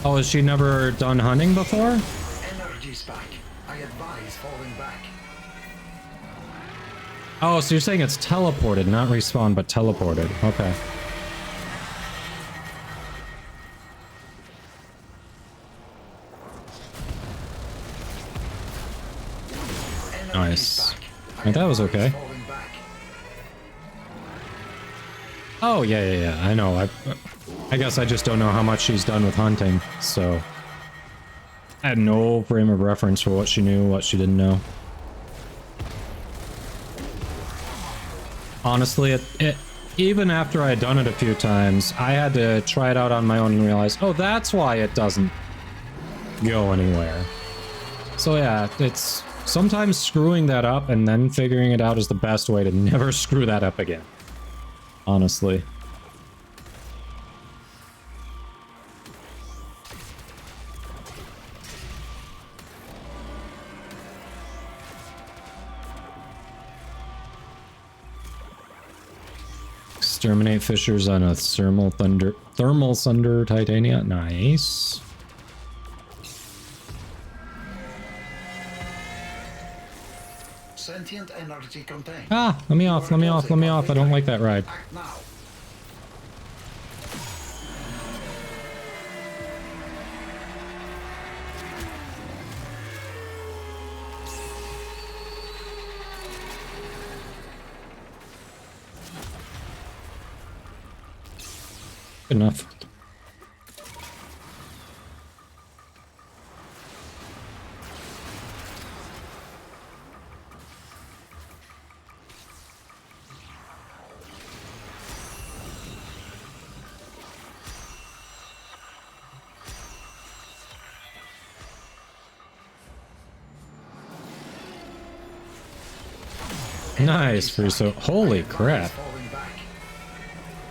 Oh, has she never done hunting before? Energy spike. I advise falling back. Oh, so you're saying it's teleported, not respawn, but teleported. Okay. Nice. Right, that was okay. Oh, yeah. I know. I guess I just don't know how much she's done with hunting, so... I had no frame of reference for what she knew, what she didn't know. Honestly, even after I had done it a few times, I had to try it out on my own and realize, oh, that's why it doesn't go anywhere. So yeah, it's... sometimes screwing that up and then figuring it out is the best way to never screw that up again. Honestly. Exterminate fissures on a thermal thunder titania. Nice. Sentient energy contained. Ah, let me off. I don't like that ride. Good enough. Nice, free so holy crap.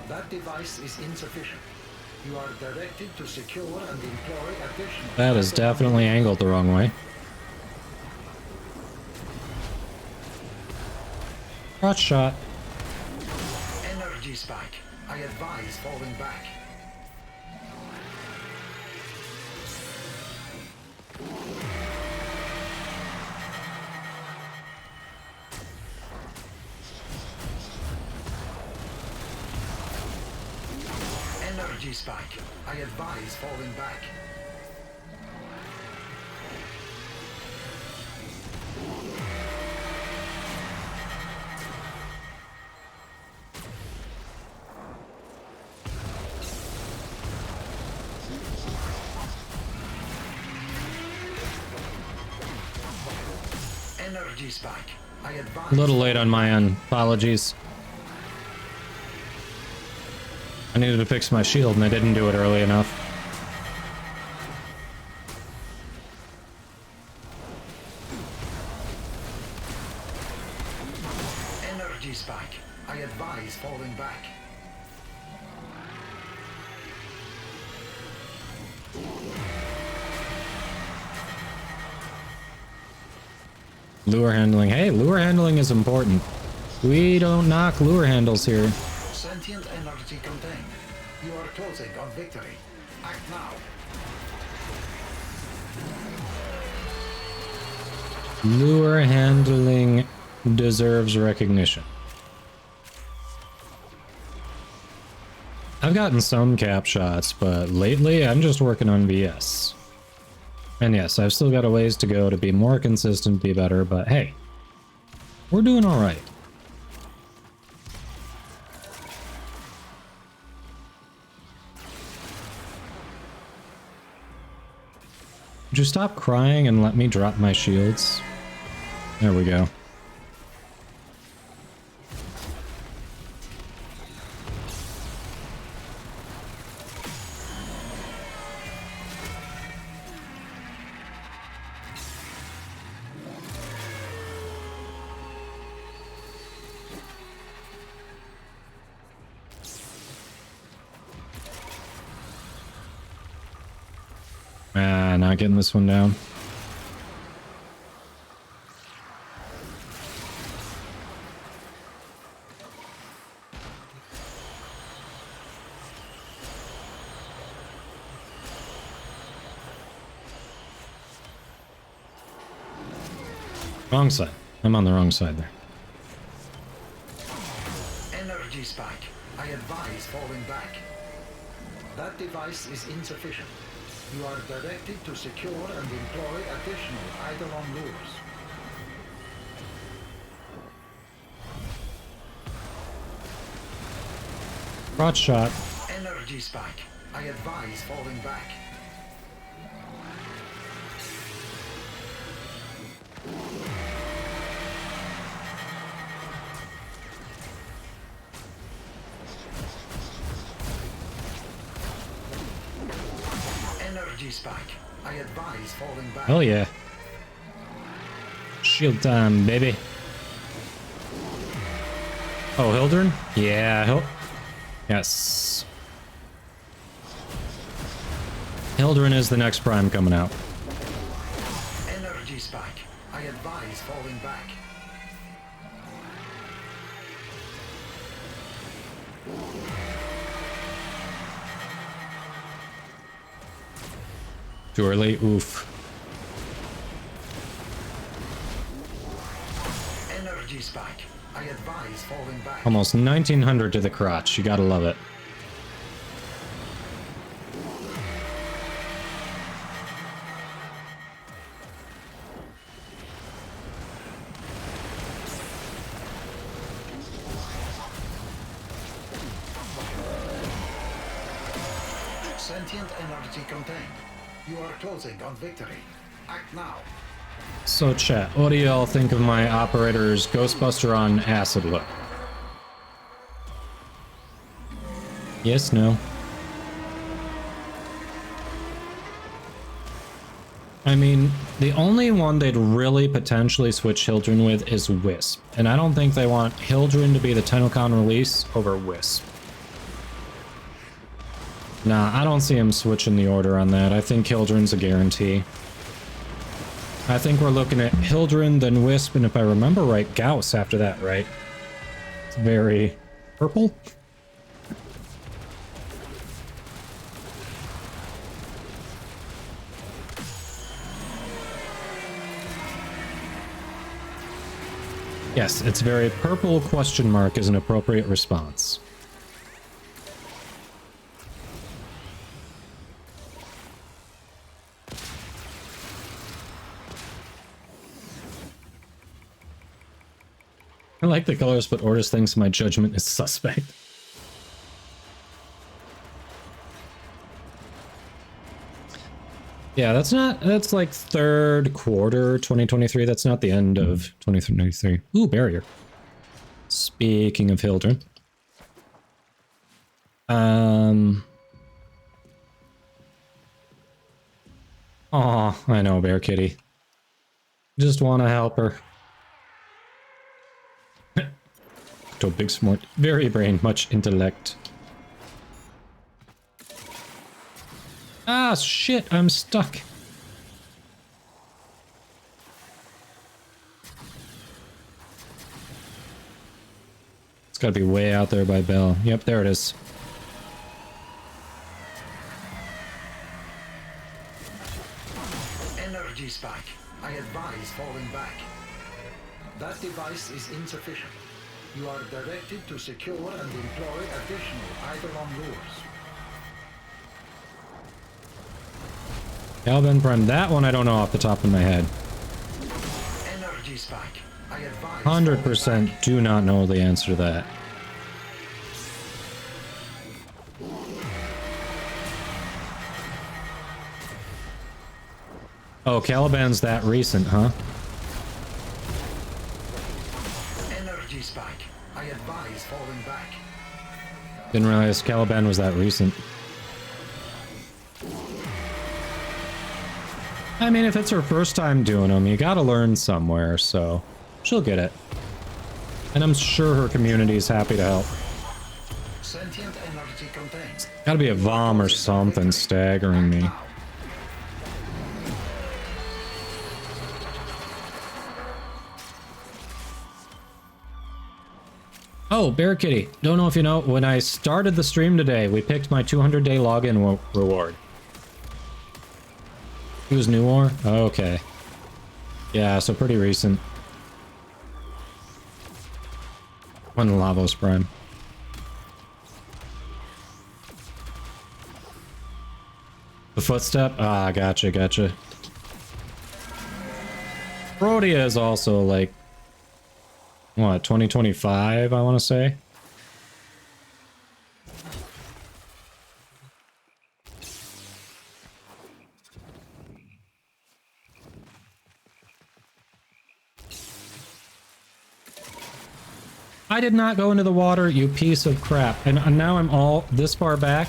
That device is insufficient. You are directed to secure and employ additional. That is definitely angled the wrong way. Crotch shot. Energy spike. I advise falling back. Energy spike. I advise falling back. Energy spike. I advise. A little late on my end. Apologies. I needed to fix my shield and I didn't do it early enough. Energy spike. I advise falling back. Lure handling. Hey, lure handling is important. We don't knock lure handles here. Sentient energy contained. You are closing on victory. Act now. Lure handling deserves recognition. I've gotten some cap shots, but lately I'm just working on VS. And yes, I've still got a ways to go to be more consistent, be better, but hey, we're doing all right. Would you stop crying and let me drop my shields? There we go. Not getting this one down. Wrong side. I'm on the wrong side there. Energy spike. I advise falling back. That device is insufficient. You are directed to secure and employ additional Eidolon lures. Crotch shot. Energy spike. I advise falling back. Energy spike. I advise falling back. Hell yeah. Shield time, baby. Oh, Hildren? Yeah, yes. Hildren is the next prime coming out. Energy spike. I advise falling back. Too early? Oof. Energy spike. I advise falling back. Almost 1900 to the crotch. You gotta love it. Sentient energy contained. You are closing on victory. Act now. So chat, what do y'all think of my operator's Ghostbuster on acid look? Yes, no. I mean, the only one they'd really potentially switch Hildren with is Wisp, and I don't think they want Hildren to be the TennoCon release over Wisp. Nah, I don't see him switching the order on that. I think Hildren's a guarantee. I think we're looking at Hildren, then Wisp, and if I remember right, Gauss after that, right? It's very purple. Yes, it's very purple question mark is an appropriate response. I like the colors, but Ordis thinks my judgment is suspect. Yeah, that's like third quarter 2023. That's not the end of 2023. Ooh, barrier. Speaking of Hildren. Oh, I know, Bear Kitty. Just want to help her. To big smart, very brain, much intellect. Ah, shit, I'm stuck. It's gotta be way out there by Bell. Yep, there it is. Energy spike. I advise falling back. That device is insufficient. You are directed to secure and employ additional Eidolon lures. Calvin Prime, that one I don't know off the top of my head. Energy spike. I advise 100% do not know the answer to that. Oh, Caliban's that recent, huh? Energy spike. I advise falling back. Didn't realize Caliban was that recent. I mean, if it's her first time doing them, you gotta learn somewhere, so she'll get it. And I'm sure her community is happy to help. Sentient energy contained. Gotta be a VOM or something staggering me. Oh, Bear Kitty, don't know if you know, when I started the stream today, we picked my 200-day login reward. It was New War? Oh, okay. Yeah, so pretty recent. When Lavos Prime. The footstep? Ah, gotcha, gotcha. Protea is also like, what, 2025, I want to say? I did not go into the water, you piece of crap. And now I'm all this far back.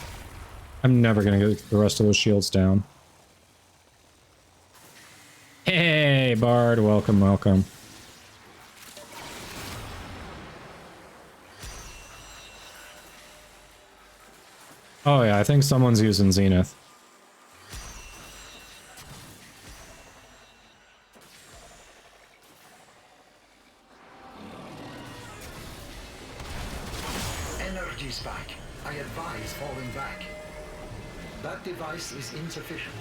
I'm never gonna get the rest of those shields down. Hey, Bard, welcome, welcome. Oh yeah, I think someone's using Zenith. Energy spike. I advise falling back. That device is insufficient.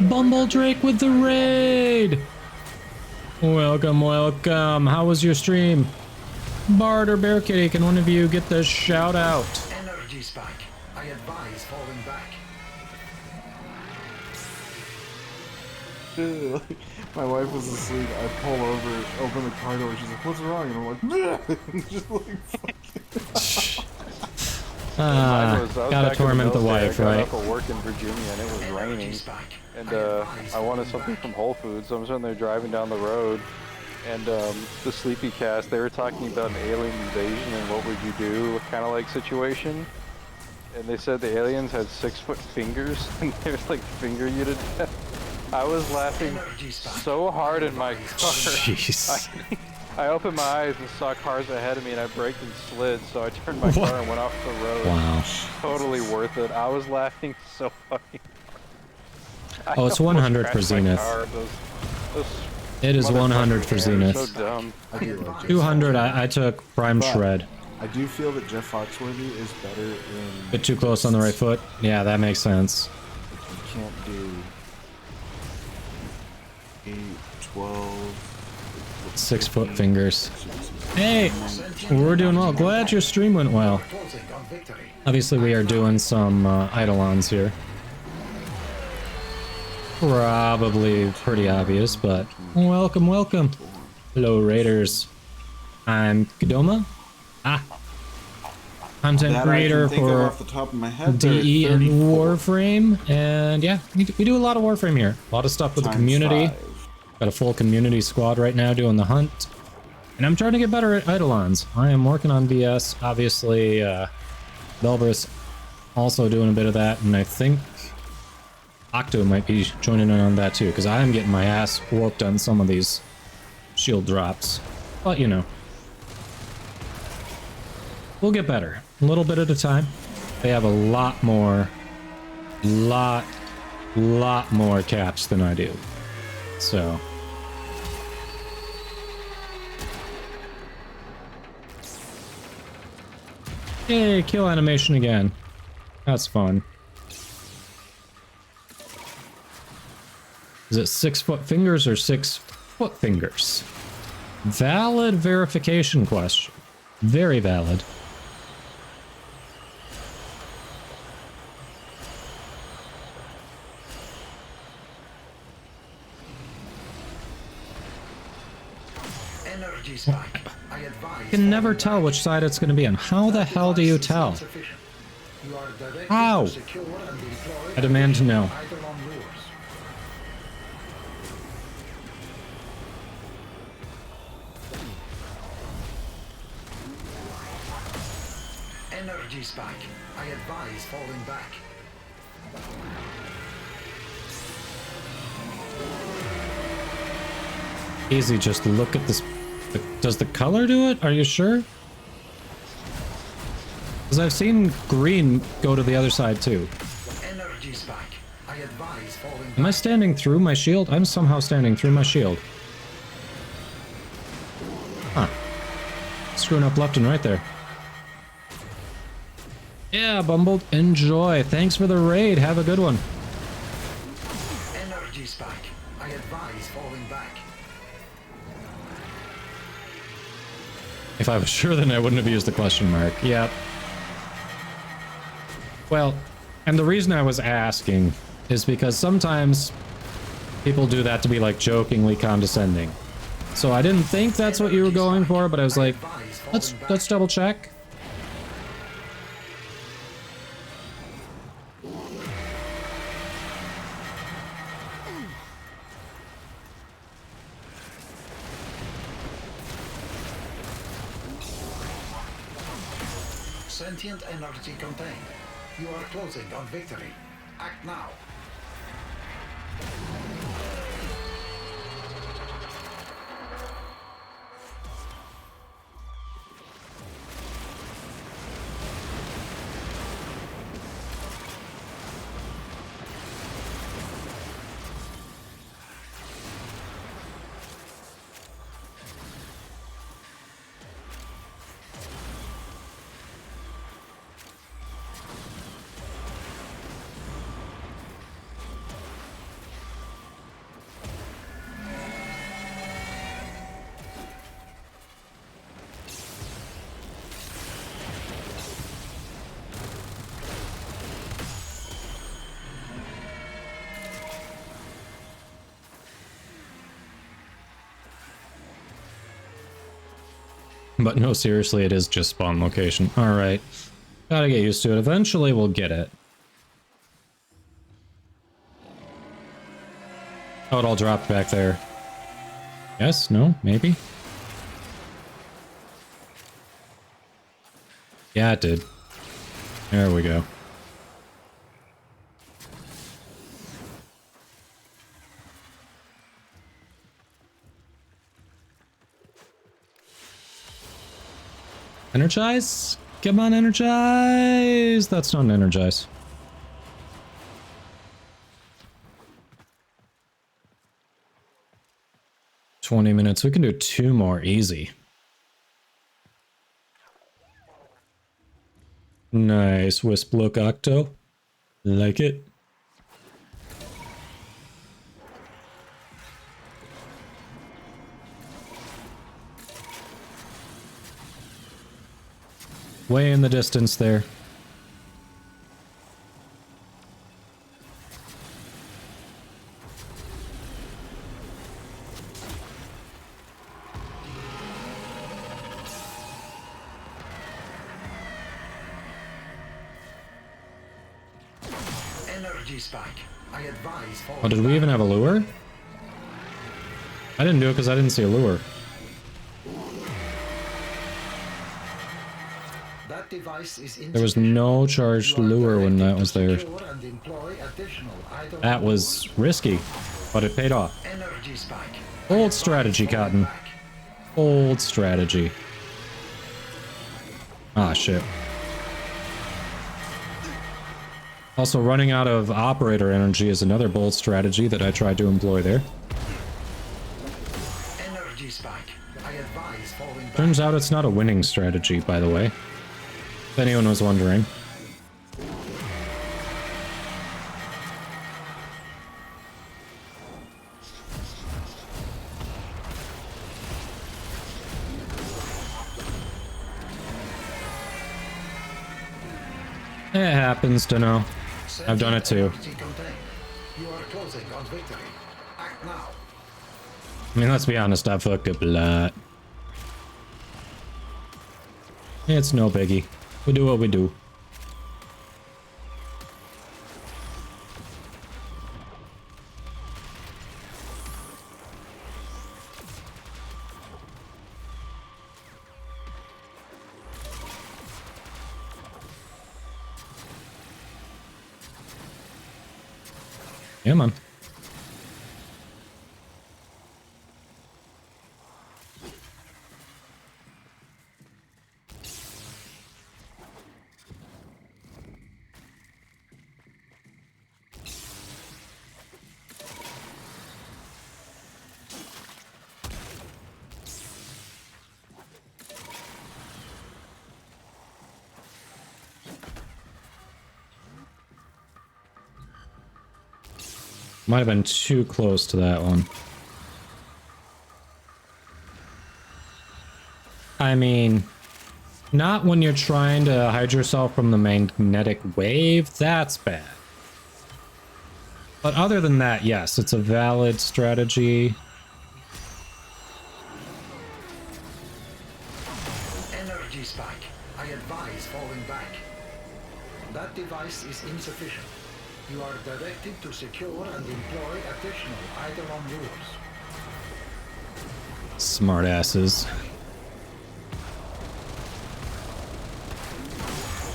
Bumble Drake with the raid! Welcome, welcome. How was your stream? Bard or Bear Kitty, can one of you get the shout out? Energy spike. I advise falling back. My wife was asleep. I pull over, open the car door. She's like, "What's wrong?" And I'm like, "Bleh." Just like, Gotta torment the wife, I right? got off of work in Virginia and it was raining, and I wanted something from Whole Foods, so I'm sitting there driving down the road, and the Sleepy Cast, they were talking about an alien invasion and what would you do kind of like situation, and they said the aliens had 6-foot fingers and they would like finger you to death. I was laughing so hard in my car. Jeez. I opened my eyes and saw cars ahead of me and I braked and slid, so I turned my car and went off the road. Wow. Totally worth it. I was laughing so fucking hard. Oh, it's 100 for Zenith. It is 100 for Zenith. So dumb. 200, I took Prime Shred. I do feel that Jeff Foxworthy is better in... Bit too close on the right foot? Yeah, that makes sense. You can't do 8, 12... 6-foot fingers. Hey, we're doing well. Glad your stream went well. Obviously, we are doing some Eidolons here. Probably pretty obvious, but welcome, welcome. Hello, Raiders. I'm Kadoma. Ah. content That creator I can think of for off the top of my head. There are DE and 34 Warframe, and yeah, we do a lot of Warframe here. A lot of stuff with the times community. 5. Got a full community squad right now doing the hunt. And I'm trying to get better at Eidolons. I am working on BS. Obviously, Belbrus also doing a bit of that, and I think Octo might be joining in on that too, because I am getting my ass whooped on some of these shield drops. But, you know, we'll get better. A little bit at a time. They have a lot more caps than I do. So... Yay, kill animation again. That's fun. Is it 6 foot fingers or 6 foot fingers? Valid verification question. Very valid. Energy spike. I advise. You can never tell which side it's going to be on. How the hell do you tell? You are directed How? to secure and deploy I demand to know. Eidolon lures. Energy spike. I advise falling back. Easy, just look at this. Does the color do it? Are you sure? Because I've seen green go to the other side too. Energy spike. I advise falling Am I back. standing through my shield? I'm somehow standing through my shield. Huh. Screwing up left and right there. Yeah, Bumbled. Enjoy. Thanks for the raid. Have a good one. Energy spike. I advise falling back. If I was sure, then I wouldn't have used the question mark. Yep. Well, and the reason I was asking is because sometimes people do that to be like jokingly condescending. So I didn't think that's what you were going for, but I was like, let's double check. Sentient energy contained. You are closing on victory. Act now. But no, seriously, it is just spawn location. Alright. Gotta get used to it. Eventually we'll get it. Oh, it all dropped back there. Yes? No? Maybe? Yeah, it did. There we go. Energize? Come on, energize! That's not an energize. $20 minutes. We can do 2 more easy. Nice. Wisp look Octo. Like it. Way in the distance there. Energy spike. I advise falling Oh, did we even have a lure? I didn't do it because I didn't see a lure. That device is There was no charged lure when that was there. and employ additional idle That was risky, but it paid off. energy spike. Old strategy, Cotton. Old strategy. Ah, shit. Also, running out of operator energy is another bold strategy that I tried to employ there. Energy spike. I advise falling back. Turns out it's not a winning strategy, by the way. If anyone was wondering. It happens to know. I've done it too. You are closing on victory. Act now. I mean, let's be honest, I fucked up a lot. It's no biggie. We do what we do. Yeah, man. Might have been too close to that one. I mean, not when you're trying to hide yourself from the magnetic wave. That's bad. But other than that, yes, it's a valid strategy. Energy spike. I advise falling back. That device is insufficient. You are directed to secure and employ additional eidolon lures. Smart asses.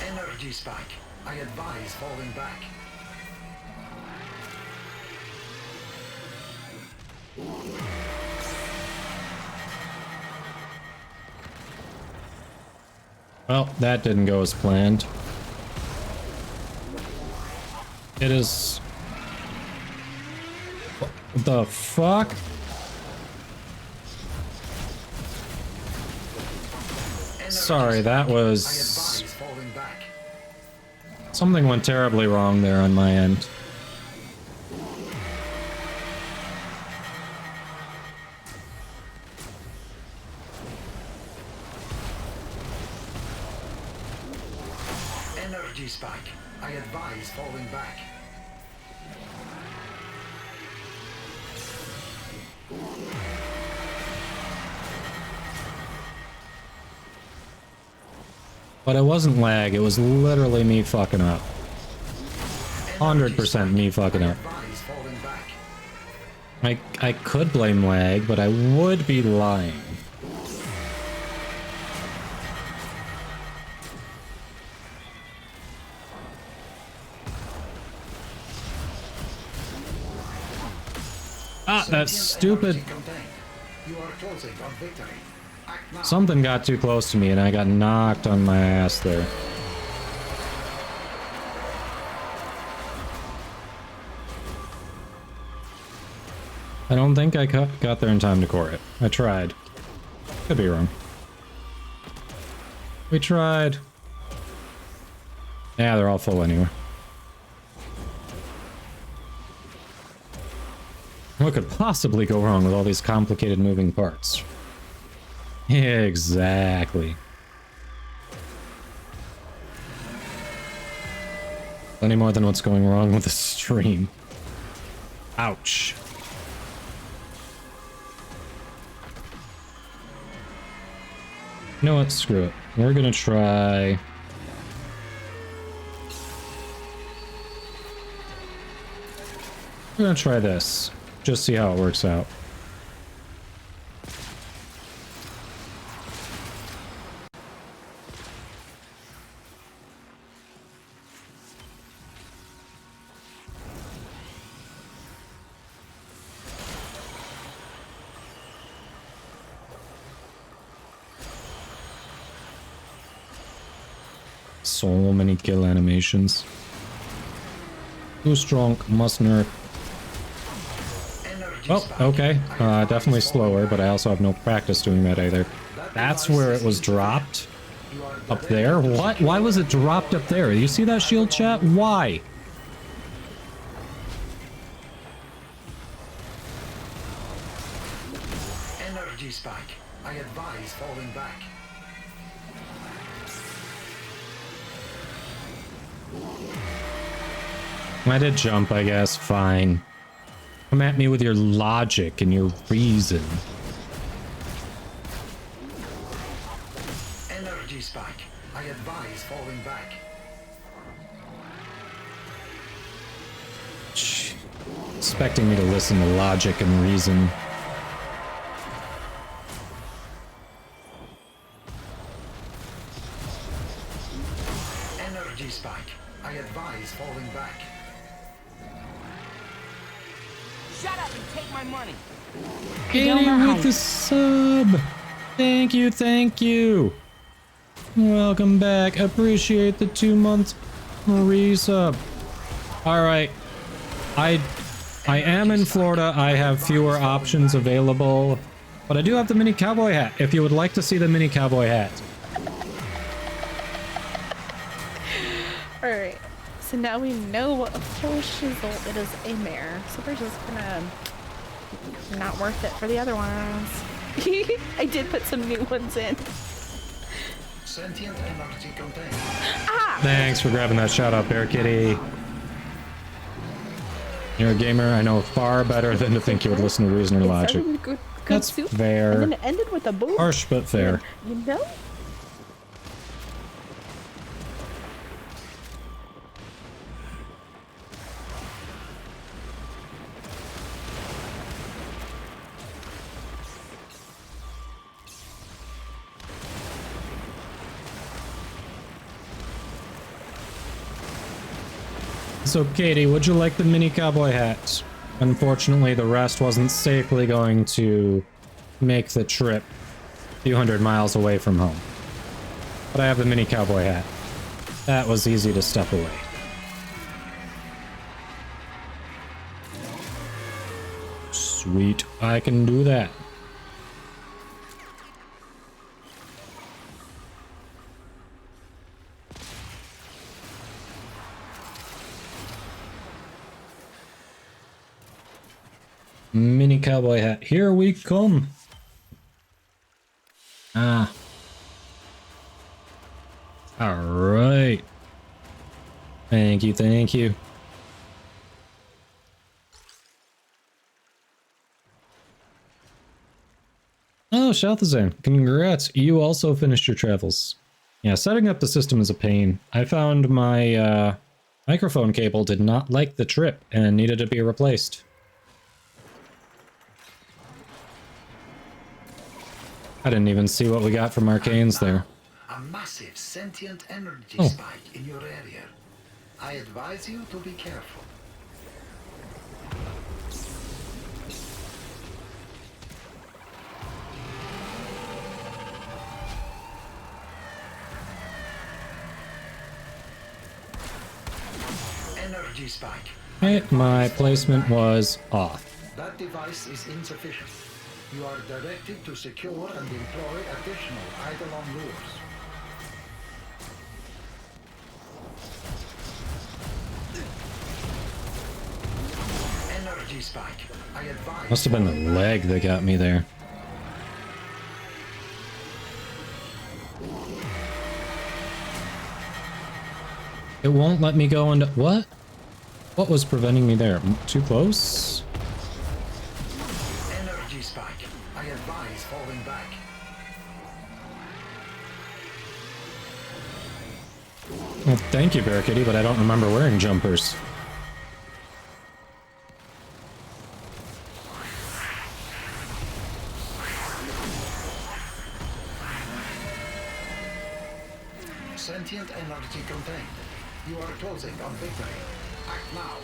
Energy spike. I advise falling back. Well, that didn't go as planned. It is... What the fuck? Sorry, that was... Something went terribly wrong there on my end. Energy spike. I advise falling back. But it wasn't lag, it was literally me fucking up. 100% me fucking up. I could blame lag, but I would be lying. Ah, that's stupid. Something got too close to me and I got knocked on my ass there. I don't think I got there in time to core it. I tried. Could be wrong. We tried. Yeah, they're all full anyway. What could possibly go wrong with all these complicated moving parts? Exactly. Any more than what's going wrong with the stream. Ouch. You know what? Screw it. We're gonna try... I'm gonna try this. Just see how it works out. So many kill animations. Too strong, must nerf. Oh, okay. Definitely slower, but I also have no practice doing that either. That's where it was dropped? Up there? What? Why was it dropped up there? You see that shield, chat? Why? Energy spike. I advise falling back. I did jump, I guess. Fine. Come at me with your logic and your reason. Energy spike. I advise falling back. Expecting me to listen to logic and reason. Energy spike. I advise falling back. Shut up and take my money. Katie with the sub. Thank you, thank you. Welcome back. Appreciate the 2 months resub. All right. I am in Florida. I have fewer options available, but I do have the mini cowboy hat. If you would like to see the mini cowboy hat. Alright, so now we know what a full shizzle it is in there. So we're just gonna... not worth it for the other ones. I did put some new ones in. Sentient energy contained. Ah! Thanks for grabbing that shout out, Bear Kitty. You're a gamer I know far better than to think you would listen to reason or logic. Good That's soup, fair. and then it ended with a boom. Harsh but fair. You know? So Katie, would you like the mini cowboy hat? Unfortunately, the rest wasn't safely going to make the trip a few hundred miles away from home. But I have the mini cowboy hat. That was easy to step away. Sweet, I can do that. Mini cowboy hat. Here we come. Ah. All right. Thank you. Thank you. Oh, Shalthazan, congrats. You also finished your travels. Yeah, setting up the system is a pain. I found my microphone cable did not like the trip and needed to be replaced. I didn't even see what we got from Arcanes there. A massive sentient energy Oh. spike in your area. I advise you to be careful. Energy spike. Hey, my placement was off. That device is insufficient. You are directed to secure and employ additional eidolon lures. Energy spike. I advise. Must have been the leg that got me there. It won't let me go into... What? What was preventing me there? Too close? Energy spike. I advise falling back. Well, thank you, Bear Kitty, but I don't remember wearing jumpers. Sentient energy contained. You are closing on victory. Act now.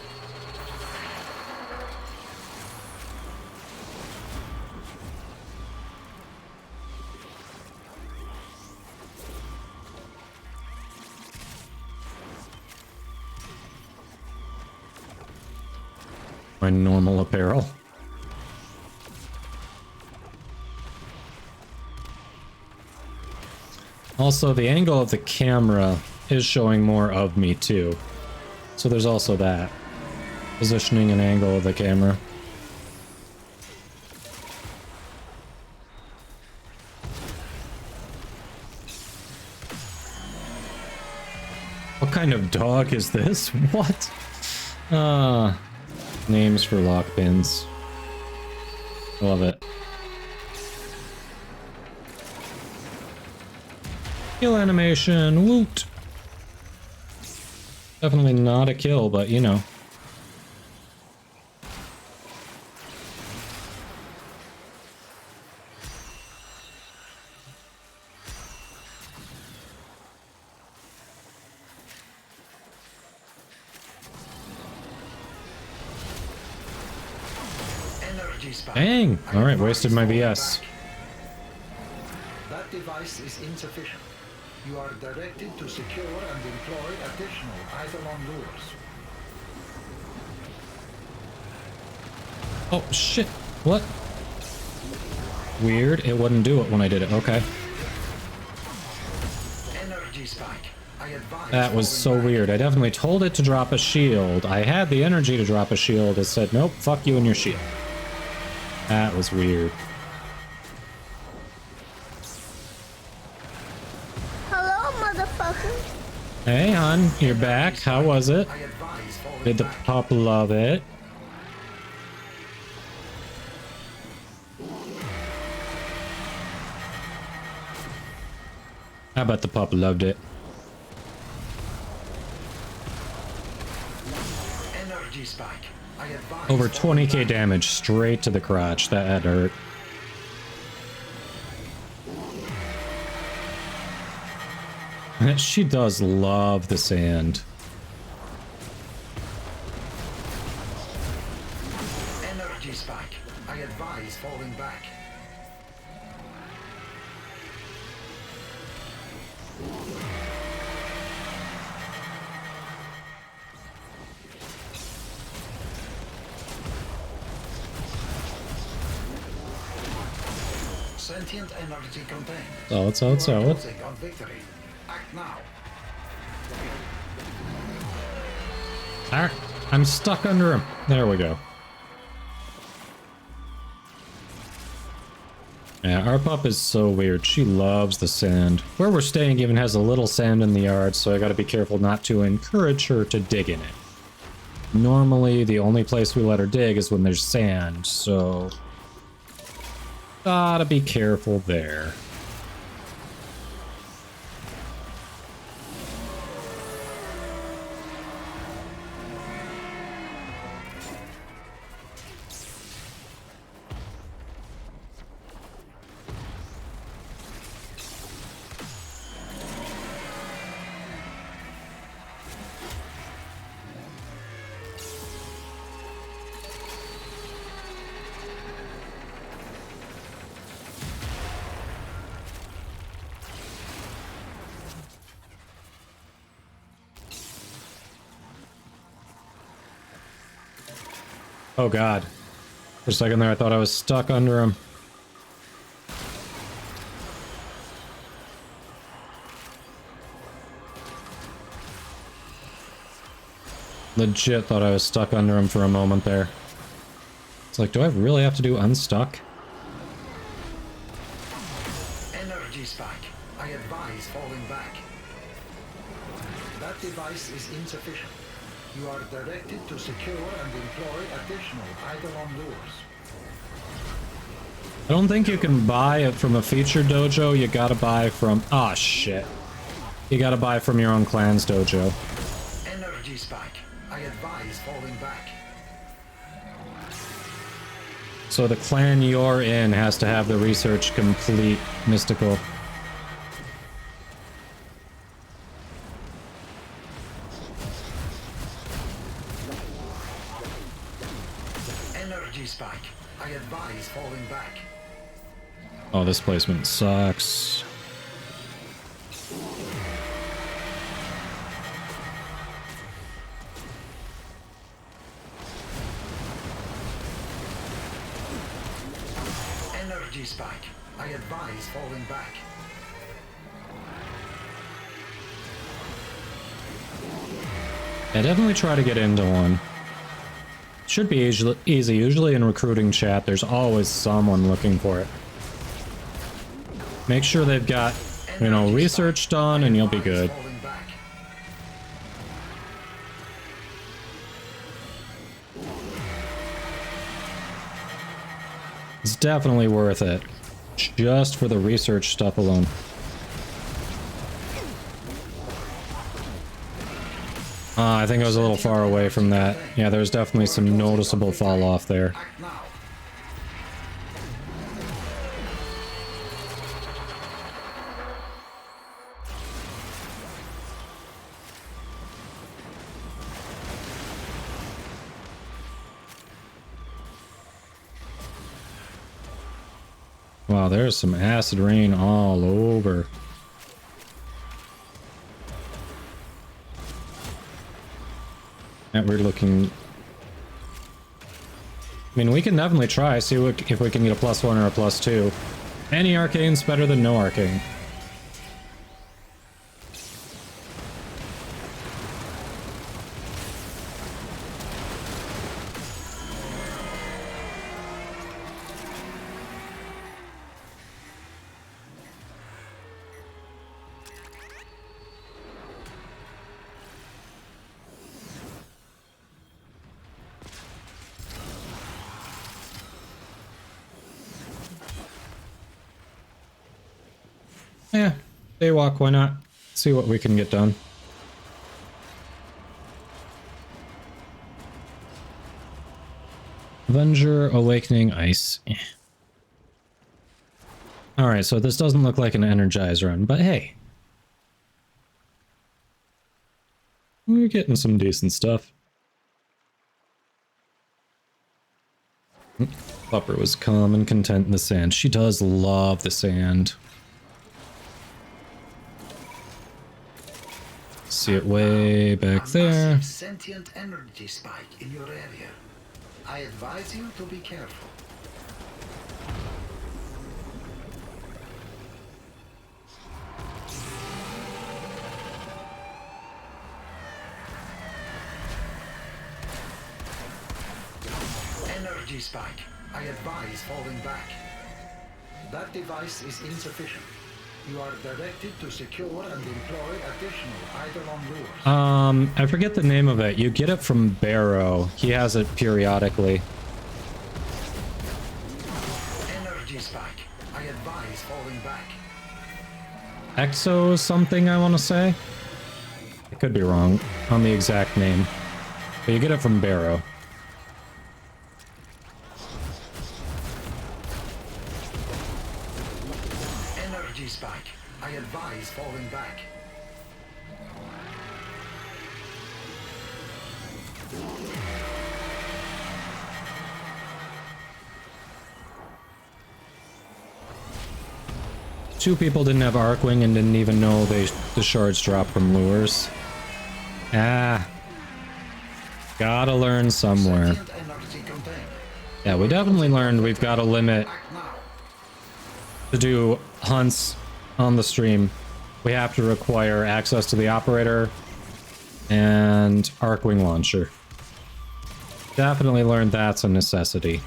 My normal apparel. Also, the angle of the camera is showing more of me too. So there's also that. Positioning and angle of the camera. What kind of dog is this? What? Names for lock pins. Love it. Kill animation, woot! Definitely not a kill, but you know. Dang! Alright, wasted my VS. That device is insufficient. You are directed to secure and employ additional Eidolon lures. Oh, shit. What? Weird. It wouldn't do it when I did it. Okay. Energy spike. I advise That was so weird. I definitely told it to drop a shield. I had the energy to drop a shield. It said, nope, fuck you and your shield. That was weird. Hello, motherfucker. Hey, hon, you're back. How was it? Did the pup love it? I bet the pup loved it. Energy spike. I advise Over 20k damage straight to the crotch. That hurt. She does love the sand. Energy spike. I advise falling back. Sentient energy contained. So. Closing on victory. Act now. Alright, I'm stuck under him. There we go. Yeah, our pup is so weird. She loves the sand. Where we're staying even has a little sand in the yard, so I gotta be careful not to encourage her to dig in it. Normally, the only place we let her dig is when there's sand, so... gotta be careful there. Oh god. For a second there I thought I was stuck under him. Legit thought I was stuck under him for a moment there. It's like, do I really have to do unstuck? Energy spike. I advise falling back. That device is insufficient. You are directed to secure and employ additional Eidolon lures. I don't think you can buy it from a featured dojo. You gotta buy from... ah, shit. You gotta buy from your own clan's dojo. Energy spike. I advise falling back. So the clan you're in has to have the research complete, Mystical. Energy spike. I advise falling back. Oh, this placement sucks. Energy spike. I advise falling back. I definitely try to get into one. Should be easy. Usually in recruiting chat, there's always someone looking for it. Make sure they've got, you know, research done and you'll be good. It's definitely worth it. Just for the research stuff alone. I think I was a little far away from that. Yeah, there's definitely some noticeable fall off there. Wow, there's some acid rain all over. And we're looking... I mean, we can definitely try, see what, if we can get a +1 or a +2. Any arcane's better than no arcane. Yeah, daywalk, why not? See what we can get done. Avenger, Awakening, Ice. Alright, so this doesn't look like an Energize run, but hey. We're getting some decent stuff. Flupper was calm and content in the sand. She does love the sand. See it way back there. Sentient energy spike in your area. I advise you to be careful. Energy spike. I advise falling back. That device is insufficient. You are directed to secure and employ additional Eidolon lures. I forget the name of it. You get it from Barrow. He has it periodically. Energy spike. I advise falling back. Exo something, I want to say. I could be wrong on the exact name. But you get it from Barrow. Energy spike. I advise falling back. Two people didn't have Arcwing and didn't even know the shards drop from lures. Ah. Gotta learn somewhere. Yeah, we definitely learned we've got a limit to do hunts on the stream. We have to require access to the operator and Arcwing launcher. Definitely learned that's a necessity.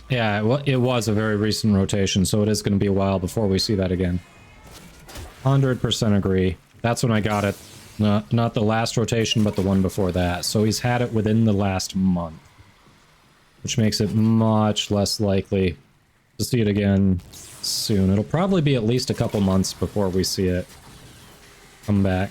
Yeah, it was a very recent rotation, so it is going to be a while before we see that again. 100% agree. That's when I got it. Not the last rotation, but the one before that. So he's had it within the last month. Which makes it much less likely to see it again soon. It'll probably be at least a couple months before we see it come back.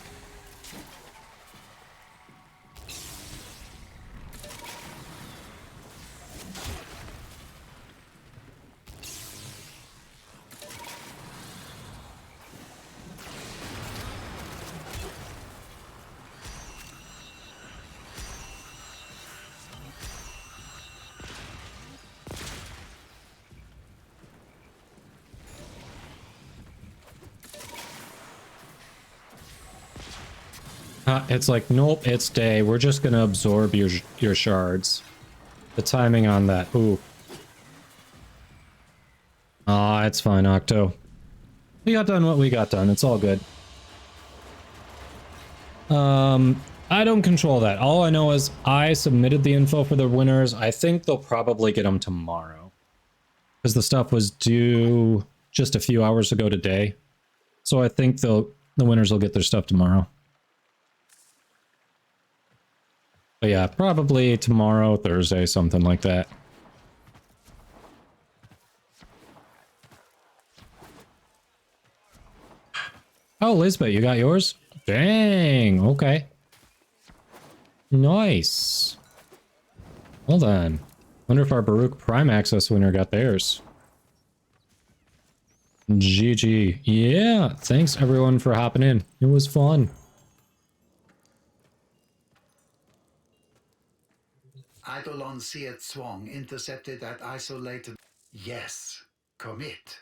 It's like, nope, it's day. We're just gonna absorb your shards. The timing on that. Ooh. Ah, it's fine, Octo. We got done what we got done. It's all good. I don't control that. All I know is I submitted the info for the winners. I think they'll probably get them tomorrow. Because the stuff was due just a few hours ago today. So I think the winners will get their stuff tomorrow. But yeah, probably tomorrow, Thursday, something like that. Oh, Lisbeth, you got yours? Dang, okay. Nice. Hold on. Wonder if our Baruch Prime Access winner got theirs. GG. Yeah, thanks everyone for hopping in. It was fun. Eidolon Seat Swang intercepted at isolated. Yes, commit.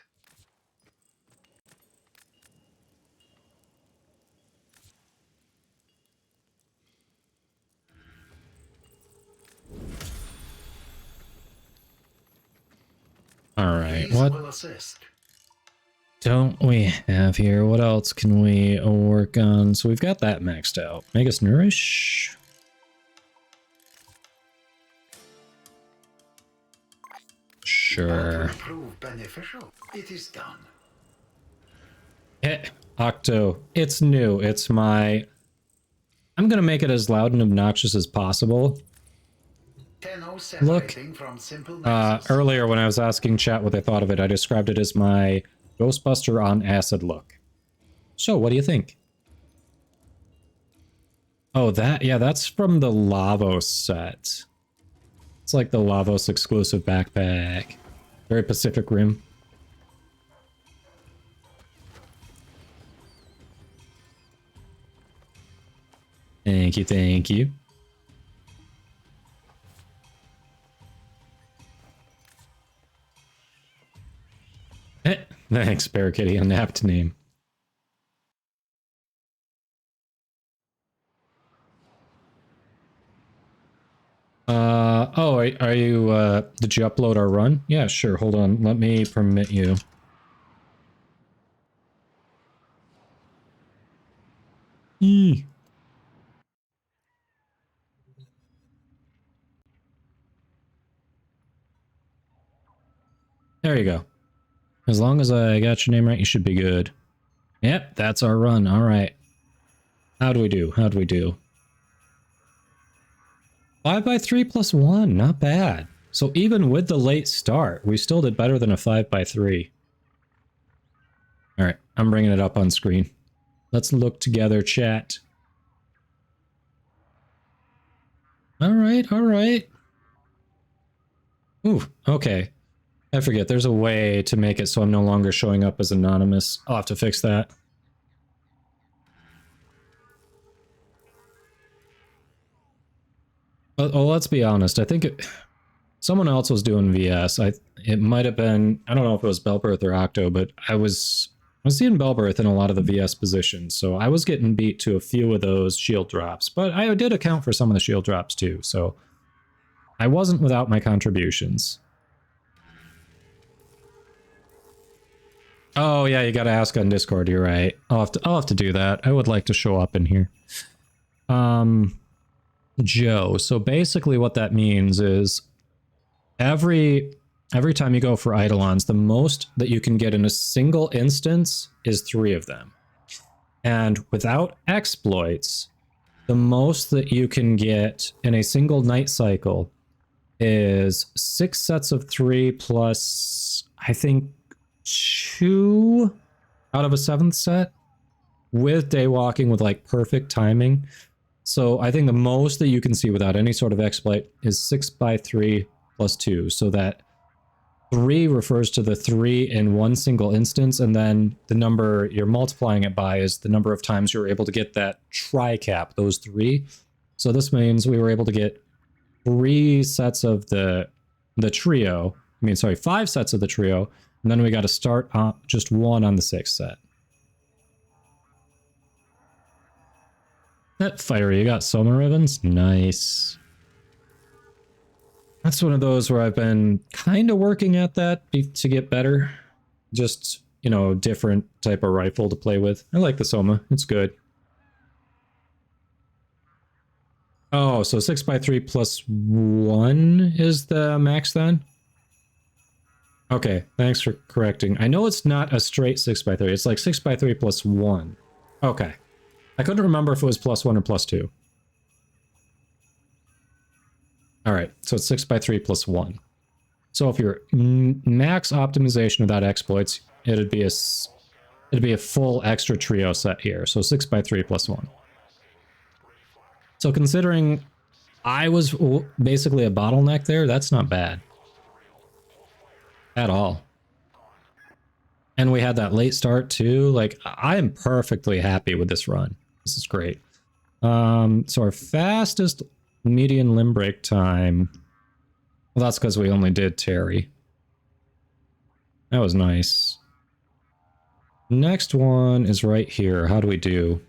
Alright, These what will assist. don't we have here? What else can we work on? So we've got that maxed out. Magus Nourish. Sure. Prove beneficial. It is done. Octo, it's new. It's my... I'm gonna make it as loud and obnoxious as possible. Look, earlier when I was asking chat what they thought of it, I described it as my Ghostbuster on acid look. So, what do you think? Oh, yeah, that's from the Lavos set. It's like the Lavos exclusive backpack. Very Pacific Rim. Thank you, thank you. Thanks, Barricade, an apt name. Oh, are you, did you upload our run? Yeah, sure, hold on, let me permit you. Eee. There you go. As long as I got your name right, you should be good. Yep, that's our run, alright. How do we do? How do we do? 5x3 plus 1, not bad. So even with the late start, we still did better than a 5x3. Alright, I'm bringing it up on screen. Let's look together, chat. Alright, alright. Ooh, okay. I forget, there's a way to make it so I'm no longer showing up as anonymous. I'll have to fix that. Oh, let's be honest. I think someone else was doing VS. It might have been, I don't know if it was Belbirth or Octo, but I was seeing Belbirth in a lot of the VS positions, so I was getting beat to a few of those shield drops, but I did account for some of the shield drops too, so I wasn't without my contributions. Oh yeah, you gotta ask on Discord, you're right. I'll have to do that. I would like to show up in here. Joe, so basically what that means is every time you go for Eidolons, the most that you can get in a single instance is 3 of them. And without exploits, the most that you can get in a single night cycle is 6 sets of 3 plus, I think, 2 out of a 7th set with daywalking with like perfect timing. So I think the most that you can see without any sort of exploit is 6x3 plus 2. So that 3 refers to the 3 in one single instance, and then the number you're multiplying it by is the number of times you're able to get that tri-cap, those 3. So this means we were able to get 3 sets of the trio. I mean, sorry, 5 sets of the trio, and then we got to start just 1 on the 6th set. Fiery, you got Soma ribbons? Nice. That's one of those where I've been kind of working at that to get better. Just, you know, different type of rifle to play with. I like the Soma. It's good. Oh, so 6x3 plus 1 is the max then? Okay, thanks for correcting. I know it's not a straight 6x3. It's like 6x3 plus 1. Okay. I couldn't remember if it was plus 1 or plus 2. Alright, so it's 6x3 plus 1. So if you're max optimization without exploits, it'd be a full extra trio set here. So 6x3 plus 1. So considering I was basically a bottleneck there, that's not bad. At all. And we had that late start too. Like, I am perfectly happy with this run. This is great. So our fastest median limb break time. Well, that's because we only did Terry. That was nice. Next one is right here. How do we do?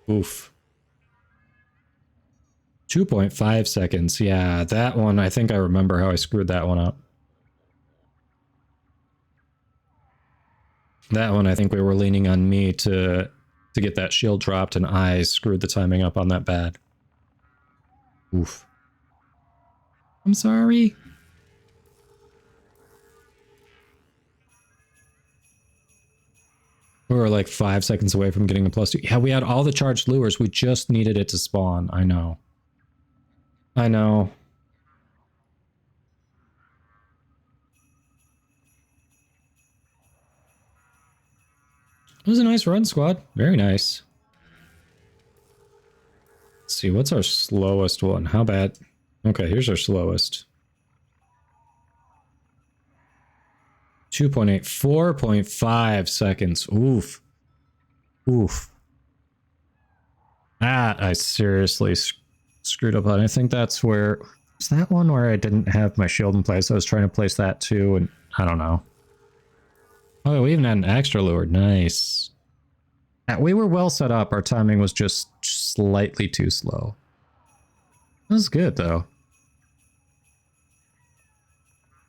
Oof. 2.5 seconds. Yeah, that one, I think I remember how I screwed that one up. That one, I think we were leaning on me to get that shield dropped, and I screwed the timing up on that bad. Oof. I'm sorry. We were like 5 seconds away from getting a +2. Yeah, we had all the charged lures. We just needed it to spawn. I know. I know. It was a nice run, squad. Very nice. Let's see, what's our slowest one? How bad? Okay, here's our slowest. 2.8, 4.5 seconds. Oof. Oof. That I seriously screwed up on. I think that's where... Is that one where I didn't have my shield in place? I was trying to place that too, and I don't know. Oh, we even had an extra lure. Nice. Yeah, we were well set up. Our timing was just slightly too slow. That was good, though.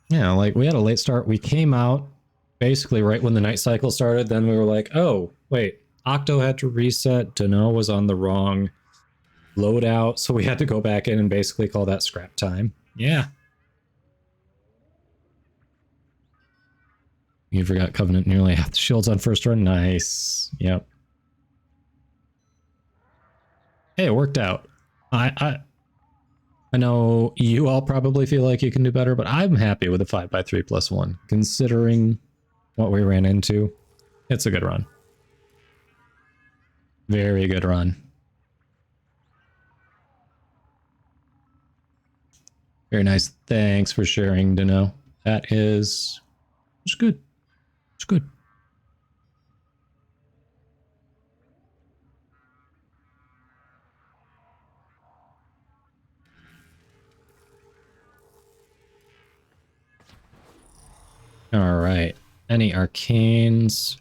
Yeah, like, we had a late start. We came out basically right when the night cycle started. Then we were like, oh, wait. Octo had to reset. Dano was on the wrong loadout. So we had to go back in and basically call that scrap time. Yeah. You forgot Covenant nearly half the shields on first run. Nice. Yep. Hey, it worked out. I know you all probably feel like you can do better, but I'm happy with a 5x3 plus 1. Considering what we ran into, it's a good run. Very good run. Very nice. Thanks for sharing, Dano. That is... It's good. It's good. All right. Any arcanes?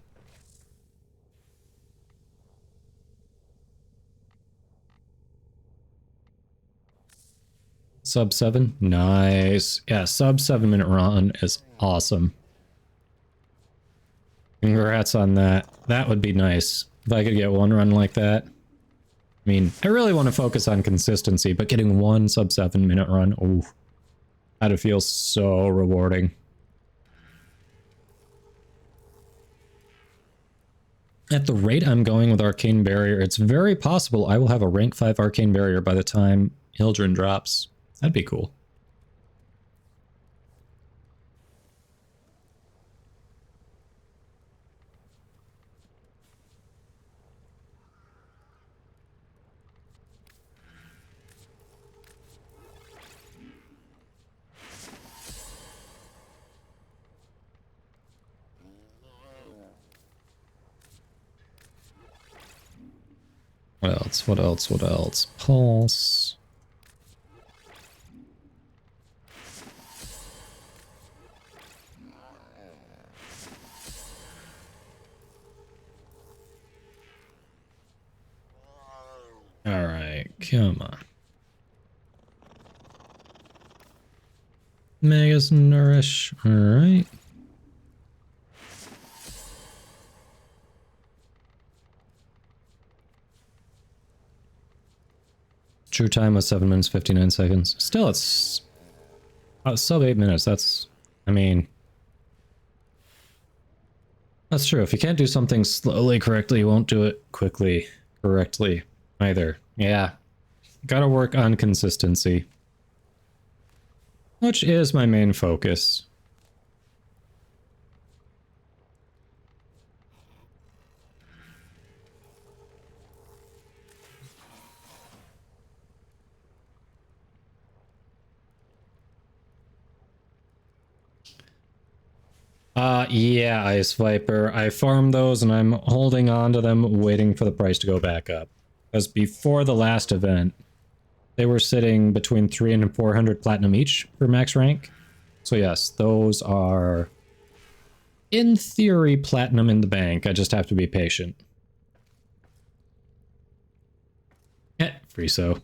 Sub 7? Nice. Yeah, sub 7 minute run is awesome. Congrats on that. That would be nice. If I could get one run like that. I mean, I really want to focus on consistency, but getting one sub 7 minute run, ooh, that'd feel so rewarding. At the rate I'm going with Arcane Barrier, it's very possible I will have a rank 5 Arcane Barrier by the time Hildren drops. That'd be cool. What else? What else? What else? Pulse. Come on. Megas nourish. Alright. True time was 7 minutes 59 seconds. Still, it's sub 8 minutes. That's, I mean, that's true. If you can't do something slowly correctly, you won't do it quickly correctly either. Yeah. Gotta work on consistency. Which is my main focus. Yeah, Ice Viper. I farmed those and I'm holding on to them, waiting for the price to go back up. Because before the last event, they were sitting between 300 and 400 platinum each for max rank. So yes, those are, in theory, platinum in the bank. I just have to be patient. Free so.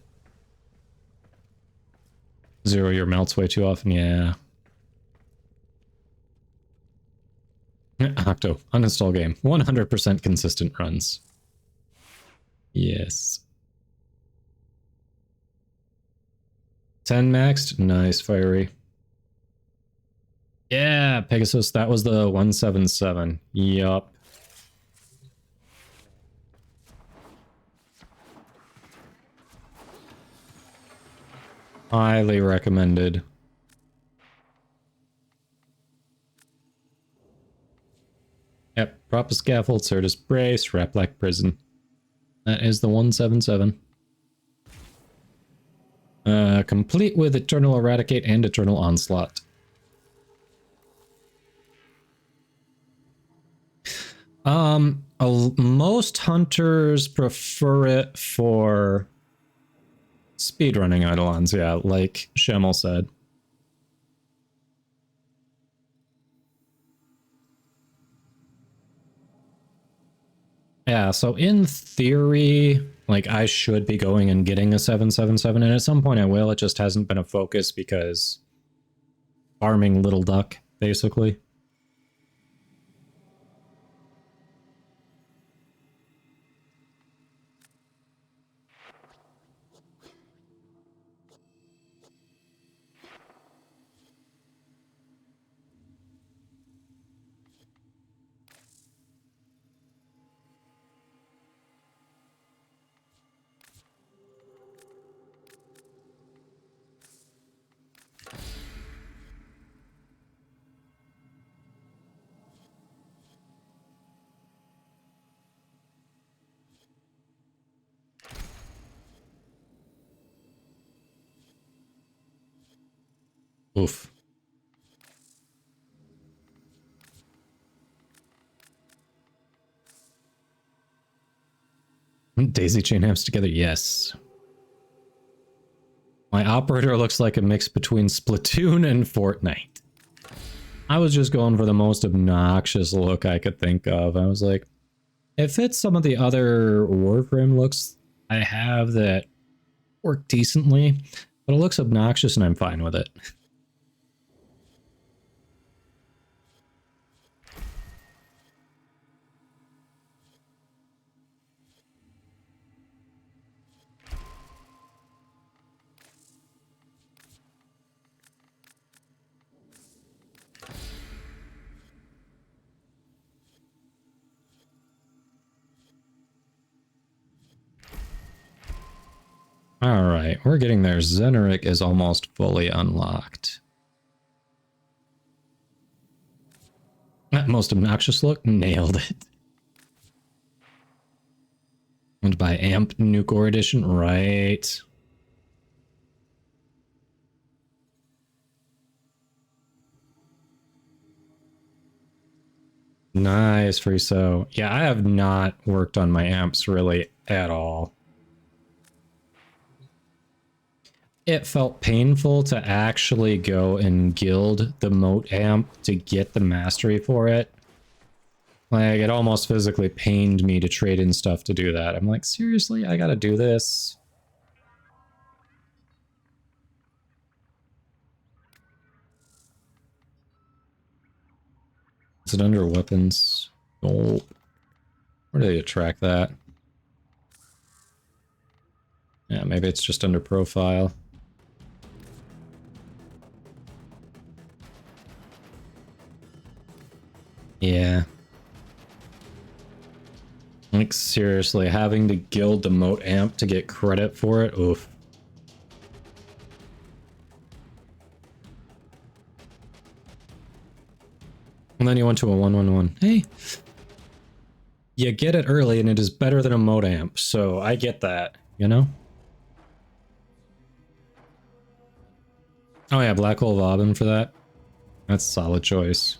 Zero your melts way too often, yeah. Octo, uninstall game. 100% consistent runs. Yes. 10 maxed? Nice, Fiery. Yeah, Pegasus, that was the 177. Yup. Highly recommended. Yep, prop a scaffold, Certus brace, wrap black prison. That is the 177. Complete with Eternal Eradicate and Eternal Onslaught. Most hunters prefer it for speedrunning Eidolons, yeah, like Schemmel said. Yeah, so in theory, like, I should be going and getting a 777, and at some point I will. It just hasn't been a focus because farming Little Duck, basically. Oof. Daisy chain amps together, yes. My operator looks like a mix between Splatoon and Fortnite. I was just going for the most obnoxious look I could think of. I was like, it fits some of the other Warframe looks I have that work decently, but it looks obnoxious and I'm fine with it. Alright, we're getting there. Zeneric is almost fully unlocked. That most obnoxious look? Nailed it. Want to buy Amp Nucor Edition? Right. Nice, Friso. Yeah, I have not worked on my amps really at all. It felt painful to actually go and guild the moat amp to get the mastery for it. Like, it almost physically pained me to trade in stuff to do that. I'm like, seriously, I gotta do this? Is it under weapons? Oh. Where do they track that? Yeah, maybe it's just under profile. Yeah. Like, seriously, having to guild the moat amp to get credit for it? Oof. And then you went to a 111. Hey! You get it early and it is better than a moat amp, so I get that, you know? Oh yeah, Black Hole Bobbin for that. That's a solid choice.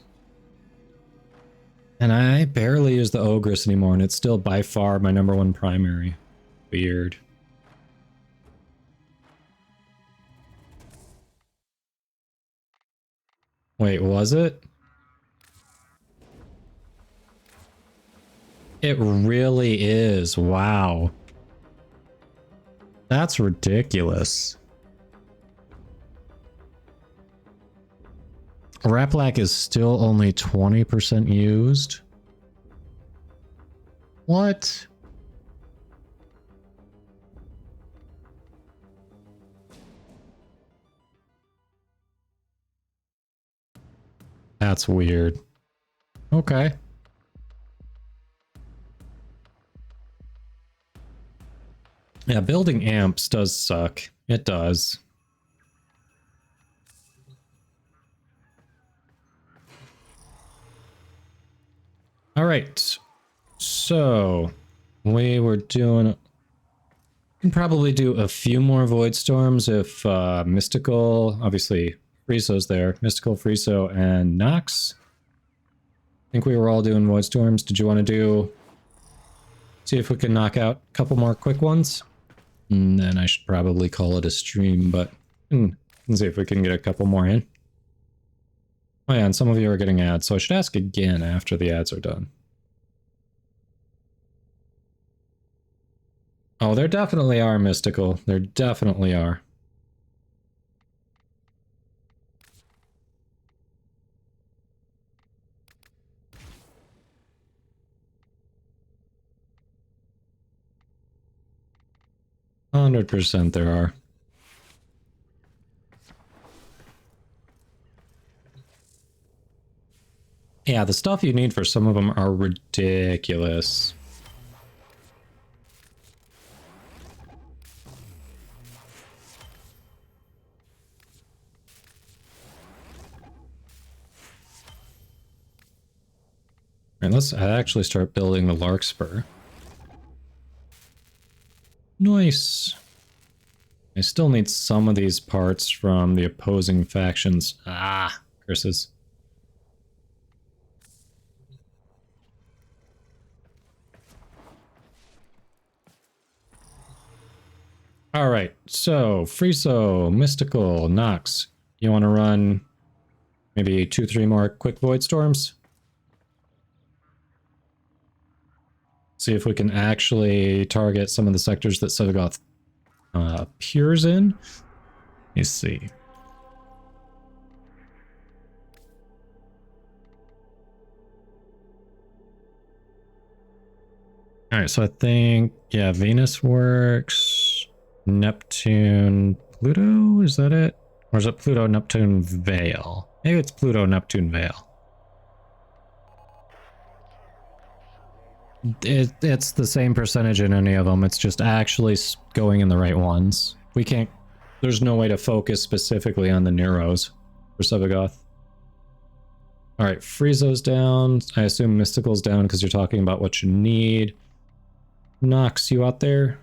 And I barely use the Ogress anymore, and it's still by far my #1 primary. Weird. Wait, was it? It really is. Wow. That's ridiculous. Raplac is still only 20% used? What? That's weird. Okay. Yeah, building amps does suck. It does. All right. So, we were doing... We can probably do a few more Void Storms if Mystical, obviously Frieso's there, Mystical, Frieso, and Nox. I think we were all doing Void Storms. Did you want to do... See if we can knock out a couple more quick ones? And then I should probably call it a stream, but... Let's see if we can get a couple more in. Oh yeah, and some of you are getting ads, so I should ask again after the ads are done. Oh, there definitely are, Mystical. There definitely are. %, there are. Yeah, the stuff you need for some of them are ridiculous. Alright, let's actually start building the Larkspur. Nice. I still need some of these parts from the opposing factions. Ah, curses. Alright, so Frieso, Mystical, Nox. You want to run maybe 2-3 more quick Void Storms? See if we can actually target some of the sectors that Sevagoth appears in. Let me see. Alright, so I think, yeah, Venus works. Neptune, Pluto, is that it? Or is it Pluto, Neptune, Vale? Maybe it's Pluto, Neptune, Vale. It's the same percentage in any of them. It's just actually going in the right ones. We can't... There's no way to focus specifically on the Neuros for Sevagoth. Alright, Frieso's down. I assume Mystical's down because you're talking about what you need. Nox, you out there?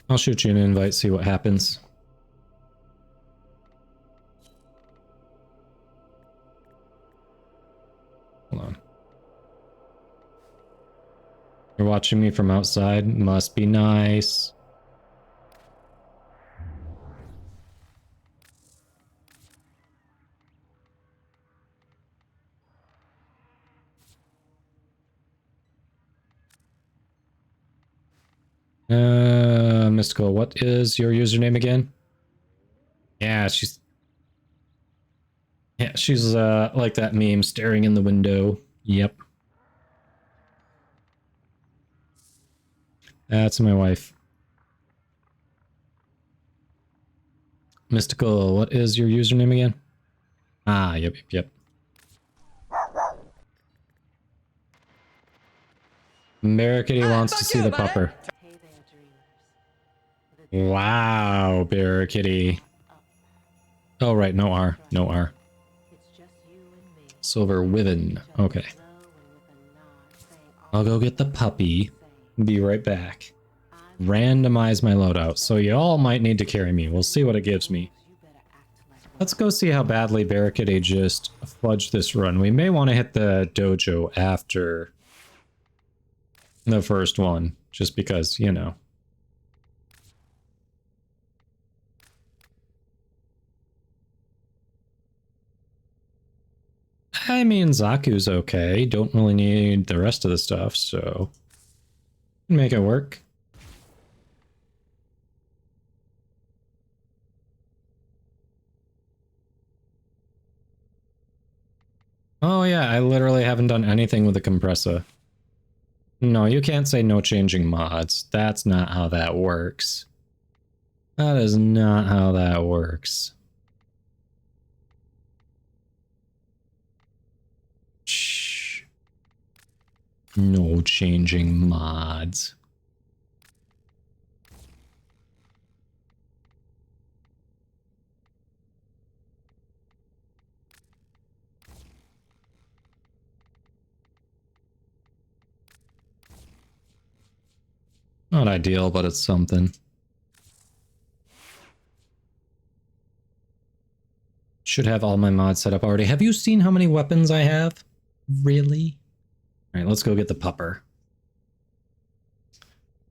I'll shoot you an invite, see what happens. Hold on. You're watching me from outside? Must be nice. Mystical, what is your username again? Yeah, she's like that meme, staring in the window. Yep. That's my wife. Mystical, what is your username again? Ah, yep. Barricade wants to see the pupper. Wow, Barricade. Oh, right, no R. No R. Silver Wyvern. Okay. I'll go get the puppy. Be right back. Randomize my loadout. So you all might need to carry me. We'll see what it gives me. Let's go see how badly Barricade just fudged this run. We may want to hit the dojo after the first one. Just because, you know. I mean, Zaku's okay. Don't really need the rest of the stuff, so make it work. Oh yeah, I literally haven't done anything with the compressor. No, you can't say no changing mods. That's not how that works. That is not how that works. Shh. No changing mods. Not ideal, but it's something. Should have all my mods set up already. Have you seen how many weapons I have? Really? Alright, let's go get the pupper.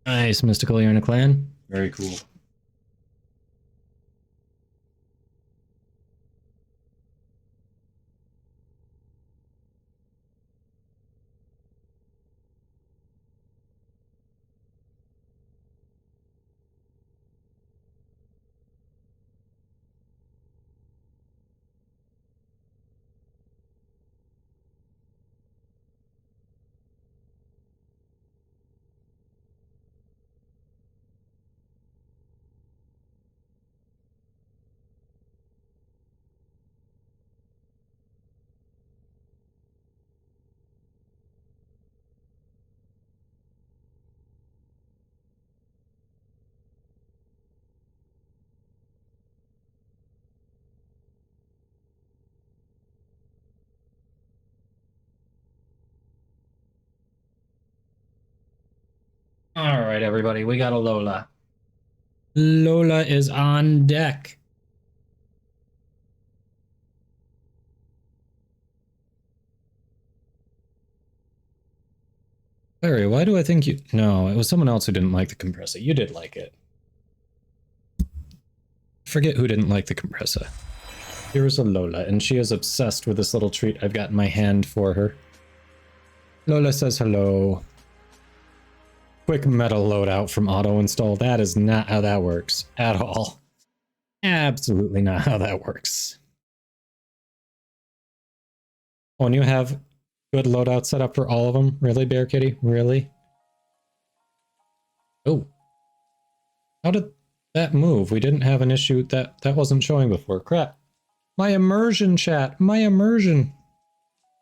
Nice, Mystical, you're in a clan? Very cool. Alright, everybody, we got a Lola. Lola is on deck. Larry, why do I think you... No, it was someone else who didn't like the compressor. You did like it. Forget who didn't like the compressor. Here's a Lola, and she is obsessed with this little treat I've got in my hand for her. Lola says hello. Quick metal loadout from auto install. That is not how that works at all. Absolutely not how that works. Oh, and you have good loadout set up for all of them? Really, Bear Kitty? Really? Oh. How did that move? We didn't have an issue that wasn't showing before. Crap. My immersion, chat. My immersion.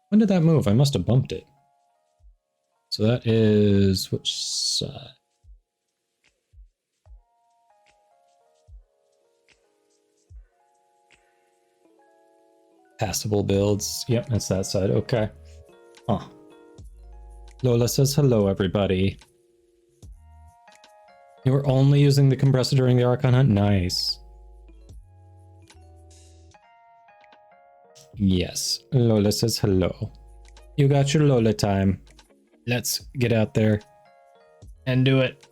When did that move? I must have bumped it. So that is... which side? Passable builds. Yep, that's that side. Okay. Huh. Lola says hello, everybody. You were only using the compressor during the Archon hunt? Nice. Yes. Lola says hello. You got your Lola time. Let's get out there and do it.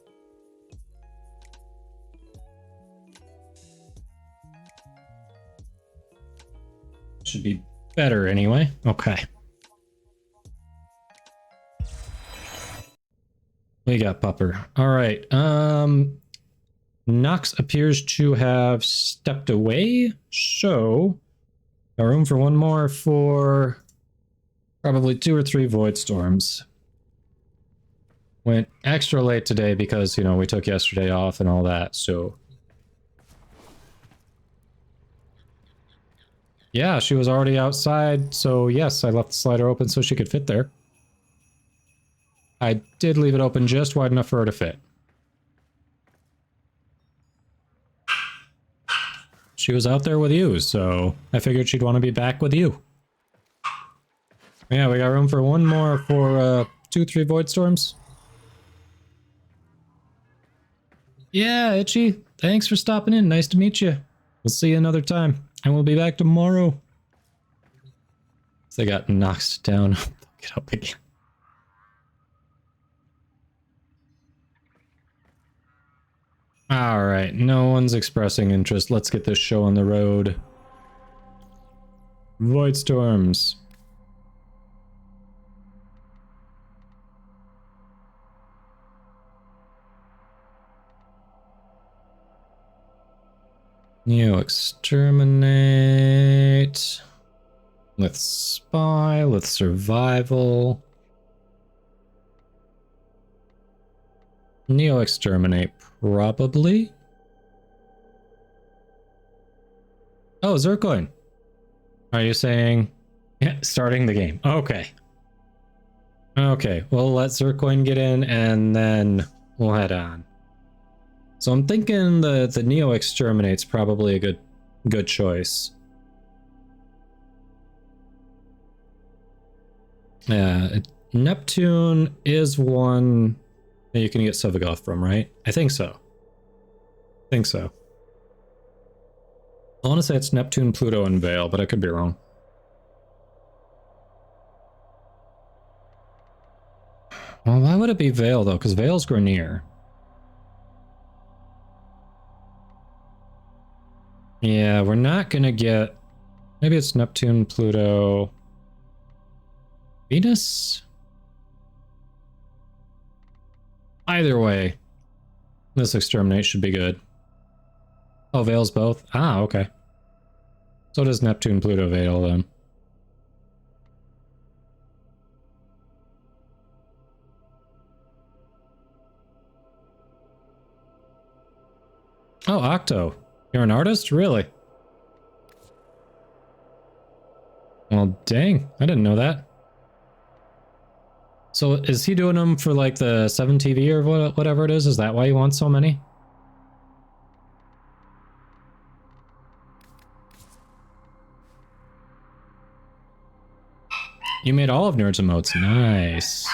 Should be better anyway. Okay. We got Pupper. All right. Nox appears to have stepped away, so got room for one more for probably 2 or 3 void storms. Went extra late today because, you know, we took yesterday off and all that, so... Yeah, she was already outside, so yes, I left the slider open so she could fit there. I did leave it open just wide enough for her to fit. She was out there with you, so I figured she'd want to be back with you. Yeah, we got room for one more for 2, 3 void storms. Yeah, Itchy, thanks for stopping in. Nice to meet you. We'll see you another time. And we'll be back tomorrow. They got knocked down. Get up again. Alright, no one's expressing interest. Let's get this show on the road. Void storms. Neo exterminate. Let's spy. Let's survival. Neo exterminate, probably. Oh, Zircoin. Are you saying starting the game? Okay. Okay, we'll let Zircoin get in and then we'll head on. So I'm thinking the Neo exterminate's probably a good choice. Yeah, Neptune is one that you can get Sevagoth from, right? I think so. I want to say it's Neptune, Pluto, and Vale, but I could be wrong. Well, why would it be Vale, though? Because Vale's Grenier. Yeah, we're not gonna get... Maybe it's Neptune, Pluto... Venus? Either way, this exterminate should be good. Oh, Vale's both? Ah, okay. So does Neptune, Pluto, Vale, then. Oh, Octo. You're an artist? Really? Well, dang. I didn't know that. So is he doing them for like the 7TV or whatever it is? Is that why he wants so many? You made all of Nerd's emotes. Nice.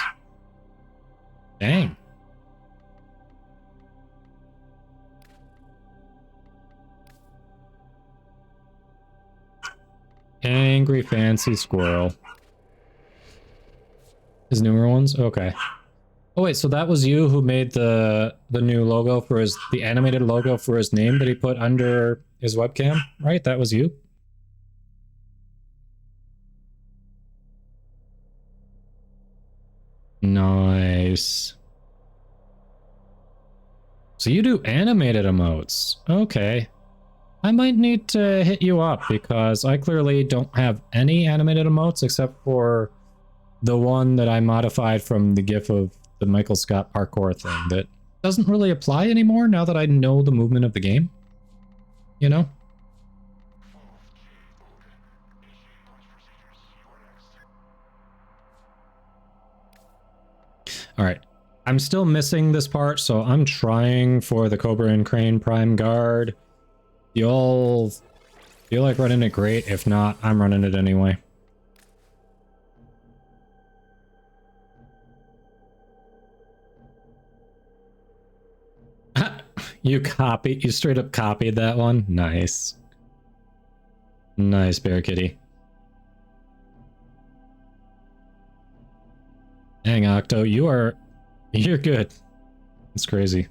Dang. Angry fancy squirrel. His newer ones? Okay. Oh wait, so that was you who made the new logo for the animated logo for his name that he put under his webcam, right? That was you? Nice. So you do animated emotes. Okay. I might need to hit you up because I clearly don't have any animated emotes except for the one that I modified from the GIF of the Michael Scott parkour thing that doesn't really apply anymore now that I know the movement of the game. You know? Alright. I'm still missing this part, so I'm trying for the Cobra and Crane Prime Guard. You all feel like running it great? If not, I'm running it anyway. You straight up copied that one? Nice. Nice, Bear Kitty. Dang, Octo, you're good. It's crazy.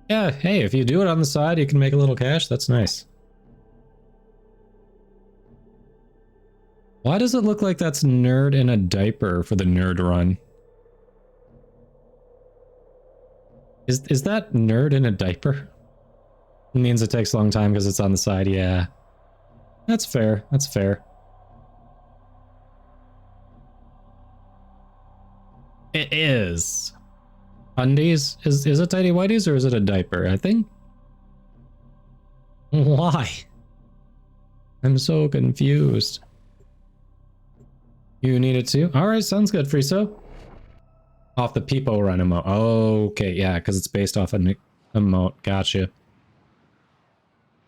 Yeah, hey, if you do it on the side, you can make a little cash. That's nice. Why does it look like that's Nerd in a diaper for the Nerd run? Is that nerd in a diaper? It means it takes a long time because it's on the side. Yeah. That's fair. That's fair. It is. Undies? Is it tidy whities or is it a diaper? I think. Why? I'm so confused. You need it too? Alright, sounds good, Friso. Off the Peepo Run emote. Okay, yeah, because it's based off an emote. Gotcha.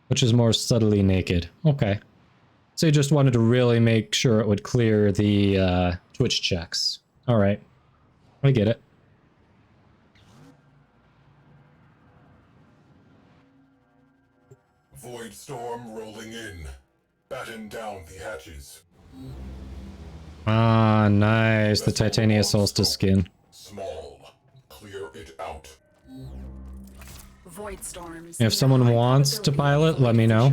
Which is more subtly naked. Okay. So you just wanted to really make sure it would clear the Twitch checks. Alright. I get it. Void storm rolling in. Batten down the hatches. Ah, nice. The Titania Solstice skin. Small. Clear it out. Void storms. If someone wants to pilot, let me know.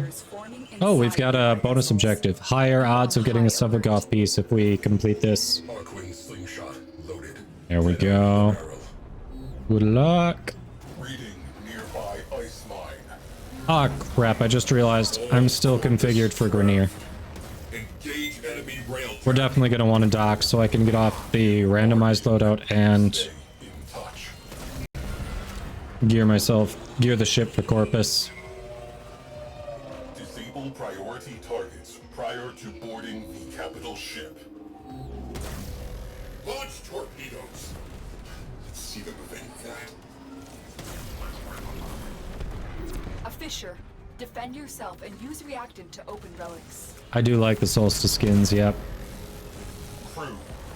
Oh, we've got a bonus objective. Higher odds of getting a Suffolgoth piece if we complete this. Arcwing slingshot loaded. There we go. Good luck. Reading nearby ice mine. Ah, crap. I just realized I'm still configured for Grenier. Engage enemy rail. We're definitely going to want to dock so I can get off the randomized loadout and gear the ship for Corpus. Disable priority targets prior to boarding the capital ship. Launch torpedoes. Let's see them evade that. A fissure. Defend yourself and use reactant to open relics. I do like the Solstice skins, yep.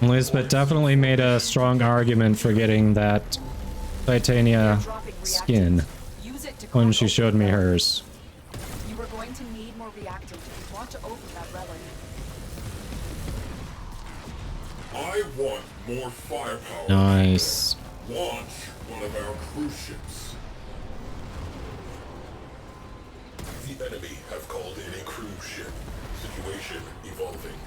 Lisbeth definitely made a strong argument for getting that Titania skin when she showed me hers. You are going to need more reactant if you want to open that relic. I want more firepower. Nice. Launch one of our cruise ships. The enemy have called in a cruise ship. Situation evolving.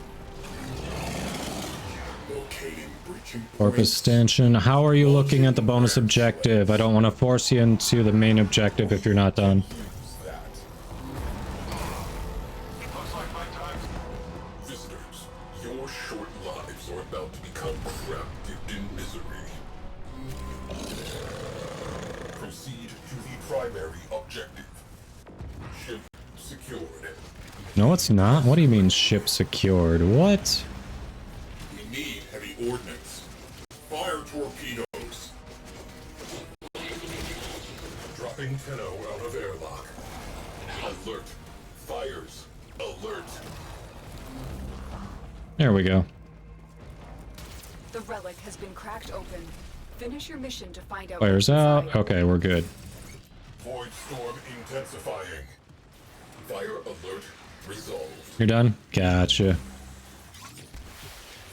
Locating breaching Corpus Stanchion. How are you looking at the bonus objective? I don't want to force you into the main objective if you're not done. Visitors, your short lives are about to become crap-dipped in misery. Proceed to the primary objective. Ship secured. No, it's not. What do you mean ship secured? What? We need heavy ordnance. Fire torpedoes. Dropping Tenno out of airlock. Alert. Fires. Alert. There we go. The relic has been cracked open. Finish your mission to find out. Fires out. Okay, we're good. Void storm intensifying. Fire alert resolved. You're done? Gotcha.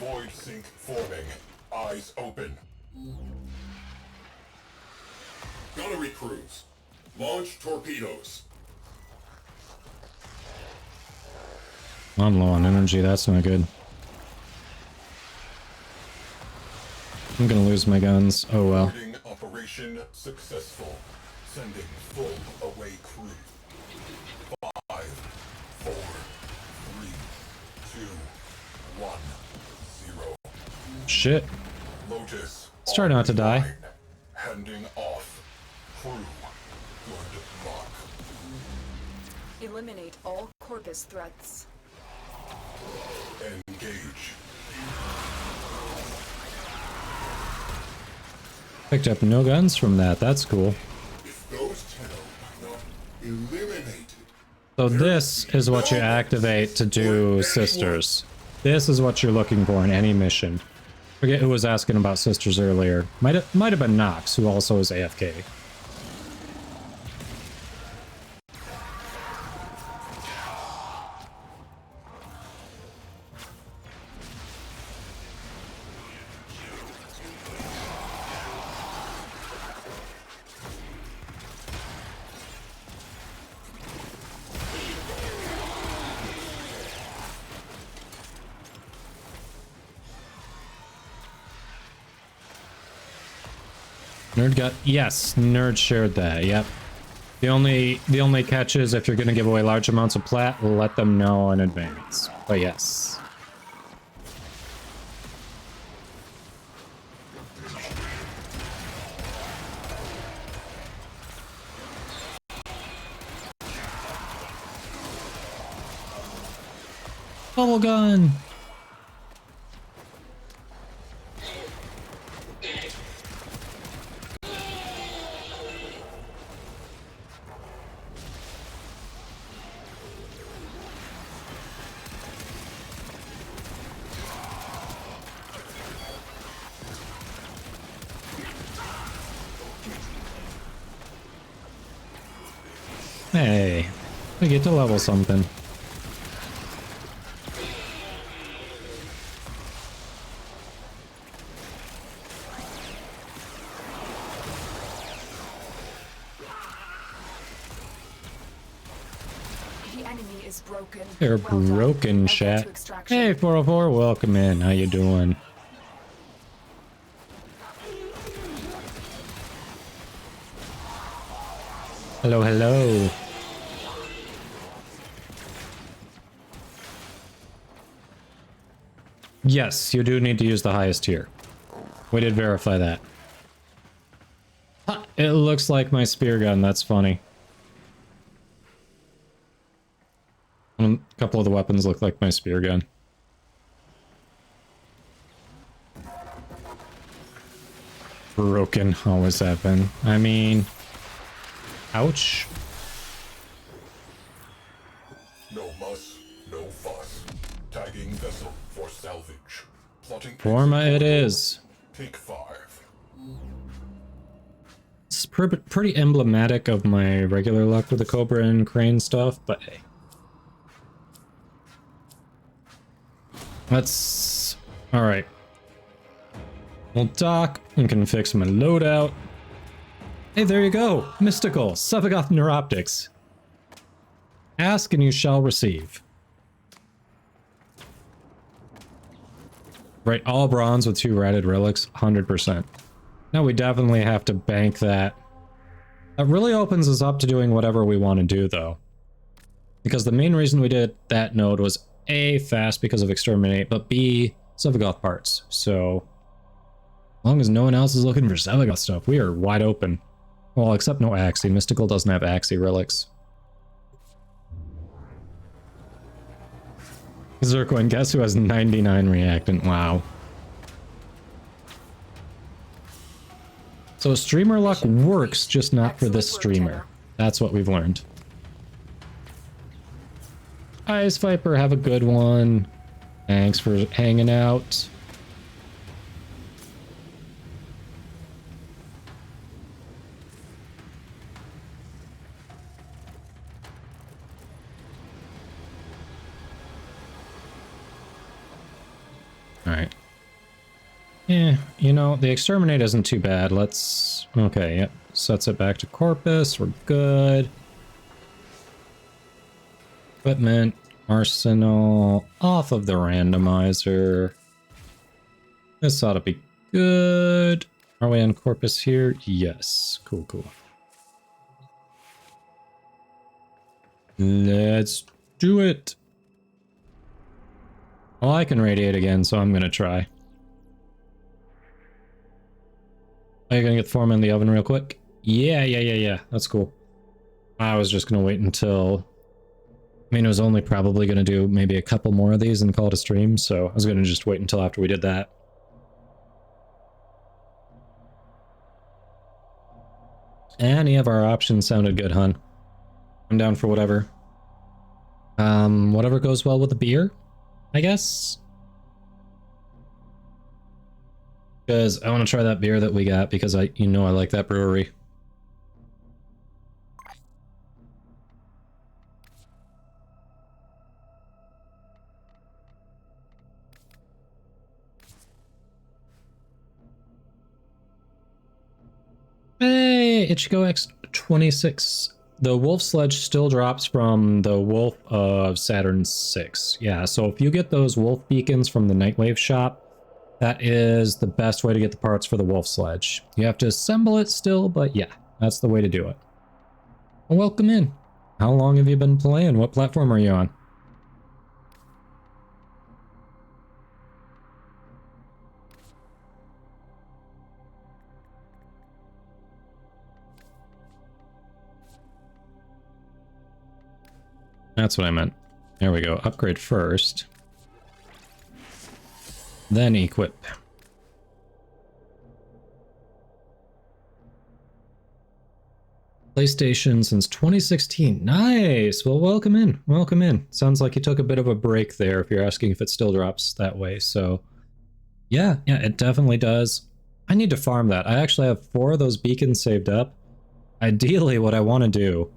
Void sink forming. Eyes open. Gunnery crews. Launch torpedoes. I'm low on energy. That's not good. I'm gonna lose my guns. Oh well. Boarding operation successful. Sending full away crew. 5, 4, 3, 2, 1, 0. Shit. Lotus. Let's try not to die. Handing off. Crew. Good luck. Eliminate all Corpus threats. Engage. Picked up no guns from that. That's cool. If those Tenno are not eliminated. So this is what you activate to do Sisters. This is what you're looking for in any mission. Forget who was asking about Sisters earlier. Might have been Nox, who also is AFK. Nerd got, yes, Nerd shared that, yep. The only catch is if you're gonna give away large amounts of plat, let them know in advance. But yes. Bubble gun! Hey, we get to level something. The enemy is broken. They're broken, chat. Hey, 404, welcome in. How you doing? Hello, hello. Yes, you do need to use the highest tier. We did verify that. Huh, it looks like my spear gun, that's funny. A couple of the weapons look like my spear gun. Broken, always have been. I mean... Ouch. No muss, no fuss. Tagging vessel for salvage. Plotting Forma it is. Take 5. It's pretty emblematic of my regular luck with the Cobra and Crane stuff, but hey. Let's... Alright. We'll dock and can fix my loadout. Hey, there you go. Mystical. Sephiroth Neuroptics. Ask and you shall receive. Right, all bronze with 2 ratted relics, 100%. Now we definitely have to bank that. That really opens us up to doing whatever we want to do, though. Because the main reason we did that node was A, fast because of Exterminate, but B, Sephiroth parts. So, as long as no one else is looking for Sephiroth stuff, we are wide open. Well, except no Axie. Mystical doesn't have Axie relics. Zircoin, guess who has 99 reactant? Wow. So streamer luck works, just not for this streamer. That's what we've learned. Ice Viper, have a good one. Thanks for hanging out. Alright. Yeah, you know, the Exterminate isn't too bad. Let's... Okay, yep. Sets it back to Corpus. We're good. Equipment. Arsenal. Off of the randomizer. This ought to be good. Are we on Corpus here? Yes. Cool, cool. Let's do it. Well, I can radiate again, so I'm gonna try. Are you gonna get Forma in the oven real quick? Yeah. That's cool. I was just gonna wait until... I mean, it was only probably gonna do maybe a couple more of these and call it a stream, so I was gonna just wait until after we did that. Any of our options sounded good, hun. I'm down for whatever. Whatever goes well with the beer, I guess. Because I want to try that beer that we got because I like that brewery. Hey, Ichigo X26. The Wolf Sledge still drops from the Wolf of Saturn 6. Yeah, so if you get those Wolf Beacons from the Nightwave shop, That is the best way to get the parts for the wolf sledge. You have to assemble it still, but yeah, that's the way to do it. Well, welcome in. How long have you been playing? What platform are you on? That's what I meant. There we go. Upgrade first. Then equip. PlayStation since 2016. Nice! Well, welcome in. Welcome in. Sounds like you took a bit of a break there if you're asking if it still drops that way. So, yeah, it definitely does. I need to farm that. I actually have 4 of those beacons saved up. Ideally, what I want to do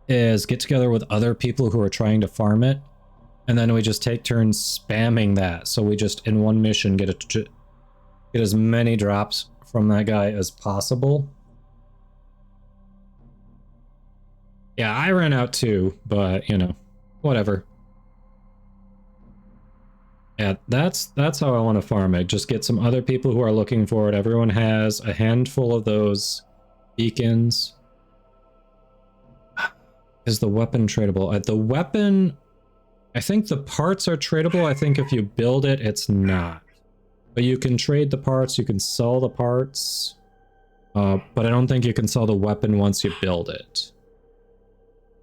is get together with other people who are trying to farm it, and then we just take turns spamming that. So we just, in one mission, get as many drops from that guy as possible. Yeah, I ran out too, but, you know, whatever. Yeah, that's how I want to farm it. Just get some other people who are looking for it. Everyone has a handful of those beacons. Is the weapon tradable? The weapon, I think the parts are tradable. I think if you build it, it's not. But you can trade the parts, you can sell the parts. But I don't think you can sell the weapon once you build it.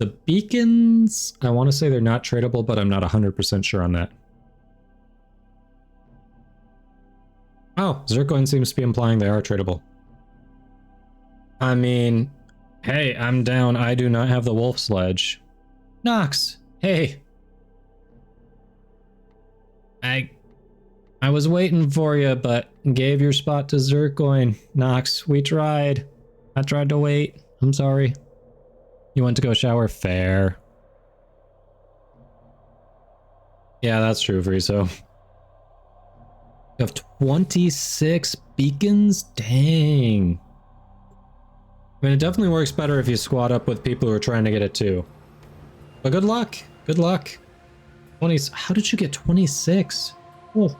The beacons, I want to say they're not tradable, but I'm not 100% sure on that. Oh, Zircoin seems to be implying they are tradable. I mean, hey, I'm down. I do not have the wolf sledge. Nox, hey. I was waiting for you, but gave your spot to Zircoin. Nox, we tried. I tried to wait. I'm sorry. You went to go shower? Fair. Yeah, that's true, Friso. You have 26 beacons? Dang. I mean, it definitely works better if you squad up with people who are trying to get it too. But good luck. Good luck. 20. How did you get 26? Oh.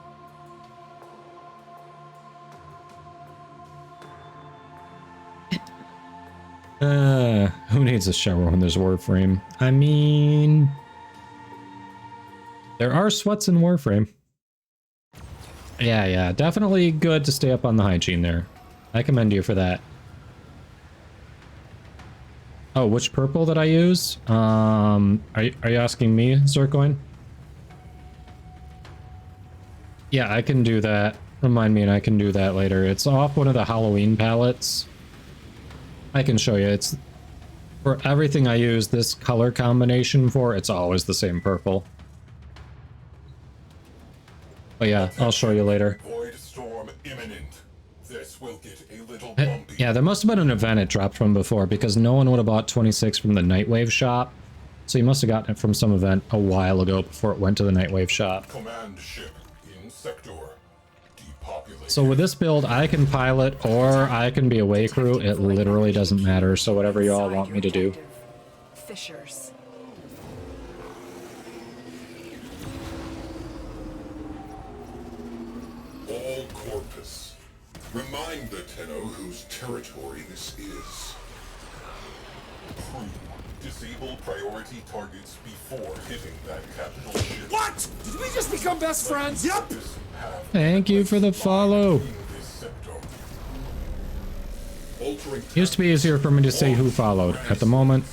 Who needs a shower when there's Warframe? I mean, there are sweats in Warframe. Yeah, definitely good to stay up on the hygiene there. I commend you for that. Oh, which purple did I use? Are you asking me, Zircoin? Yeah, I can do that. Remind me and I can do that later. It's off one of the Halloween palettes. I can show you. It's for everything I use this color combination for, it's always the same purple. But yeah, I'll show you later. Void storm imminent. This will get a little bumpy. Yeah, there must have been an event it dropped from before because no one would have bought 26 from the Nightwave shop. So you must have gotten it from some event a while ago before it went to the Nightwave shop. Command ship in sector. So with this build, I can pilot or I can be away crew. It literally doesn't matter. So whatever you all want me to do. Fishers. All corpus. Remind the Tenno whose territory this is. Crew, disable priority targets before hitting that capital ship. What? Did we just become best friends? Yep. Thank you for the follow. Used to be easier for me to say who followed. At the moment,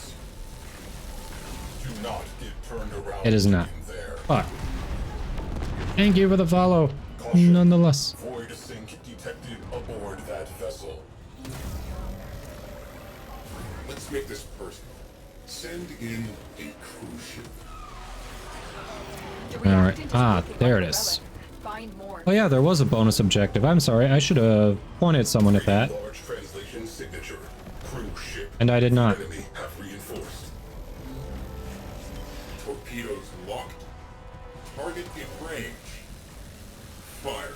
it is not. But thank you for the follow, nonetheless. Void sink detected aboard that vessel. Let's make this personal. Send in a cruise ship. Alright. Ah, there it is. Oh yeah, there was a bonus objective. I'm sorry, I should have pointed someone at that. And I did not. Torpedoes locked. Target in range. Fire.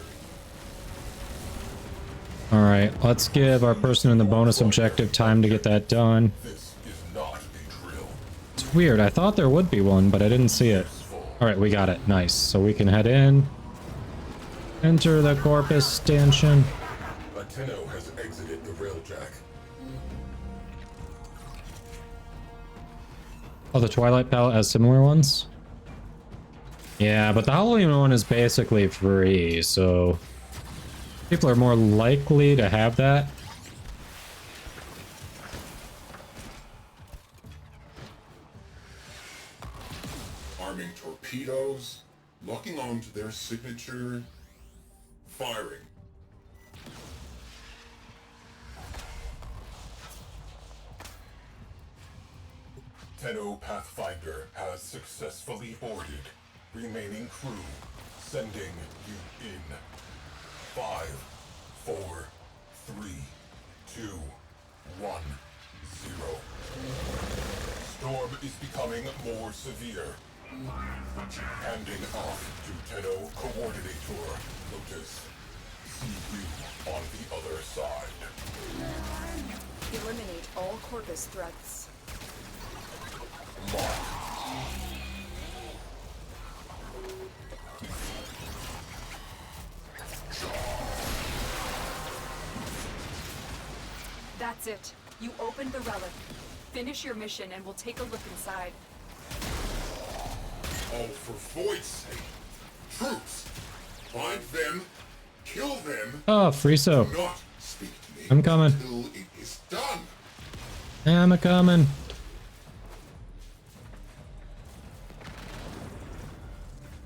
Alright, let's give our person in the bonus objective time to get that done. It's weird, I thought there would be one, but I didn't see it. Alright, we got it. Nice. So we can head in. Enter the Corpus stanchion. A Tenno has exited the railjack. Oh, the Twilight palette has similar ones? Yeah, but the Halloween one is basically free, so people are more likely to have that. Arming torpedoes, locking onto their signature, firing. Tenno Pathfinder has successfully boarded. Remaining crew, sending you in. 5, 4, 3, 2, 1, 0. Storm is becoming more severe. Handing off to Tenno Coordinator, Lotus. See you on the other side. Eliminate all Corpus threats. That's it. You opened the relic. Finish your mission and we'll take a look inside. Oh, for Void's sake. Troops! Find them, kill them. Oh, Friso. Do not speak to me I'm coming. until it is done. I'm a coming.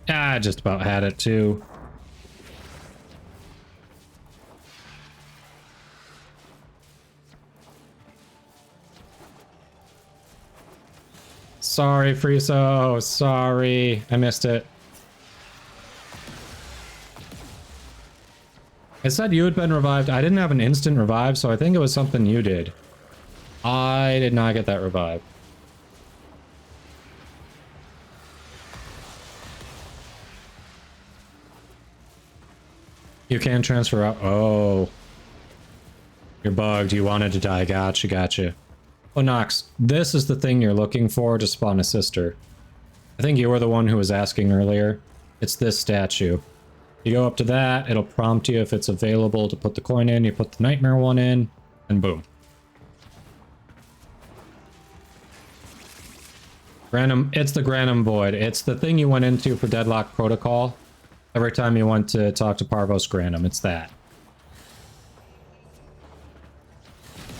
Ah, I just about had it too. Sorry, Friso. Sorry. I missed it. It said you had been revived. I didn't have an instant revive, so I think it was something you did. I did not get that revive. You can transfer out. Oh. You're bugged. You wanted to die. Gotcha, gotcha. Oh, Nox, this is the thing you're looking for to spawn a sister. I think you were the one who was asking earlier. It's this statue. You go up to that, it'll prompt you if it's available to put the coin in. You put the nightmare one in, and boom. Granum, it's the Granum Void. It's the thing you went into for Deadlock Protocol. Every time you want to talk to Parvos Granum, it's that.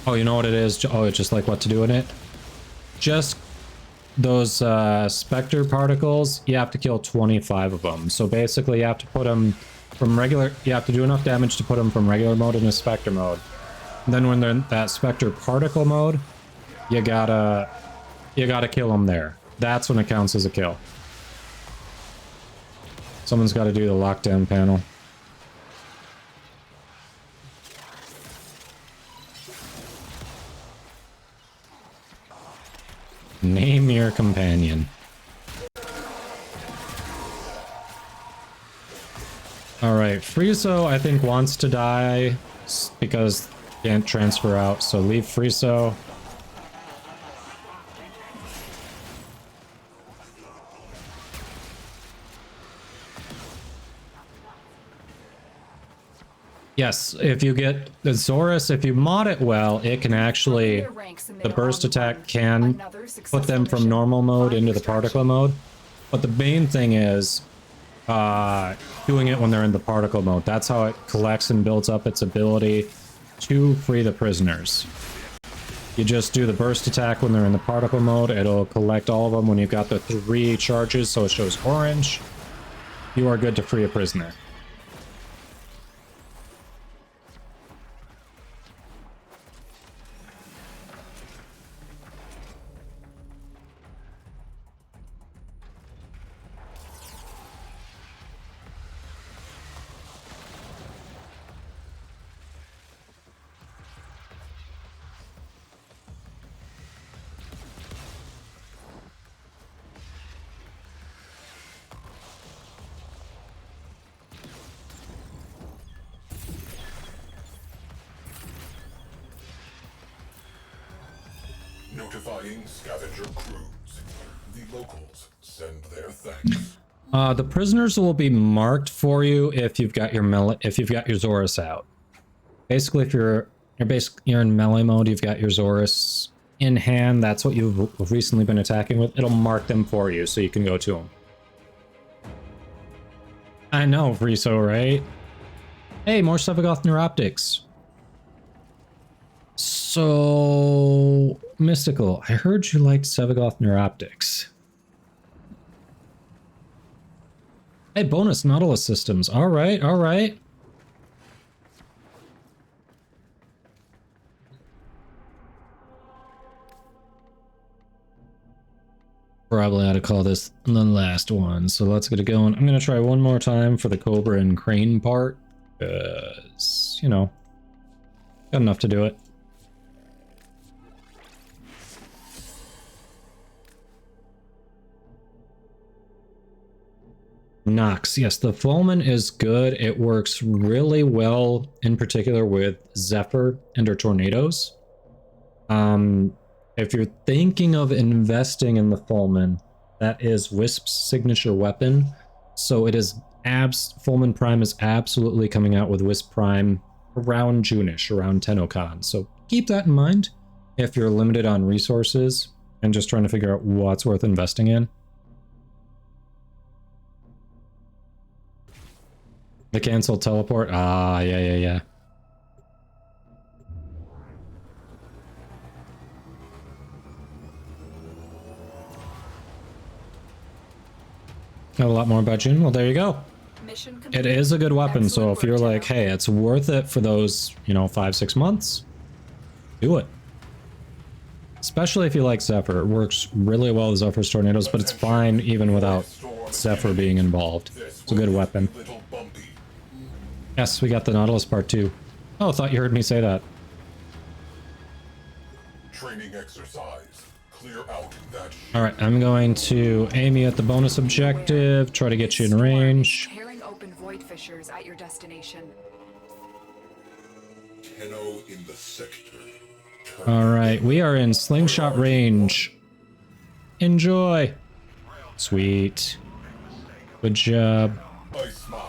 Oh, you know what it is? Oh, it's just like what to do in it? Just those Spectre particles, you have to kill 25 of them. So basically you have to put them from regular, you have to do enough damage to put them from regular mode into Spectre mode. And then when they're in that Spectre particle mode, you gotta kill them there. That's when it counts as a kill. Someone's got to do the lockdown panel. Name your companion. Alright, Friso I think wants to die because can't transfer out, so leave Friso. Yes, if you get the Zorus, if you mod it well, it can actually, the burst attack can put them from normal mode into the particle mode. But the main thing is doing it when they're in the particle mode. That's how it collects and builds up its ability to free the prisoners. You just do the burst attack when they're in the particle mode. It'll collect all of them when you've got the 3 charges, so it shows orange. You are good to free a prisoner. Notifying scavenger crews. The locals send their thanks. The prisoners will be marked for you if you've got your Zorus out. Basically, if you're in melee mode, you've got your Zorus in hand. That's what you've recently been attacking with. It'll mark them for you, so you can go to them. I know, Friso, right? Hey, more Sevagoth Neuroptics. So, Mystical, I heard you liked Sevagoth Neuroptics. Hey, bonus Nautilus systems. All right, all right. Probably ought to call this the last one. So let's get it going. I'm going to try one more time for the Cobra and Crane part. Because, you know, got enough to do it. Nox. Yes, the Fulmin is good. It works really well, in particular with Zephyr and or Tornadoes. If you're thinking of investing in the Fulmin, that is Wisp's signature weapon. So it is Fulmin Prime is absolutely coming out with Wisp Prime around June-ish, around TennoCon. So keep that in mind if you're limited on resources and just trying to figure out what's worth investing in. The canceled teleport? Ah, yeah. Got a lot more budget. Well, there you go. It is a good weapon, so if you're like, hey, it's worth it for those, you know, 5-6 months, do it. Especially if you like Zephyr. It works really well with Zephyr's Tornadoes, but it's fine even without Zephyr being involved. It's a good weapon. Yes, we got the Nautilus part too. Oh, I thought you heard me say that. Training exercise. Clear out that. All right, I'm going to aim you at the bonus objective. Try to get you in range. Tearing open void fissures at your destination. Tenno in the sector. All right, we are in slingshot range. Enjoy. Sweet. Good job. Ice mine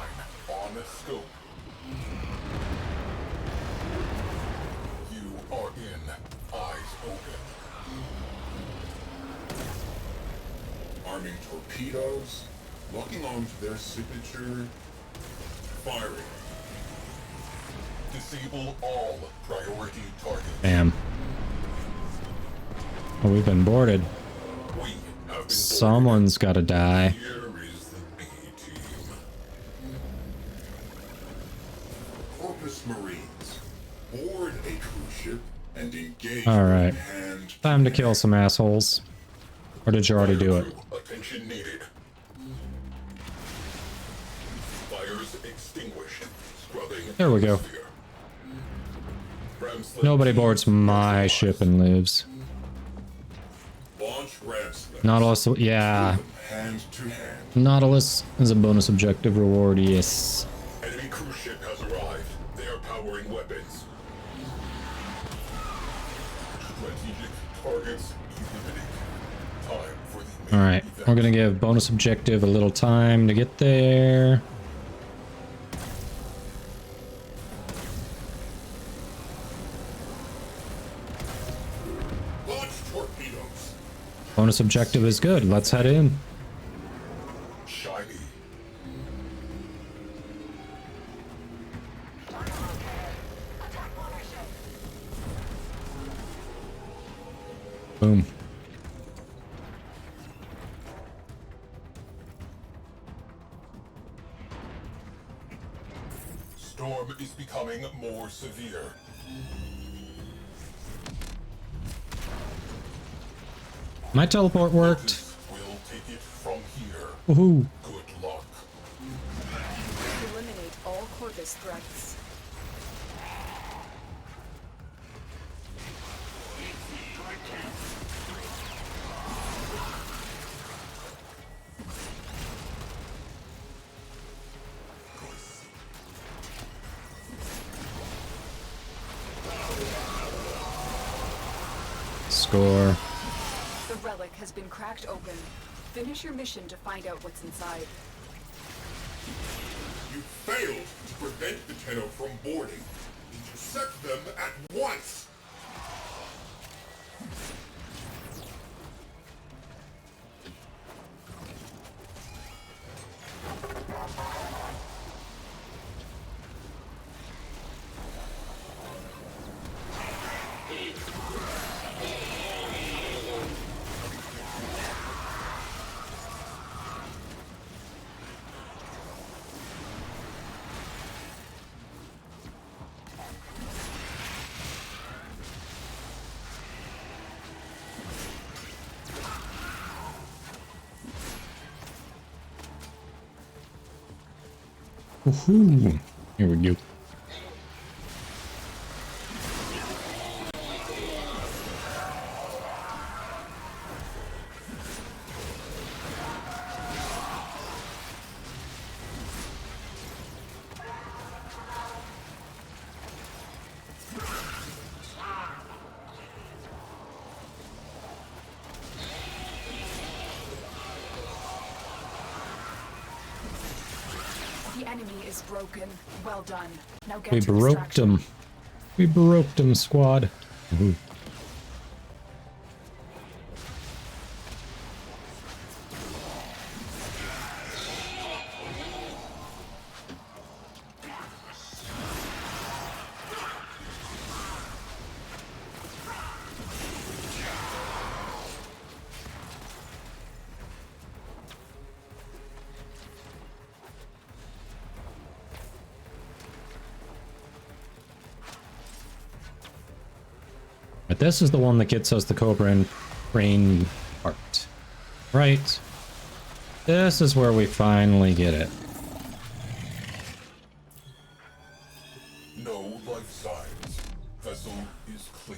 on the scope. You are in. Eyes open. Arming torpedoes, locking onto their signature, firing. Disable all priority targets. Bam. Oh, we've been boarded. Someone's got to die. Here is the B team. Corpus Marines, board a cruise ship and engage. All right. Hand Time to kill some assholes. Or did you already do it? attention needed. Fires extinguished. Scrubbing. There we go. Nobody boards my ship and lives. Launch ramps. Nautilus, yeah. Hand to hand. Nautilus is a bonus objective reward, yes. Enemy cruise ship has arrived. They are powering weapons. Strategic targets eliminated. Time for the Alright, we're gonna give bonus objective a little time to get there. Bonus objective is good. Let's head in. Shiny. Boom. Storm is becoming more severe. My teleport worked. We'll take it from here. Woohoo. Good luck. Eliminate all Corvus threats. Score. The relic has been cracked open. Finish your mission to find out what's inside. You failed to prevent the Tenno from boarding. Intercept them at once! Woohoo! Here we go. The enemy is broken. Well done. Now get We to broke extraction. them. We broke them, squad. Ooh. But this is the one that gets us the Cobra and Crane part. Right. This is where we finally get it. No life signs. Vessel is clear.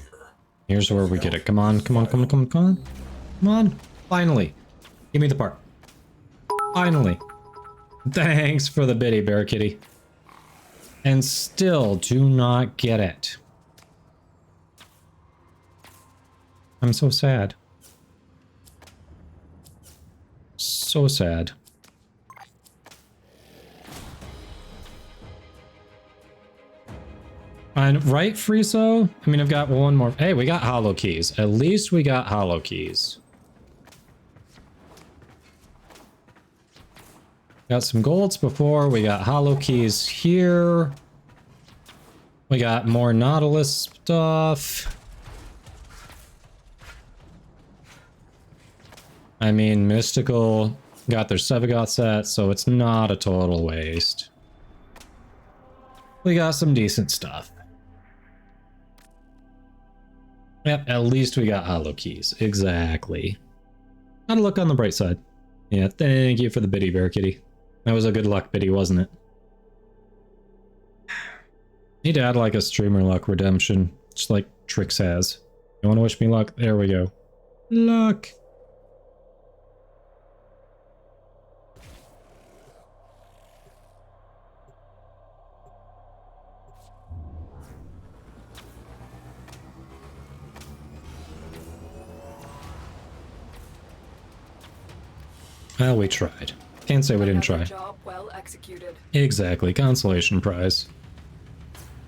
Here's where we get it. Come on, come on, come on, come on, come on. Come on. Finally. Give me the part. Finally. Thanks for the biddy, Bear Kitty. And still do not get it. I'm so sad. So sad. And right, Friso? I mean, I've got one more. Hey, we got hollow keys. At least we got hollow keys. Got some golds before. We got hollow keys here. We got more Nautilus stuff. I mean, Mystical got their Sevagoth set, so it's not a total waste. We got some decent stuff. Yep, at least we got hollow keys. Exactly. Gotta look on the bright side. Yeah, thank you for the biddy, Bear Kitty. That was a good luck biddy, wasn't it? Need to add like a streamer luck redemption, just like Trix has. You want to wish me luck? There we go. Luck. Well, we tried. Can't say we didn't try. Job well executed. Exactly, consolation prize.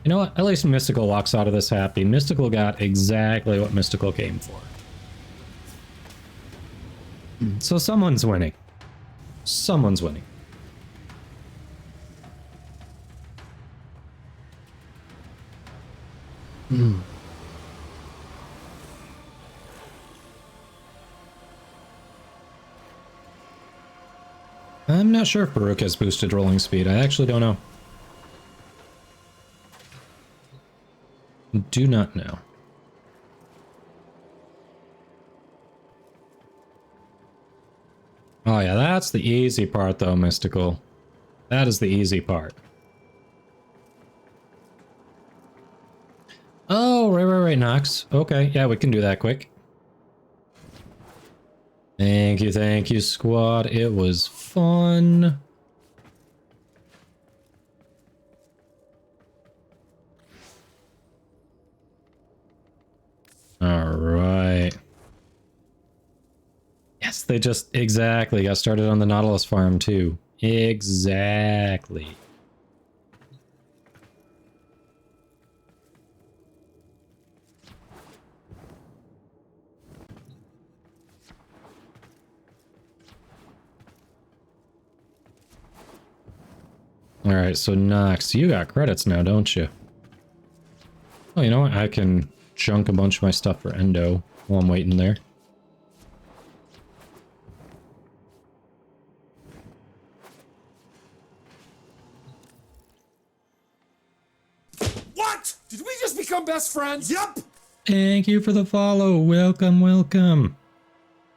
You know what? At least Mystical walks out of this happy. Mystical got exactly what Mystical came for. So someone's winning. Someone's winning. I'm not sure if Baruch has boosted rolling speed. I actually don't know. Do not know. Oh yeah, that's the easy part though, Mystical. That is the easy part. Oh, right, Nox. Okay, yeah, we can do that quick. Thank you, squad. It was fun. All right. Yes, they just exactly got started on the Nautilus farm too. Exactly. Alright, so Nox, you got credits now, don't you? Oh, you know what? I can junk a bunch of my stuff for Endo while I'm waiting there. What? Did we just become best friends? Yup! Thank you for the follow. Welcome, welcome.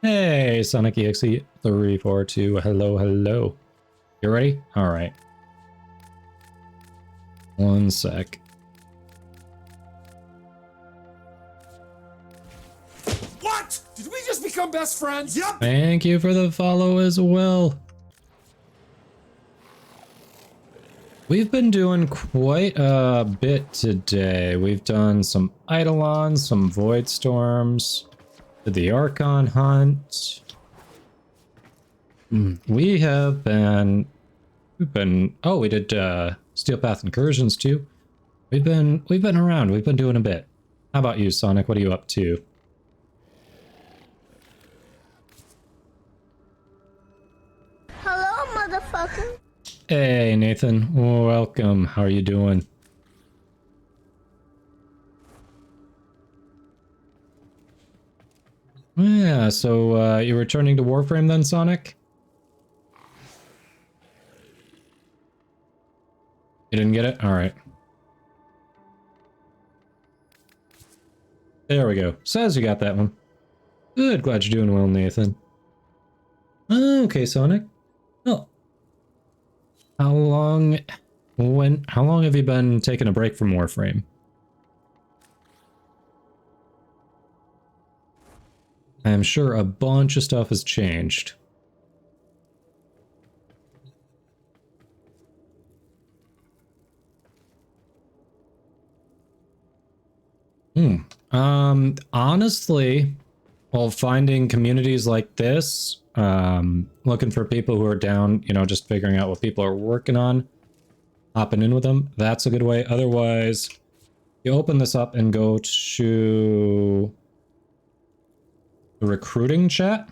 Hey, Sonic EXE 342. Hello, hello. You ready? Alright. One sec. What? Did we just become best friends? Yup! Thank you for the follow as well. We've been doing quite a bit today. We've done some Eidolons, some Void Storms, did the Archon hunt. We did Steel Path Incursions too. We've been around. We've been doing a bit. How about you, Sonic? What are you up to? Hello, motherfucker. Hey, Nathan. Welcome. How are you doing? Yeah, so you're returning to Warframe then, Sonic? You didn't get it? Alright. There we go. Says you got that one. Good, glad you're doing well, Nathan. Okay, Sonic. Oh. How long have you been taking a break from Warframe? I'm sure a bunch of stuff has changed. Honestly, well, finding communities like this, looking for people who are down, you know, just figuring out what people are working on, hopping in with them, that's a good way. Otherwise, you open this up and go to the recruiting chat.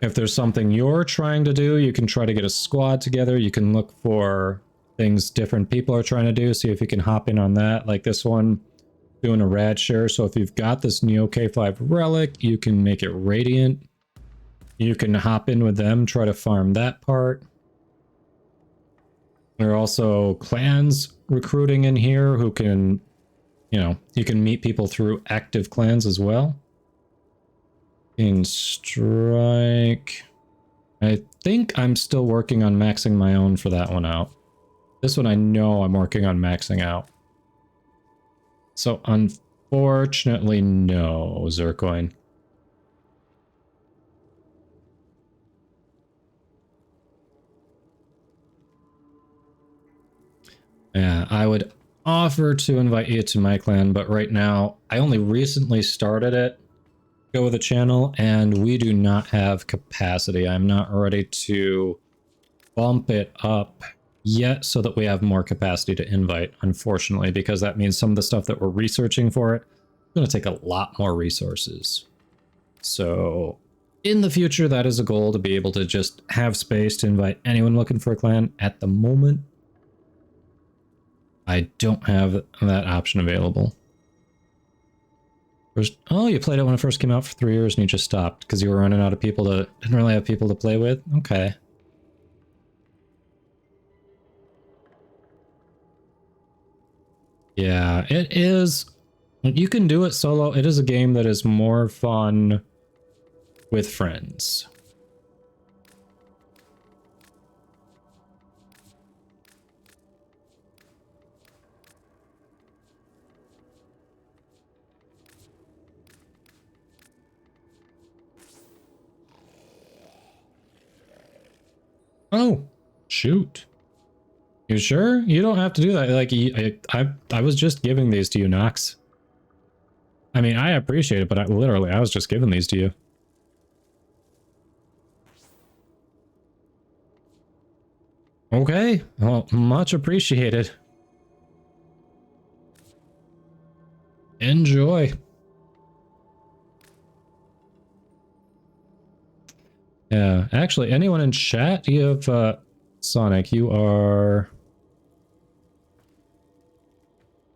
If there's something you're trying to do, you can try to get a squad together. You can look for things different people are trying to do, see if you can hop in on that. Like this one, doing a rad share. So if you've got this Neo K5 relic, you can make it radiant. You can hop in with them, try to farm that part. There are also clans recruiting in here who can, you know, you can meet people through active clans as well. In Strike, I think I'm still working on maxing my own for that one out. This one I know I'm working on maxing out. So unfortunately, no, Zircoin. Yeah, I would offer to invite you to my clan, but right now, I only recently started it. Go with the channel, and we do not have capacity. I'm not ready to bump it up yet so that we have more capacity to invite, unfortunately, because that means some of the stuff that we're researching for it is going to take a lot more resources. So in the future, that is a goal, to be able to just have space to invite anyone looking for a clan. At the moment, I don't have that option available. Oh, you played it when it first came out for 3 years and you just stopped because you were running out of people to, didn't really have people to play with? Okay. Yeah, it is. You can do it solo. It is a game that is more fun with friends. Oh, shoot. You sure? You don't have to do that. Like, I was just giving these to you, Nox. I mean, I appreciate it, but I was just giving these to you. Okay, well, much appreciated. Enjoy. Yeah, actually, anyone in chat? You have, Sonic, you are...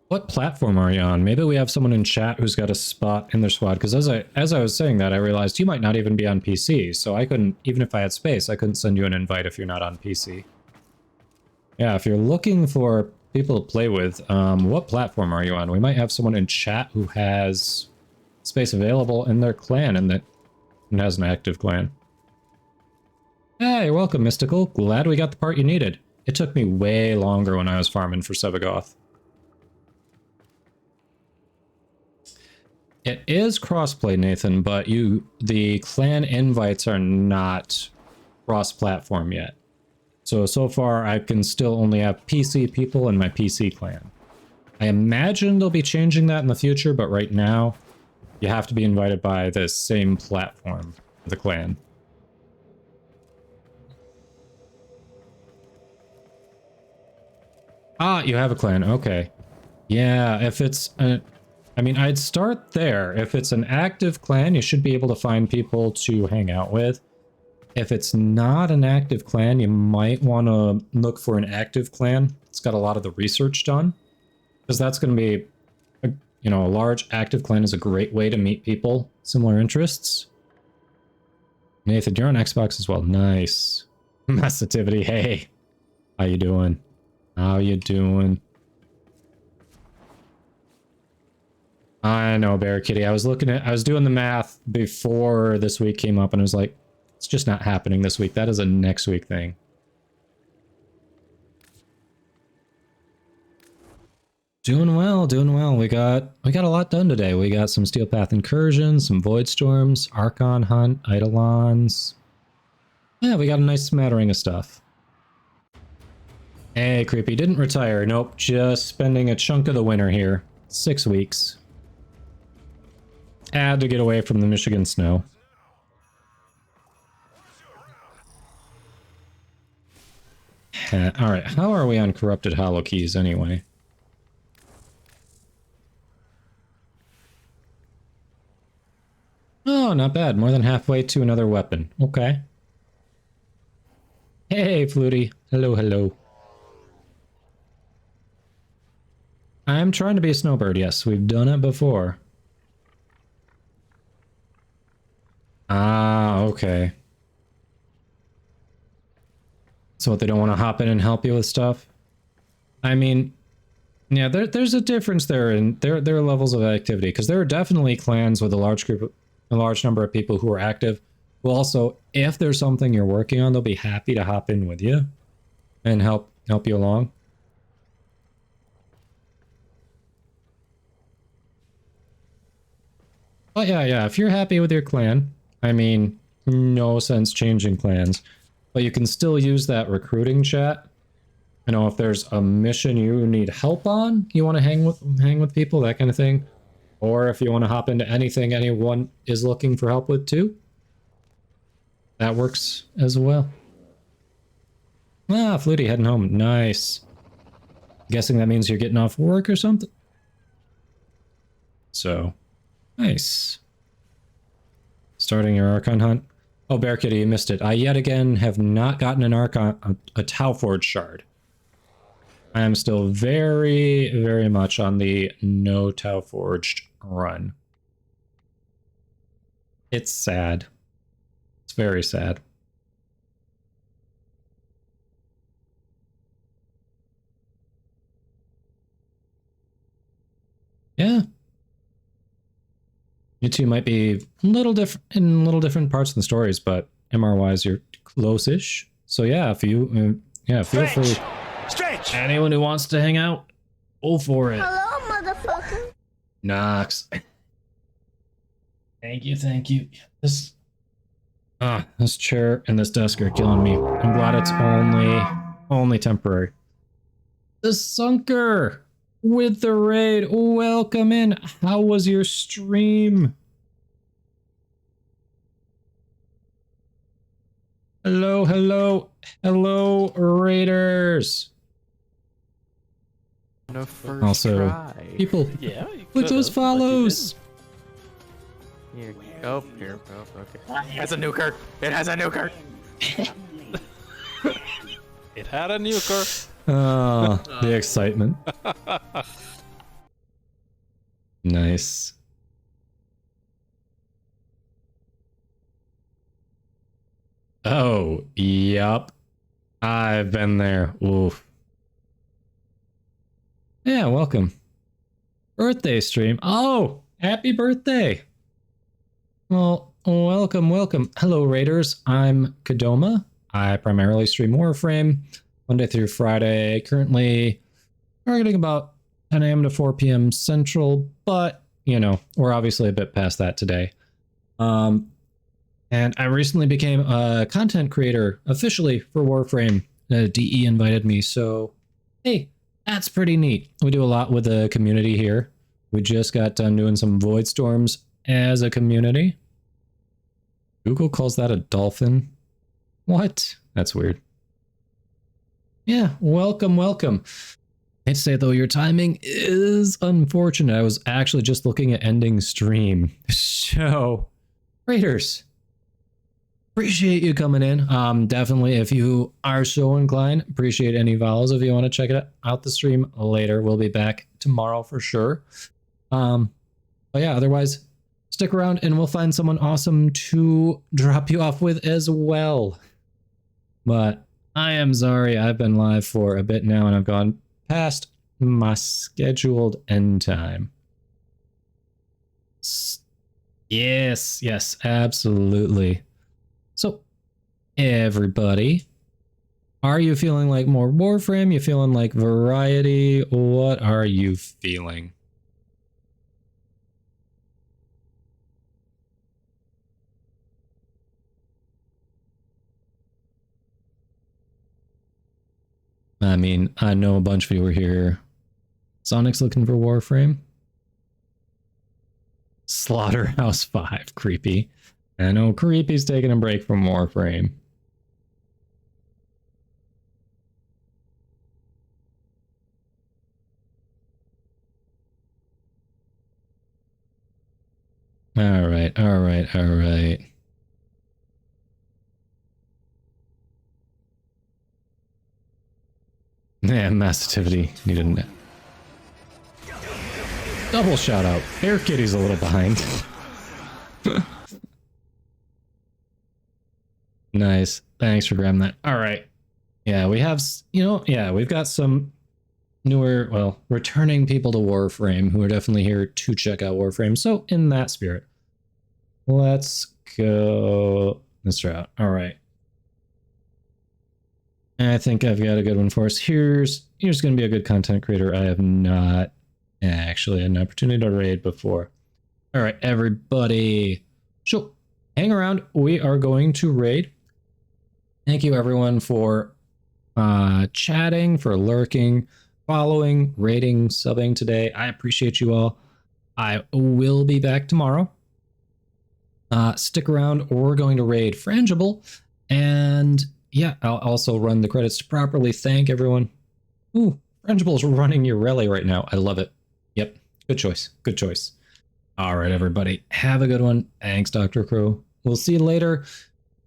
What platform are you on? Maybe we have someone in chat who's got a spot in their squad, because as I was saying that, I realized you might not even be on PC, so I couldn't, even if I had space, I couldn't send you an invite if you're not on PC. Yeah, if you're looking for people to play with, what platform are you on? We might have someone in chat who has space available in their clan and has an active clan. Yeah, you're welcome, Mystical. Glad we got the part you needed. It took me way longer when I was farming for Sevagoth. It is crossplay, Nathan, but the clan invites are not cross-platform yet. So far, I can still only have PC people in my PC clan. I imagine they'll be changing that in the future, but right now, you have to be invited by the same platform, the clan. Ah, you have a clan, okay. Yeah, if it's... I mean, I'd start there. If it's an active clan, you should be able to find people to hang out with. If it's not an active clan, you might want to look for an active clan. It's got a lot of the research done. Because that's going to be, a large active clan is a great way to meet people, similar interests. Nathan, you're on Xbox as well. Nice. Massitivity, hey. How you doing? How you doing? I know, Bear Kitty. I was doing the math before this week came up and I was like, it's just not happening this week. That is a next week thing. Doing well, doing well. We got a lot done today. We got some Steel Path Incursions, some Void Storms, Archon Hunt, Eidolons. Yeah, we got a nice smattering of stuff. Hey, Creepy, didn't retire. Nope, just spending a chunk of the winter here. 6 weeks. Had to get away from the Michigan snow. Alright, how are we on Corrupted Hollow Keys anyway? Oh, not bad. More than halfway to another weapon. Okay. Hey, Flutie. Hello, hello. I'm trying to be a snowbird, yes. We've done it before. Ah, okay. So what, they don't want to hop in and help you with stuff? I mean, yeah, there's a difference there in their levels of activity, because there are definitely clans with a large number of people who are active, who also, if there's something you're working on, they'll be happy to hop in with you and help you along. But yeah, if you're happy with your clan, I mean, no sense changing clans, but you can still use that recruiting chat. You know, if there's a mission you need help on, you want to hang with people, that kind of thing. Or if you want to hop into anything anyone is looking for help with too, that works as well. Ah, Flutie heading home. Nice. Guessing that means you're getting off work or something? So, nice. Starting your Archon hunt. Oh, Bear Kitty, you missed it. I yet again have not gotten an Archon, a Tau Forge shard. I am still very, very much on the no Tau Forged run. It's sad. It's very sad. Yeah. You two might be a little different in little different parts of the stories, but MR-wise, you're close-ish. So yeah, if you, yeah, feel free. Stretch! Anyone who wants to hang out, go for it. Hello, motherfucker. Knox. Thank you. This chair and this desk are killing me. I'm glad it's only temporary. The Sunker with the raid. Welcome in. How was your stream? Hello, hello, hello, Raiders. No first Also, try. people, Yeah, you click those could've, but you follows. Here, oh, here, oh, okay. It has a nuker. It has a nuker. It had a nuker. Oh, the excitement. Nice. Oh, yup. I've been there. Oof. Yeah, welcome. Birthday stream. Oh, happy birthday. Well, welcome, welcome. Hello, Raiders. I'm Kadoma. I primarily stream Warframe Monday through Friday. Currently targeting about 10 a.m. to 4 p.m. Central, but, you know, we're obviously a bit past that today. And I recently became a content creator officially for Warframe. DE invited me, so hey, that's pretty neat. We do a lot with the community here. We just got done doing some Void Storms as a community. Google calls that a dolphin. What? That's weird. Yeah, welcome, welcome. I'd say though, your timing is unfortunate. I was actually just looking at ending stream. So, Raiders, appreciate you coming in. Definitely, if you are so inclined, appreciate any vows if you want to check it out the stream later. We'll be back tomorrow for sure. But yeah, otherwise, stick around and we'll find someone awesome to drop you off with as well. But I am sorry, I've been live for a bit now and I've gone past my scheduled end time. Yes, yes, absolutely. So, everybody, are you feeling like more Warframe? You feeling like variety? What are you feeling? I mean, I know a bunch of you were here. Sonic's looking for Warframe. Slaughterhouse 5, creepy. I know creepy's taking a break from Warframe. All right, all right, all right. Yeah, Massitivity needed double shout out. Air Kitty's a little behind. Nice. Thanks for grabbing that. All right. Yeah, we have, you know, yeah, we've got some newer, well, returning people to Warframe who are definitely here to check out Warframe. So in that spirit, let's go this route. All right. I think I've got a good one for us. Here's going to be a good content creator I have not actually had an opportunity to raid before. All right, everybody. So hang around. We are going to raid. Thank you everyone for chatting, for lurking, following, rating, subbing today. I appreciate you all. I will be back tomorrow. Stick around. We're going to raid Frangible. And yeah, I'll also run the credits to properly thank everyone. Ooh, Frangible's running your rally right now. I love it. Yep, good choice. Good choice. All right, everybody. Have a good one. Thanks, Dr. Crow. We'll see you later.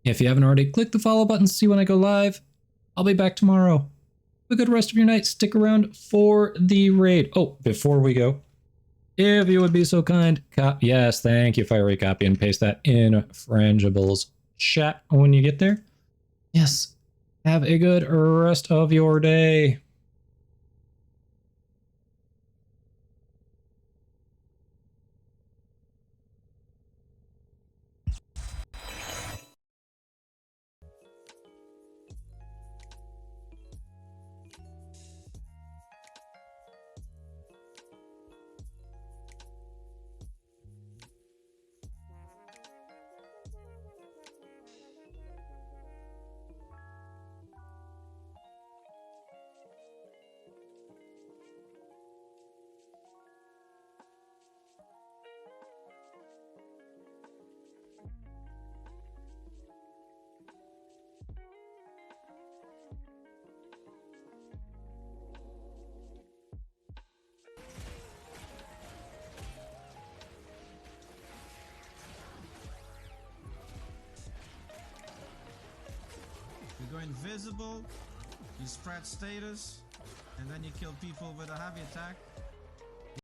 If you haven't already, click the follow button to see when I go live. I'll be back tomorrow. Have a good rest of your night. Stick around for the raid. Oh, before we go, if you would be so kind, yes, thank you, Fiery. Copy and paste that in Frangible's chat when you get there. Yes, have a good rest of your day. invisible, you spread status, and then you kill people with a heavy attack.